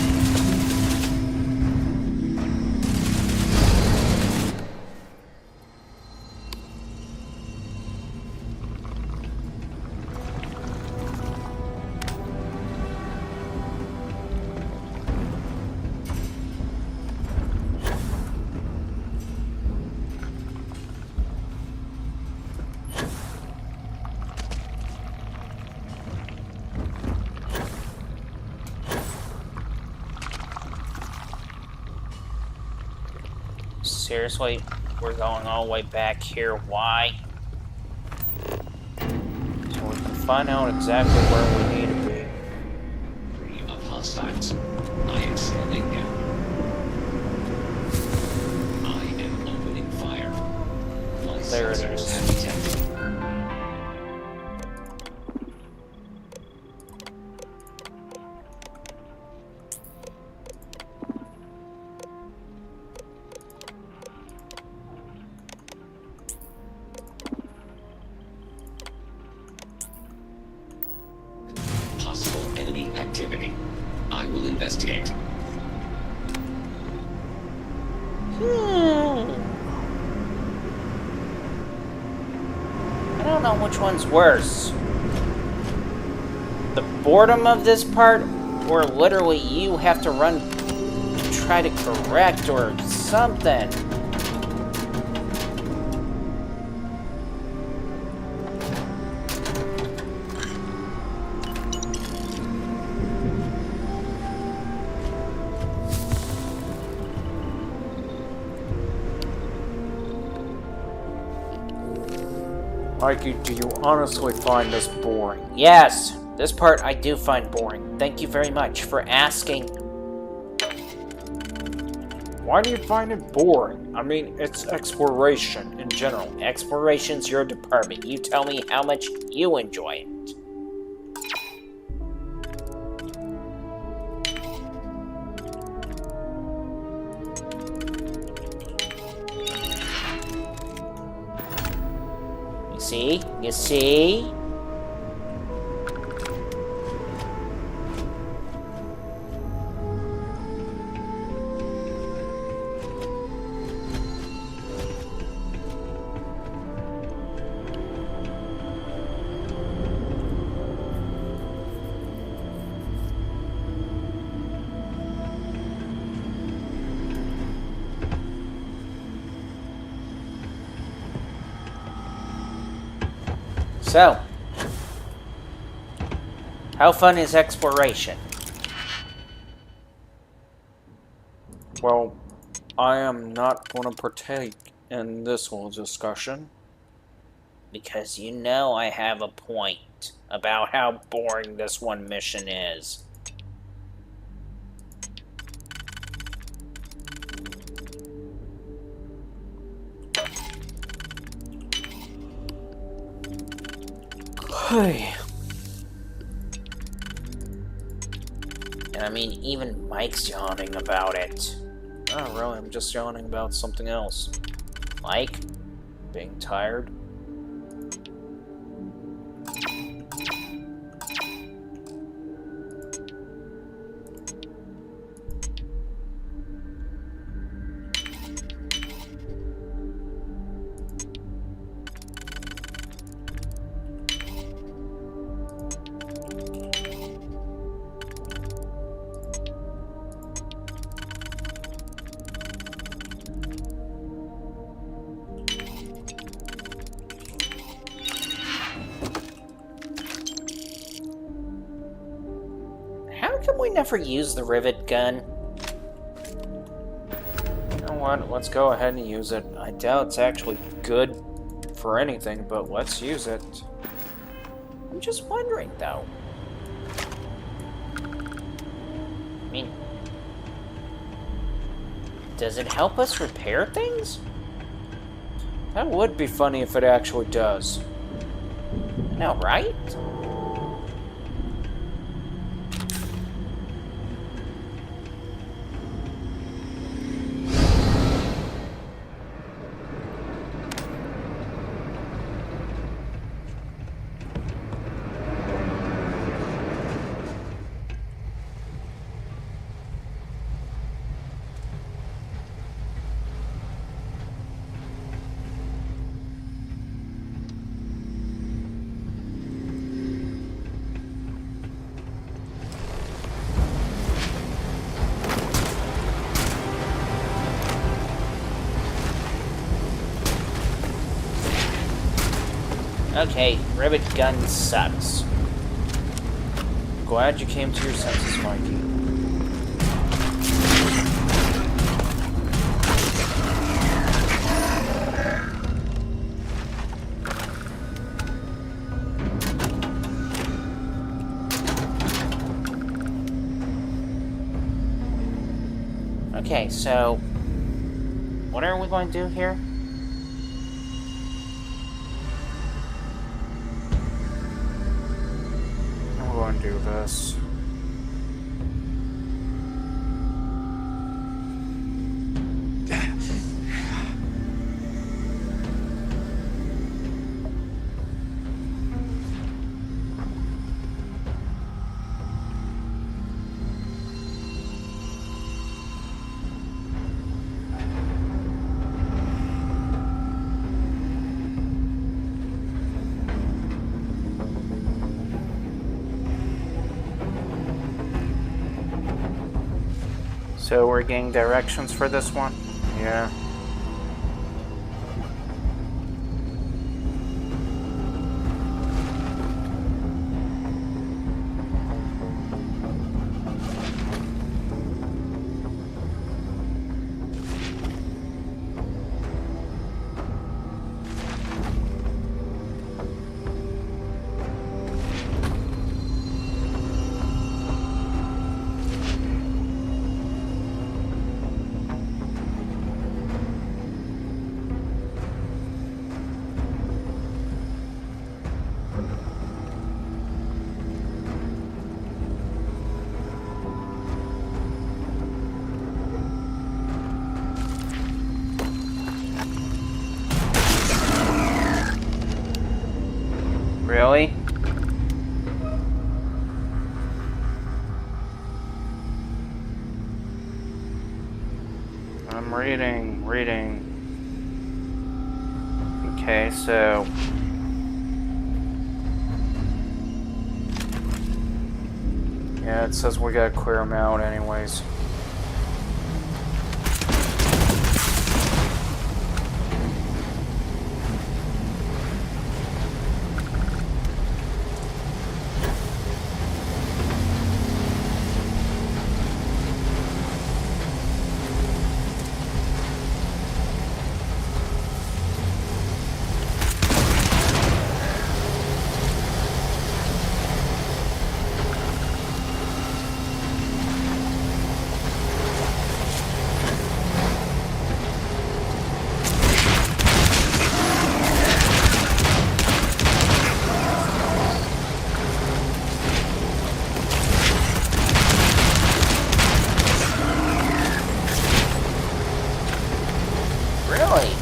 seriously, we're going all the way back here. Why? So we can find out exactly where we need to be. Of hostiles. I am standing down. I am opening fire. My There it sensors is. have detected. Possible enemy activity. I will investigate. know which one's worse. The boredom of this part, or literally you have to run to try to correct or something. Mikey, do you honestly find this boring? Yes, this part I do find boring. Thank you very much for asking. Why do you find it boring? I mean, it's exploration in general. Exploration's your department. You tell me how much you enjoy it. You see? You see? So, how fun is exploration? Well, I am not going to partake in this whole discussion. Because you know I have a point about how boring this one mission is. Hey. And I mean, even Mike's yawning about it. Oh, really? I'm just yawning about something else. Mike? Being tired? How come we never use the rivet gun? You know what? Let's go ahead and use it. I doubt it's actually good for anything, but let's use it. I'm just wondering, though. I mean, does it help us repair things? That would be funny if it actually does. No, right? Okay, rivet gun sucks. Glad you came to your senses, Mikey. Okay, so what are we going to do here? Do this. So we're getting directions for this one? Yeah. Really? I'm reading. Okay, so... yeah, it says we gotta clear them out anyways.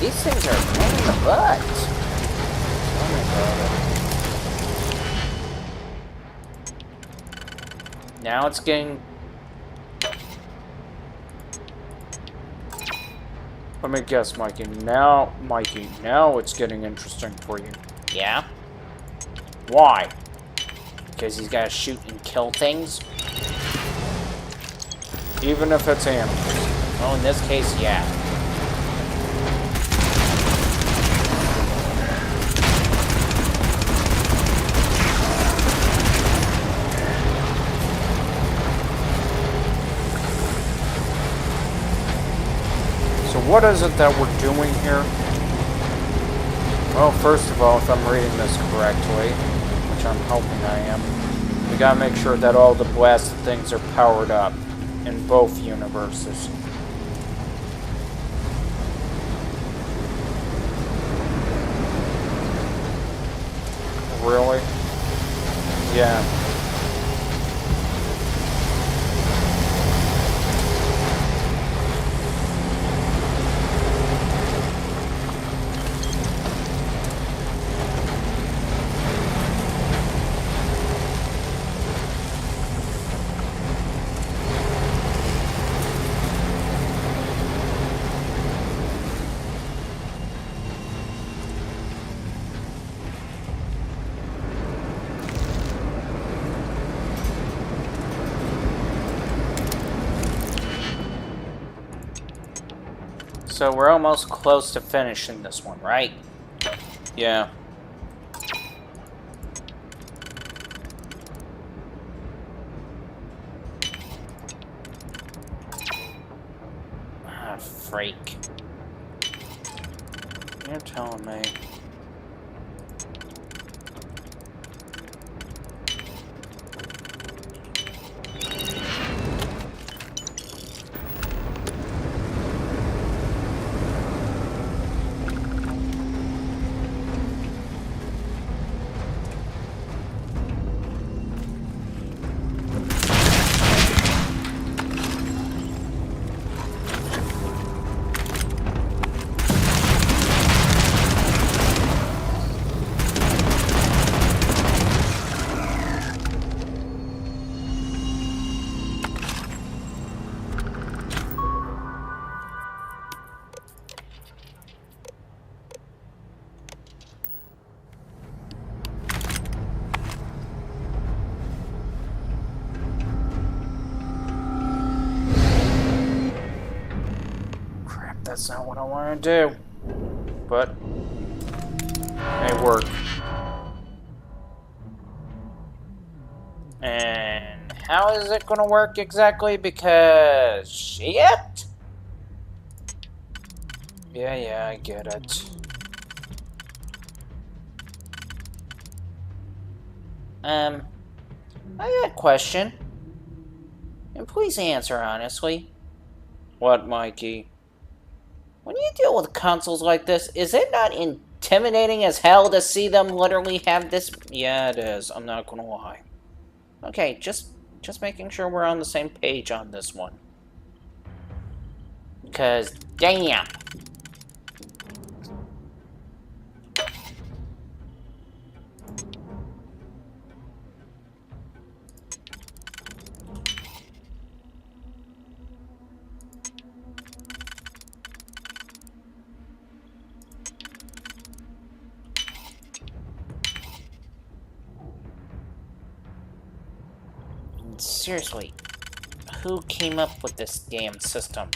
These things are a pain in the butt. Oh my god. Now it's getting... let me guess, Mikey. Now it's getting interesting for you. Yeah? Why? Because he's gotta shoot and kill things? Even if it's animals. Well, in this case, yeah. So what is it that we're doing here? Well, first of all, if I'm reading this correctly, which I'm hoping I am, we gotta make sure that all the blasted things are powered up in both universes. Really? Yeah. So we're almost close to finishing this one, right? Yeah. Ah, freak. You're telling me. That's not what I want to do. But it may work. And how is it going to work exactly? Because shit. Yeah, I get it. I got a question. And please answer honestly. What, Mikey? When you deal with consoles like this, is it not intimidating as hell to see them literally have this? Yeah, it is. I'm not gonna lie. Okay, just making sure we're on the same page on this one. Because, damn! Seriously, who came up with this damn system?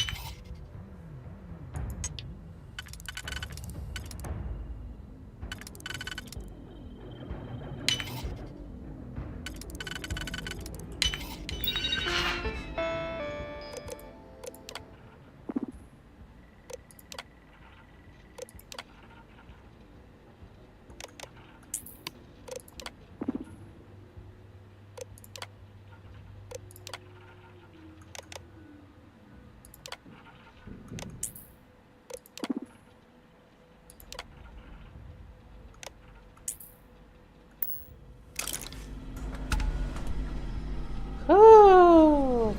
Ooh.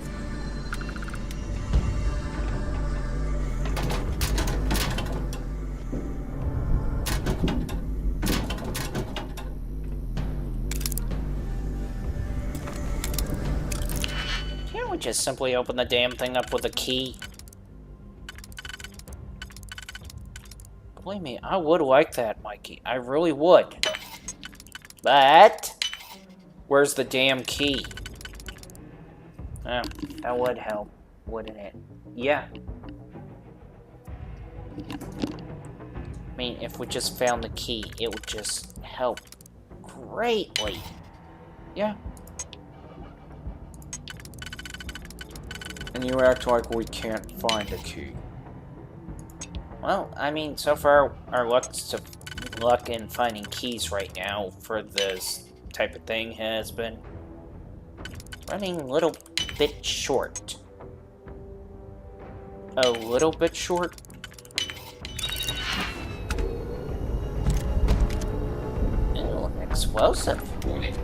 Can't we just simply open the damn thing up with a key? Believe me, I would like that, Mikey. I really would. But where's the damn key? Oh, that would help, wouldn't it? Yeah. I mean, if we just found the key, it would just help greatly. Yeah. And you act like we can't find a key. Well, I mean, so far, our luck in finding keys right now for this type of thing has been running a little bit short. A little bit short? Ew, explosive. Warning.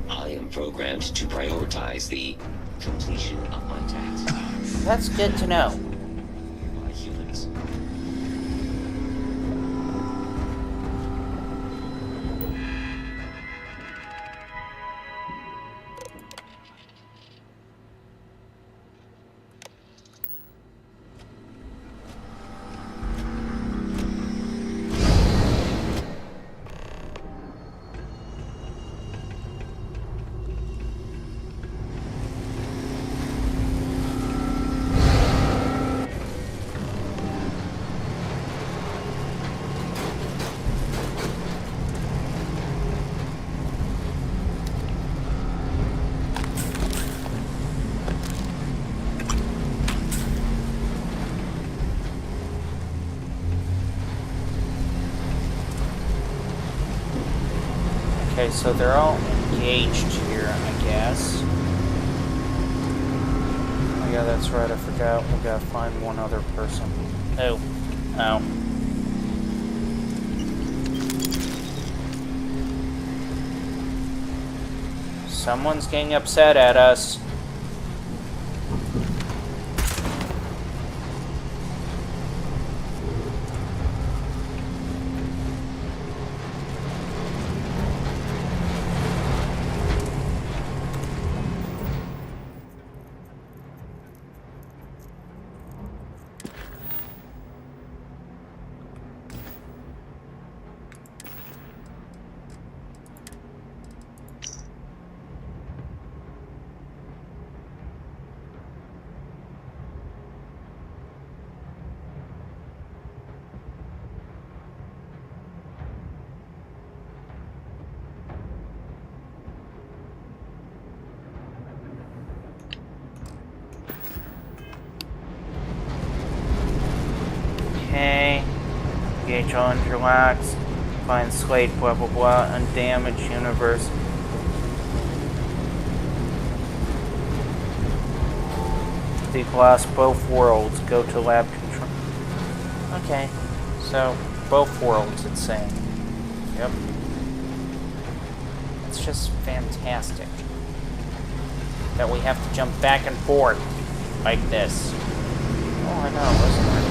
I am programmed to prioritize the completion of my task. That's good to know. By humans. Okay, so they're all engaged here, I guess. Oh yeah, that's right, I forgot. We gotta find one other person. Oh. Oh. Someone's getting upset at us. Okay. Gauge all interlocks. Find slate, blah blah blah. Undamaged universe. Declass both worlds. Go to lab control. Okay. So, both worlds, it's saying. Yep. It's just fantastic that we have to jump back and forth like this. Oh, I know, wasn't it?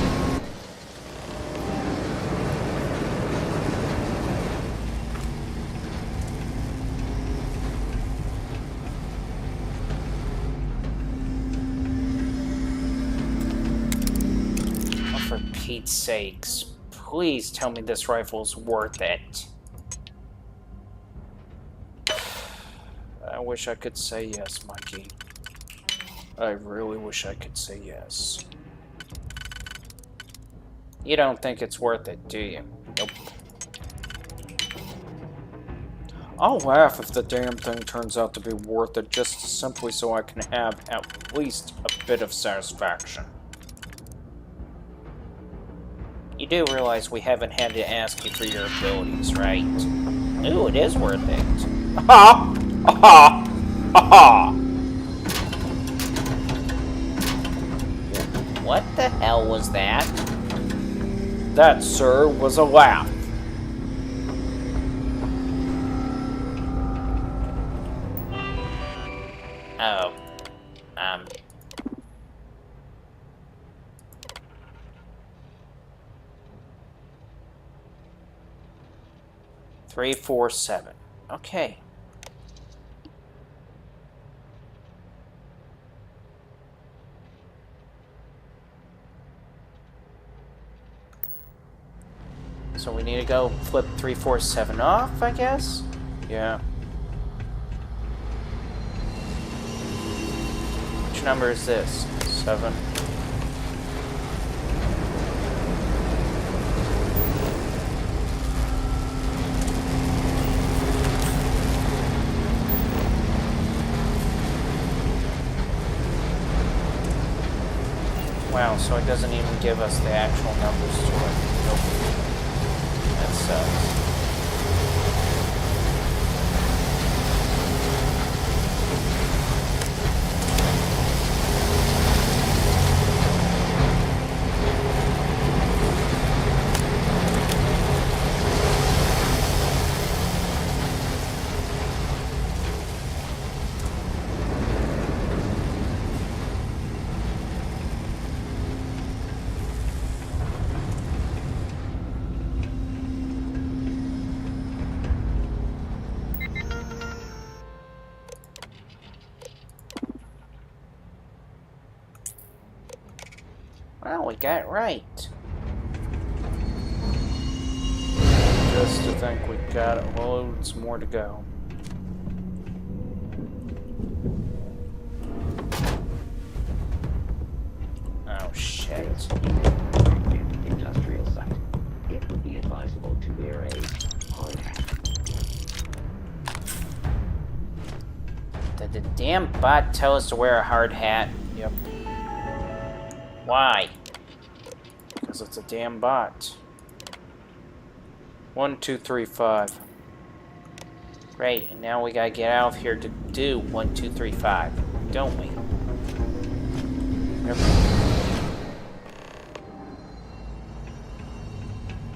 Oh, for Pete's sakes. Please tell me this rifle's worth it. I wish I could say yes, Mikey. I really wish I could say yes. You don't think it's worth it, do you? Nope. I'll laugh if the damn thing turns out to be worth it just simply so I can have at least a bit of satisfaction. You do realize we haven't had to ask you for your abilities, right? Ooh, it is worth it. Ha! Ha! Ha! What the hell was that? That, sir, was a laugh. Oh. 347. Okay. So we need to go flip 347 off, I guess? Yeah. Which number is this? 7. Wow, so it doesn't even give us the actual numbers to it. Nope. That sucks. Well, we got it right. Just to think we got loads more to go. Oh, shit. Industrial site. It would be advisable to wear a hard hat. Did the damn bot tell us to wear a hard hat? Yep. Why? Because it's a damn bot. 1, 2, 3, 5. Great, and now we gotta get out of here to do 1, 2, 3, 5, don't we? Yep.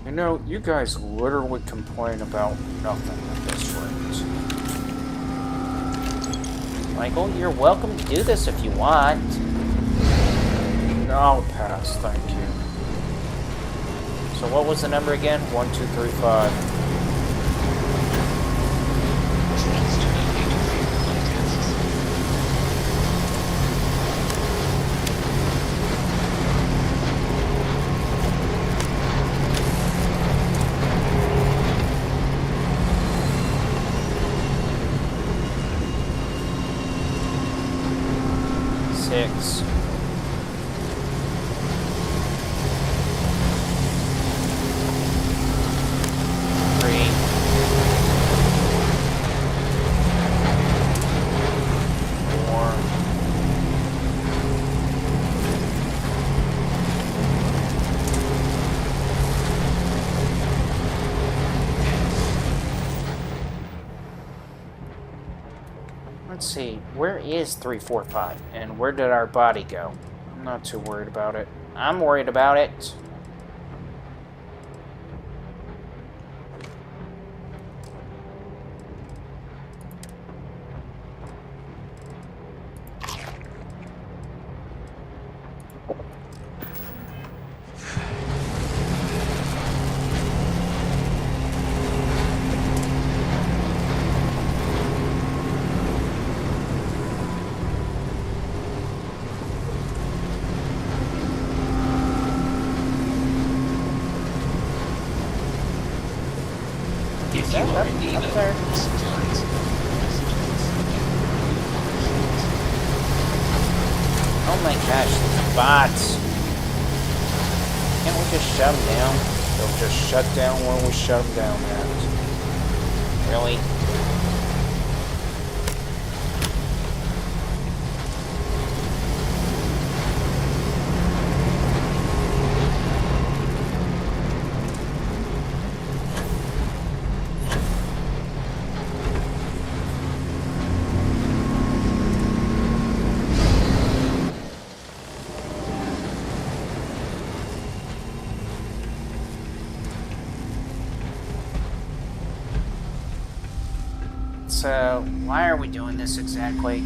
You know, you guys literally complain about nothing at this rate. Michael, you're welcome to do this if you want. I'll pass, thank you. So what was the number again? 1, 2, 3, 5. Six. Let's see, where is 345? And where did our body go? I'm not too worried about it. I'm worried about it. If you are in need of supplies, Oh my gosh, these bots. Can't we just shut them down? They'll just shut down when we shut them down, man. Really? So, why are we doing this exactly?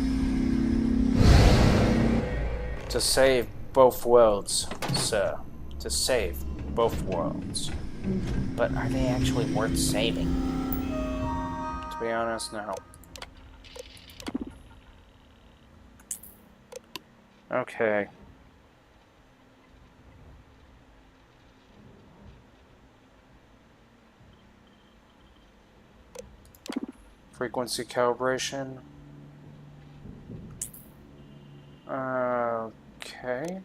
To save both worlds, sir. To save both worlds. But are they actually worth saving? To be honest, no. Okay. Frequency calibration. Okay.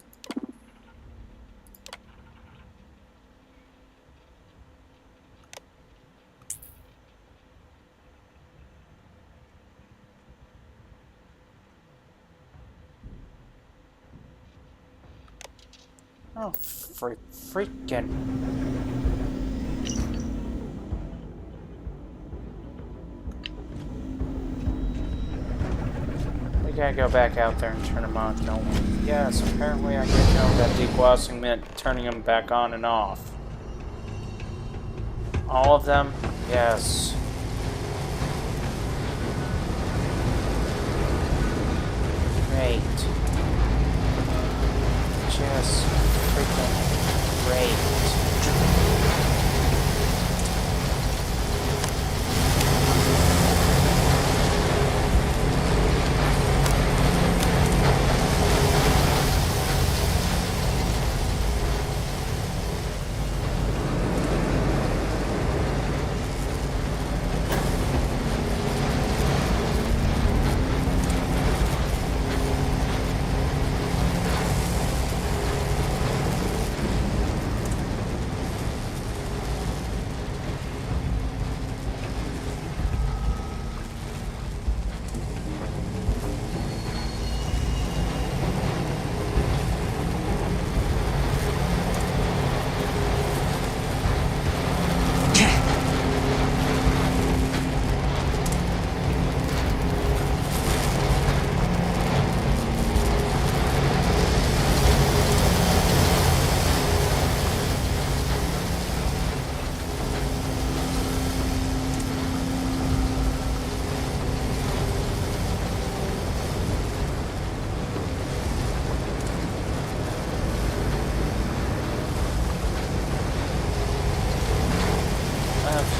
Oh, freaking. I gotta go back out there and turn them on, don't we? Yes, apparently I didn't know that deglossing meant turning them back on and off. All of them? Yes. Great. Just freaking great.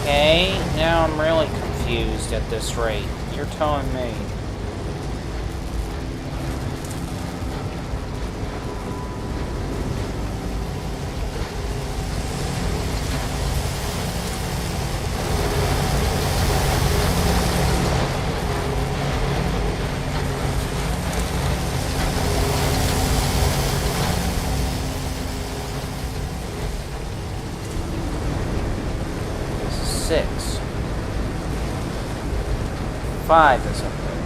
Okay, now I'm really confused at this rate. You're telling me. Six. 5 is up there.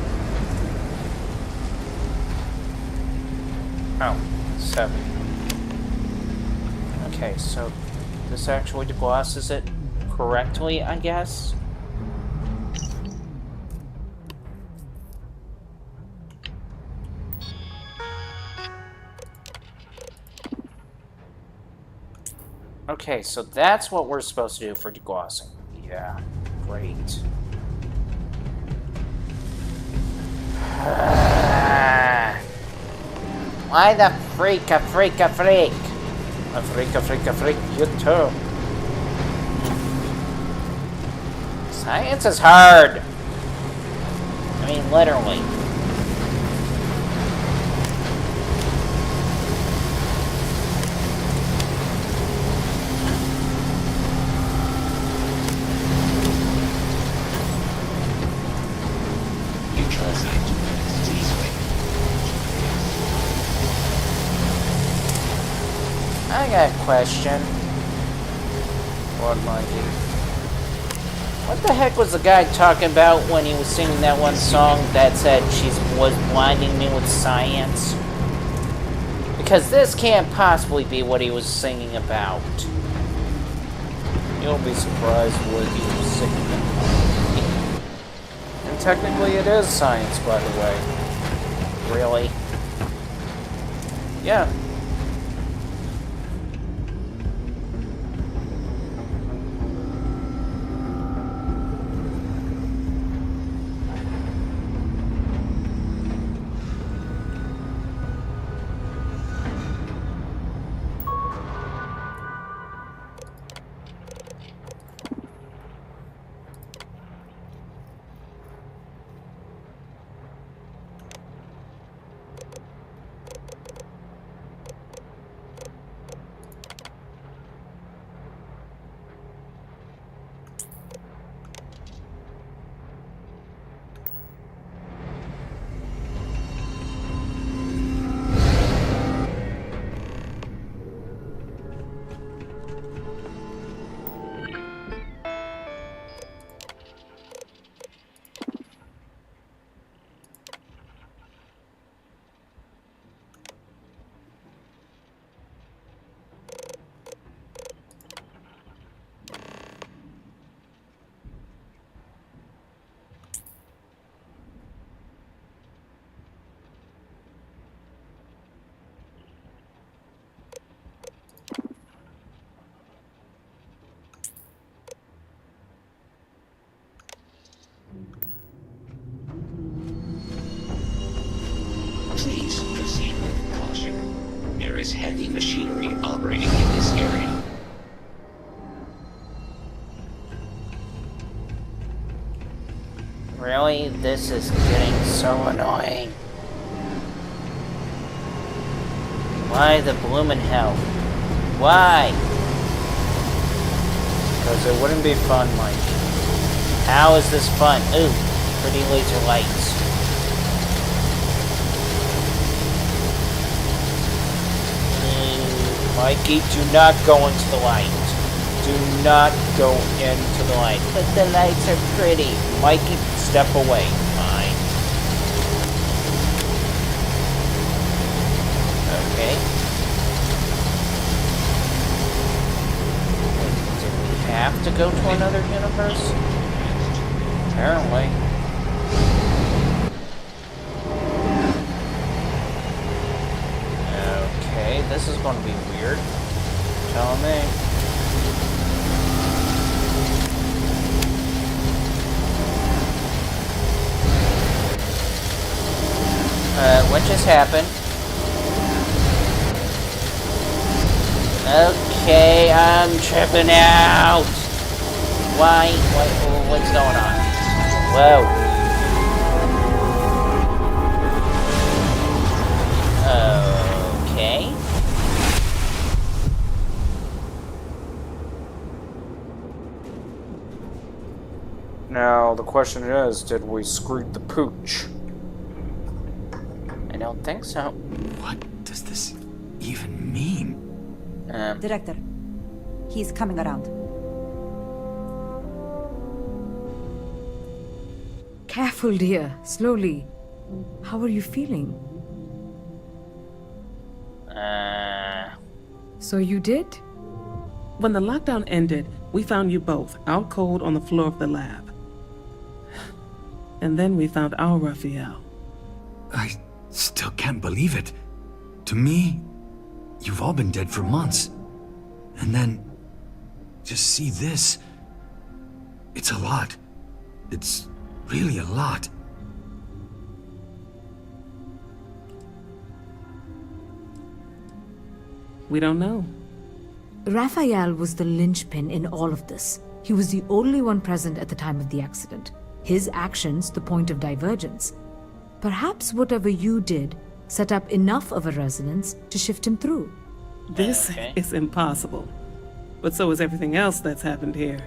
Oh, 7. Okay, so this actually deglosses it correctly, I guess? Okay, so that's what we're supposed to do for degaussing. Yeah, great. Why the freak, a freak, a freak? A freak, you too. Science is hard. I mean, literally. Because I do it this way. I got a question. What, Mikey? What the heck was the guy talking about when he was singing that one song that said she was blinding me with science? Because this can't possibly be what he was singing about. You'll be surprised what he was singing about. And technically it is science, by the way. Really? Yeah. Please proceed with caution. There is heavy machinery operating in this area. Really? This is getting so annoying. Why the bloomin' hell? Why? Because it wouldn't be fun, Mike. How is this fun? Ooh, pretty laser lights. Mikey, do not go into the light. Do not go into the light. But the lights are pretty. Mikey, step away. Fine. Okay. Wait, did we have to go to another universe? Apparently. Okay, this is going to be weird. Tell me. What just happened? Okay, I'm tripping out. Why? What's going on? Whoa. Okay. Now, the question is, did we screw the pooch? I don't think so. What does this even mean? Director, he's coming around. Careful, dear. Slowly. How are you feeling? So you did? When the lockdown ended, we found you both out cold on the floor of the lab. And then we found our Raphael. I still can't believe it. To me, you've all been dead for months. And then just see this. It's a lot. It's really a lot. We don't know. Raphael was the linchpin in all of this. He was the only one present at the time of the accident. His actions, the point of divergence. Perhaps whatever you did set up enough of a resonance to shift him through. This is impossible. But so is everything else that's happened here.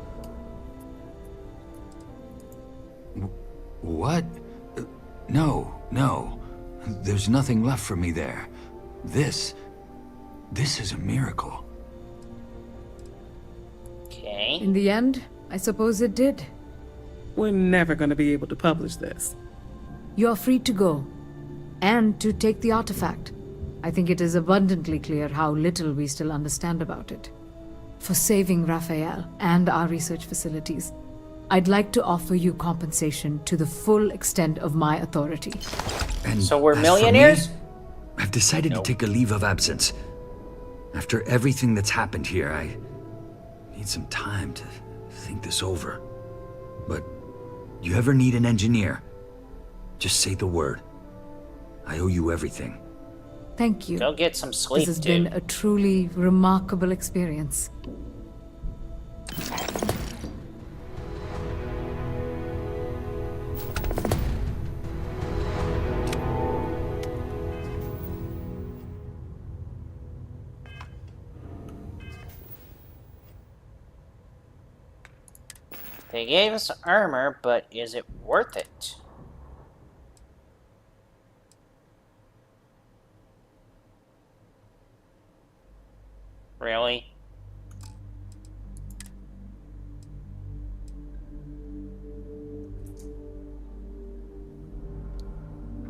What? No. There's nothing left for me there. This is a miracle. Okay. In the end, I suppose it did. We're never going to be able to publish this. You're free to go. And to take the artifact. I think it is abundantly clear how little we still understand about it. For saving Raphael and our research facilities, I'd like to offer you compensation to the full extent of my authority. And so we're as for millionaires? me, I've decided to take a leave of absence. After everything that's happened here, I need some time to think this over. But you ever need an engineer, just say the word. I owe you everything. Thank you. Go get some sleep, This has dude. been a truly remarkable experience. They gave us armor, but is it worth it? Really?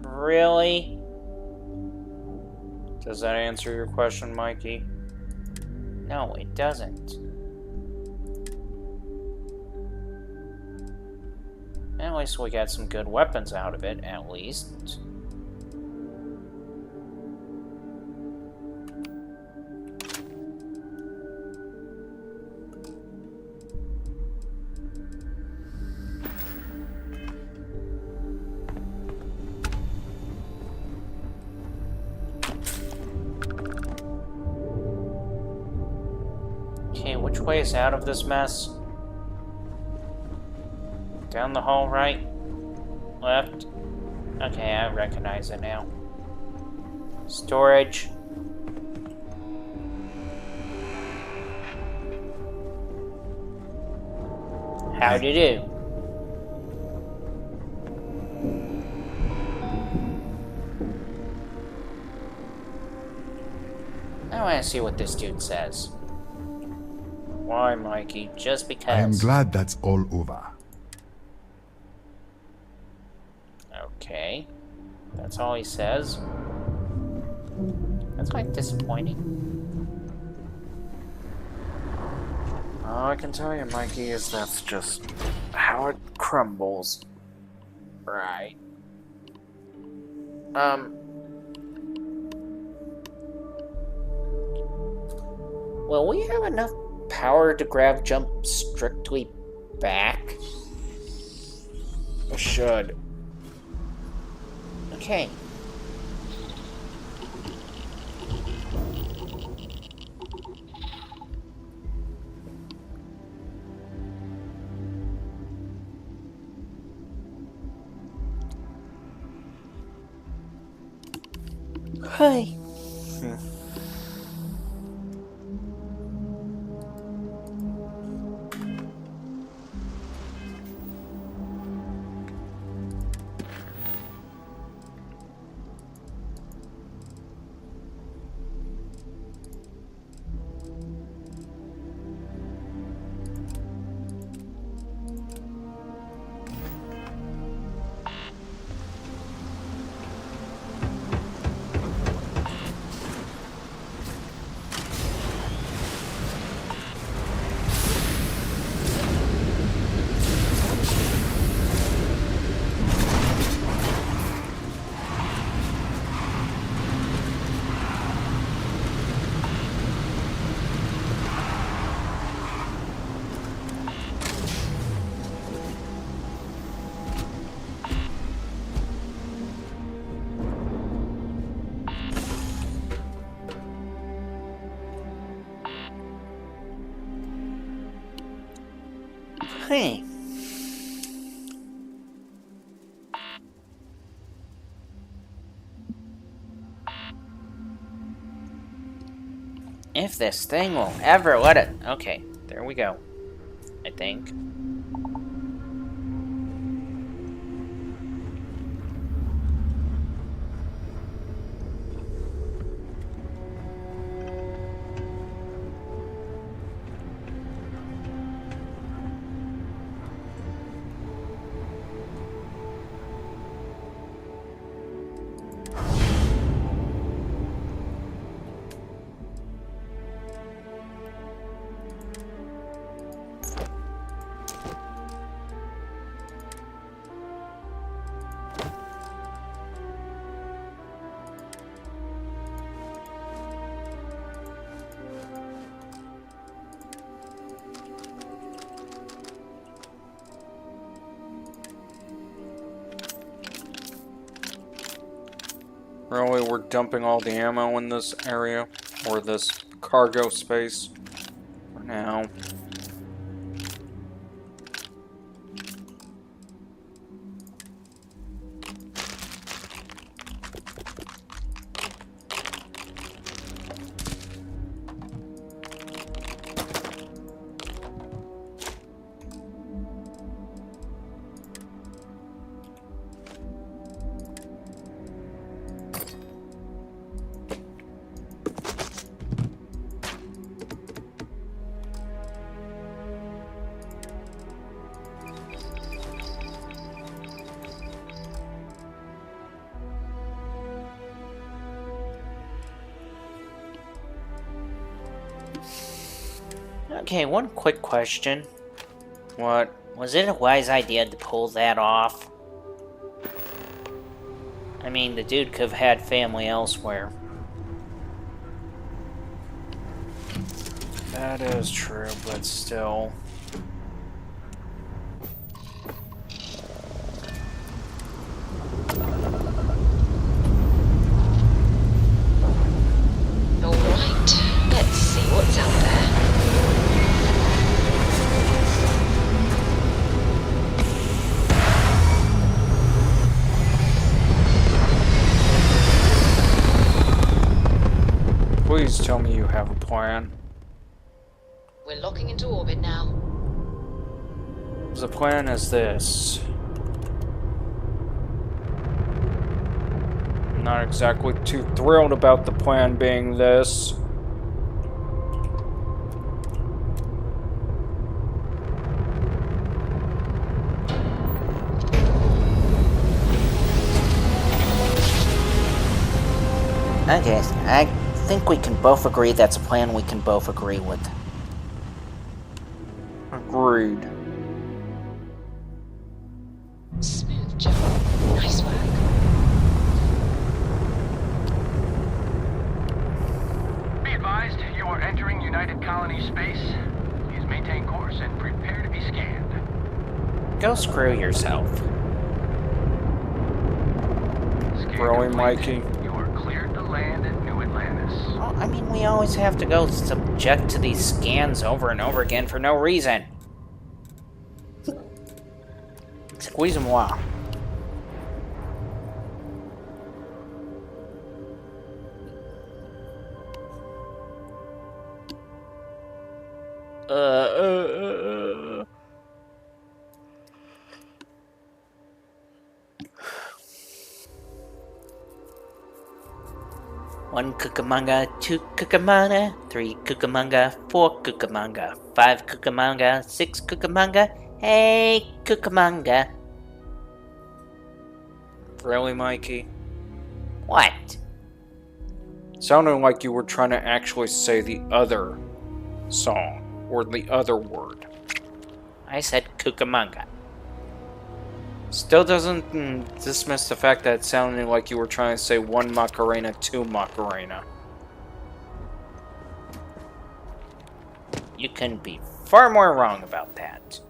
Really? Does that answer your question, Mikey? No, it doesn't. At least we got some good weapons out of it, at least. Okay, which way is out of this mess? Down the hall, right? Left? Okay, I recognize it now. Storage. How'd you do? I want to see what this dude says. Why, Mikey? Just because. I am glad that's all over. Okay. That's all he says. That's quite disappointing. All I can tell you, Mikey, is that's just how it crumbles. Right. Will we have enough power to grav jump strictly back? I should. Okay. Hi. Hey. If this thing will ever let it... Okay, there we go. I think. Really, we're dumping all the ammo in this area, or this cargo space, for now. Okay, one quick question. What? Was it a wise idea to pull that off? I mean, the dude could have had family elsewhere. That is true, but still... Alright, let's see what's out there. Please tell me you have a plan. We're locking into orbit now. The plan is this. I'm not exactly too thrilled about the plan being this. Okay, I think we can both agree that's a plan we can both agree with. Agreed. Smooth job. Nice work. Be advised, you are entering United Colony space. Please maintain course and prepare to be scanned. Go screw yourself. Really, Mikey? You are cleared to land at New Atlantis. Well, I mean, we always have to go subject to these scans over and over again for no reason. Excusez-moi. One Cucamonga, 2 Cucamonga, 3 Cucamonga, 4 Cucamonga, 5 Cucamonga, 6 Cucamonga. Hey, Cucamonga. Really, Mikey? What? Sounded like you were trying to actually say the other song, or the other word. I said Cucamonga. Still doesn't dismiss the fact that it sounded like you were trying to say 1 Macarena, 2 Macarena. You couldn't be far more wrong about that.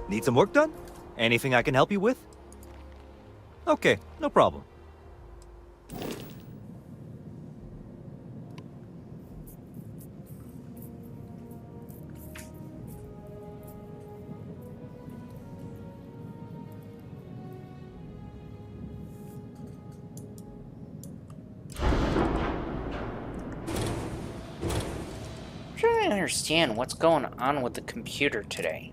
Need some work done? Anything I can help you with? Okay, no problem. I'm trying to understand what's going on with the computer today.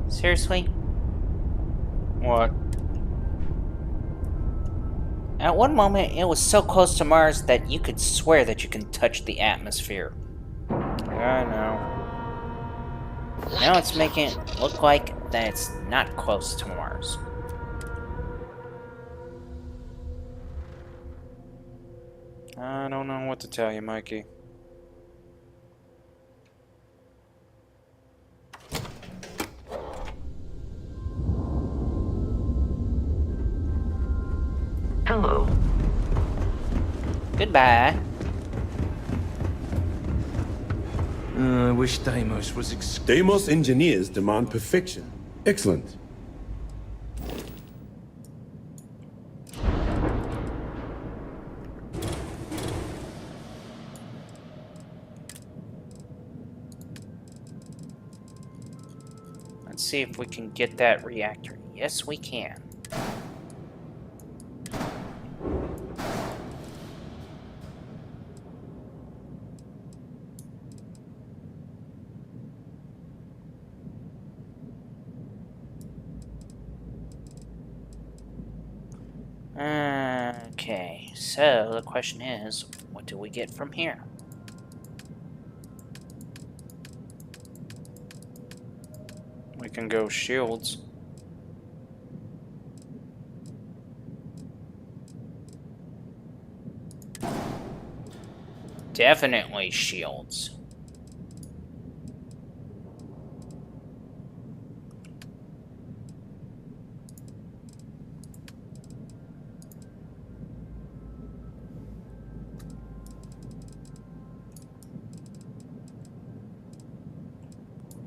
Seriously? What? At one moment, it was so close to Mars that you could swear that you can touch the atmosphere. I know. Now it's making it look like that it's not close to Mars. I don't know what to tell you, Mikey. Hello. Goodbye. I wish Deimos was Deimos engineers demand perfection. Excellent. Let's see if we can get that reactor. Yes, we can. Okay, so the question is, what do we get from here? We can go shields. Definitely shields.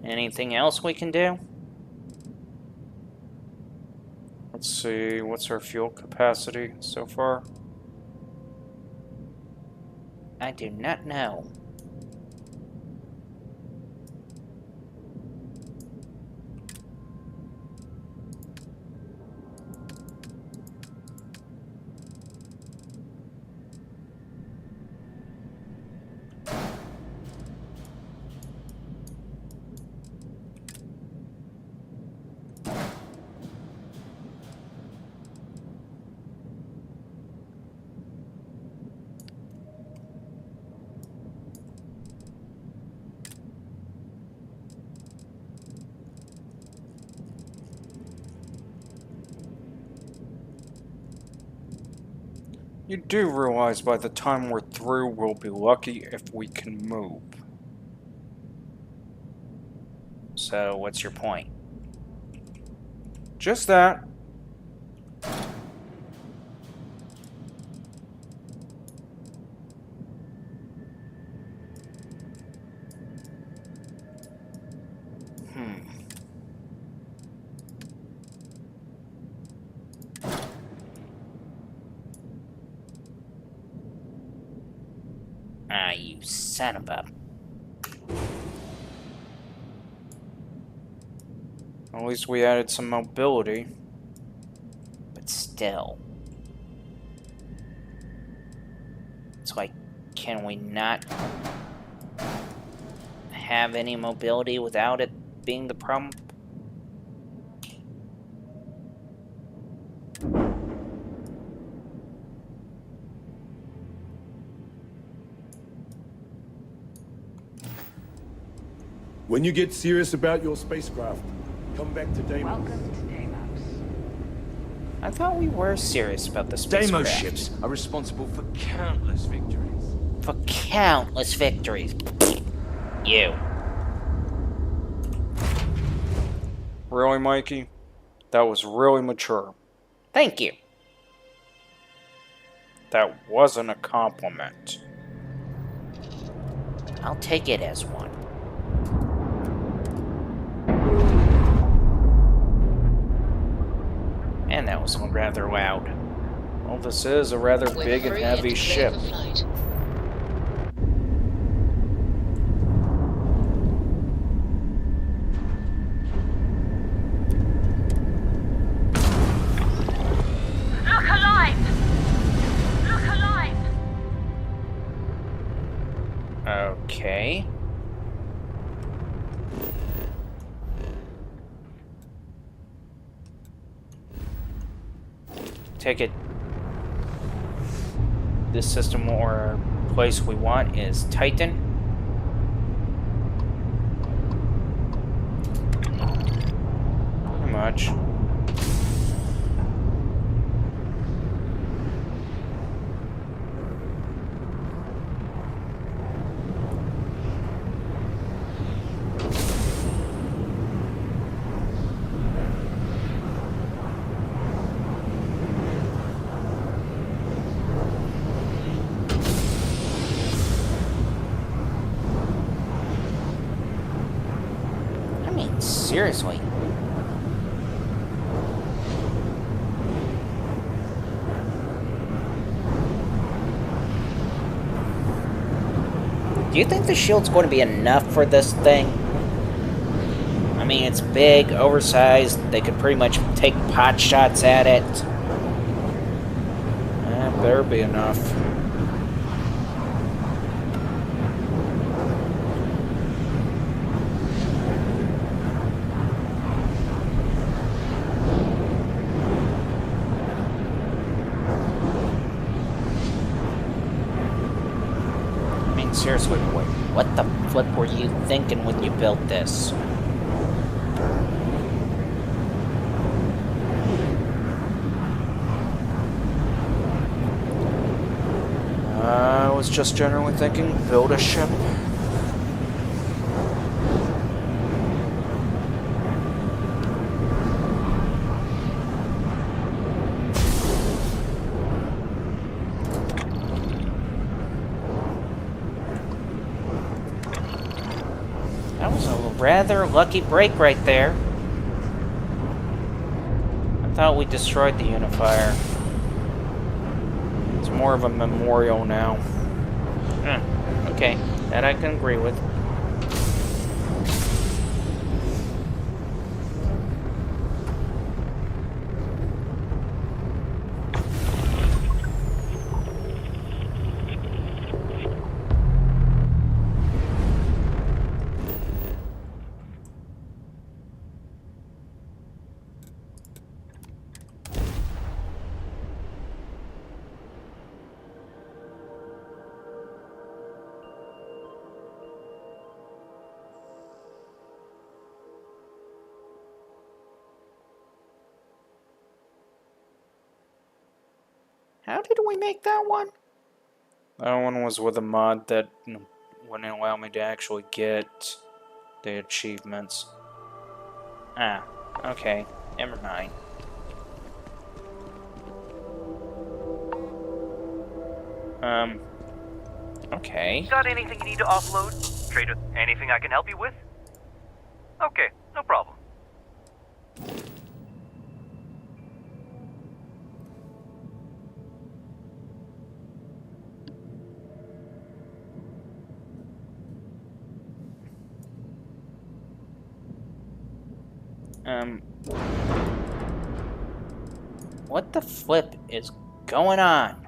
Anything else we can do? Let's see, what's our fuel capacity so far? I do not know. You do realize by the time we're through, we'll be lucky if we can move. So, what's your point? Just that. Ah, you son of a... At least we added some mobility. But still. It's like, can we not have any mobility without it being the problem? When you get serious about your spacecraft, come back to Deimos. Welcome to Deimos. I thought we were serious about the spacecraft. Deimos ships are responsible for countless victories. For countless victories. You. Really, Mikey? That was really mature. Thank you. That wasn't a compliment. I'll take it as one. And that was rather loud. Well, this is a rather big and heavy ship. Look alive! Look alive! Okay. Take it. This system or place we want is Titan. Pretty much. Seriously. Do you think the shield's going to be enough for this thing? I mean, it's big, oversized. They could pretty much take pot shots at it. Better be enough. Seriously, what the flip were you thinking when you built this? I was just generally thinking, build a ship. That was a rather lucky break right there. I thought we destroyed the unifier. It's more of a memorial now. Okay, that I can agree with. How did we make that one? That one was with a mod that wouldn't allow me to actually get the achievements. Ah, okay. Never mind. Okay. Got anything you need to offload? Trader, anything I can help you with? Okay, no problem. What the flip is going on?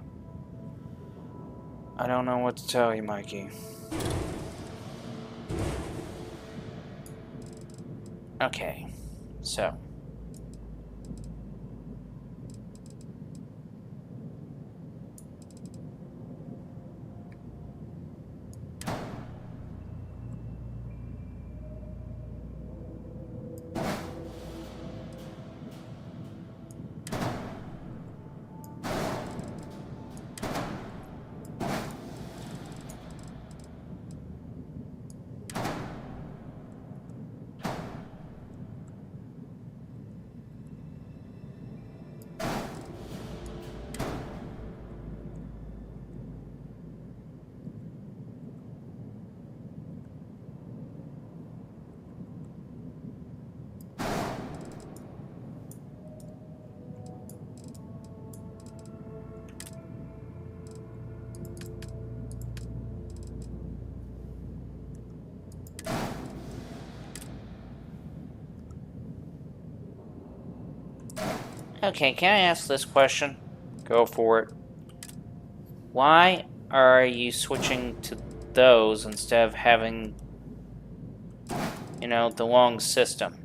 I don't know what to tell you, Mikey. Okay, so. Okay, can I ask this question? Go for it. Why are you switching to those instead of having, the long system?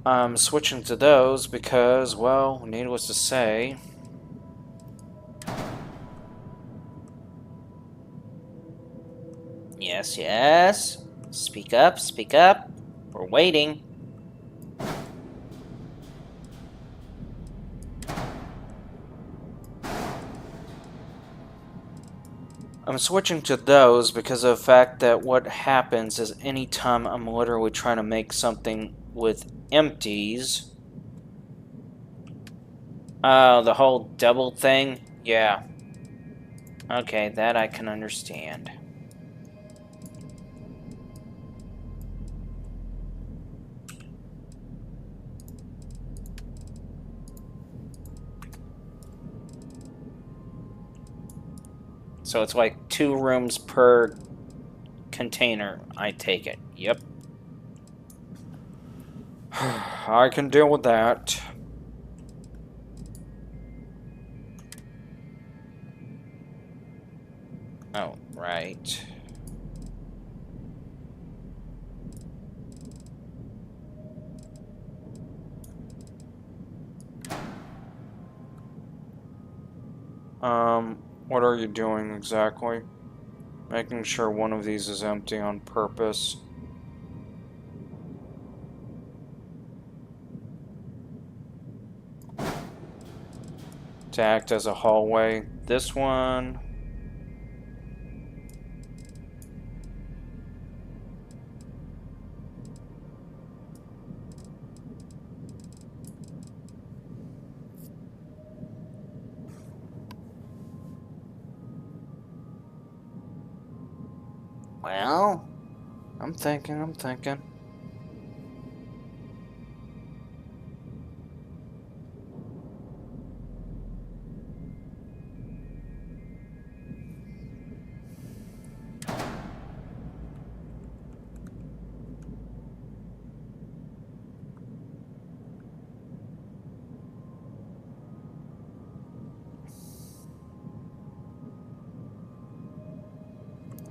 I'm switching to those because, well, needless to say, yes, yes. Speak up, speak up. We're waiting. I'm switching to those because of the fact that what happens is anytime I'm literally trying to make something with empties. Oh, the whole double thing? Yeah. Okay, that I can understand. So it's like 2 rooms per container, I take it. Yep. I can deal with that. Oh, right. What are you doing exactly? Making sure one of these is empty on purpose. To act as a hallway. This one. Well, I'm thinking.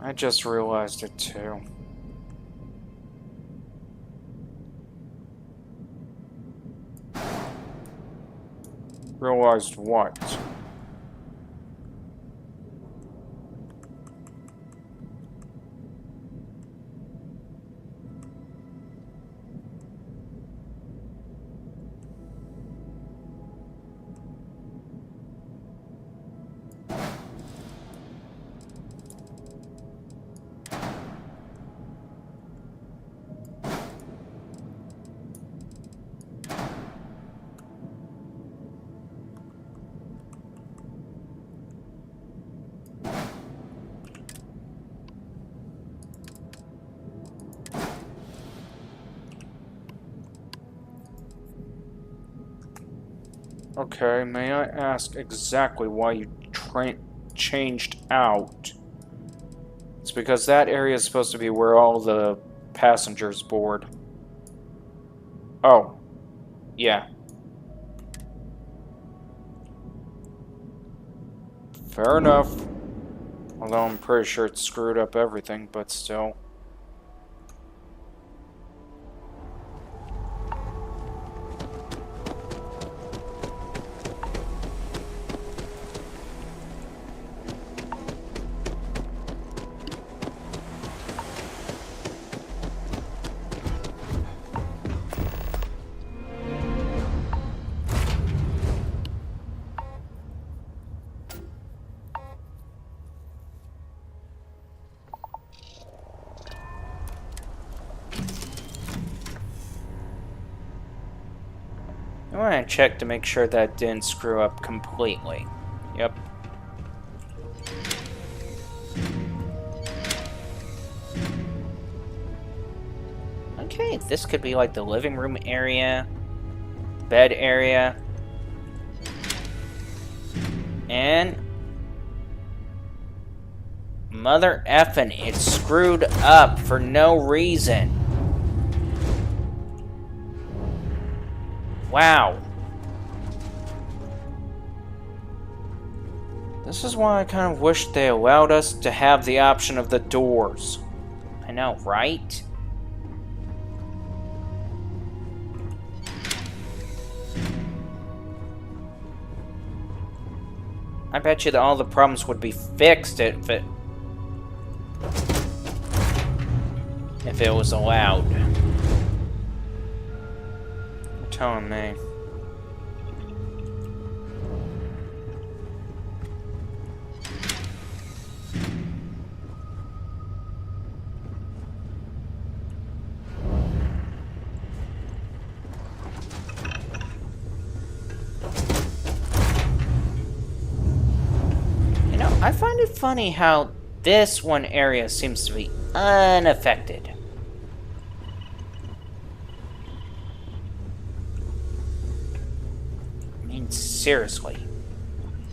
I just realized it too. Realized what? Okay, may I ask exactly why you changed out? It's because that area is supposed to be where all the passengers board. Oh, yeah. Fair enough. Although I'm pretty sure it screwed up everything, but still. I want to check to make sure that didn't screw up completely. Yep. Okay, this could be like the living room area, bed area, and mother effin', it's screwed up for no reason. Wow. This is why I kind of wish they allowed us to have the option of the doors. I know, right? I bet you that all the problems would be fixed if it was allowed. You're telling me. I find it funny how this one area seems to be unaffected. I mean, seriously.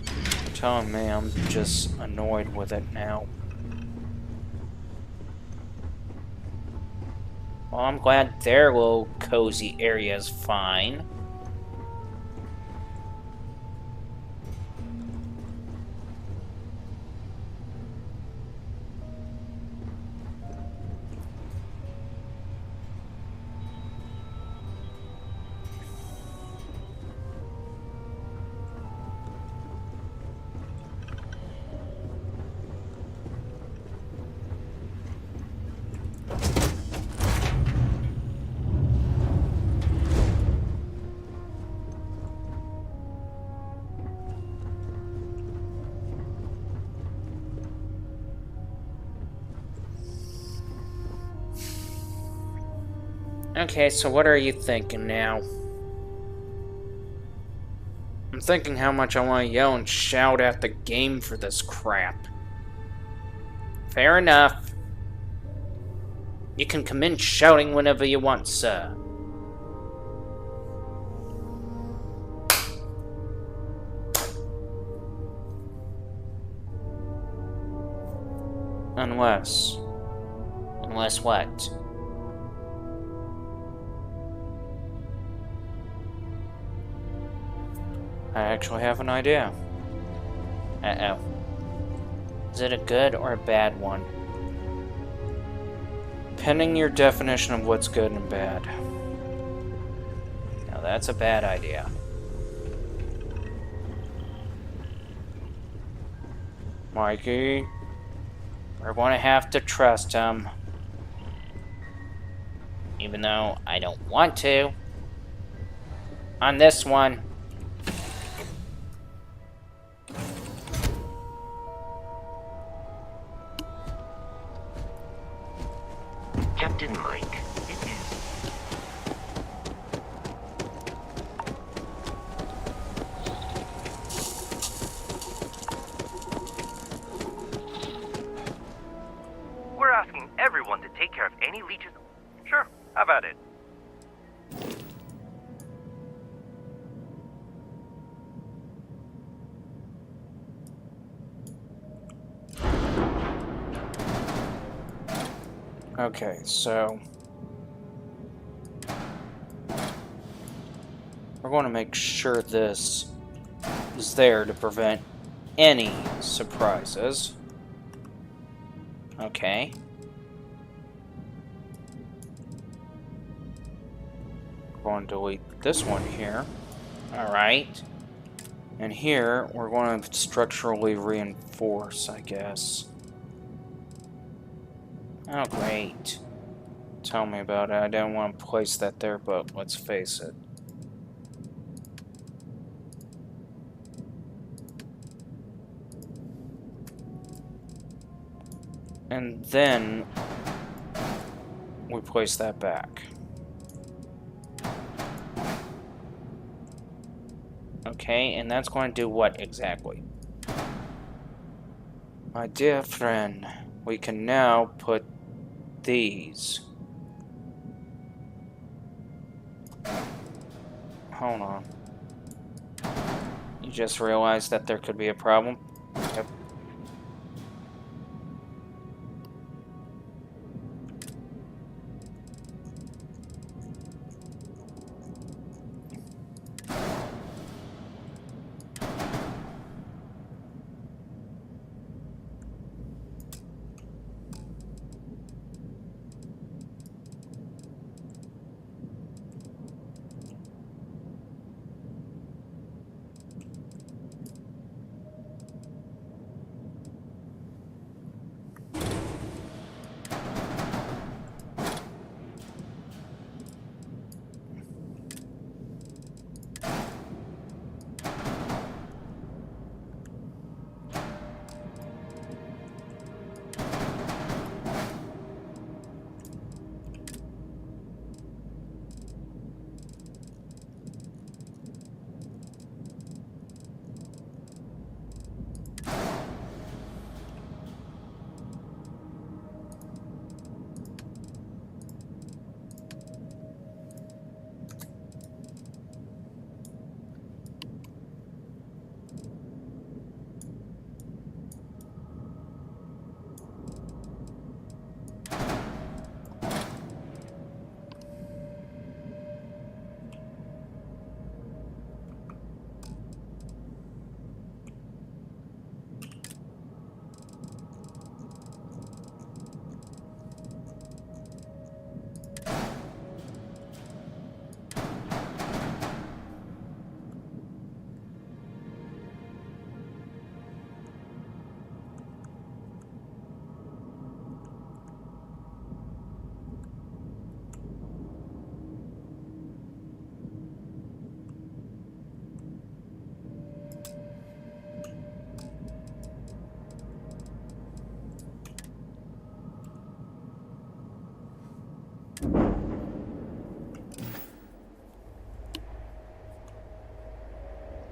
You're telling me I'm just annoyed with it now. Well, I'm glad their little cozy area is fine. Okay, so what are you thinking now? I'm thinking how much I want to yell and shout at the game for this crap. Fair enough. You can come in shouting whenever you want, sir. Unless what? I actually have an idea. Uh-oh. Is it a good or a bad one? Pending your definition of what's good and bad. Now that's a bad idea. Mikey, we're going to have to trust him. Even though I don't want to. On this one. Captain Mike. We're asking everyone to take care of any leeches. Sure, how about it? Okay, so we're going to make sure this is there to prevent any surprises. Okay. Going to delete this one here. Alright. And here, we're going to structurally reinforce, I guess. Oh, great. Tell me about it. I didn't want to place that there, but let's face it. And then we place that back. Okay, and that's going to do what exactly? My dear friend, we can now put these. Hold on. You just realized that there could be a problem? Yep.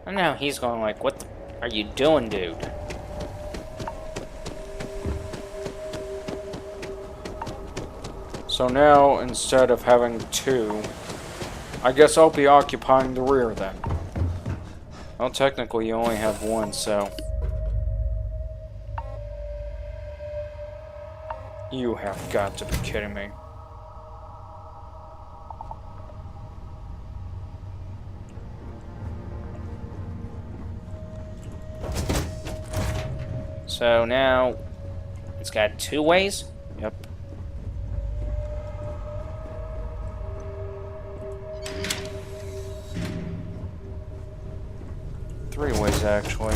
And now he's going like, what the are you doing, dude? So now, instead of having two, I guess I'll be occupying the rear then. Well, technically you only have one, so... You have got to be kidding me. So now, it's got two ways? Yep. Three ways, actually.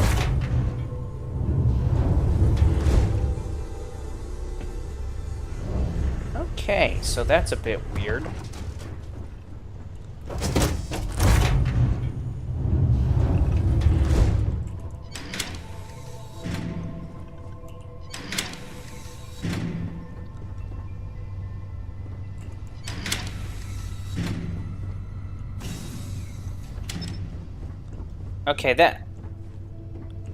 Okay, so that's a bit weird. Okay, that...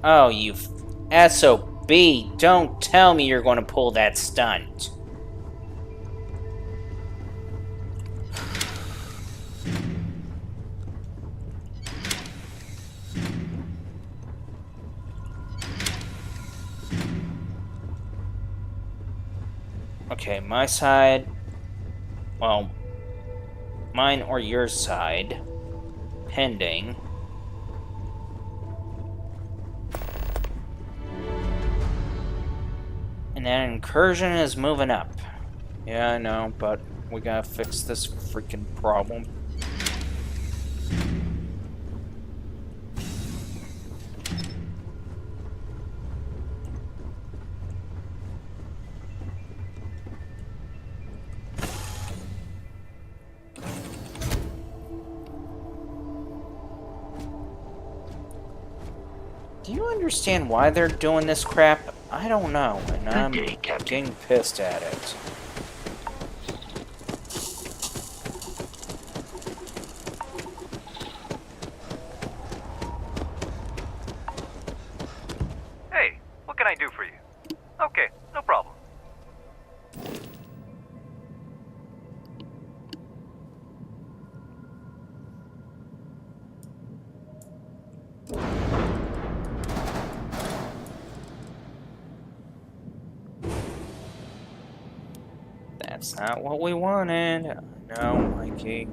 Oh, you SOB, don't tell me you're going to pull that stunt. Okay, my side. Well, mine or your side. Pending. And that incursion is moving up. Yeah, I know, but we gotta fix this freaking problem. Do you understand why they're doing this crap? I don't know, and I'm getting pissed at it. Hey, what can I do for you? Okay, no problem. That's not what we wanted. No, Mikey.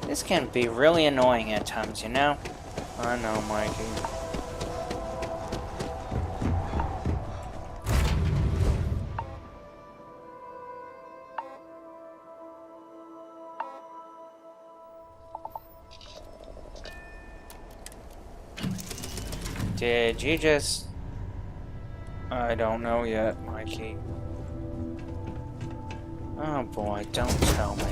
This can be really annoying at times, you know? I know, Mikey. Did you just... I don't know yet, Mikey. Oh boy, don't tell me.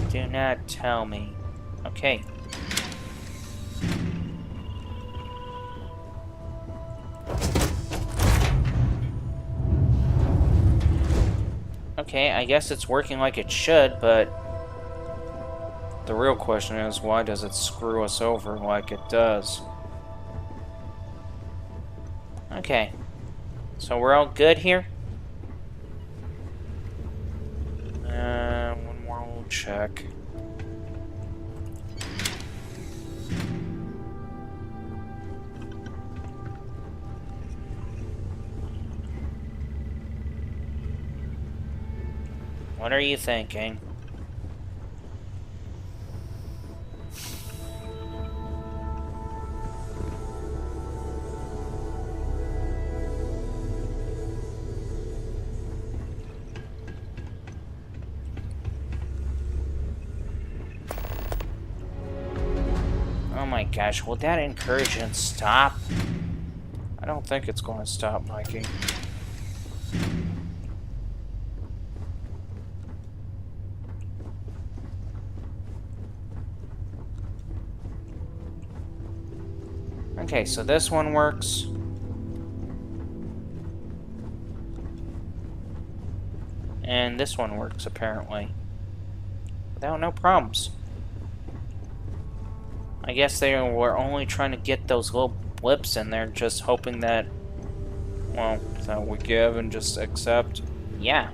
Do not tell me. Okay. Okay, I guess it's working like it should, but the real question is, why does it screw us over like it does? Okay. So we're all good here? One more little check. What are you thinking? Oh my gosh, will that incursion stop? I don't think it's going to stop, Mikey. Okay, so this one works. And this one works, apparently. Without no problems. I guess they were only trying to get those little blips in there, just hoping that, well, that we give and just accept. Yeah.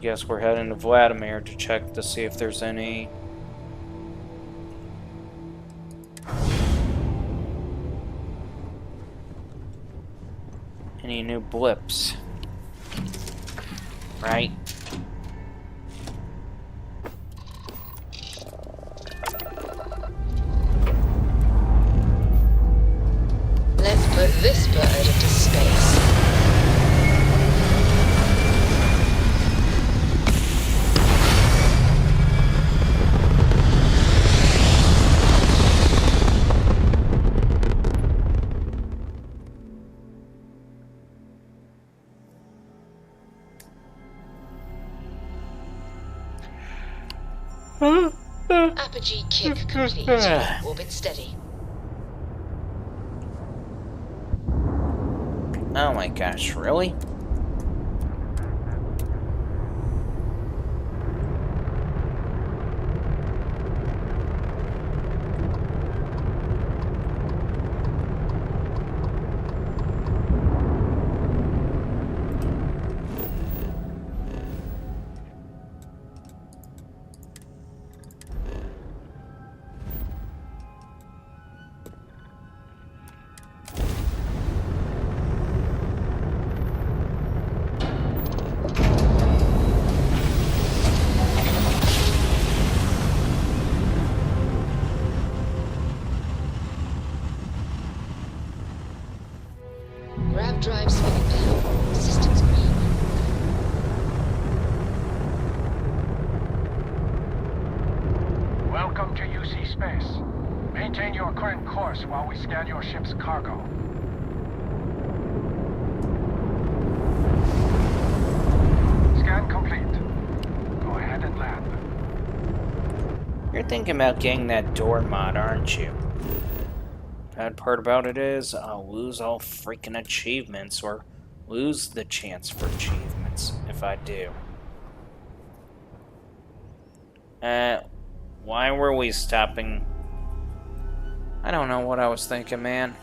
guess we're heading to Vladimir to check to see if there's any new blips. Right? Let's put this bird into space. Apogee kick complete. Orbit steady. Oh my gosh, really? Grav drive swinging down. Systems green. Welcome to UC Space. Maintain your current course while we scan your ship's cargo. Scan complete. Go ahead and land. You're thinking about getting that door mod, aren't you? Bad part about it is, I'll lose all freaking achievements, or lose the chance for achievements if I do. Why were we stopping? I don't know what I was thinking, man.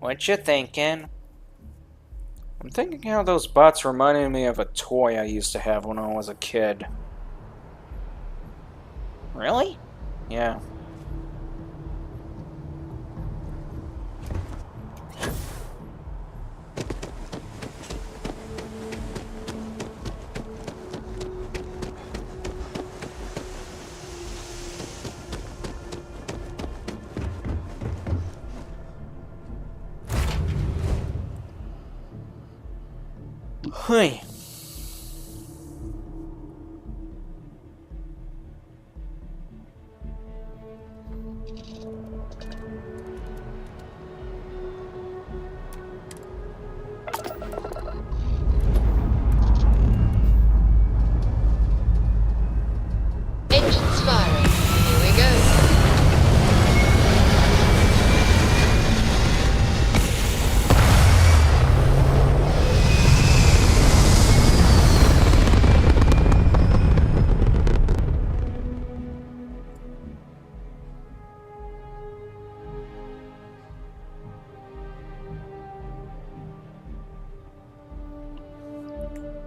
What you thinking? I'm thinking how those bots reminded me of a toy I used to have when I was a kid. Really? Yeah. Hey. Engines firing. Here we go.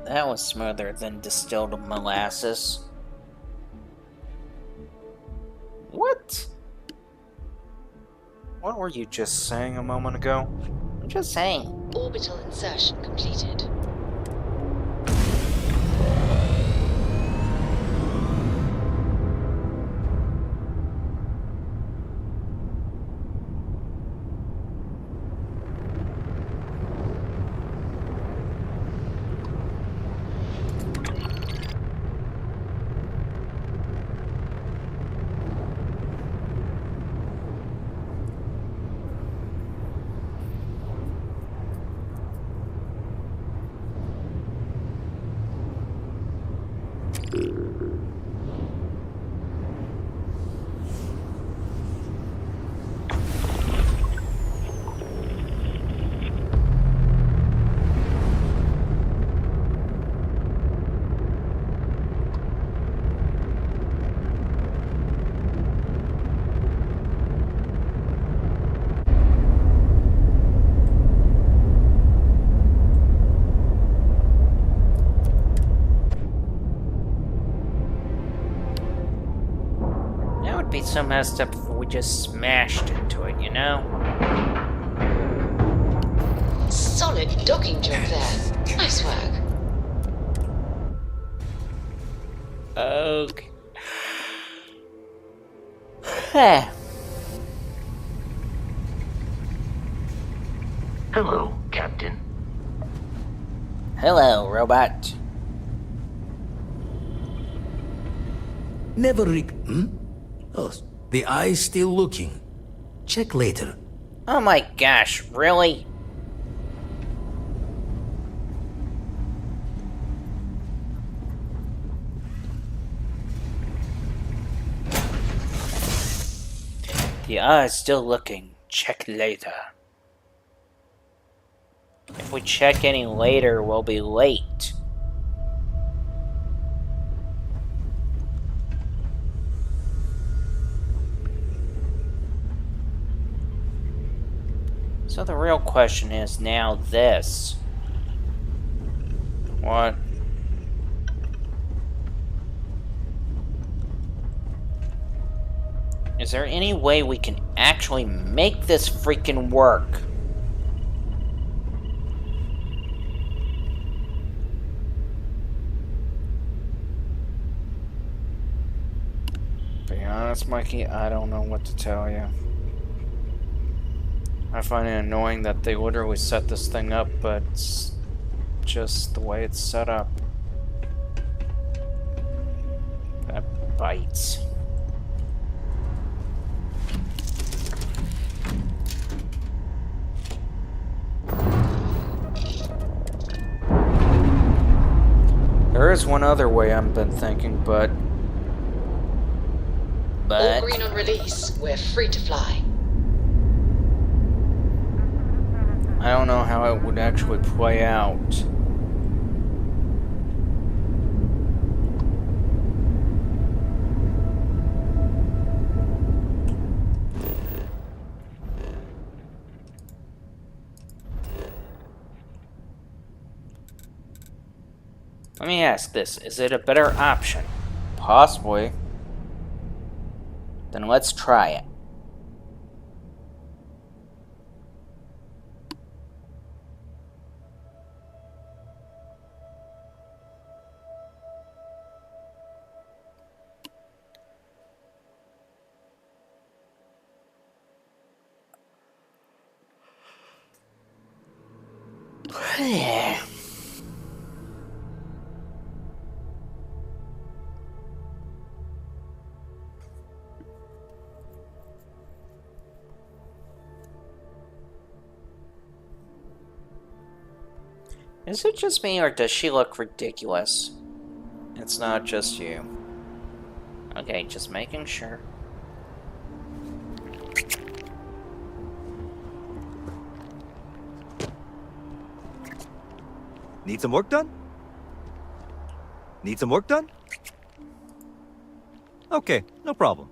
That was smoother than distilled molasses. What? What were you just saying a moment ago? I'm just saying. Orbital insertion completed. be so messed up if we just smashed into it, you know? Solid docking job there. Nice work. Okay. Hello, Captain. Hello, robot. Never Oh, the eye's still looking. Check later. Oh my gosh, really? The eye is still looking. Check later. If we check any later, we'll be late. So the real question is now this. What? Is there any way we can actually make this freaking work? To be honest, Mikey, I don't know what to tell you. I find it annoying that they literally set this thing up, but it's just the way it's set up. That bites. There is one other way I've been thinking, but... All green on release. We're free to fly. I don't know how it would actually play out. Let me ask this, is it a better option? Possibly. Then let's try it. Is it just me, or does she look ridiculous? It's not just you. Okay, just making sure. Need some work done? Need some work done? Okay, no problem.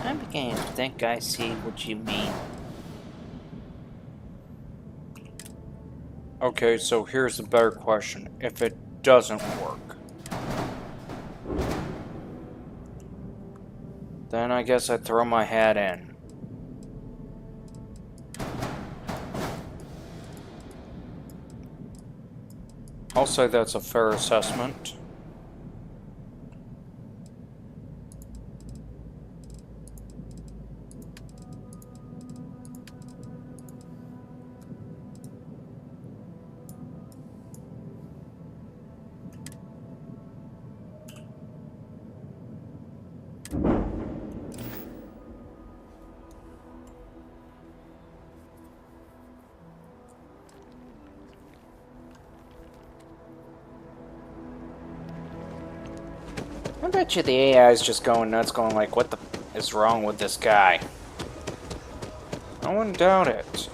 I'm beginning to think I see what you mean. Okay, so here's the better question. If it doesn't work, then I guess I throw my hat in. I'll say that's a fair assessment. I bet you the AI is just going nuts, going like, what the is wrong with this guy? I wouldn't doubt it.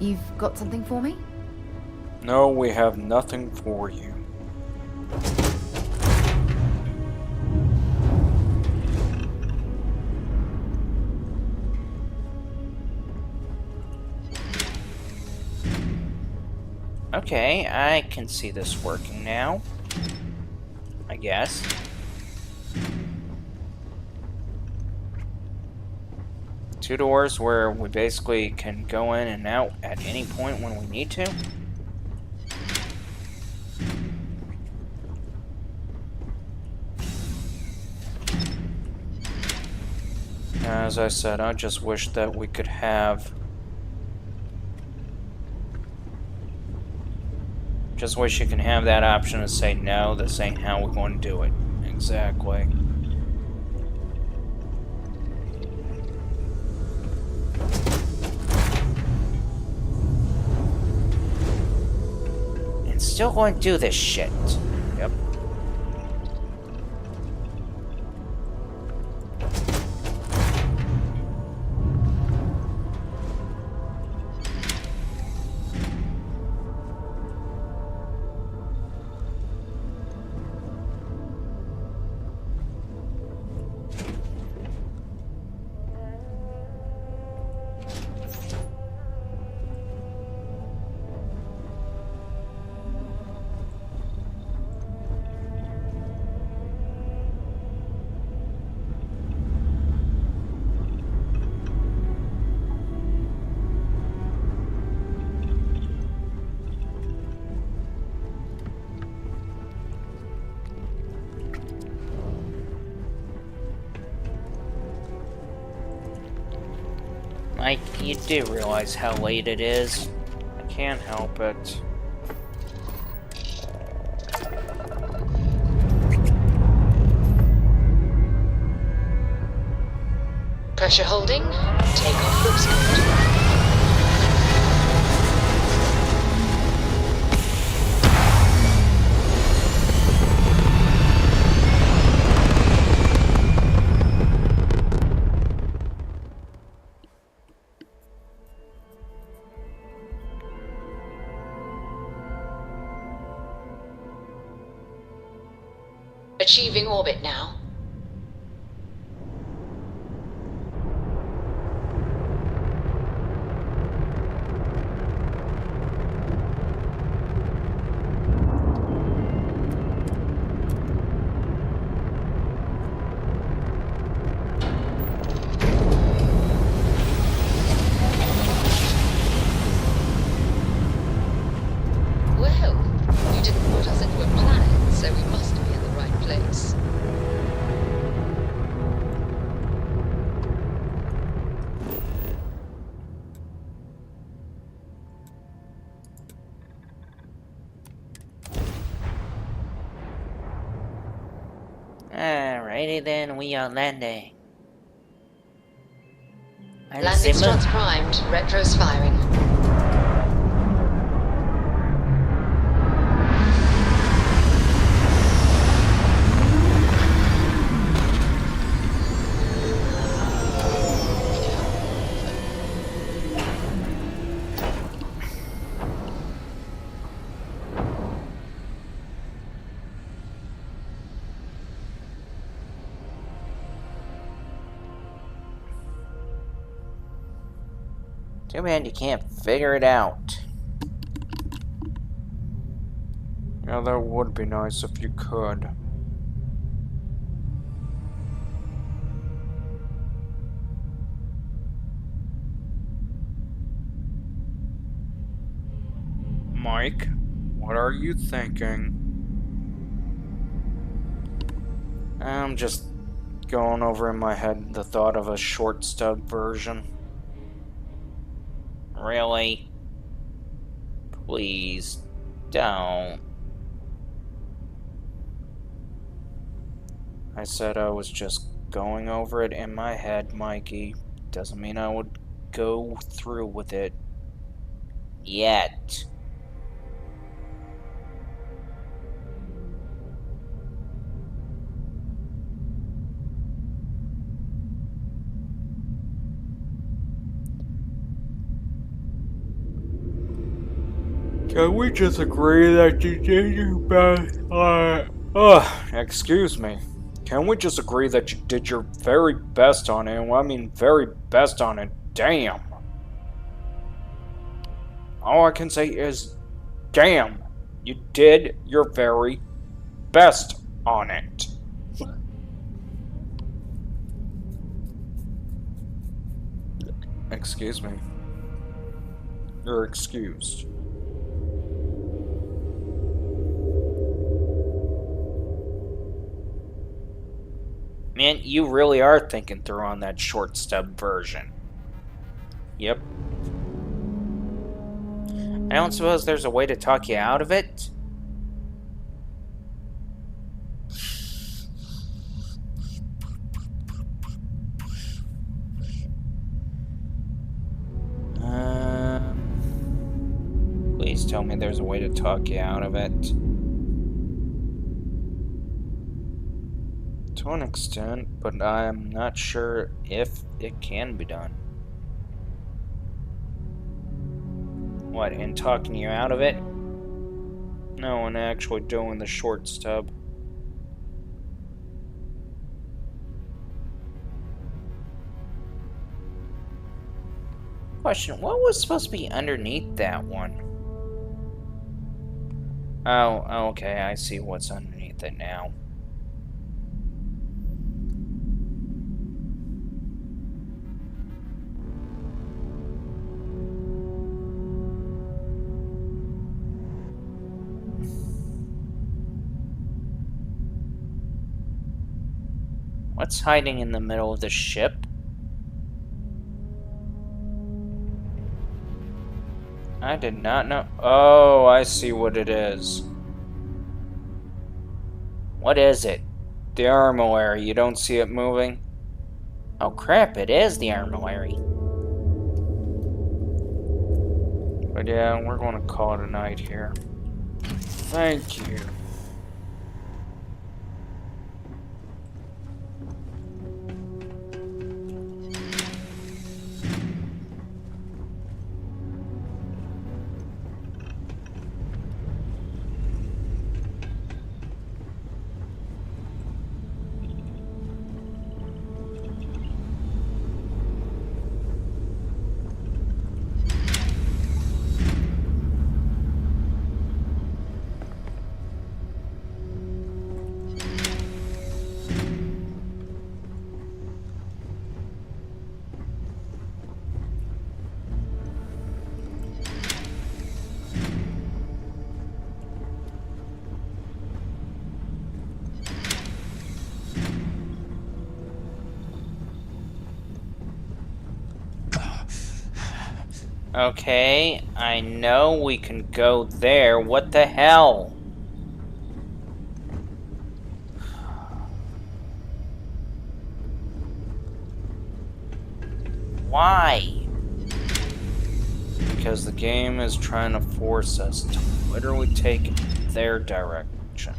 You've got something for me? No, we have nothing for you. Okay, I can see this working now. I guess. Two doors where we basically can go in and out at any point when we need to. As I said, I just wish that we could have... Just wish you can have that option to say, no, this ain't how we're going to do it. Exactly. And still going to do this shit. Yep. Mike, you do realize how late it is. I can't help it. Pressure holding. Takeoff looks good. Achieving orbit now. Well, you didn't put us into a planet, so we must be in the right place. Alrighty then, we are landing. Landing struts primed, retros firing. Too bad you can't figure it out. Yeah, that would be nice if you could. Mike, what are you thinking? I'm just going over in my head the thought of a short stub version. Really? Please don't. I said I was just going over it in my head, Mikey. Doesn't mean I would go through with it. Yet. Can we just agree that you did your best on it? Excuse me. Can we just agree that you did your very best on it? Well, I mean, very best on it. Damn. All I can say is, damn. You did your very best on it. Excuse me. You're excused. Man, you really are thinking through on that short stub version. Yep. I don't suppose there's a way to talk you out of it? Please tell me there's a way to talk you out of it. To an extent, but I'm not sure if it can be done. What, in talking you out of it? No, in actually doing the short stub. Question, what was supposed to be underneath that one? Oh, okay, I see what's underneath it now. What's hiding in the middle of the ship? I did not know. Oh, I see what it is. What is it? The armory. You don't see it moving? Oh crap, it is the armory. But yeah, we're going to call it a night here. Thank you. Okay, I know we can go there. What the hell? Why? Because the game is trying to force us to literally take their direction.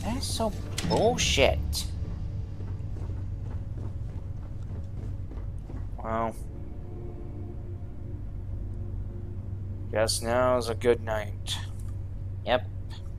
That's so bullshit. Well, guess now is a good night. Yep.